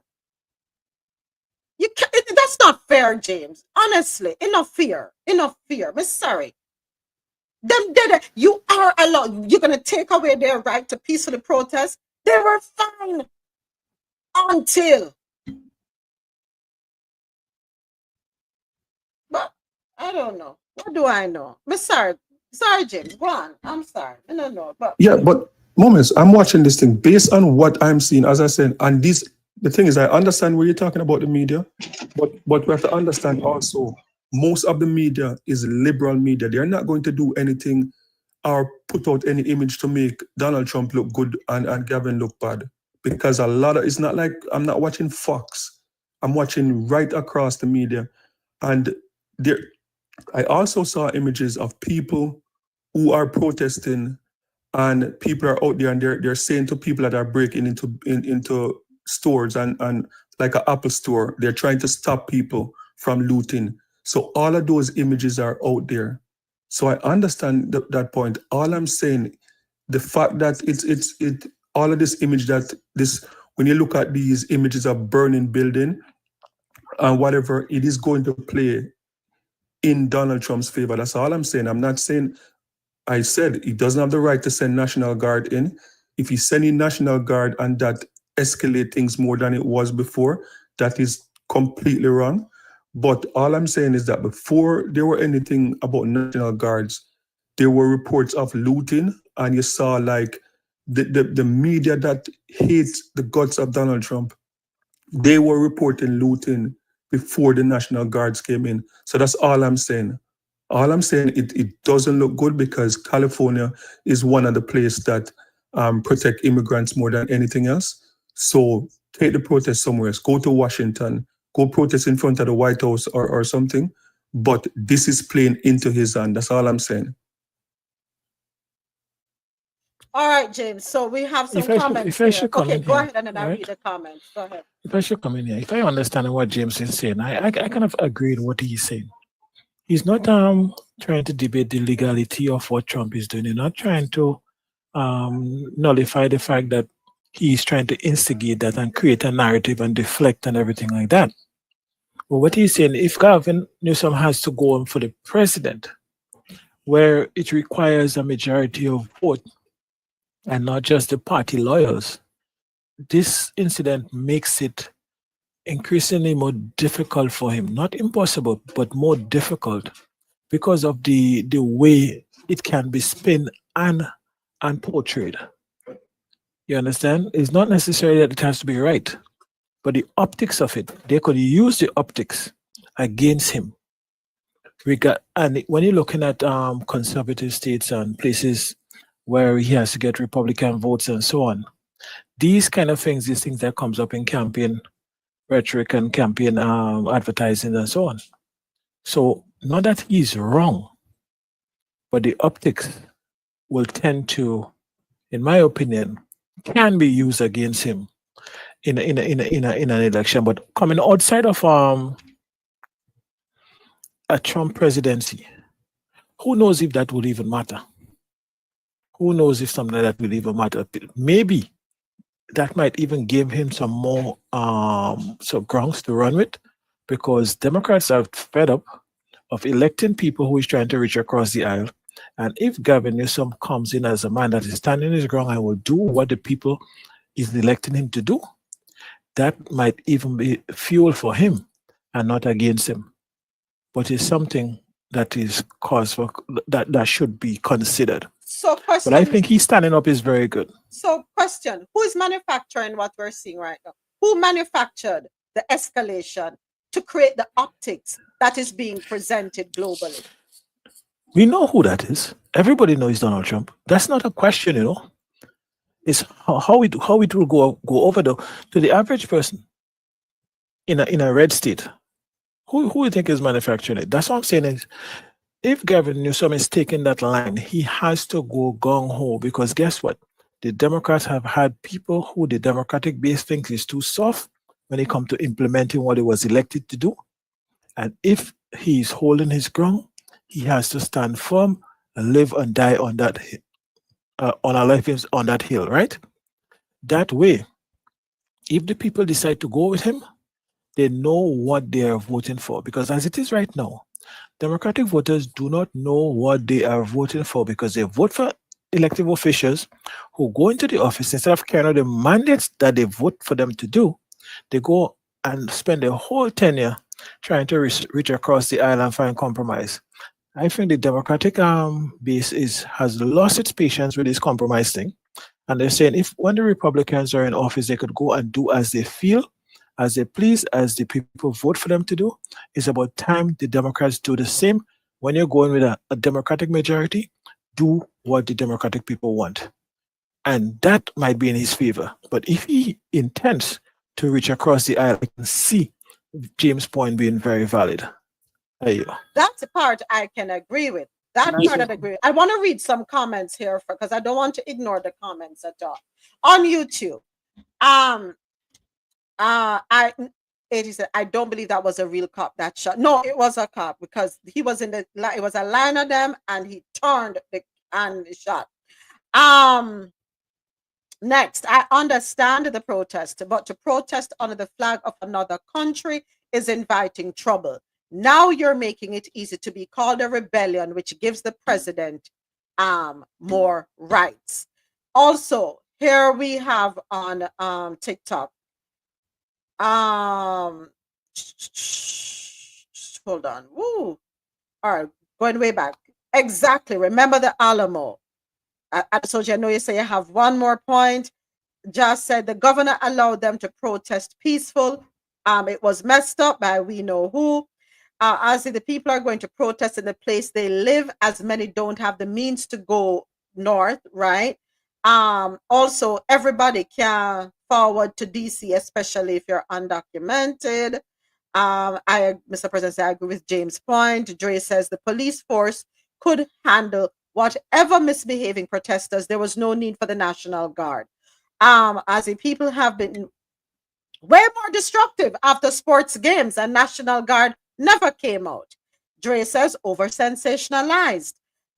You can't, that's not fair, James. Honestly, enough fear. Enough fear. I'm sorry. You are allowed. You're going to take away their right to peacefully protest. They were fine until. But I don't know. What do I know? I'm sorry. Sorry, James. Go on. I'm sorry. I don't know. But yeah, but moments, I'm watching this thing based on what I'm seeing, as I said, and this, the thing is, I understand where you're talking about the media, but we have to understand also, most of the media is liberal media. They're not going to do anything or put out any image to make Donald Trump look good and Gavin look bad. Because a lot of, it's not like I'm not watching Fox. I'm watching right across the media. And there, I also saw images of people who are protesting, and people are out there and they're saying to people that are breaking into stores and like an Apple store, they're trying to stop people from looting. So all of those images are out there. So I understand that point. All I'm saying, the fact that it's all of this image that this, when you look at these images of burning building and whatever, it is going to play in Donald Trump's favor. That's all I'm saying. I'm not saying, I said he doesn't have the right to send National Guard in. If he's sending National Guard and that escalate things more than it was before, that is completely wrong. But all I'm saying is that before there were anything about National Guards, there were reports of looting, and you saw like the media that hates the guts of Donald Trump, they were reporting looting before the National Guards came in. So that's all I'm saying. All I'm saying, it doesn't look good because California is one of the places that protect immigrants more than anything else. So take the protest somewhere else. Go to Washington. Go protest in front of the White House or something. But this is playing into his hand. That's all I'm saying. all right, James. So we have some comments here. Okay, go ahead and then I'll read the comments. Go ahead. If I should come in here, if I understand what James is saying, I kind of agree with what he's saying. He's not trying to debate the legality of what Trump is doing. He's not trying to nullify the fact that he's trying to instigate that and create a narrative and deflect and everything like that. But what he's saying, if Gavin Newsom has to go on for the president, where it requires a majority of vote and not just the party lawyers, this incident makes it increasingly more difficult for him. Not impossible, but more difficult because of the way it can be spun and portrayed. You understand? It's not necessarily that it has to be right, but the optics of it, they could use the optics against him. And when you're looking at conservative states and places where he has to get Republican votes and so on, these kind of things, these things that comes up in campaign rhetoric and campaign advertising and so on. So not that he's wrong, but the optics will tend to, in my opinion, can be used against him in an election. But coming outside of a Trump presidency, who knows if that would even matter? Who knows if something like that will even matter? Maybe that might even give him some more some grounds to run with, because Democrats are fed up of electing people who is trying to reach across the aisle. And if Gavin Newsom comes in as a man that is standing his ground and will do what the people is electing him to do, that might even be fuel for him and not against him. But it's something that is cause for that should be considered. So question. But I think he's standing up is very good. So question, who is manufacturing what we're seeing right now? Who manufactured the escalation to create the optics that is being presented globally? We know who that is. Everybody knows Donald Trump. That's not a question, you know. It's how it will go over to the average person in a red state. Who you think is manufacturing it? That's what I'm saying is, if Gavin Newsom is taking that line, he has to go gung-ho, because guess what? The Democrats have had people who the Democratic base thinks is too soft when it comes to implementing what he was elected to do. And if he's holding his ground, he has to stand firm and live and die on that on our life on that hill, right? That way, if the people decide to go with him, they know what they are voting for. Because as it is right now, Democratic voters do not know what they are voting for, because they vote for elected officials who go into the office, instead of carrying out the mandates that they vote for them to do, they go and spend their whole tenure trying to reach across the aisle and find compromise. I think the Democratic base has lost its patience with this compromise thing. And they're saying if when the Republicans are in office, they could go and do as they feel, as they please, as the people vote for them to do. It's about time the Democrats do the same. When you're going with a Democratic majority, do what the Democratic people want. And that might be in his favor. But if he intends to reach across the aisle, I can see James' point being very valid. There you go. That's the part I can agree with. That part I agree with. I want to read some comments here because I don't want to ignore the comments at all. On YouTube, Eddie said, I don't believe that was a real cop that shot. No, it was a cop, because he was it was a line of them and he turned and shot. Next, I understand the protest, but to protest under the flag of another country is inviting trouble. Now you're making it easy to be called a rebellion, which gives the president more rights. Also, here we have on TikTok. Hold on. Woo. All right, going way back. Exactly. Remember the Alamo. So I know you say you have one more point. Just said the governor allowed them to protest peaceful. It was messed up by we know who. As the people are going to protest in the place they live, as many don't have the means to go north, right? Also, everybody can forward to DC, especially if you're undocumented. Mr. President, I agree with James' point. Dre says the police force could handle whatever misbehaving protesters. There was no need for the National Guard. As the people have been way more destructive after sports games, and National Guard never came out. Dre says over sensationalized.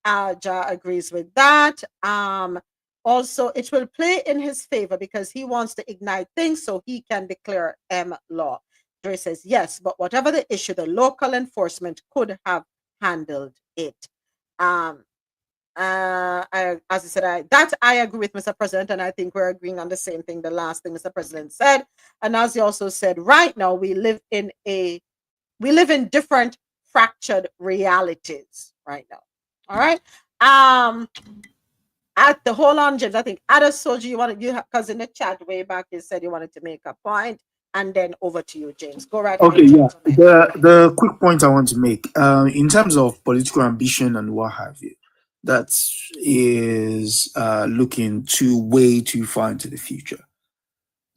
Ja agrees with that. Also, it will play in his favor because he wants to ignite things so he can declare law. Dre says yes, but whatever the issue, the local enforcement could have handled it. As I said, I agree with Mr. President, and I think we're agreeing on the same thing. The last thing Mr. President said, and as he also said, right now we live in different fractured realities right now. All right. At the hold on, James. I think Ada Soldier, because in the chat way back you said you wanted to make a point, and then over to you, James. Go right ahead. Okay, yeah. The quick point I want to make, in terms of political ambition and what have you, that is looking way too far into the future.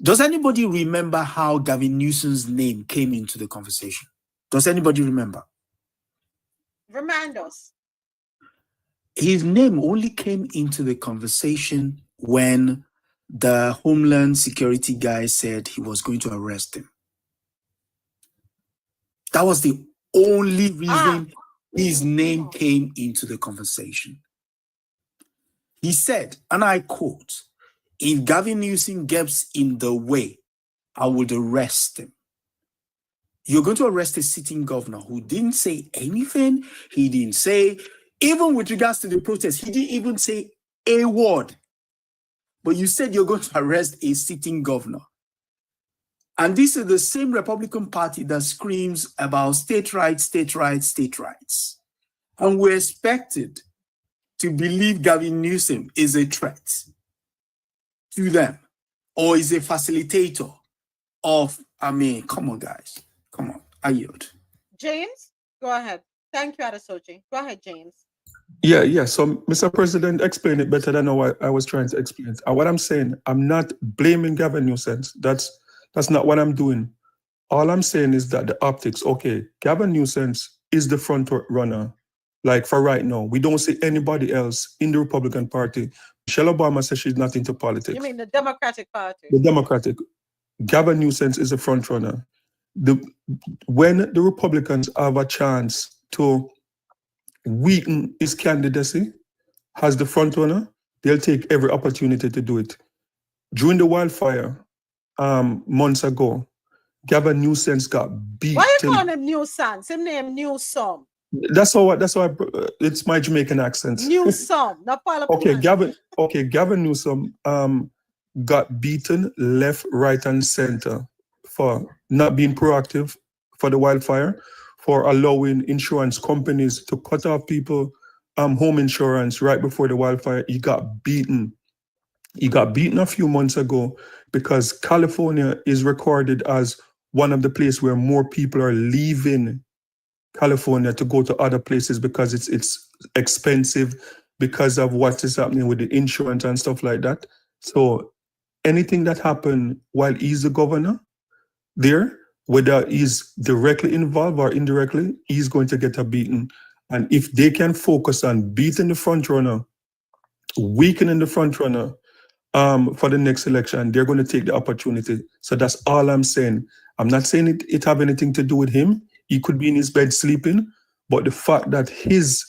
Does anybody remember how Gavin Newsom's name came into the conversation? Does anybody remember? Remind us. His name only came into the conversation when the Homeland Security guy said he was going to arrest him. That was the only reason his name came into the conversation. He said, and I quote, "If Gavin Newsom gets in the way, I would arrest him." You're going to arrest a sitting governor who didn't say anything. He didn't say, even with regards to the protest, he didn't even say a word. But you said you're going to arrest a sitting governor. And this is the same Republican Party that screams about state rights, state rights, state rights. And we're expected to believe Gavin Newsom is a threat to them or is a facilitator of, come on, guys. Come on, I yield. James, go ahead. Thank you, Adesoji. Go ahead, James. Yeah. So, Mr. President, explain it better than I was trying to explain it. What I'm saying, I'm not blaming Gavin Newsom. That's not what I'm doing. All I'm saying is that the optics, okay, Gavin Newsom is the front runner. Like for right now, we don't see anybody else in the Republican Party. Michelle Obama says she's not into politics. You mean the Democratic Party? The Democratic. Gavin Newsom is a front runner. When the Republicans have a chance to weaken his candidacy as the front runner, they'll take every opportunity to do it. During the wildfire months ago, Gavin Newsom got beat. Why you calling him Newsom? His name Newsom. That's how it's my Jamaican accent. Newsom, not Parliament. Gavin Newsom got beaten left, right, and center for not being proactive for the wildfire, for allowing insurance companies to cut off people home insurance right before the wildfire. He got beaten. He got beaten a few months ago because California is recorded as one of the places where more people are leaving California to go to other places because it's expensive because of what is happening with the insurance and stuff like that. So anything that happened while he's the governor there, whether he's directly involved or indirectly, he's going to get a beating. And if they can focus on beating the front runner, weakening the front runner for the next election, they're going to take the opportunity. So that's all I'm saying. I'm not saying it have anything to do with him. He could be in his bed sleeping, but the fact that his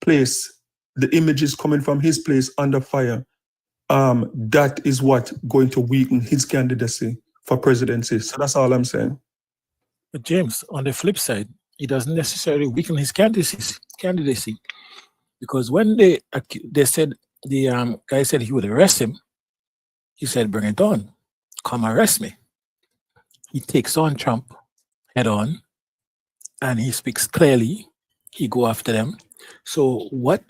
place, the images coming from his place under fire, that is what going to weaken his candidacy for presidency. So that's all I'm saying. But James, on the flip side, it doesn't necessarily weaken his candidacy, because when they said the guy said he would arrest him, he said, "Bring it on, come arrest me." He takes on Trump head on, and he speaks clearly. He go after them. So what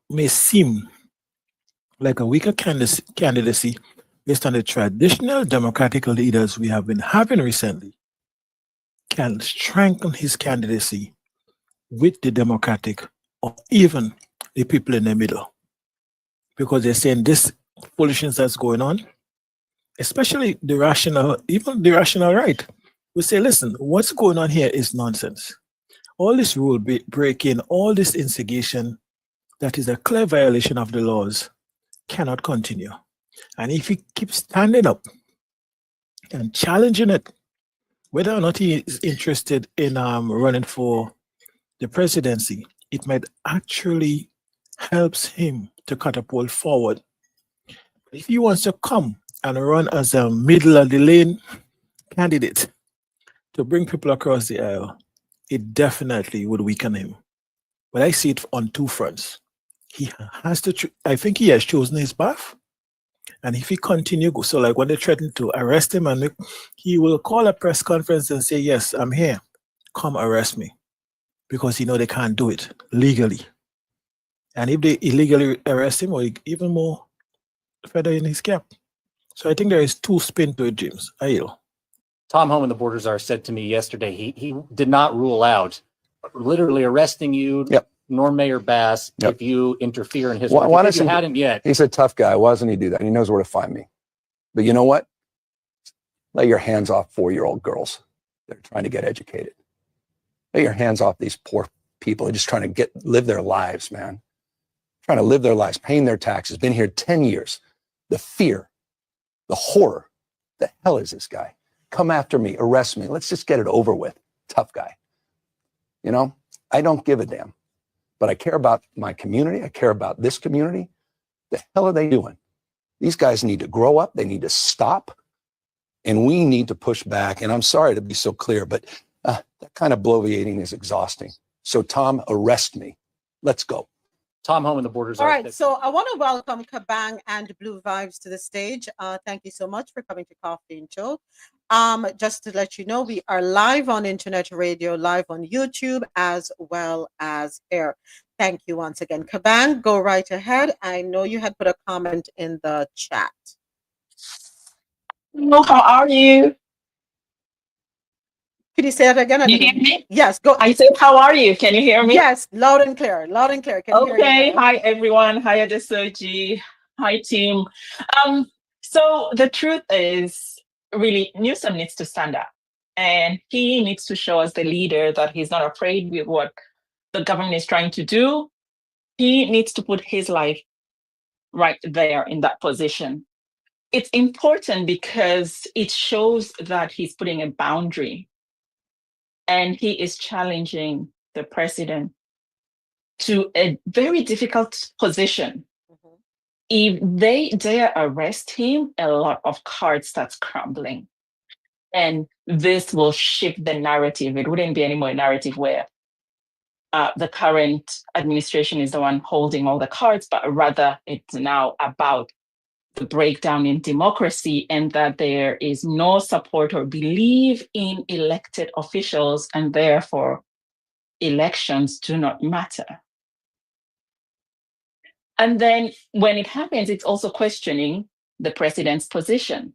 may seem like a weaker candidacy based on the traditional Democratic leaders we have been having recently can strengthen his candidacy with the Democratic or even the people in the middle. Because they're saying this foolishness that's going on, especially the rational, even the rational right, we say, listen, what's going on here is nonsense. All this rule breaking, all this instigation that is a clear violation of the laws cannot continue. And if he keeps standing up and challenging it, whether or not he is interested in running for the presidency, it might actually helps him to catapult forward. If he wants to come and run as a middle of the lane candidate to bring people across the aisle, it definitely would weaken him. But I see it on two fronts. He has to, I think he has chosen his path. And if he continue, so like when they threaten to arrest him, and he will call a press conference and say, yes, I'm here, come arrest me. Because they can't do it legally. And if they illegally arrest him, or even more feather in his cap. So I think there is two spin to it, James. Tom Homan, the border czar, said to me yesterday, he did not rule out literally arresting you, nor Mayor Bass, if you interfere in his work. You hadn't yet. He's a tough guy. Why doesn't he do that? He knows where to find me. But you know what? Lay your hands off 4-year-old girls. They're trying to get educated. Lay your hands off these poor people. They're just trying to live their lives, man. Trying to live their lives, paying their taxes, been here 10 years. The fear The horror. The hell is this guy? Come after me, arrest me. Let's just get it over with. Tough guy. You know, I don't give a damn. But I care about my community. I care about this community. The hell are they doing? These guys need to grow up. They need to stop. And we need to push back. And I'm sorry to be so clear, but that kind of bloviating is exhausting. So Tom, arrest me. Let's go. Tom Home and the Borders. All right, so I want to welcome Kabang and Blue Vibes to the stage. Thank you so much for coming to Coffee and Chill. Just to let you know, we are live on internet radio, live on YouTube, as well as here. Thank you once again. Kabang, go right ahead. I know you had put a comment in the chat. Hello, how are you? Could you say that again? You hear me? Yes, go. I said, how are you? Can you hear me? Yes, loud and clear. Loud and clear. Can hear Okay. you now. Hi, everyone. Hi, Adesoji. Hi, team. So the truth is, really, Newsom needs to stand up, and he needs to show us the leader that he's not afraid with what the government is trying to do. He needs to put his life right there in that position. It's important because it shows that he's putting a boundary. And he is challenging the president to a very difficult position. If they dare arrest him, a lot of cards starts crumbling. And this will shift the narrative. It wouldn't be any more a narrative where the current administration is the one holding all the cards, but rather it's now about the breakdown in democracy and that there is no support or belief in elected officials, and therefore elections do not matter. And then when it happens, it's also questioning the president's position.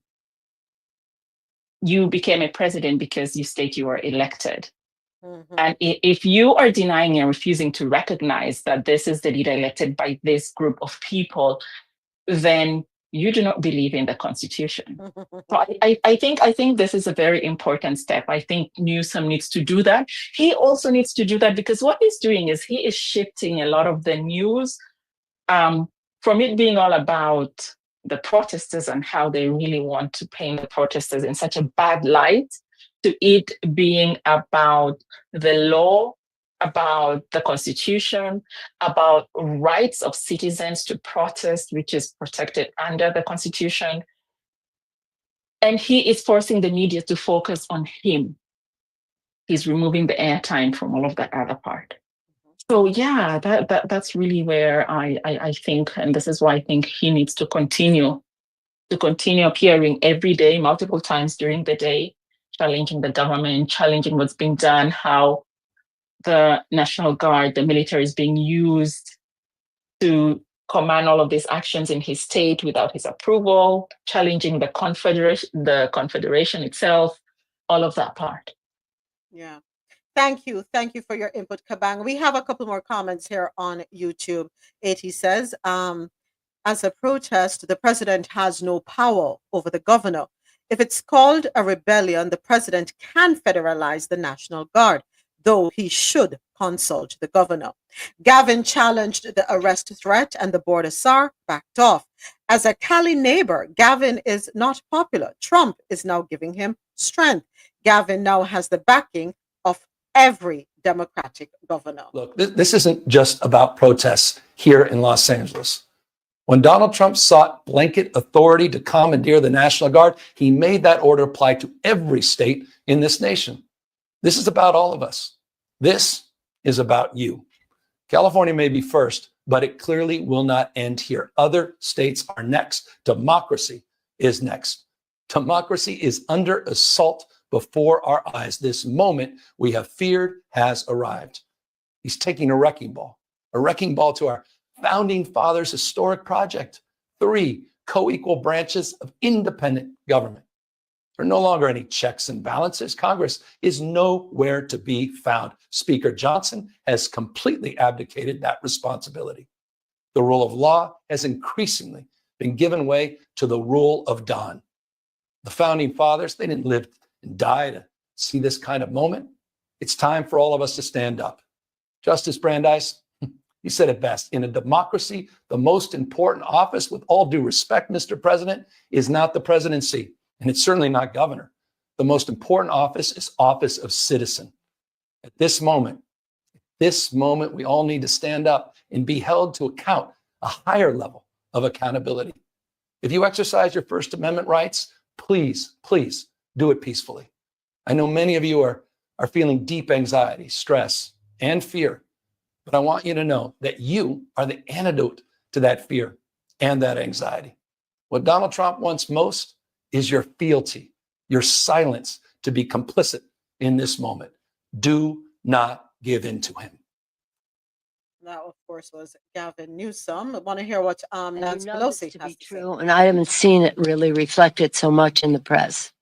You became a president because you state you were elected. And if you are denying and refusing to recognize that this is the leader elected by this group of people, then you do not believe in the Constitution. So I think this is a very important step. I think Newsom needs to do that. He also needs to do that because what he's doing is he is shifting a lot of the news from it being all about the protesters and how they really want to paint the protesters in such a bad light to it being about the law, about the Constitution, about rights of citizens to protest, which is protected under the Constitution. And he is forcing the media to focus on him. He's removing the airtime from all of that other part. So yeah, that's really where I think, and this is why I think he needs to continue appearing every day, multiple times during the day, challenging the government, challenging what's being done, how the National Guard, the military is being used to command all of these actions in his state without his approval, challenging the Confederation itself, all of that part. Yeah. Thank you. Thank you for your input, Kabang. We have a couple more comments here on YouTube. 80 says, as a protest, the president has no power over the governor. If it's called a rebellion, the president can federalize the National Guard, though he should consult the governor. Gavin challenged the arrest threat and the border SAR backed off. As a Cali neighbor, Gavin is not popular. Trump is now giving him strength. Gavin now has the backing of every Democratic governor. Look, this isn't just about protests here in Los Angeles. When Donald Trump sought blanket authority to commandeer the National Guard, he made that order apply to every state in this nation. This is about all of us. This is about you. California may be first, but it clearly will not end here. Other states are next. Democracy is next. Democracy is under assault before our eyes. This moment we have feared has arrived. He's taking a wrecking ball to our founding fathers' historic project. 3 co-equal branches of independent government. There are no longer any checks and balances. Congress is nowhere to be found. Speaker Johnson has completely abdicated that responsibility. The rule of law has increasingly been given way to the rule of Don. The founding fathers, they didn't live and die to see this kind of moment. It's time for all of us to stand up. Justice Brandeis, You said it best. In a democracy, the most important office, with all due respect, Mr. President, is not the presidency, and it's certainly not governor. The most important office is office of citizen. At this moment, we all need to stand up and be held to account, a higher level of accountability. If you exercise your First Amendment rights, please, please do it peacefully. I know many of you are feeling deep anxiety, stress, and fear, but I want you to know that you are the antidote to that fear and that anxiety. What Donald Trump wants most is your fealty, your silence to be complicit in this moment. Do not give in to him. That, of course, was Gavin Newsom. I want to hear what Nancy know Pelosi this to has be to true, and I haven't seen it really reflected so much in the press.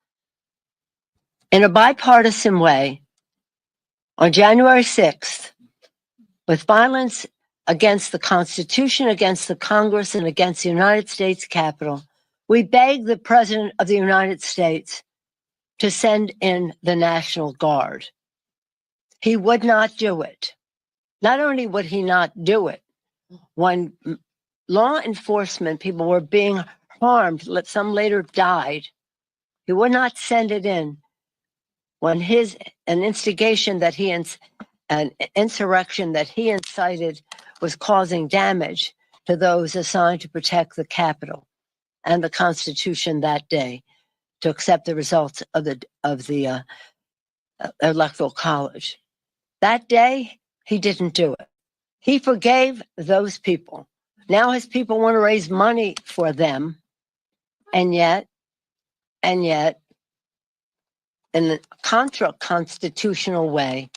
In a bipartisan way, on January 6th, with violence against the Constitution, against the Congress, and against the United States Capitol, we begged the President of the United States to send in the National Guard. He would not do it. Not only would he not do it, when law enforcement people were being harmed, some later died, he would not send it in when an instigation that an insurrection that he incited was causing damage to those assigned to protect the Capitol and the Constitution that day, to accept the results of the Electoral College. That day, he didn't do it. He forgave those people. Now his people want to raise money for them, and yet, in a constitutional way,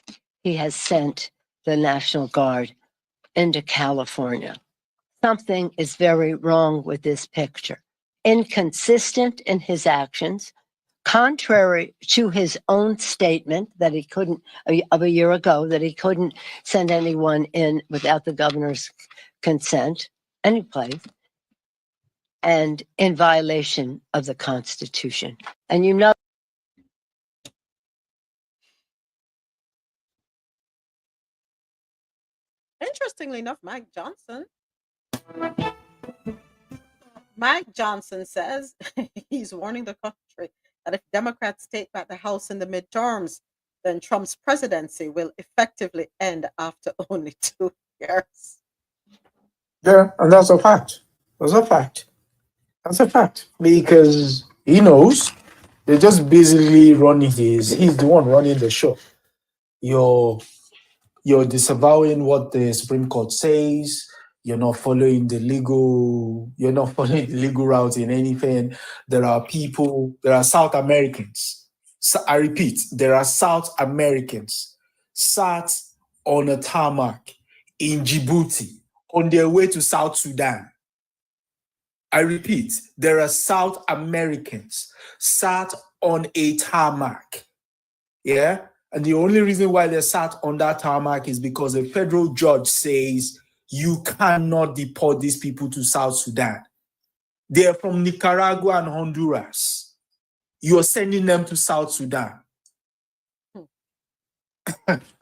he has sent the National Guard into California. Something is very wrong with this picture. Inconsistent in his actions, contrary to his own statement that he couldn't, of a year ago, that he couldn't send anyone in without the governor's consent, any place, and in violation of the Constitution. And you know, Interestingly enough, Mike Johnson says he's warning the country that if Democrats take back the House in the midterms, then Trump's presidency will effectively end after only 2 years. Yeah, and that's a fact. That's a fact. That's a fact. Because he knows they're just basically running he's the one running the show. You're disavowing what the Supreme Court says. You're not following the legal route in anything. There are South Americans. So, I repeat, there are South Americans sat on a tarmac in Djibouti on their way to South Sudan. I repeat, there are South Americans sat on a tarmac. Yeah? And the only reason why they're sat on that tarmac is because a federal judge says you cannot deport these people to South Sudan. They're from Nicaragua and Honduras. You're sending them to South Sudan.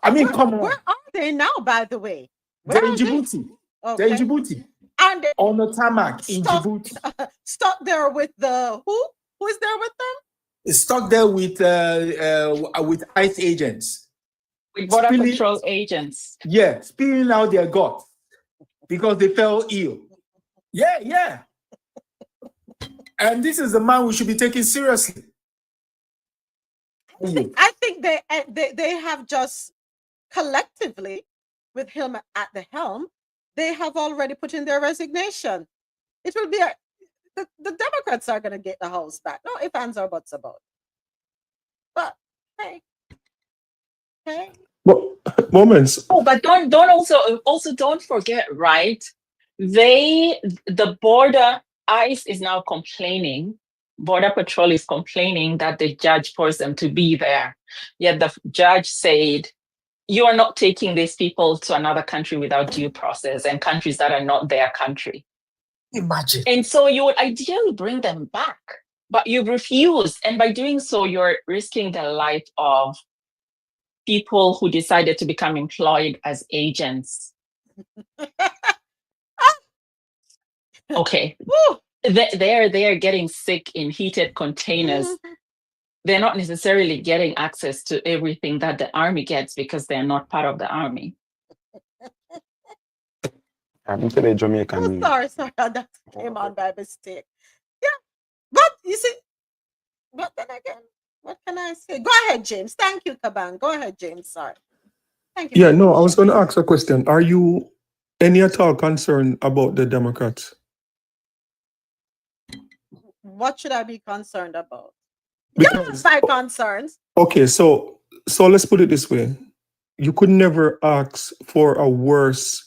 I mean, come on. Where are they now, by the way? They're in Djibouti. Okay. They're in Djibouti. And they on the tarmac in Djibouti. Stuck there with the who? Who is there with them? It's stuck there with ICE agents. With border patrol agents. Yeah, spilling out their guts because they fell ill. Yeah. And this is the man we should be taking seriously. I think they have just collectively, with him at the helm, they have already put in their resignation. It will be the Democrats are going to get the House back. No ifs, ands, or buts about it. But hey. Moments. Oh, but don't don't forget, right? The border ICE is now complaining. Border Patrol is complaining that the judge forced them to be there. Yet the judge said, you are not taking these people to another country without due process, and countries that are not their country. Imagine. And so you would ideally bring them back, but you refuse. And by doing so, you're risking the life of people who decided to become employed as agents Okay. They are getting sick in heated containers. They're not necessarily getting access to everything that the army gets because they're not part of the army. I'm today Jamaican. Sorry, that came on by mistake. Yeah, but you see, but then again, what can I say? Go ahead, James. Thank you, Kaban. Go ahead, James. Sorry. Thank you. Yeah, no, I was going to ask a question. Are you any at all concerned about the Democrats? What should I be concerned about? Because, my concerns. okay, so let's put it this way. You could never ask for a worse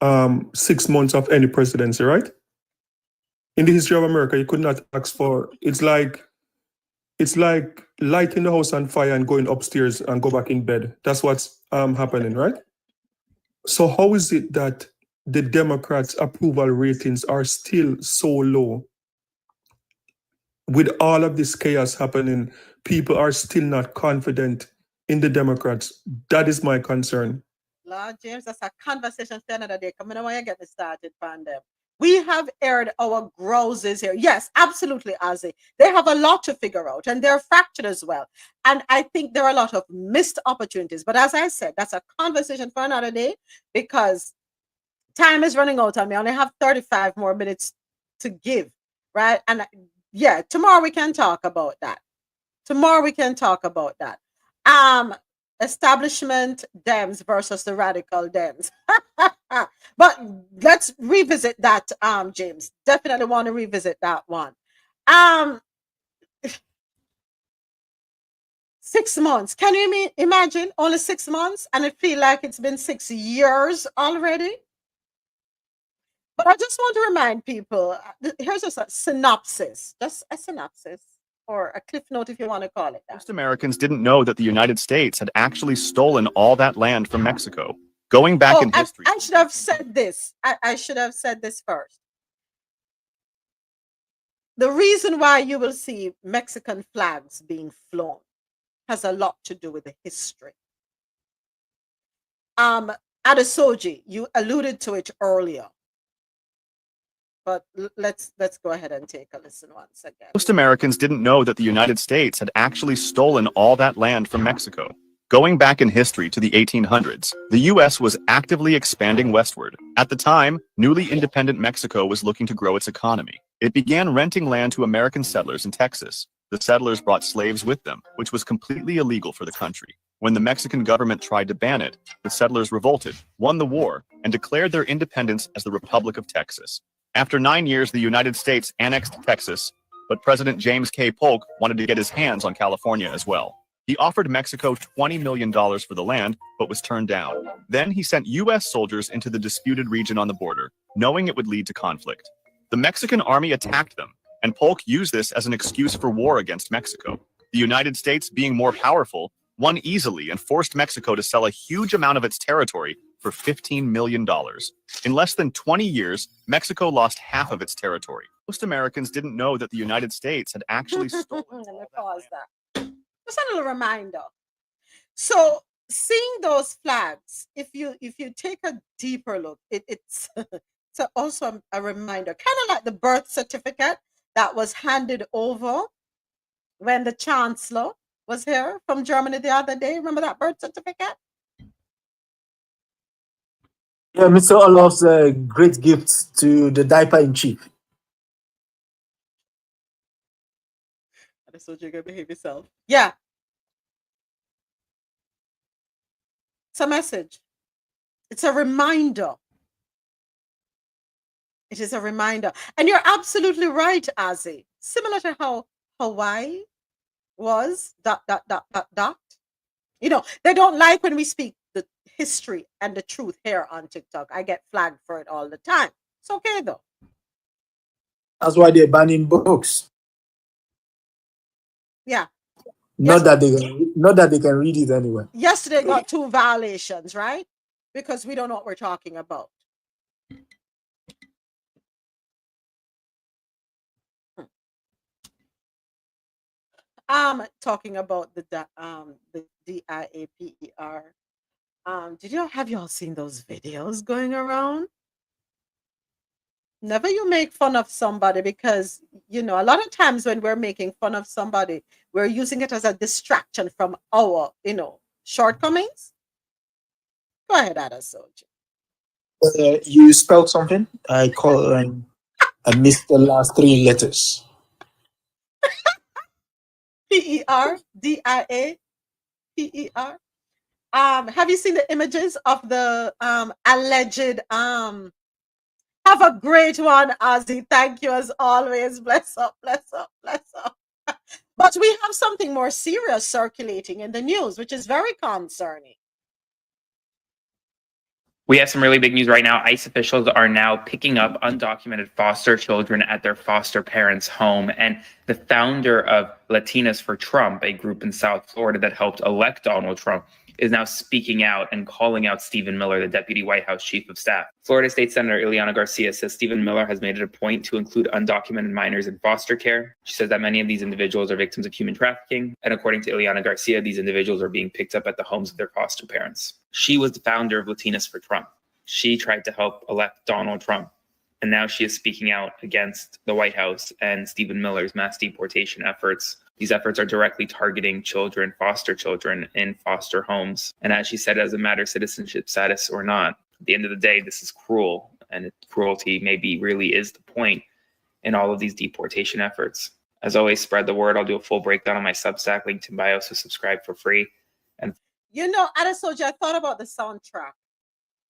6 months of any presidency, right? In the history of America, you could not ask for. It's like lighting the house on fire and going upstairs and go back in bed. That's what's happening, right? So how is it that the Democrats' approval ratings are still so low? With all of this chaos happening, people are still not confident in the Democrats. That is my concern. Lord James, that's a conversation for another day. Come on, when you get me started, pandem. We have aired our grouses here. Yes, absolutely, Ozzy. They have a lot to figure out, and they're fractured as well. And I think there are a lot of missed opportunities. But as I said, that's a conversation for another day because time is running out on me. I only have 35 more minutes to give, right? And yeah, tomorrow we can talk about that. Tomorrow we can talk about that. Establishment Dems versus the radical Dems. But let's revisit that, James. Definitely want to revisit that one. 6 months. Can you imagine only 6 months and it feel like it's been 6 years already? But I just want to remind people, here's just a synopsis, just a synopsis or a cliff note if you want to call it that. Most Americans didn't know that the United States had actually stolen all that land from Mexico. Going back in history. I should have said this. I should have said this first. The reason why you will see Mexican flags being flown has a lot to do with the history. Adesoji, you alluded to it earlier. But let's go ahead and take a listen once again. Most Americans didn't know that the United States had actually stolen all that land from Mexico. Going back in history to the 1800s, the U.S. was actively expanding westward. At the time, newly independent Mexico was looking to grow its economy. It began renting land to American settlers in Texas. The settlers brought slaves with them, which was completely illegal for the country. When the Mexican government tried to ban it, the settlers revolted, won the war, and declared their independence as the Republic of Texas. After 9 years, the United States annexed Texas, but President James K. Polk wanted to get his hands on California as well. He offered Mexico $20 million for the land, but was turned down. Then he sent U.S. soldiers into the disputed region on the border, knowing it would lead to conflict. The Mexican army attacked them, and Polk used this as an excuse for war against Mexico. The United States, being more powerful, won easily and forced Mexico to sell a huge amount of its territory for $15 million. In less than 20 years, Mexico lost half of its territory. Most Americans didn't know that the United States had actually stolen. Let me pause that. Just a little reminder. So seeing those flags, if you take a deeper look, it's also a reminder, kind of like the birth certificate that was handed over when the chancellor was here from Germany the other day. Remember that birth certificate? Yeah, Mr. Olof's great gift to the diaper in chief. That's what you're gonna behave yourself. Yeah. It's a message. It's a reminder. It is a reminder. And you're absolutely right, Azzy. Similar to how Hawaii was ... You know, they don't like when we speak the history and the truth here on TikTok. I get flagged for it all the time. It's okay though. That's why they're banning books. Yeah. Not that they can read it anyway. Yesterday got 2 violations, right? Because we don't know what we're talking about. Talking about the DIAPER Have you all seen those videos going around? Never you make fun of somebody because, a lot of times when we're making fun of somebody, we're using it as a distraction from our, shortcomings. Go ahead, Adasoji. You spelled something. I missed the last 3 letters. PERDIA. PER. Have you seen the images of the alleged have a great one, Ozzy. Thank you as always. Bless up, bless up, bless up. But we have something more serious circulating in the news, which is very concerning. We have some really big news right now. ICE officials are now picking up undocumented foster children at their foster parents' home. And the founder of Latinas for Trump, a group in South Florida that helped elect Donald Trump, is now speaking out and calling out Stephen Miller, the Deputy White House Chief of Staff. Florida State Senator Ileana Garcia says Stephen Miller has made it a point to include undocumented minors in foster care. She says that many of these individuals are victims of human trafficking. And according to Ileana Garcia, these individuals are being picked up at the homes of their foster parents. She was the founder of Latinas for Trump. She tried to help elect Donald Trump. And now she is speaking out against the White House and Stephen Miller's mass deportation efforts. These efforts are directly targeting children, foster children in foster homes. And as she said, it doesn't matter citizenship status or not. At the end of the day, this is cruel. And cruelty maybe really is the point in all of these deportation efforts. As always, spread the word. I'll do a full breakdown on my Substack, link in bio, so subscribe for free. And Adasoji, I thought about the soundtrack.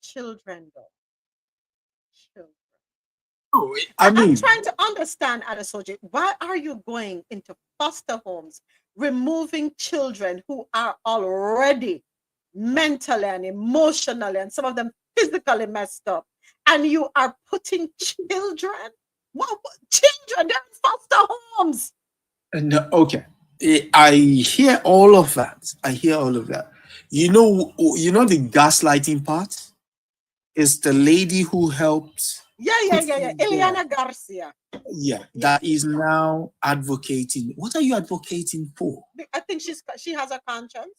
Children, though. Children. I'm trying to understand, Adasoji, why are you going into foster homes, removing children who are already mentally and emotionally, and some of them physically messed up, and you are putting children? What children? They're in foster homes. No, okay. I hear all of that. You know the gaslighting part is the lady who helped. Yeah. Ileana Garcia. Yeah, that is now advocating. What are you advocating for? I think she has a conscience.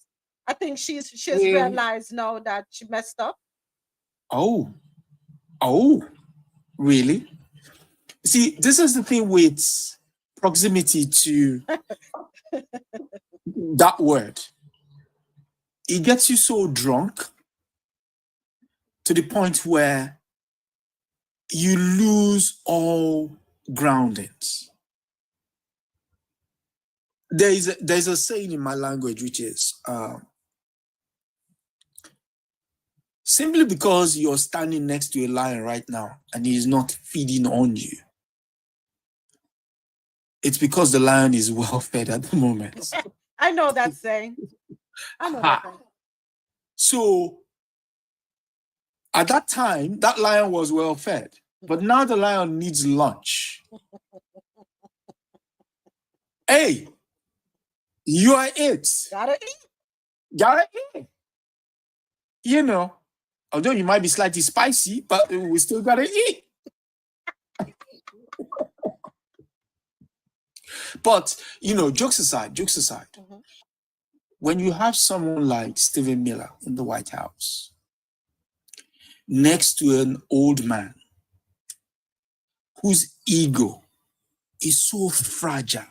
I think she's realized now that she messed up. Oh, really? See, this is the thing with proximity to that word. It gets you so drunk to the point where you lose all groundings. There's a saying in my language which is simply because you're standing next to a lion right now and he's not feeding on you, it's because the lion is well fed at the moment. I know that saying. So at that time, that lion was well fed, but now the lion needs lunch. Hey, you are it. Gotta eat. Although you might be slightly spicy, but we still gotta eat. But, jokes aside, when you have someone like Stephen Miller in the White House, next to an old man whose ego is so fragile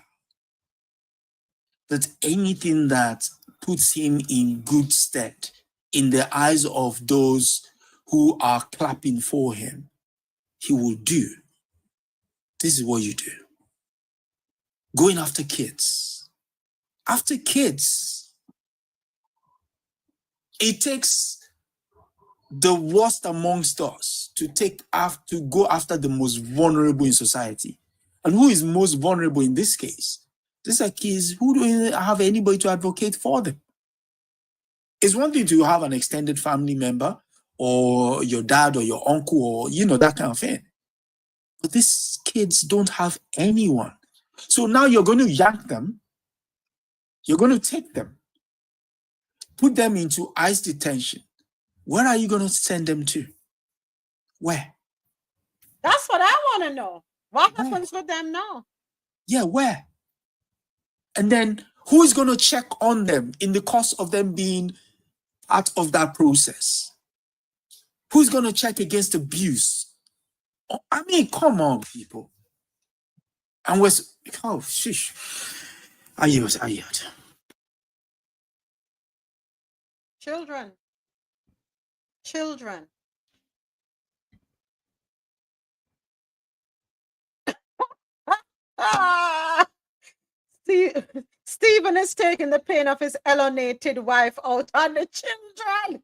that anything that puts him in good stead in the eyes of those who are clapping for him, he will do. This is what you do. Going after kids. After kids, it takes the worst amongst us to go after the most vulnerable in society. And who is most vulnerable in this case? These are kids who don't have anybody to advocate for them. It's one thing to have an extended family member or your dad or your uncle or, that kind of thing. But these kids don't have anyone. So now you're going to yank them. You're going to take them. Put them into ICE detention. Where are you going to send them to? Where? That's what I want to know. What happens with them now? Yeah, where? And then who is going to check on them in the course of them being part of that process? Who's going to check against abuse? I mean, come on, people. And sheesh. I yield. Children. Stephen is taking the pain of his alienated wife out on the children.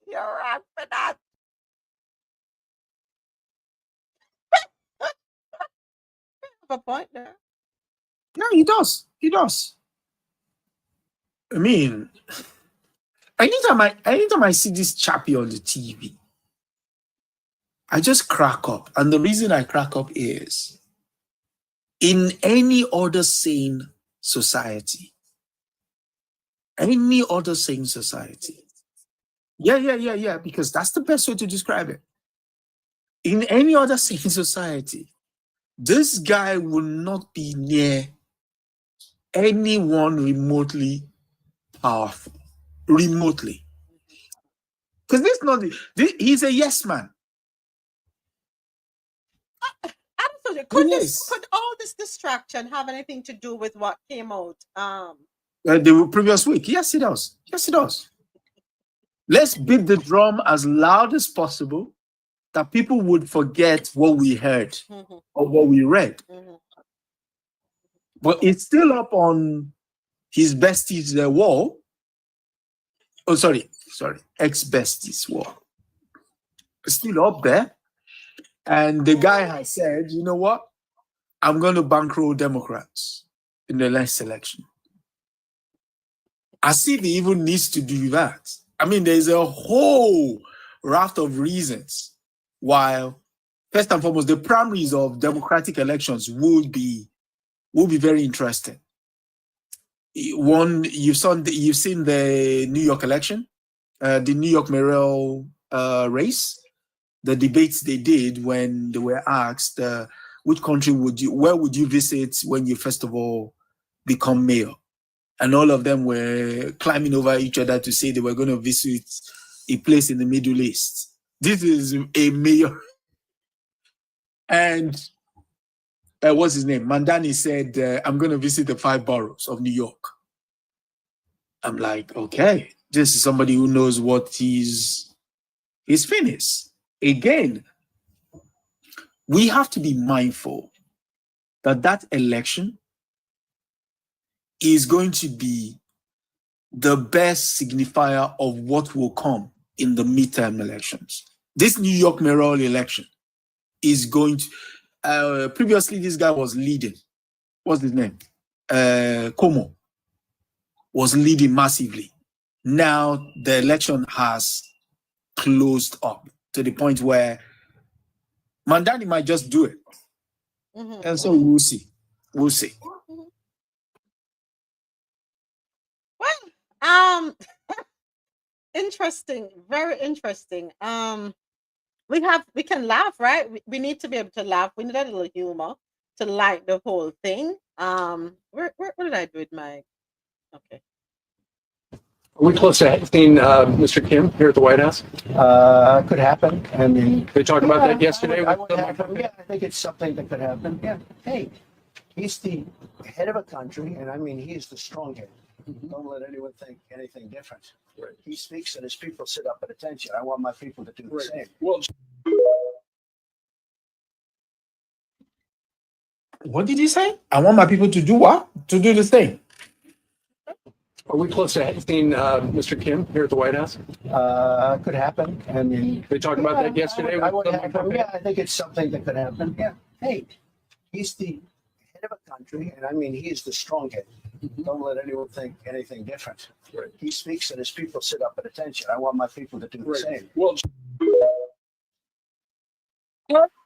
You're right for that. Have a point there. No, he does. I mean, anytime I see this chappie on the TV, I just crack up. And the reason I crack up is, in any other sane society, yeah, because that's the best way to describe it. In any other sane society, this guy will not be near anyone remotely powerful. Remotely. Because he's a yes man. Could all this distraction have anything to do with what came out the previous week? Yes, it does. Let's beat the drum as loud as possible, that people would forget what we heard or what we read. But it's still up on his bestie's wall. Oh, sorry, ex-bestie's wall. It's still up there. And the guy has said, you know what? I'm going to bankroll Democrats in the next election. As if he even needs to do that. I mean, there's a whole raft of reasons why, first and foremost, the primaries of Democratic elections will be very interesting. One, you've seen the New York election, the New York mayoral race, the debates they did when they were asked, which country where would you visit when you first of all become mayor? And all of them were climbing over each other to say they were going to visit a place in the Middle East. This is a mayor. And what's his name? Mandani said, I'm going to visit the 5 boroughs of New York. I'm like, okay, this is somebody who knows what his finished. Again, we have to be mindful that election is going to be the best signifier of what will come in the midterm elections. This New York mayoral election is going to, previously this guy was leading. What's his name? Como was leading massively. Now the election has closed up to the point where Mandani might just do it. And so we'll see. Well, interesting, very interesting. We can laugh, right? We need to be able to laugh. We need a little humor to light the whole thing. Where did I do it, Mike? Okay. Are we close to seeing Mr. Kim here at the White House? Could happen. I mean, they talked about that yesterday. I think it's something that could happen. Yeah. Hey, he's the head of a country, and I mean, he's the strong head. Don't let anyone think anything different. Right. He speaks, and his people sit up at attention. I want my people to do the same. Well, what did he say? I want my people to do what? To do the same. Are we close to seeing Mr. Kim here at the White House? Could happen. I mean, they talked about that yesterday. I think it's something that could happen. Yeah. Hey, he's the head of a country, and I mean, he's the strong head. Don't let anyone think anything different. Right. He speaks, and his people sit up at attention. I want my people to do the same. Well,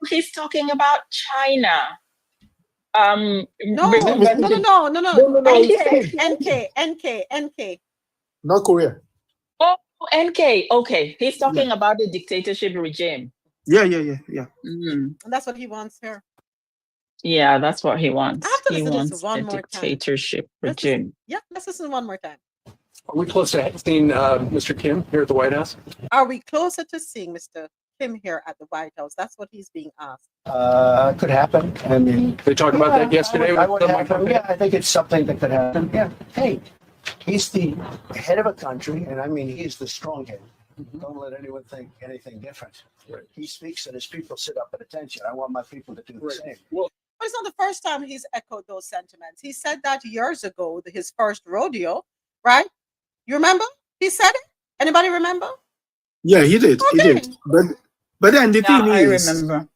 he's talking about China. No. NK. Not Korea. Oh, NK. Okay, he's talking about the dictatorship regime. Yeah. And that's what he wants here. Yeah, that's what he wants. I have to He listen to this wants one a more time. dictatorship Let's listen, regime. yeah, let's listen one more time. Are we close to seeing Mr. Kim here at the White House? Are we closer to seeing Mr. Kim here at the White House? That's what he's being asked. Could happen. I mean, they talked about that yesterday. I think it's something that could happen. Yeah. Hey, he's the head of a country, and I mean, he's the strong head. Don't let anyone think anything different. Right. He speaks and his people sit up at attention. I want my people to do the same. Well, it's not the first time he's echoed those sentiments. He said that years ago, his first rodeo, right? You remember? He said it. Anybody remember? Yeah, he did. Okay. He did. But then the thing is, I remember.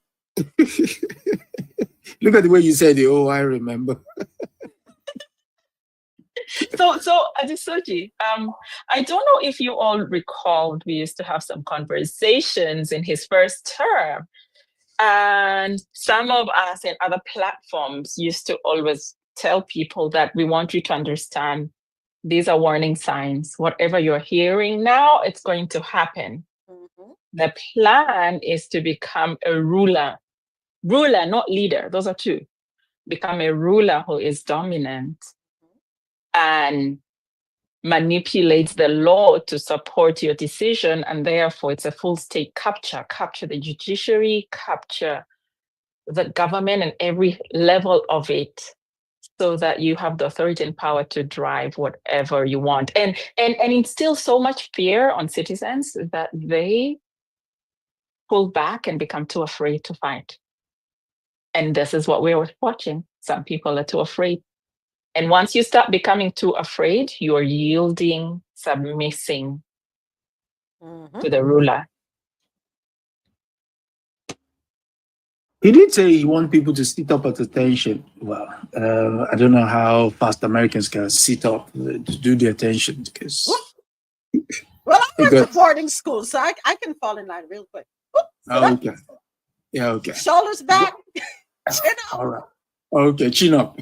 Look at the way you said it. Oh, I remember. So Adesoji, I don't know if you all recalled, we used to have some conversations in his first term, and some of us in other platforms used to always tell people that we want you to understand these are warning signs. Whatever you're hearing now, it's going to happen. Mm-hmm. The plan is to become a ruler, not leader. Those are two. Become a ruler who is dominant and manipulates the law to support your decision, and therefore it's a full state capture the judiciary, capture the government and every level of it, so that you have the authority and power to drive whatever you want, and instill so much fear on citizens that they pull back and become too afraid to fight. And this is what we're watching. Some people are too afraid. And once you start becoming too afraid, you are yielding, submissing to the ruler. He did say he wants people to sit up at attention. Well, I don't know how fast Americans can sit up to do the attention, because... Well, I went to boarding school, so I can fall in line real quick. Okay. Yeah, okay. Shoulders back. All right. Okay, chin up.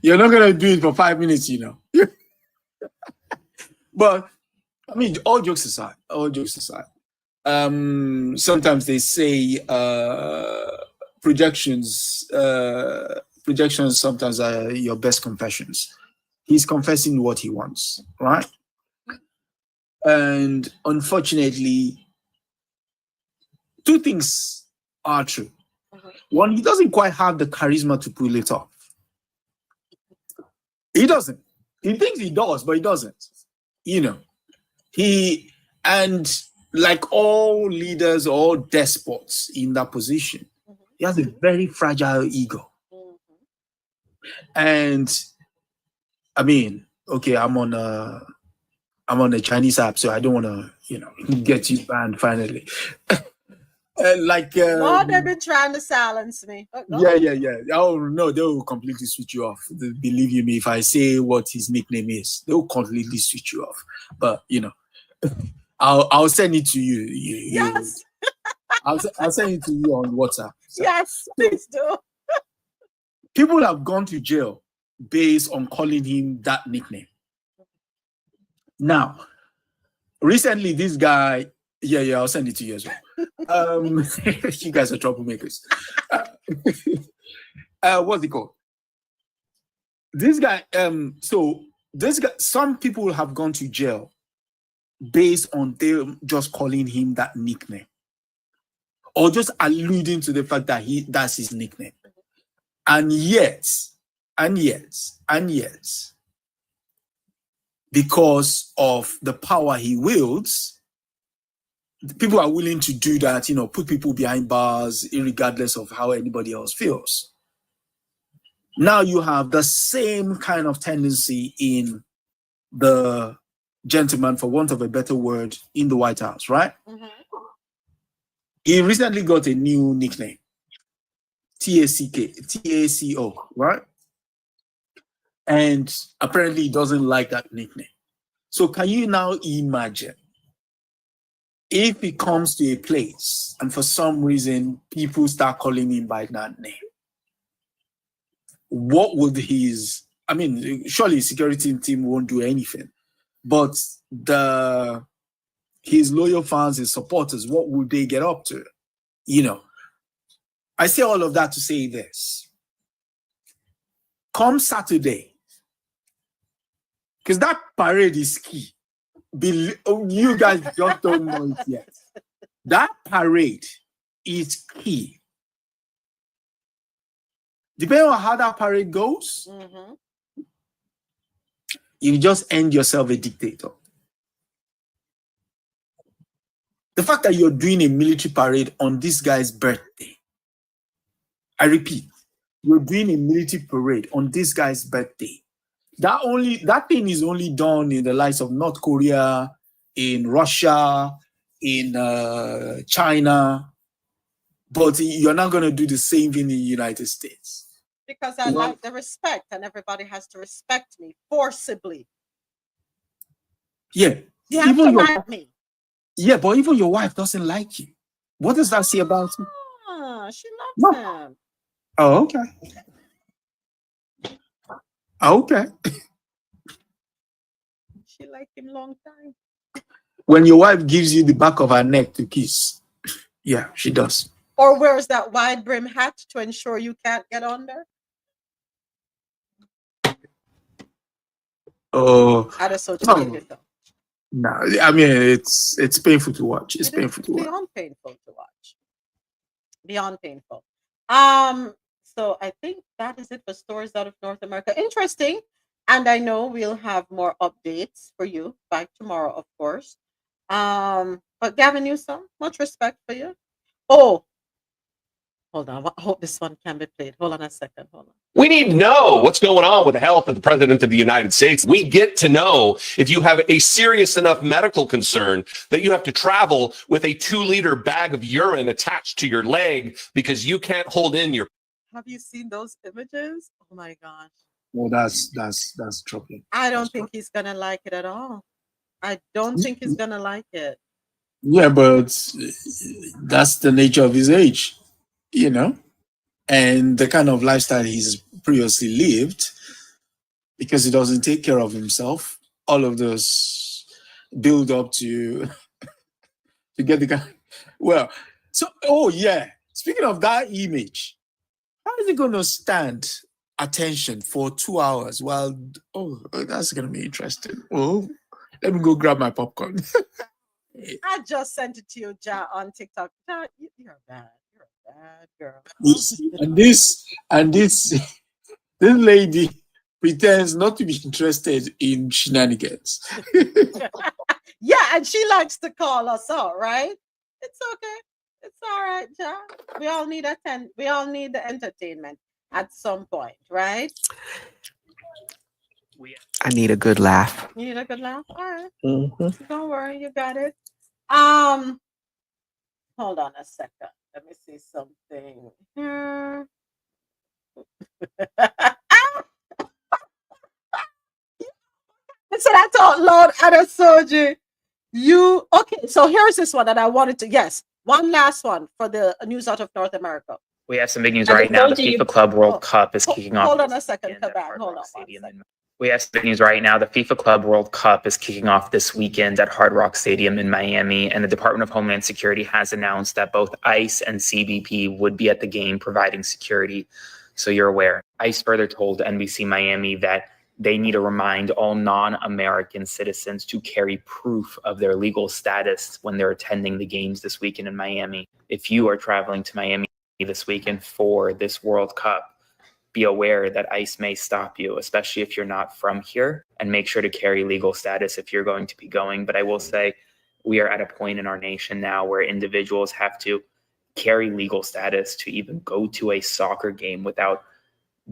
You're not going to do it for 5 minutes, you know. But, I mean, all jokes aside, sometimes they say projections sometimes are your best confessions. He's confessing what he wants, right? And unfortunately, two things are true. One, he doesn't quite have the charisma to pull it off. He doesn't. He thinks he does, but he doesn't. You know, and like all leaders or despots in that position, he has a very fragile ego. And I mean, okay, I'm on a Chinese app, so I don't want to, get you banned finally. Oh, they've been trying to silence me. Yeah. Oh no, they will completely switch you off. Believe you me, if I say what his nickname is, they will completely switch you off. But I'll send it to you. Yes. I'll send it to you on WhatsApp. So, yes, please do. People have gone to jail based on calling him that nickname. Now, recently, this guy. Yeah, I'll send it to you as well. You guys are troublemakers. What's it called? This guy, some people have gone to jail based on them just calling him that nickname, or just alluding to the fact that that's his nickname. And yet, because of the power he wields, people are willing to do that, put people behind bars, regardless of how anybody else feels. Now you have the same kind of tendency in the gentleman, for want of a better word, in the White House, right? Mm-hmm. He recently got a new nickname, TACO, right? And apparently he doesn't like that nickname. So can you now imagine if he comes to a place and for some reason people start calling him by that name? What would surely his security team won't do anything, but his loyal fans, his supporters, what would they get up to? I say all of that to say this. come Saturday, because that parade is key. You guys just don't know it yet. That parade is key. Depending on how that parade goes, you just end yourself a dictator. The fact that you're doing a military parade on this guy's birthday, I repeat, you're doing a military parade on this guy's birthday. That thing is only done in the likes of North Korea, in Russia, in China, but you're not going to do the same thing in the United States. Because I like the respect, and everybody has to respect me forcibly. Yeah, You have to like me. Yeah, but even your wife doesn't like you. What does that say about you? She loves him. Oh, okay. Okay. She liked him long time. When your wife gives you the back of her neck to kiss, yeah, she does. Or wears that wide brim hat to ensure you can't get under. Oh, At a social media. no, I mean it's painful to watch. It's painful to watch. Beyond painful to watch. Beyond painful. So I think that is it for stories out of North America. Interesting. And I know we'll have more updates for you by tomorrow, of course. But Gavin Newsom, much respect for you. Oh, hold on. I hope this one can be played. Hold on a second. Hold on. We need to know what's going on with the health of the President of the United States. We get to know if you have a serious enough medical concern that you have to travel with a 2-liter bag of urine attached to your leg because you can't hold in your... Have you seen those images? Oh my gosh. Well, that's troubling. I don't think he's going to like it at all. I don't think he's going to like it. Yeah, but that's the nature of his age, you know, and the kind of lifestyle he's previously lived, because he doesn't take care of himself. All of those build up to get the guy. Well, so, oh yeah, speaking of that image, how is he going to stand attention for 2 hours while, that's going to be interesting. Oh, let me go grab my popcorn. I just sent it to you, Ja, on TikTok. Ja, you're bad. You're a bad girl. You see, and this lady pretends not to be interested in shenanigans. Yeah, and she likes to call us out, right? It's okay. It's all right, Ja. We all need the entertainment at some point, right? I need a good laugh. You need a good laugh? All right. Mm-hmm. Don't worry, you got it. Hold on a second. Let me see something here. I said that out loud and I told you. Okay, so here's this one that I wanted to, yes, one last one for the news out of North America. We have some big news right now. The FIFA Club World Cup is kicking off. Hold on a second, come back. Hold on. We have some big news right now. The FIFA Club World Cup is kicking off this weekend at Hard Rock Stadium in Miami, and the Department of Homeland Security has announced that both ICE and CBP would be at the game providing security, so you're aware. ICE further told NBC Miami that they need to remind all non-American citizens to carry proof of their legal status when they're attending the games this weekend in Miami. If you are traveling to Miami this weekend for this World Cup, be aware that ICE may stop you, especially if you're not from here, and make sure to carry legal status if you're going to be going. But I will say we are at a point in our nation now where individuals have to carry legal status to even go to a soccer game without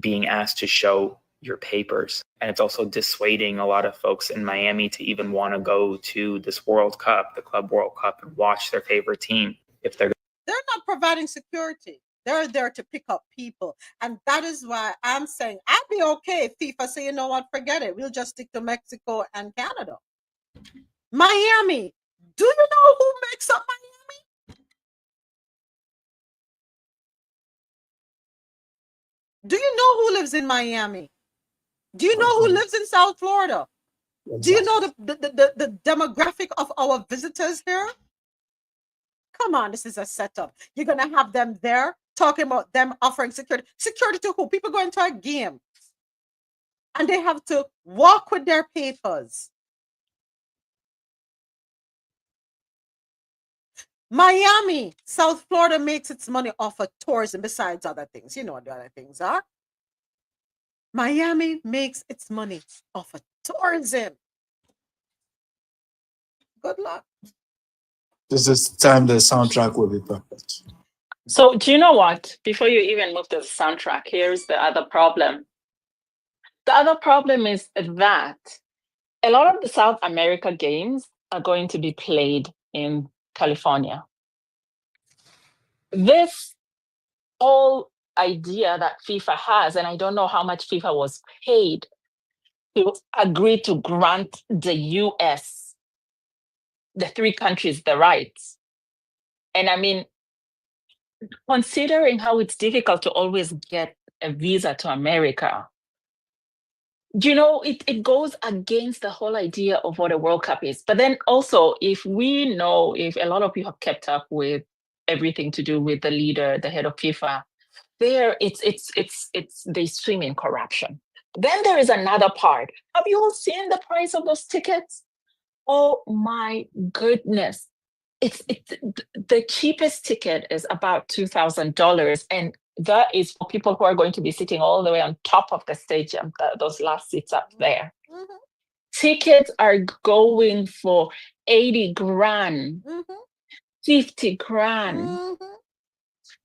being asked to show your papers. And it's also dissuading a lot of folks in Miami to even want to go to this World Cup, the Club World Cup, and watch their favorite team if they're not providing security. They're there to pick up people. And that is why I'm saying I'd be okay if FIFA say, you know what, forget it. We'll just stick to Mexico and Canada. Miami. Do you know who makes up Miami? Do you know who lives in Miami? Do you know who lives in South Florida? Do you know the demographic of our visitors here? Come on, this is a setup. You're going to have them there talking about them offering security. Security to who? People going to a game. and they have to walk with their papers. Miami, South Florida makes its money off of tourism besides other things. You know what the other things are. Miami makes its money off of tourism. Good luck. This is time the soundtrack will be perfect. So do you know what? Before you even move to the soundtrack, here's the other problem. The other problem is that a lot of the South America games are going to be played in California. This whole idea that FIFA has, and I don't know how much FIFA was paid to agree to grant the US, the three countries, the rights. And I mean, considering how it's difficult to always get a visa to America, you know, it goes against the whole idea of what a World Cup is. But then also, if we know, if a lot of you have kept up with everything to do with the leader, the head of FIFA, there they swim in corruption. Then there is another part. Have you all seen the price of those tickets? Oh my goodness. It's the cheapest ticket is about $2,000, and that is for people who are going to be sitting all the way on top of the stadium, those last seats up there. Mm-hmm. Tickets are going for 80 grand, 50 grand,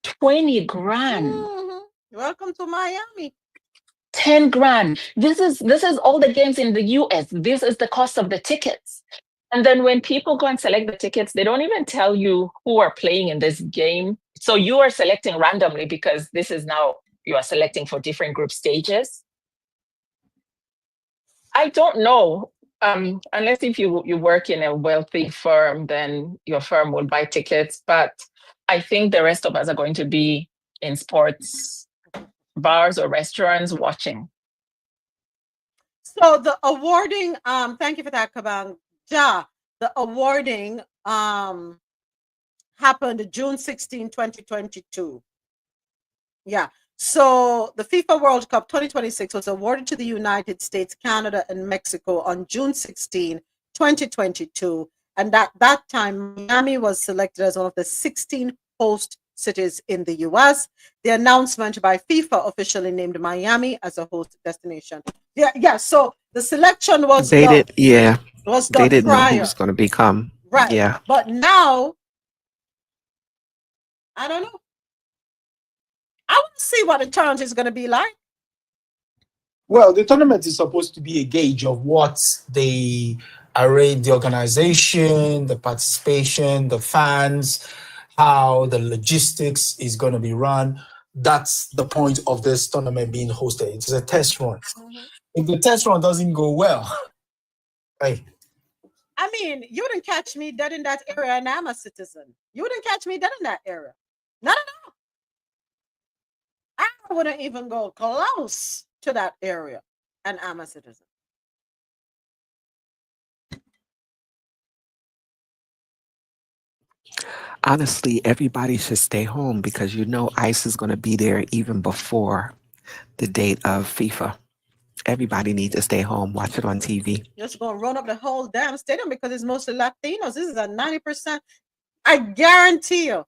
20 grand. Welcome to Miami. 10 grand. This is all the games in the US. This is the cost of the tickets. And then when people go and select the tickets, they don't even tell you who are playing in this game. So you are selecting randomly because this is now, you are selecting for different group stages. I don't know, unless if you work in a wealthy firm, then your firm will buy tickets. But I think the rest of us are going to be in sports bars or restaurants watching. So the awarding, thank you for that, Kabang. Ja, the awarding happened June 16, 2022. Yeah. So the FIFA World Cup 2026 was awarded to the United States, Canada, and Mexico on June 16, 2022. And at that time, Miami was selected as one of the 16 host cities in the US. The announcement by FIFA officially named Miami as a host destination. Yeah. So the selection was They done. didn't know who Prior. was going to become. Right. Yeah. But now, I don't know. I want to see what the tournament is going to be like. Well, the tournament is supposed to be a gauge of what they arrange, the organization, the participation, the fans, how the logistics is going to be run. That's the point of this tournament being hosted. It's a test run. If the test run doesn't go well, hey. I mean, you wouldn't catch me dead in that area, and I'm a citizen. You wouldn't catch me dead in that area. Not at all. I wouldn't even go close to that area, and I'm a citizen. Honestly, everybody should stay home because you know ICE is going to be there even before the date of FIFA. Everybody needs to stay home, watch it on TV. You're just going to run up the whole damn stadium because it's mostly Latinos. This is a 90%. I guarantee you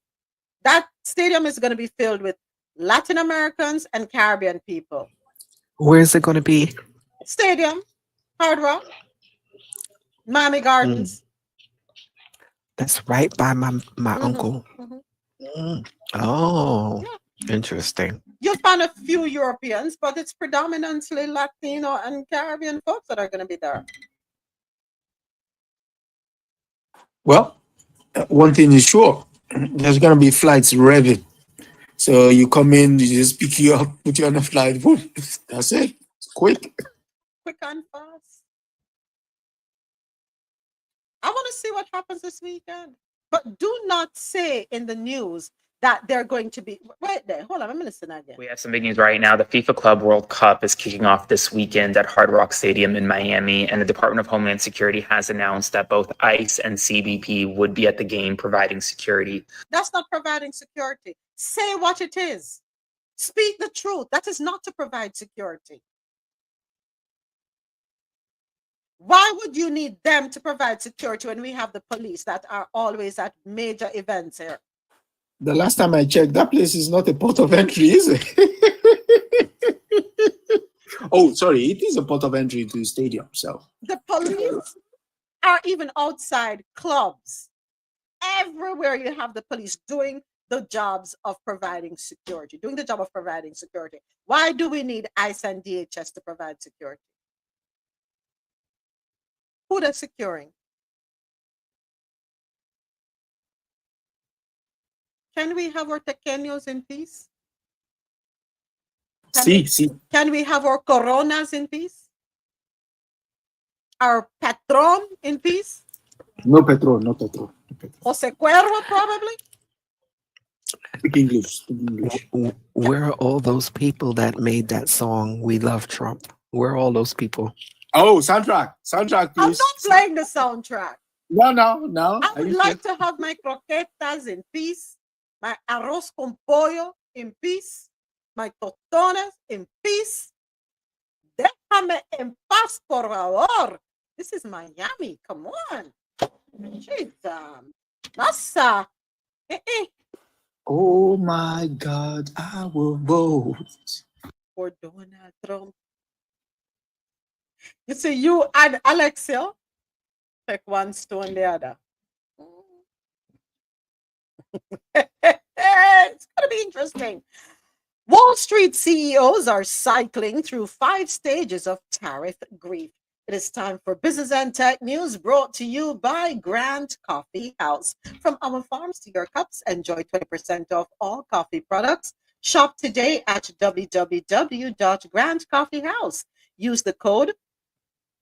that stadium is going to be filled with Latin Americans and Caribbean people. Where is it going to be? Stadium, Hard Rock, Miami Gardens. That's right by my uncle. Oh, interesting. You'll find a few Europeans, but it's predominantly Latino and Caribbean folks that are going to be there. Well, one thing is sure, there's going to be flights revving. So you come in, you just pick you up, put you on a flight. That's it. It's quick. Quick and fast. I want to see what happens this weekend. But do not say in the news that they're going to be right there. Hold on, I'm listening again. We have some big news right now. The FIFA Club World Cup is kicking off this weekend at Hard Rock Stadium in Miami, and the Department of Homeland Security has announced that both ICE and CBP would be at the game providing security. That's not providing security. Say what it is. Speak the truth. That is not to provide security. Why would you need them to provide security when we have the police that are always at major events here? The last time I checked, that place is not a port of entry, is it? Oh, sorry, it is a port of entry to the stadium. So the police are even outside clubs. Everywhere you have the police doing the jobs of providing security, Why do we need ICE and DHS to provide security? Who they're securing? Can we have our tequeños in peace? Can we have our coronas in peace? Our patron in peace? No petrol. Jose Cuervo, probably? Speak English. Where are all those people that made that song, We Love Trump? Where are all those people? Oh, soundtrack, please. I'm not playing the soundtrack. No. I would like to have my croquetas in peace, my arroz con pollo in peace, my tostones in peace. Déjame en paz, por favor. This is Miami. Come on. Jeez, Massa. Oh my God, I will vote for Donald Trump. You see, you and Alexia take one stone the other. It's going to be interesting. Wall Street CEOs are cycling through 5 stages of tariff grief. It is time for Business and Tech News, brought to you by Grant Coffee House. From our farms to your cups, enjoy 20% off all coffee products. Shop today at www.Grant Coffee House. Use the code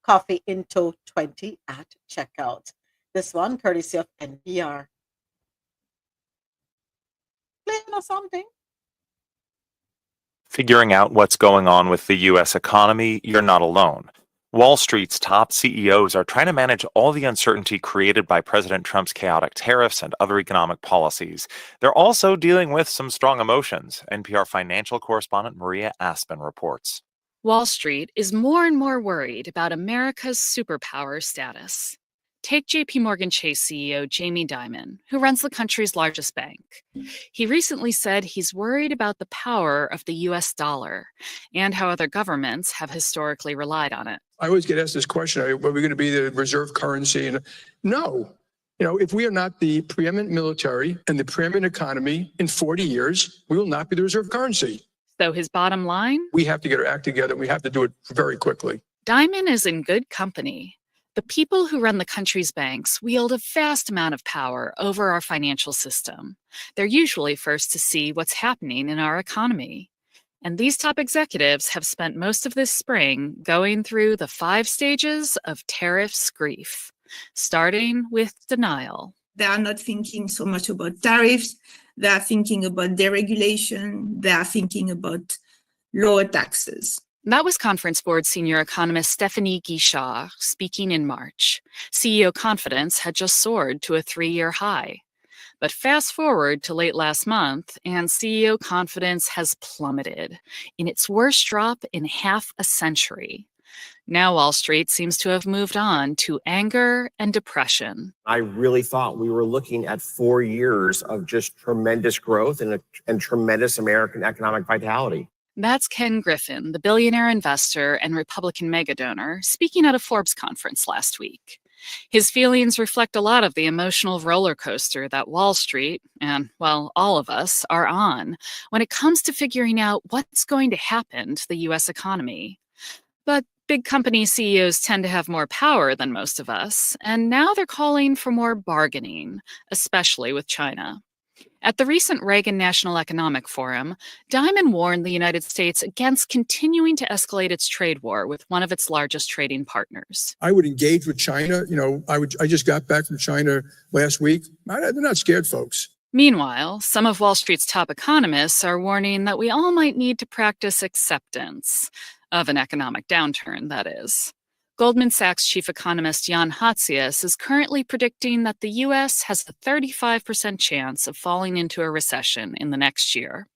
CoffeeInto20 at checkout. This one courtesy of NPR. Playing or something. Figuring out what's going on with the U.S. economy, you're not alone. Wall Street's top CEOs are trying to manage all the uncertainty created by President Trump's chaotic tariffs and other economic policies. They're also dealing with some strong emotions. NPR financial correspondent Maria Aspen reports. Wall Street is more and more worried about America's superpower status. Take JP Morgan Chase CEO Jamie Dimon, who runs the country's largest bank. He recently said he's worried about the power of the US dollar and how other governments have historically relied on it. I always get asked this question, are we going to be the reserve currency? And no, if we are not the preeminent military and the preeminent economy in 40 years, we will not be the reserve currency. So his bottom line? We have to get our act together. We have to do it very quickly. Dimon is in good company. The people who run the country's banks wield a vast amount of power over our financial system. They're usually first to see what's happening in our economy. And these top executives have spent most of this spring going through the 5 stages of tariffs grief, starting with denial. They are not thinking so much about tariffs. They are thinking about deregulation. They are thinking about lower taxes. That was Conference Board senior economist Stephanie Guichard speaking in March. CEO confidence had just soared to a 3-year high. But fast forward to late last month, and CEO confidence has plummeted in its worst drop in half a century. Now Wall Street seems to have moved on to anger and depression. I really thought we were looking at 4 years of just tremendous growth and tremendous American economic vitality. That's Ken Griffin, the billionaire investor and Republican megadonor, speaking at a Forbes conference last week. His feelings reflect a lot of the emotional roller coaster that Wall Street, and, well, all of us, are on when it comes to figuring out what's going to happen to the U.S. economy. But big company CEOs tend to have more power than most of us, and now they're calling for more bargaining, especially with China. At the recent Reagan National Economic Forum, Dimon warned the United States against continuing to escalate its trade war with one of its largest trading partners. I would engage with China. I just got back from China last week. They're not scared, folks. Meanwhile, some of Wall Street's top economists are warning that we all might need to practice acceptance of an economic downturn, that is. Goldman Sachs chief economist Jan Hatzius is currently predicting that the U.S. has a 35% chance of falling into a recession in the next year.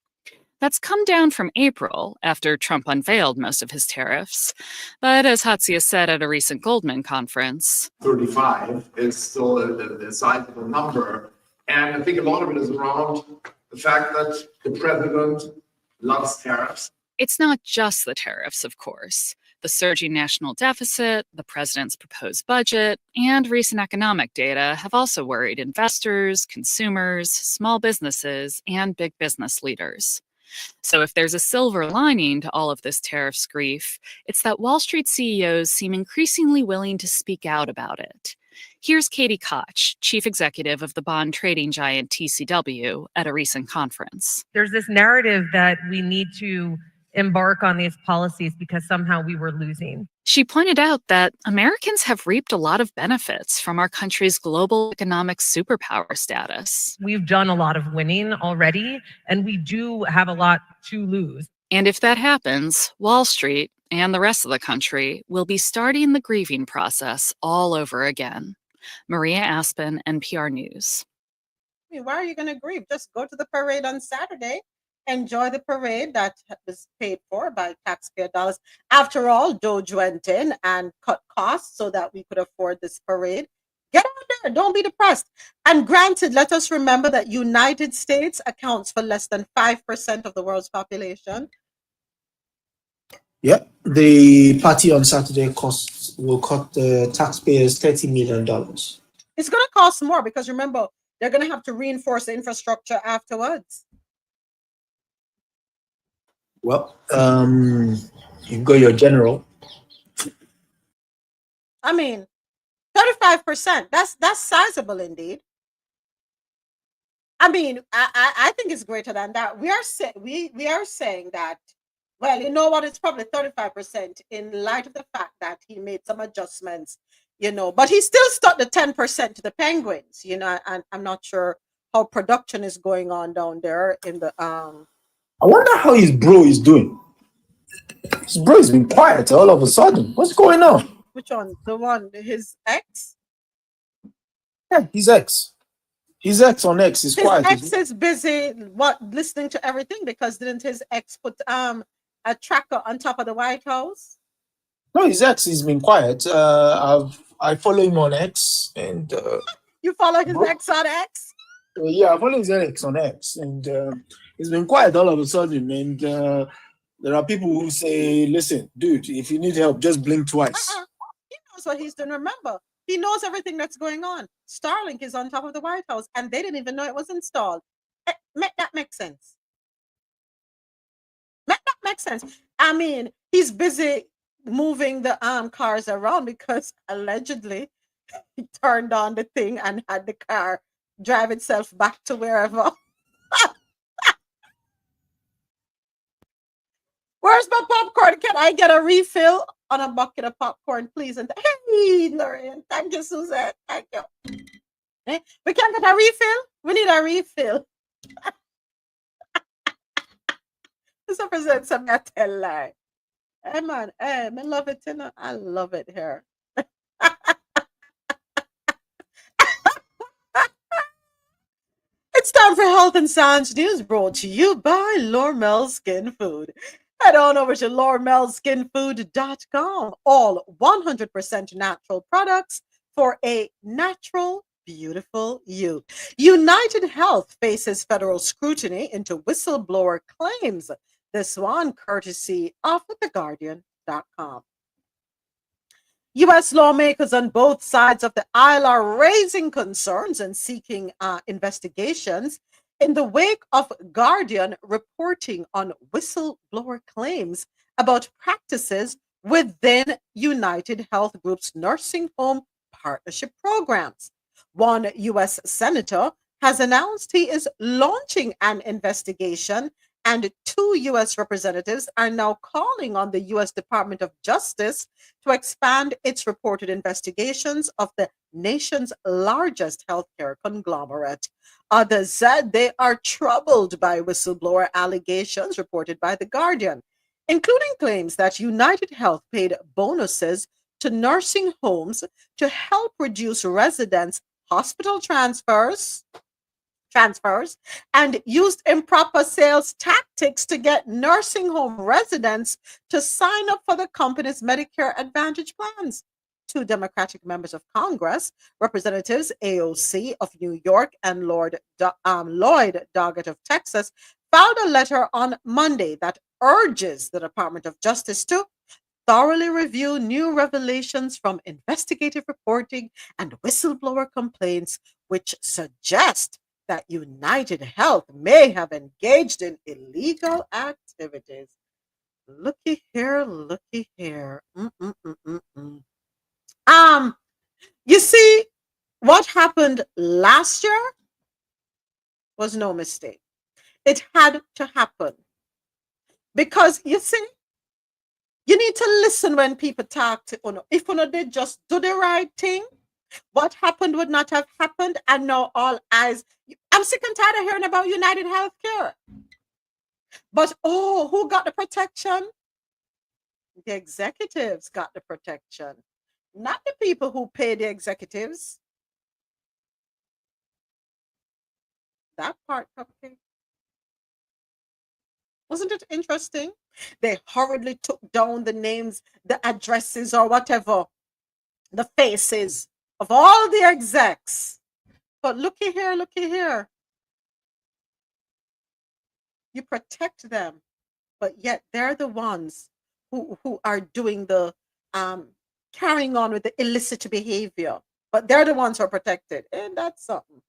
That's come down from April after Trump unveiled most of his tariffs. But as Hatsia said at a recent Goldman conference, 35 is still a sizable number. And I think a lot of it is around the fact that the president loves tariffs. it's not just the tariffs, of course. The surging national deficit, the president's proposed budget, and recent economic data have also worried investors, consumers, small businesses, and big business leaders. So if there's a silver lining to all of this tariffs grief, it's that Wall Street CEOs seem increasingly willing to speak out about it. Here's Katie Koch, chief executive of the bond trading giant TCW, at a recent conference. There's this narrative that we need to embark on these policies because somehow we were losing. She pointed out that Americans have reaped a lot of benefits from our country's global economic superpower status. We've done a lot of winning already, and we do have a lot to lose. And if that happens, Wall Street and the rest of the country will be starting the grieving process all over again. Maria Aspen, NPR News. I mean, why are you going to grieve? Just go to the parade on Saturday. Enjoy the parade that was paid for by taxpayer dollars. After all, Doge went in and cut costs so that we could afford this parade. Get out there. Don't be depressed. And granted, let us remember that United States accounts for less than 5% of the world's population. Yeah, the party on Saturday will cost the taxpayers $30 million. It's going to cost more because remember, they're going to have to reinforce the infrastructure afterwards. Well, you've got your general. I mean, 35%. That's sizable indeed. I mean, I think it's greater than that. We are saying that. Well, you know what? It's probably 35% in light of the fact that he made some adjustments, but he still stuck the 10% to the Penguins, and I'm not sure how production is going on down there in the I wonder how his bro is doing. His bro has been quiet all of a sudden. What's going on? Which one? The one, his ex? Yeah, his ex. His ex on X is quiet. His ex is busy listening to everything because didn't his ex put a tracker on top of the White House? No, his ex has been quiet. I follow him on X and you follow his ex on X? Yeah, I follow his ex on X and he's been quiet all of a sudden. And there are people who say, "Listen, dude, if you need help, just blink twice." He knows what he's doing. Remember, he knows everything that's going on. Starlink is on top of the White House, and they didn't even know it was installed. Make that make sense. Make that make sense. I mean, he's busy moving the cars around because allegedly he turned on the thing and had the car drive itself back to wherever. Where's my popcorn? Can I get a refill on a bucket of popcorn, please? And hey, Lorraine, thank you, Suzette. Thank you. We can't get a refill. We need a refill. This represents some tell lie. Hey man, hey, I love it, I love it here. It's time for Health and Science News brought to you by Lormel Skin Food. Head on over to lormelskinfood.com. All 100% natural products for a natural, beautiful you. United Health faces federal scrutiny into whistleblower claims. This one courtesy of theguardian.com. U.S. lawmakers on both sides of the aisle are raising concerns and seeking investigations in the wake of Guardian reporting on whistleblower claims about practices within United Health Group's nursing home partnership programs. One U.S. senator has announced he is launching an investigation, and 2 U.S. representatives are now calling on the U.S. Department of Justice to expand its reported investigations of the nation's largest healthcare conglomerate. Others said they are troubled by whistleblower allegations reported by The Guardian, including claims that United Health paid bonuses to nursing homes to help reduce residents' hospital transfers, transfers and used improper sales tactics to get nursing home residents to sign up for the company's Medicare Advantage plans. Two Democratic members of Congress, Representatives AOC of New York and Lloyd Doggett of Texas, filed a letter on Monday that urges the Department of Justice to thoroughly review new revelations from investigative reporting and whistleblower complaints, which suggest that United Health may have engaged in illegal activities. Looky here, looky here. You see, what happened last year was no mistake. It had to happen. Because you see, you need to listen when people talk to you. If you did just do the right thing, what happened would not have happened, and now all eyes. I'm sick and tired of hearing about United Healthcare. But oh, who got the protection? The executives got the protection, not the people who pay the executives. That part, okay. Wasn't it interesting? They hurriedly took down the names, the addresses, or whatever, the faces of all the execs. But looky here, looky here. You protect them, but yet they're the ones who are doing the carrying on with the illicit behavior. But they're the ones who are protected. And that's something.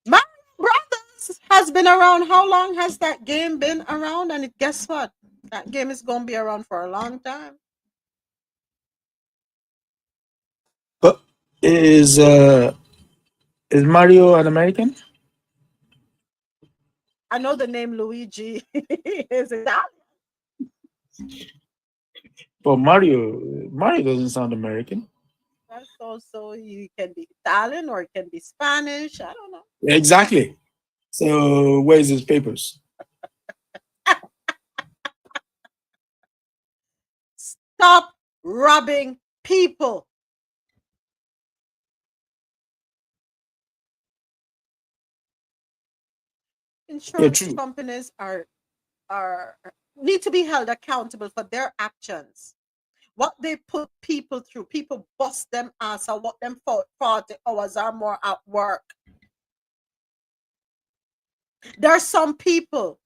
My Brothers has been around. How long has that game been around? And guess what? That game is going to be around for a long time. But is Mario an American? I know the name Luigi is Italian. But Mario doesn't sound American. That's also, you can be Italian or it can be Spanish. I don't know. Exactly. So where's his papers? Stop robbing people. Insurance companies are need to be held accountable for their actions. What they put people through, people bust them ass or what them 40 hours or more at work. There are some people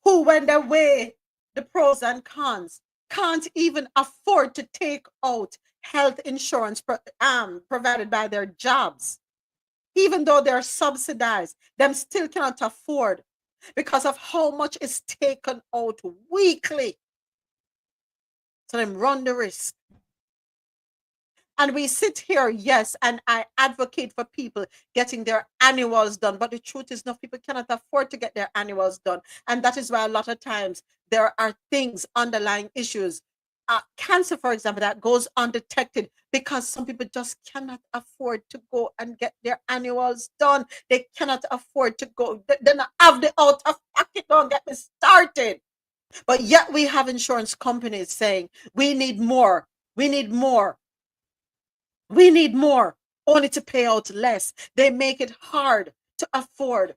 who, when they weigh the pros and cons, can't even afford to take out health insurance provided by their jobs. Even though they're subsidized, them still cannot afford because of how much is taken out weekly. So them run the risk. And we sit here, yes, and I advocate for people getting their annuals done. But the truth is, no, people cannot afford to get their annuals done. And that is why a lot of times there are things, underlying issues. Cancer, for example, that goes undetected because some people just cannot afford to go and get their annuals done. They cannot afford to go. They not have the out of pocket. Don't get me started. But yet we have insurance companies saying, we need more. We need more. We need more, only to pay out less. They make it hard to afford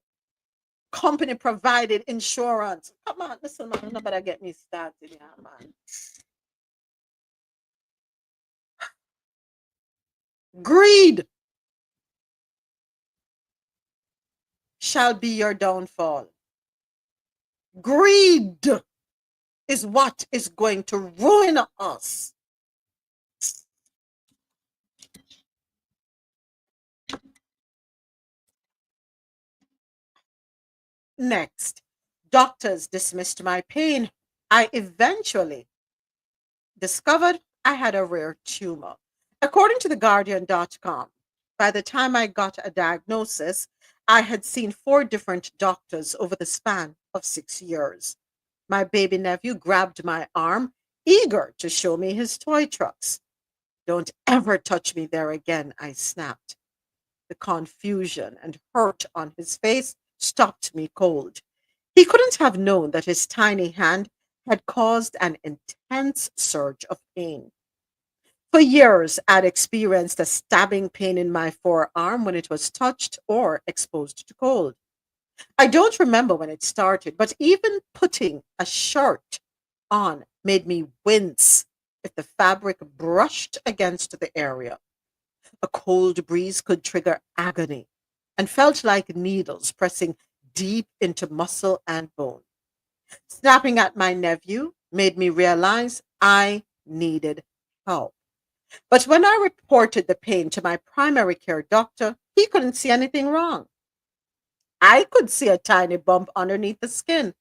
company provided insurance. Come on, listen, man, nobody get me started here, man. Greed shall be your downfall. Greed is what is going to ruin us. Next, doctors dismissed my pain. I eventually discovered I had a rare tumor. According to theguardian.com, by the time I got a diagnosis, I had seen 4 different doctors over the span of 6 years. My baby nephew grabbed my arm, eager to show me his toy trucks. Don't ever touch me there again, I snapped. The confusion and hurt on his face stopped me cold. He couldn't have known that his tiny hand had caused an intense surge of pain. For years, I'd experienced a stabbing pain in my forearm when it was touched or exposed to cold. I don't remember when it started, but even putting a shirt on made me wince if the fabric brushed against the area. A cold breeze could trigger agony and felt like needles pressing deep into muscle and bone. Snapping at my nephew made me realize I needed help. But when I reported the pain to my primary care doctor, he couldn't see anything wrong. I could see a tiny bump underneath the skin,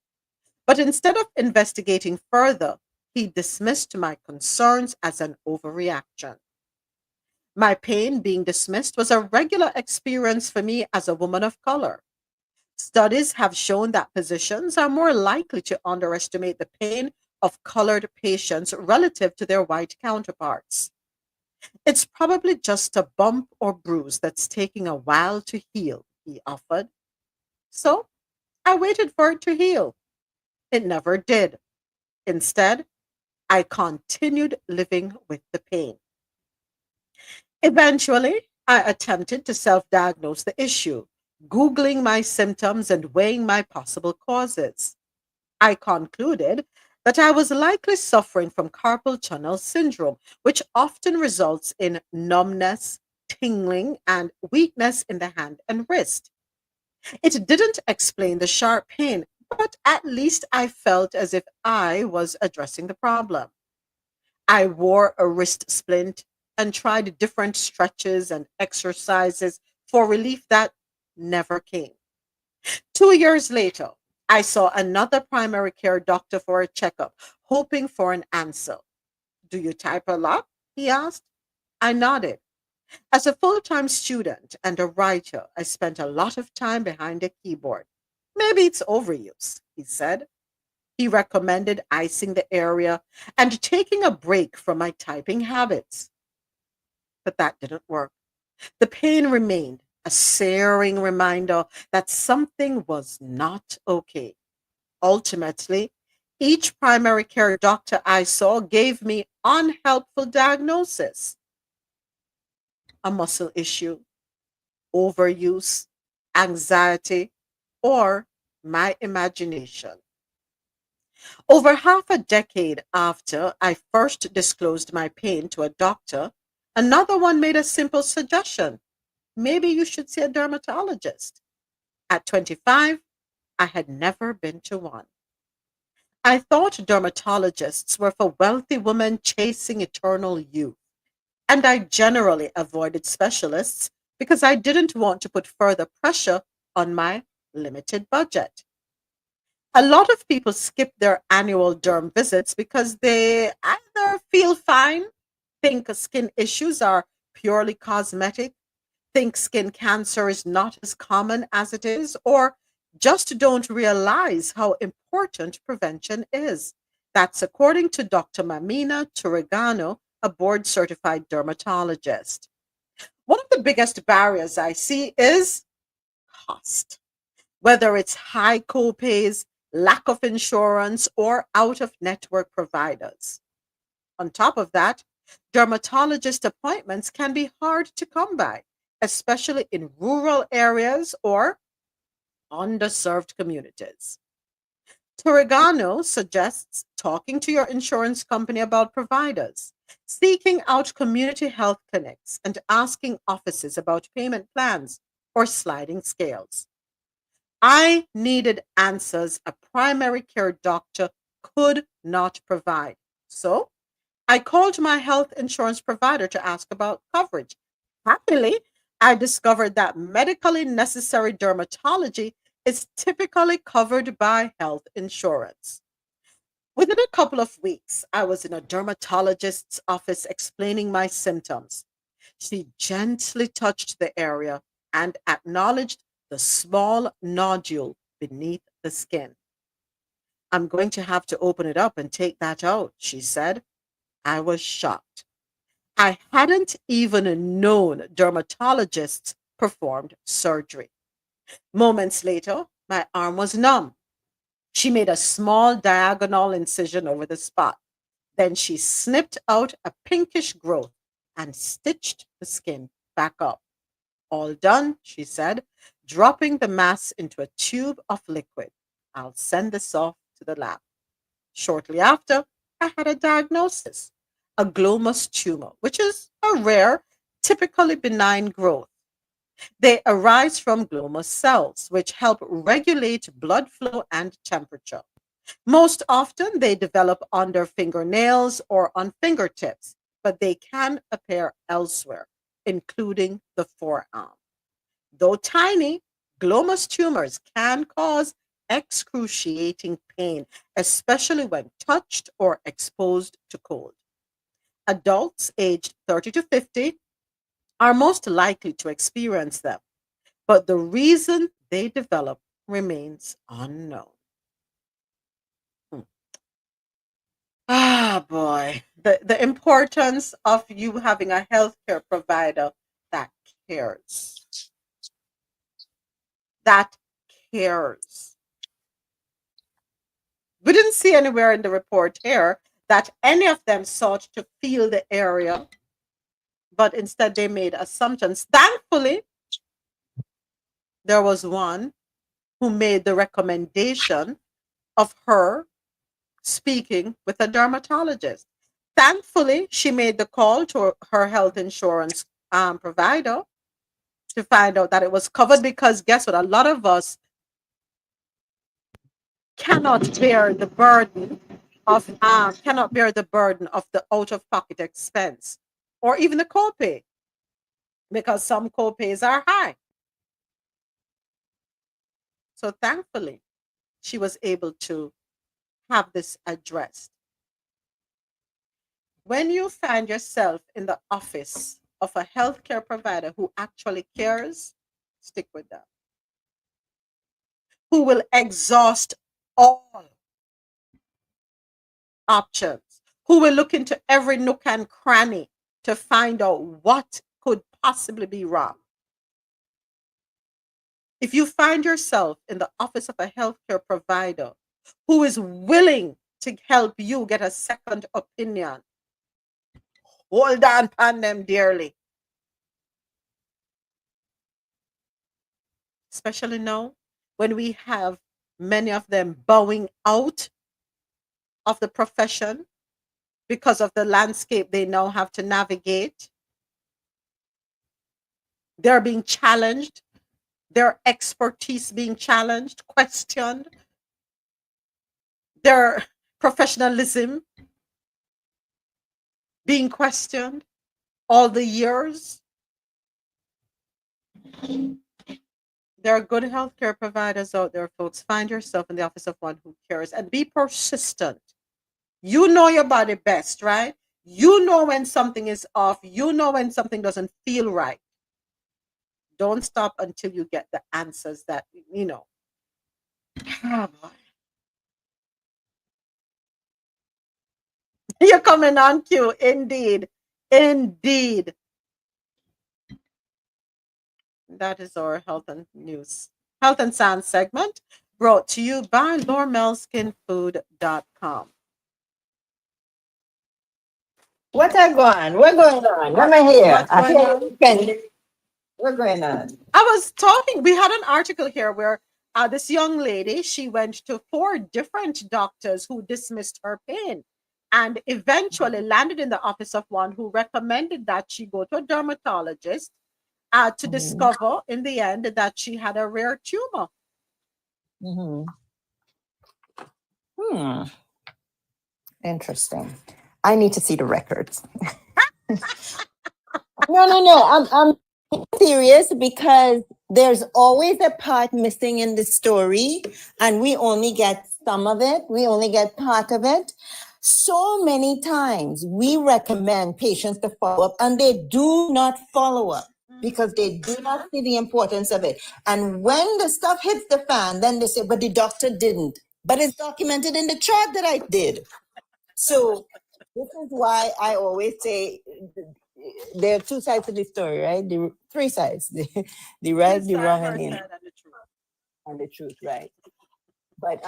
but instead of investigating further, he dismissed my concerns as an overreaction. My pain being dismissed was a regular experience for me as a woman of color. Studies have shown that physicians are more likely to underestimate the pain of colored patients relative to their white counterparts. It's probably just a bump or bruise that's taking a while to heal, he offered. So I waited for it to heal. It never did. Instead, I continued living with the pain. Eventually, I attempted to self diagnose the issue, Googling my symptoms and weighing my possible causes. I concluded that I was likely suffering from carpal tunnel syndrome, which often results in numbness, tingling, and weakness in the hand and wrist. It didn't explain the sharp pain, but at least I felt as if I was addressing the problem. I wore a wrist splint and tried different stretches and exercises for relief that never came. 2 years later, I saw another primary care doctor for a checkup, hoping for an answer. Do you type a lot? He asked. I nodded. As a full time student and a writer, I spent a lot of time behind a keyboard. Maybe it's overuse, he said. He recommended icing the area and taking a break from my typing habits. But that didn't work. The pain remained, a searing reminder that something was not okay. Ultimately, each primary care doctor I saw gave me unhelpful diagnosis: a muscle issue, overuse, anxiety, or my imagination. Over half a decade after I first disclosed my pain to a doctor, another one made a simple suggestion. Maybe you should see a dermatologist. At 25, I had never been to one. I thought dermatologists were for wealthy women chasing eternal youth, and I generally avoided specialists because I didn't want to put further pressure on my limited budget. A lot of people skip their annual derm visits because they either feel fine, think skin issues are purely cosmetic, think skin cancer is not as common as it is, or just don't realize how important prevention is. That's according to Dr. Mamina Turigano, a board certified dermatologist. One of the biggest barriers I see is cost. Whether it's high copays, lack of insurance, or out of network providers. On top of that, dermatologist appointments can be hard to come by, especially in rural areas or underserved communities. Torregano suggests talking to your insurance company about providers, seeking out community health clinics, and asking offices about payment plans or sliding scales. I needed answers a primary care doctor could not provide. So I called my health insurance provider to ask about coverage. Happily, I discovered that medically necessary dermatology is typically covered by health insurance. Within a couple of weeks, I was in a dermatologist's office explaining my symptoms. She gently touched the area and acknowledged the small nodule beneath the skin. I'm going to have to open it up and take that out, she said. I was shocked. I hadn't even known dermatologists performed surgery. Moments later, my arm was numb. She made a small diagonal incision over the spot. Then she snipped out a pinkish growth and stitched the skin back up. All done, she said, dropping the mass into a tube of liquid. I'll send this off to the lab. Shortly after, I had a diagnosis, a glomus tumor, which is a rare, typically benign growth. They arise from glomus cells, which help regulate blood flow and temperature. Most often, they develop under fingernails or on fingertips, but they can appear elsewhere, including the forearm. Though tiny, glomus tumors can cause excruciating pain, especially when touched or exposed to cold. Adults aged 30 to 50 are most likely to experience them, but the reason they develop remains unknown. Ah, boy. The importance of you having a healthcare provider that cares. That cares. We didn't see anywhere in the report here that any of them sought to feel the area, but instead they made assumptions. Thankfully, there was one who made the recommendation of her speaking with a dermatologist. Thankfully, she made the call to her health insurance provider to find out that it was covered, because guess what? A lot of us cannot bear the burden of the out-of-pocket expense or even the copay, because some copays are high. So thankfully, she was able to have this addressed. When you find yourself in the office of a healthcare provider who actually cares, stick with them. Who will exhaust all options, who will look into every nook and cranny to find out what could possibly be wrong. If you find yourself in the office of a healthcare provider who is willing to help you get a second opinion, hold on upon them dearly. Especially now, when we have many of them bowing out of the profession because of the landscape they now have to navigate. They're being challenged, their expertise being challenged, questioned, their professionalism being questioned all the years. There are good healthcare providers out there, folks. Find yourself in the office of one who cares and be persistent. You know your body best, right? You know when something is off. You know when something doesn't feel right. Don't stop until you get the answers that, you know. Oh, boy. You're coming on cue. Indeed. Indeed. That is our health and science segment, brought to you by LormelSkinFood.com. What are going? What's going on? Let me hear. What's going on? I was talking, we had an article here where this young lady, she went to 4 different doctors who dismissed her pain and eventually landed in the office of one who recommended that she go to a dermatologist to discover in the end that she had a rare tumor. Interesting. I need to see the records. No. I'm serious, because there's always a part missing in the story, and we only get some of it. We only get part of it. So many times we recommend patients to follow up, and they do not follow up because they do not see the importance of it. And when the stuff hits the fan, then they say, but the doctor didn't. But it's documented in the chart that I did. So this is why I always say there are 2 sides to the story, right? 3 sides: the right, the wrong, and the truth, right? But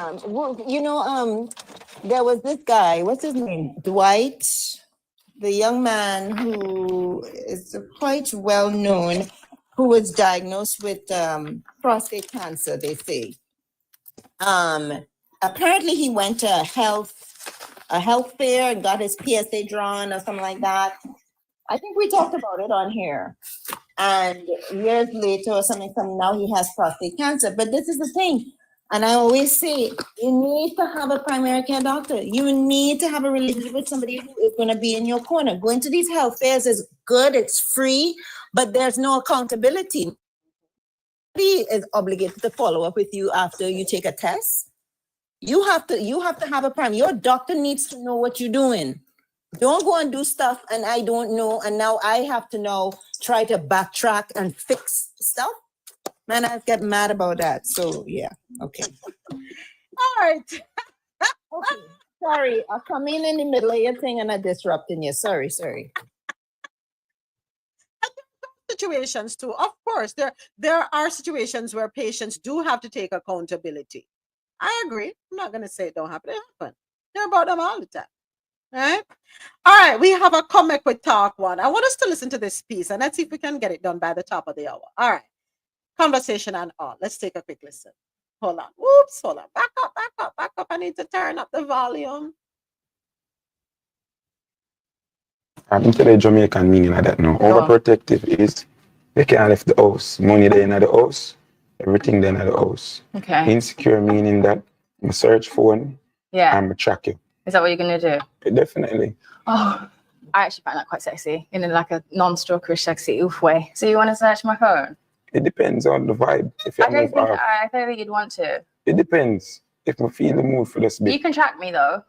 there was this guy. What's his name? Dwight. the young man who is quite well known, who was diagnosed with prostate cancer, they say. Apparently he went to a health fair and got his PSA drawn or something like that. I think we talked about it on here. And years later or something, now he has prostate cancer. But this is the thing. And I always say, you need to have a primary care doctor. You need to have a relationship with somebody who is going to be in your corner. Going to these health fairs is good, it's free, but there's no accountability. Nobody is obligated to follow up with you after you take a test. You have to have a primary. Your doctor needs to know what you're doing. Don't go and do stuff and I don't know, and now I have to now try to backtrack and fix stuff. Man, I get mad about that. So yeah, okay. All right. Okay. Sorry, I come in the middle of your thing and I disrupting you. Sorry. Situations too. Of course, there are situations where patients do have to take accountability. I agree. I'm not going to say it don't happen. It happens. Hear about them all the time. Right? All right, we have a comic with talk one. I want us to listen to this piece and let's see if we can get it done by the top of the hour. All right. Conversation and all. Let's take a quick listen. Hold on. Whoops, hold on. Back up. I need to turn up the volume. I'm telling the Jamaican meaning of that now. Overprotective is they can't leave the house. Money there in the house. Everything there in the house. Okay. Insecure meaning that I search phone. Yeah. I'm track you. Is that what you're gonna do? Definitely. Oh, I actually find that quite sexy in like a non-stalkerish, sexy oof way. So you want to search my phone? It depends on the vibe. If you I don't think you'd want to. it depends. If I feel the mood for this bit. You can track me though.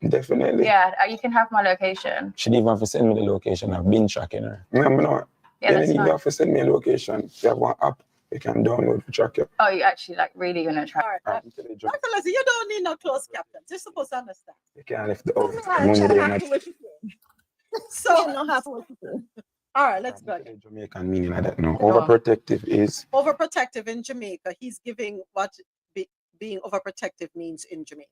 Definitely. Yeah, you can have my location. She didn't even have to send me the location. I've been tracking her. No, I'm not. Yeah, that's You fine. have to send me a location. You have one app you can download to track you. Oh, you actually like really gonna track? All right. Dr. Leslie, you don't need no closed captions. You're supposed to understand. You can't leave the house. I'm Money there in happy the with you. So not happy with you. All right, let's go. Jamaican meaning of that now. Overprotective is Overprotective in Jamaica. He's giving what being overprotective means in Jamaica.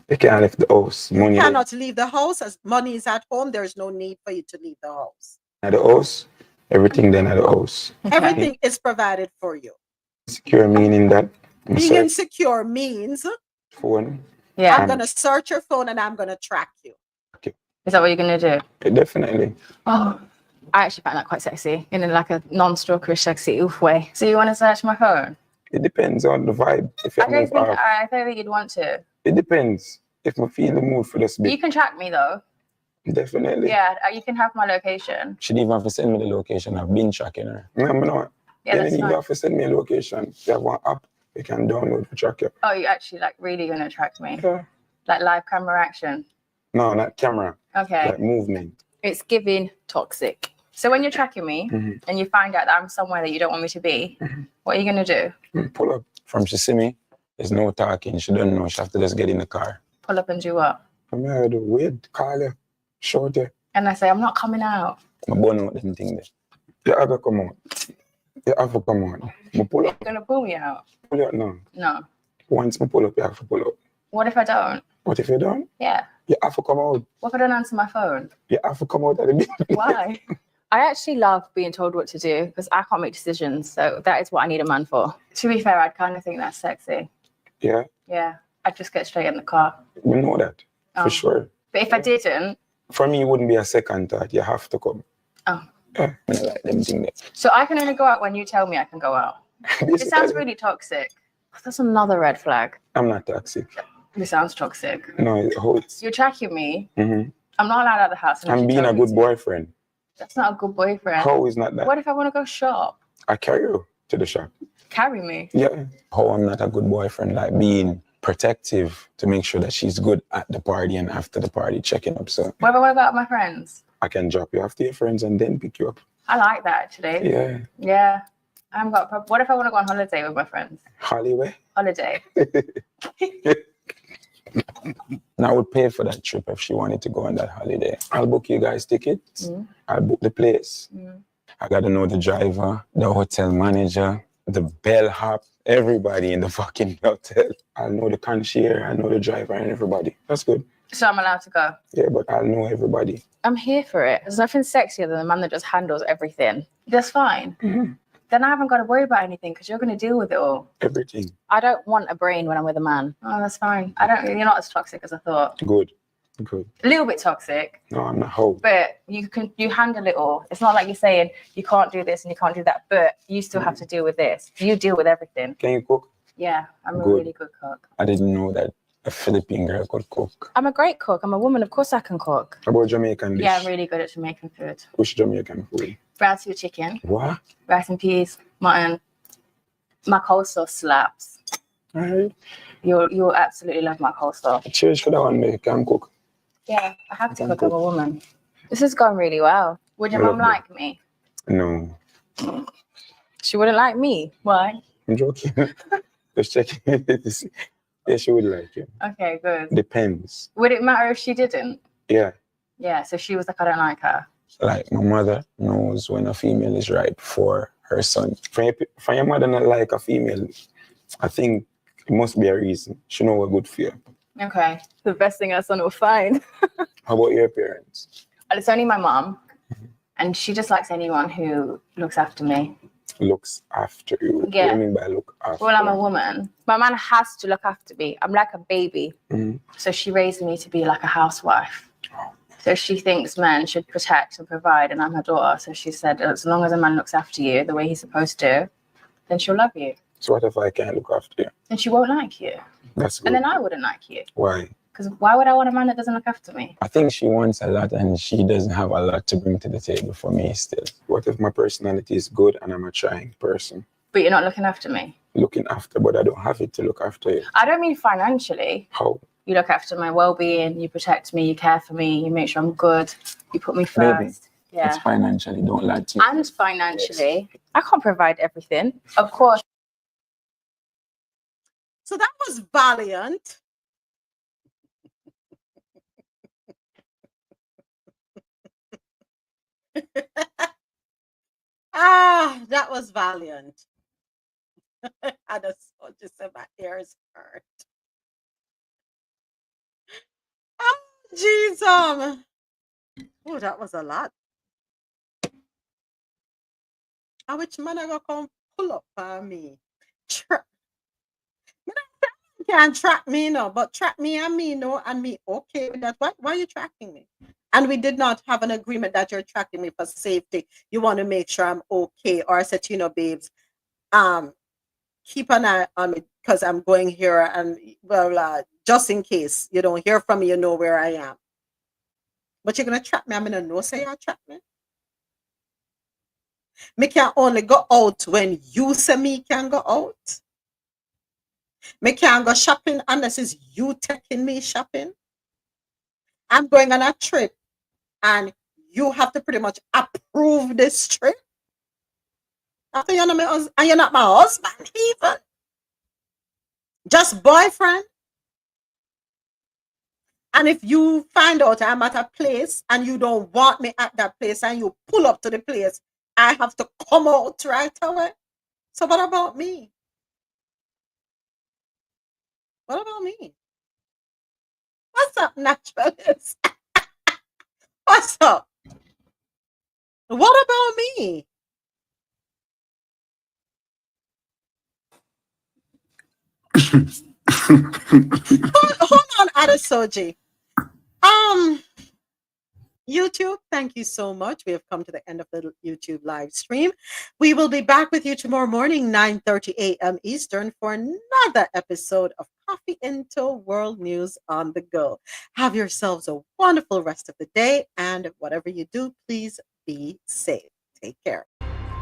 you can't leave the house. Money You there cannot leave the house as money is at home. There is no need for you to leave the house. in the house. Everything then at the house. Everything is provided for you. Insecure meaning that I Being search insecure means phone. Yeah. I'm going to search your phone and I'm going to track you. Is that what you're gonna do? Definitely. Oh, I actually find that quite sexy in like a non-stalkerish, sexy oof way. So you want to search my phone? It depends on the vibe. If you I don't think you'd want to. it depends. If I feel the mood for this bit. You can track me though. Definitely. Yeah, you can have my location. She didn't even have to send me the location. I've been tracking her. No, I'm not. Yeah, You that's didn't even fine. have to send me a location. You have one app you can download to track you. Oh, you actually like really gonna track me? Sure. Like live camera action. No, not camera. Okay. Like movement. It's giving toxic. So when you're tracking me Mhm. and you find out that I'm somewhere that you don't want me to be, what are you gonna do? Pull up. From she see me, there's no talking. She don't know. She have to just get in the car. Pull up and do what? I'm here to wait, call you, shout you. And I say, I'm not coming out. I burn out them thing there. You have to come out. You have to come out. I pull up. You're gonna pull me out? Pull out now. No. Once I pull up, you have to pull up. What if I don't? What if you don't? Yeah. You have to come out. What if I don't answer my phone? You have to come out at the beginning. Why? I actually love being told what to do because I can't make decisions. So that is what I need a man for. To be fair, I'd kind of think that's sexy. Yeah, Yeah. I'd just get straight in the car. we know that Oh. for sure. But if I didn't, For me, it wouldn't be a second thought. You have to come. oh. Yeah, I don't like them thing there. So I can only go out when you tell me I can go out. It sounds really toxic. That's another red flag. I'm not toxic. It sounds toxic. No, it's. You're tracking me. Mhm. I'm not allowed out of the house. unless I'm you being tell a me good to. boyfriend. That's not a good boyfriend. How is not that? What if I want to go shop? I carry you to the shop. Carry me. Yeah. How I'm not a good boyfriend, like being protective to make sure that she's good at the party and after the party, checking up. So What if I want to go out with my friends? I can drop you off to your friends and then pick you up. I like that actually. Yeah. Yeah. I haven't got a problem. What if I want to go on holiday with my friends? Hollywood. Holiday. And I would pay for that trip if she wanted to go on that holiday. I'll book you guys tickets. Mm. I'll book the place. Mm. I got to know the driver, the hotel manager, the bellhop, everybody in the fucking hotel. I'll know the concierge, I know the driver and everybody. That's good. So I'm allowed to go. Yeah, but I'll know everybody. I'm here for it. There's nothing sexier than a man that just handles everything. That's fine. Then I haven't got to worry about anything because you're going to deal with it all. Everything. I don't want a brain when I'm with a man. Oh, that's fine. You're not as toxic as I thought. Good. A little bit toxic. No, I'm not. How? But you handle it all. It's not like you're saying you can't do this and you can't do that, but you still have to deal with this. You deal with everything. Can you cook? Yeah, I'm a Good. really good cook. I didn't know that a Philippine girl could cook. I'm a great cook. I'm a woman. Of course I can cook. How about Jamaican dish? Yeah, I'm really good at Jamaican food. Which Jamaican food? Rice with chicken. What? Rice and peas, mutton. My coleslaw slaps. All right. You'll absolutely love my coleslaw. Cheers for that one, mate. Can cook. Yeah, I have to cook. I'm a woman. This has gone really well. Would your mum like me? No. She wouldn't like me. Why? I'm joking. Just checking. Yeah, she would like you. Okay, good. Depends. Would it matter if she didn't? Yeah. Yeah, so she was like, I don't like her. Like my mother knows when a female is right for her son. For your mother not like a female, I think it must be a reason. She know what good for you. Okay. The best thing our son will find. How about your parents? It's only my mom. And she just likes anyone who looks after me. Looks after you? Yeah. What do you mean by look after? Well, I'm a woman. My man has to look after me. I'm like a baby. So she raised me to be like a housewife. So she thinks men should protect and provide, and I'm her daughter. So she said, as long as a man looks after you the way he's supposed to, then she'll love you. So what if I can't look after you? And she won't like you. That's good. And then I wouldn't like you. Why? Because why would I want a man that doesn't look after me? I think she wants a lot and she doesn't have a lot to bring to the table for me still. What if my personality is good and I'm a trying person? But you're not looking after me. Looking after, but I don't have it to look after you. I don't mean financially. How? You look after my well-being, you protect me, you care for me, you make sure I'm good, you put me first. Maybe. Yeah. It's financially, don't lie to me. And financially, yes. I can't provide everything. Of course. So that was valiant. That was valiant. I just said my ears hurt. Oh, jeez. Oh, that was a lot. Which man I gonna come pull up for me? Can't track me, no, but track me and me, no, and me okay with that. Why are you tracking me? And we did not have an agreement that you're tracking me for safety. You want to make sure I'm okay. Or I said, babes, keep an eye on me because I'm going here and just in case you don't hear from me, you know where I am. But you're gonna track me. I'm gonna know say you track me. Me can only go out when you say me can go out. Me can't go shopping unless it's you taking me shopping. I'm going on a trip and you have to pretty much approve this trip. After you're not my husband, and you're not my husband even. Just boyfriend. And if you find out I'm at a place and you don't want me at that place and you pull up to the place, I have to come out right away. So what about me? What about me? What's up, naturalist? What's up? What about me? hold on, Adesoji. YouTube, thank you so much. We have come to the end of the YouTube live stream. We will be back with you tomorrow morning, 9:30 a.m. Eastern, for another episode of Coffee Into World News on the Go. Have yourselves a wonderful rest of the day, and whatever you do, please be safe. Take care.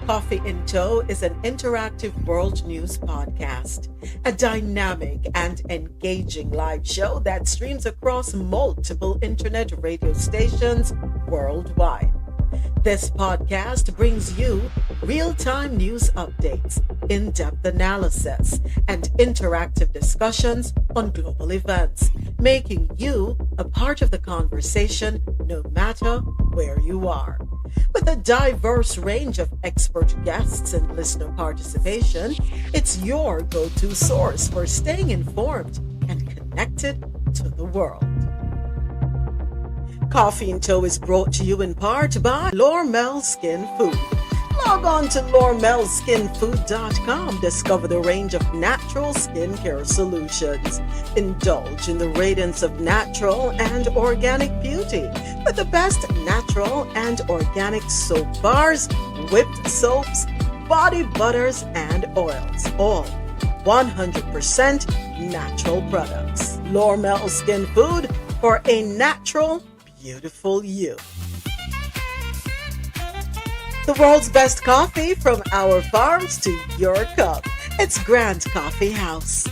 Coffee in Tow is an interactive world news podcast, a dynamic and engaging live show that streams across multiple internet radio stations worldwide. This podcast brings you real-time news updates, in-depth analysis, and interactive discussions on global events, making you a part of the conversation no matter where you are. With a diverse range of expert guests and listener participation, it's your go-to source for staying informed and connected to the world. Coffee in Tow is brought to you in part by Lormel Skin Food. Log on to lormelskinfood.com. Discover the range of natural skincare solutions. Indulge in the radiance of natural and organic beauty with the best natural and organic soap bars, whipped soaps, body butters, and oils. All 100% natural products. Lormel Skin Food for a natural, beautiful you. The world's best coffee from our farms to your cup. It's Grand Coffee House.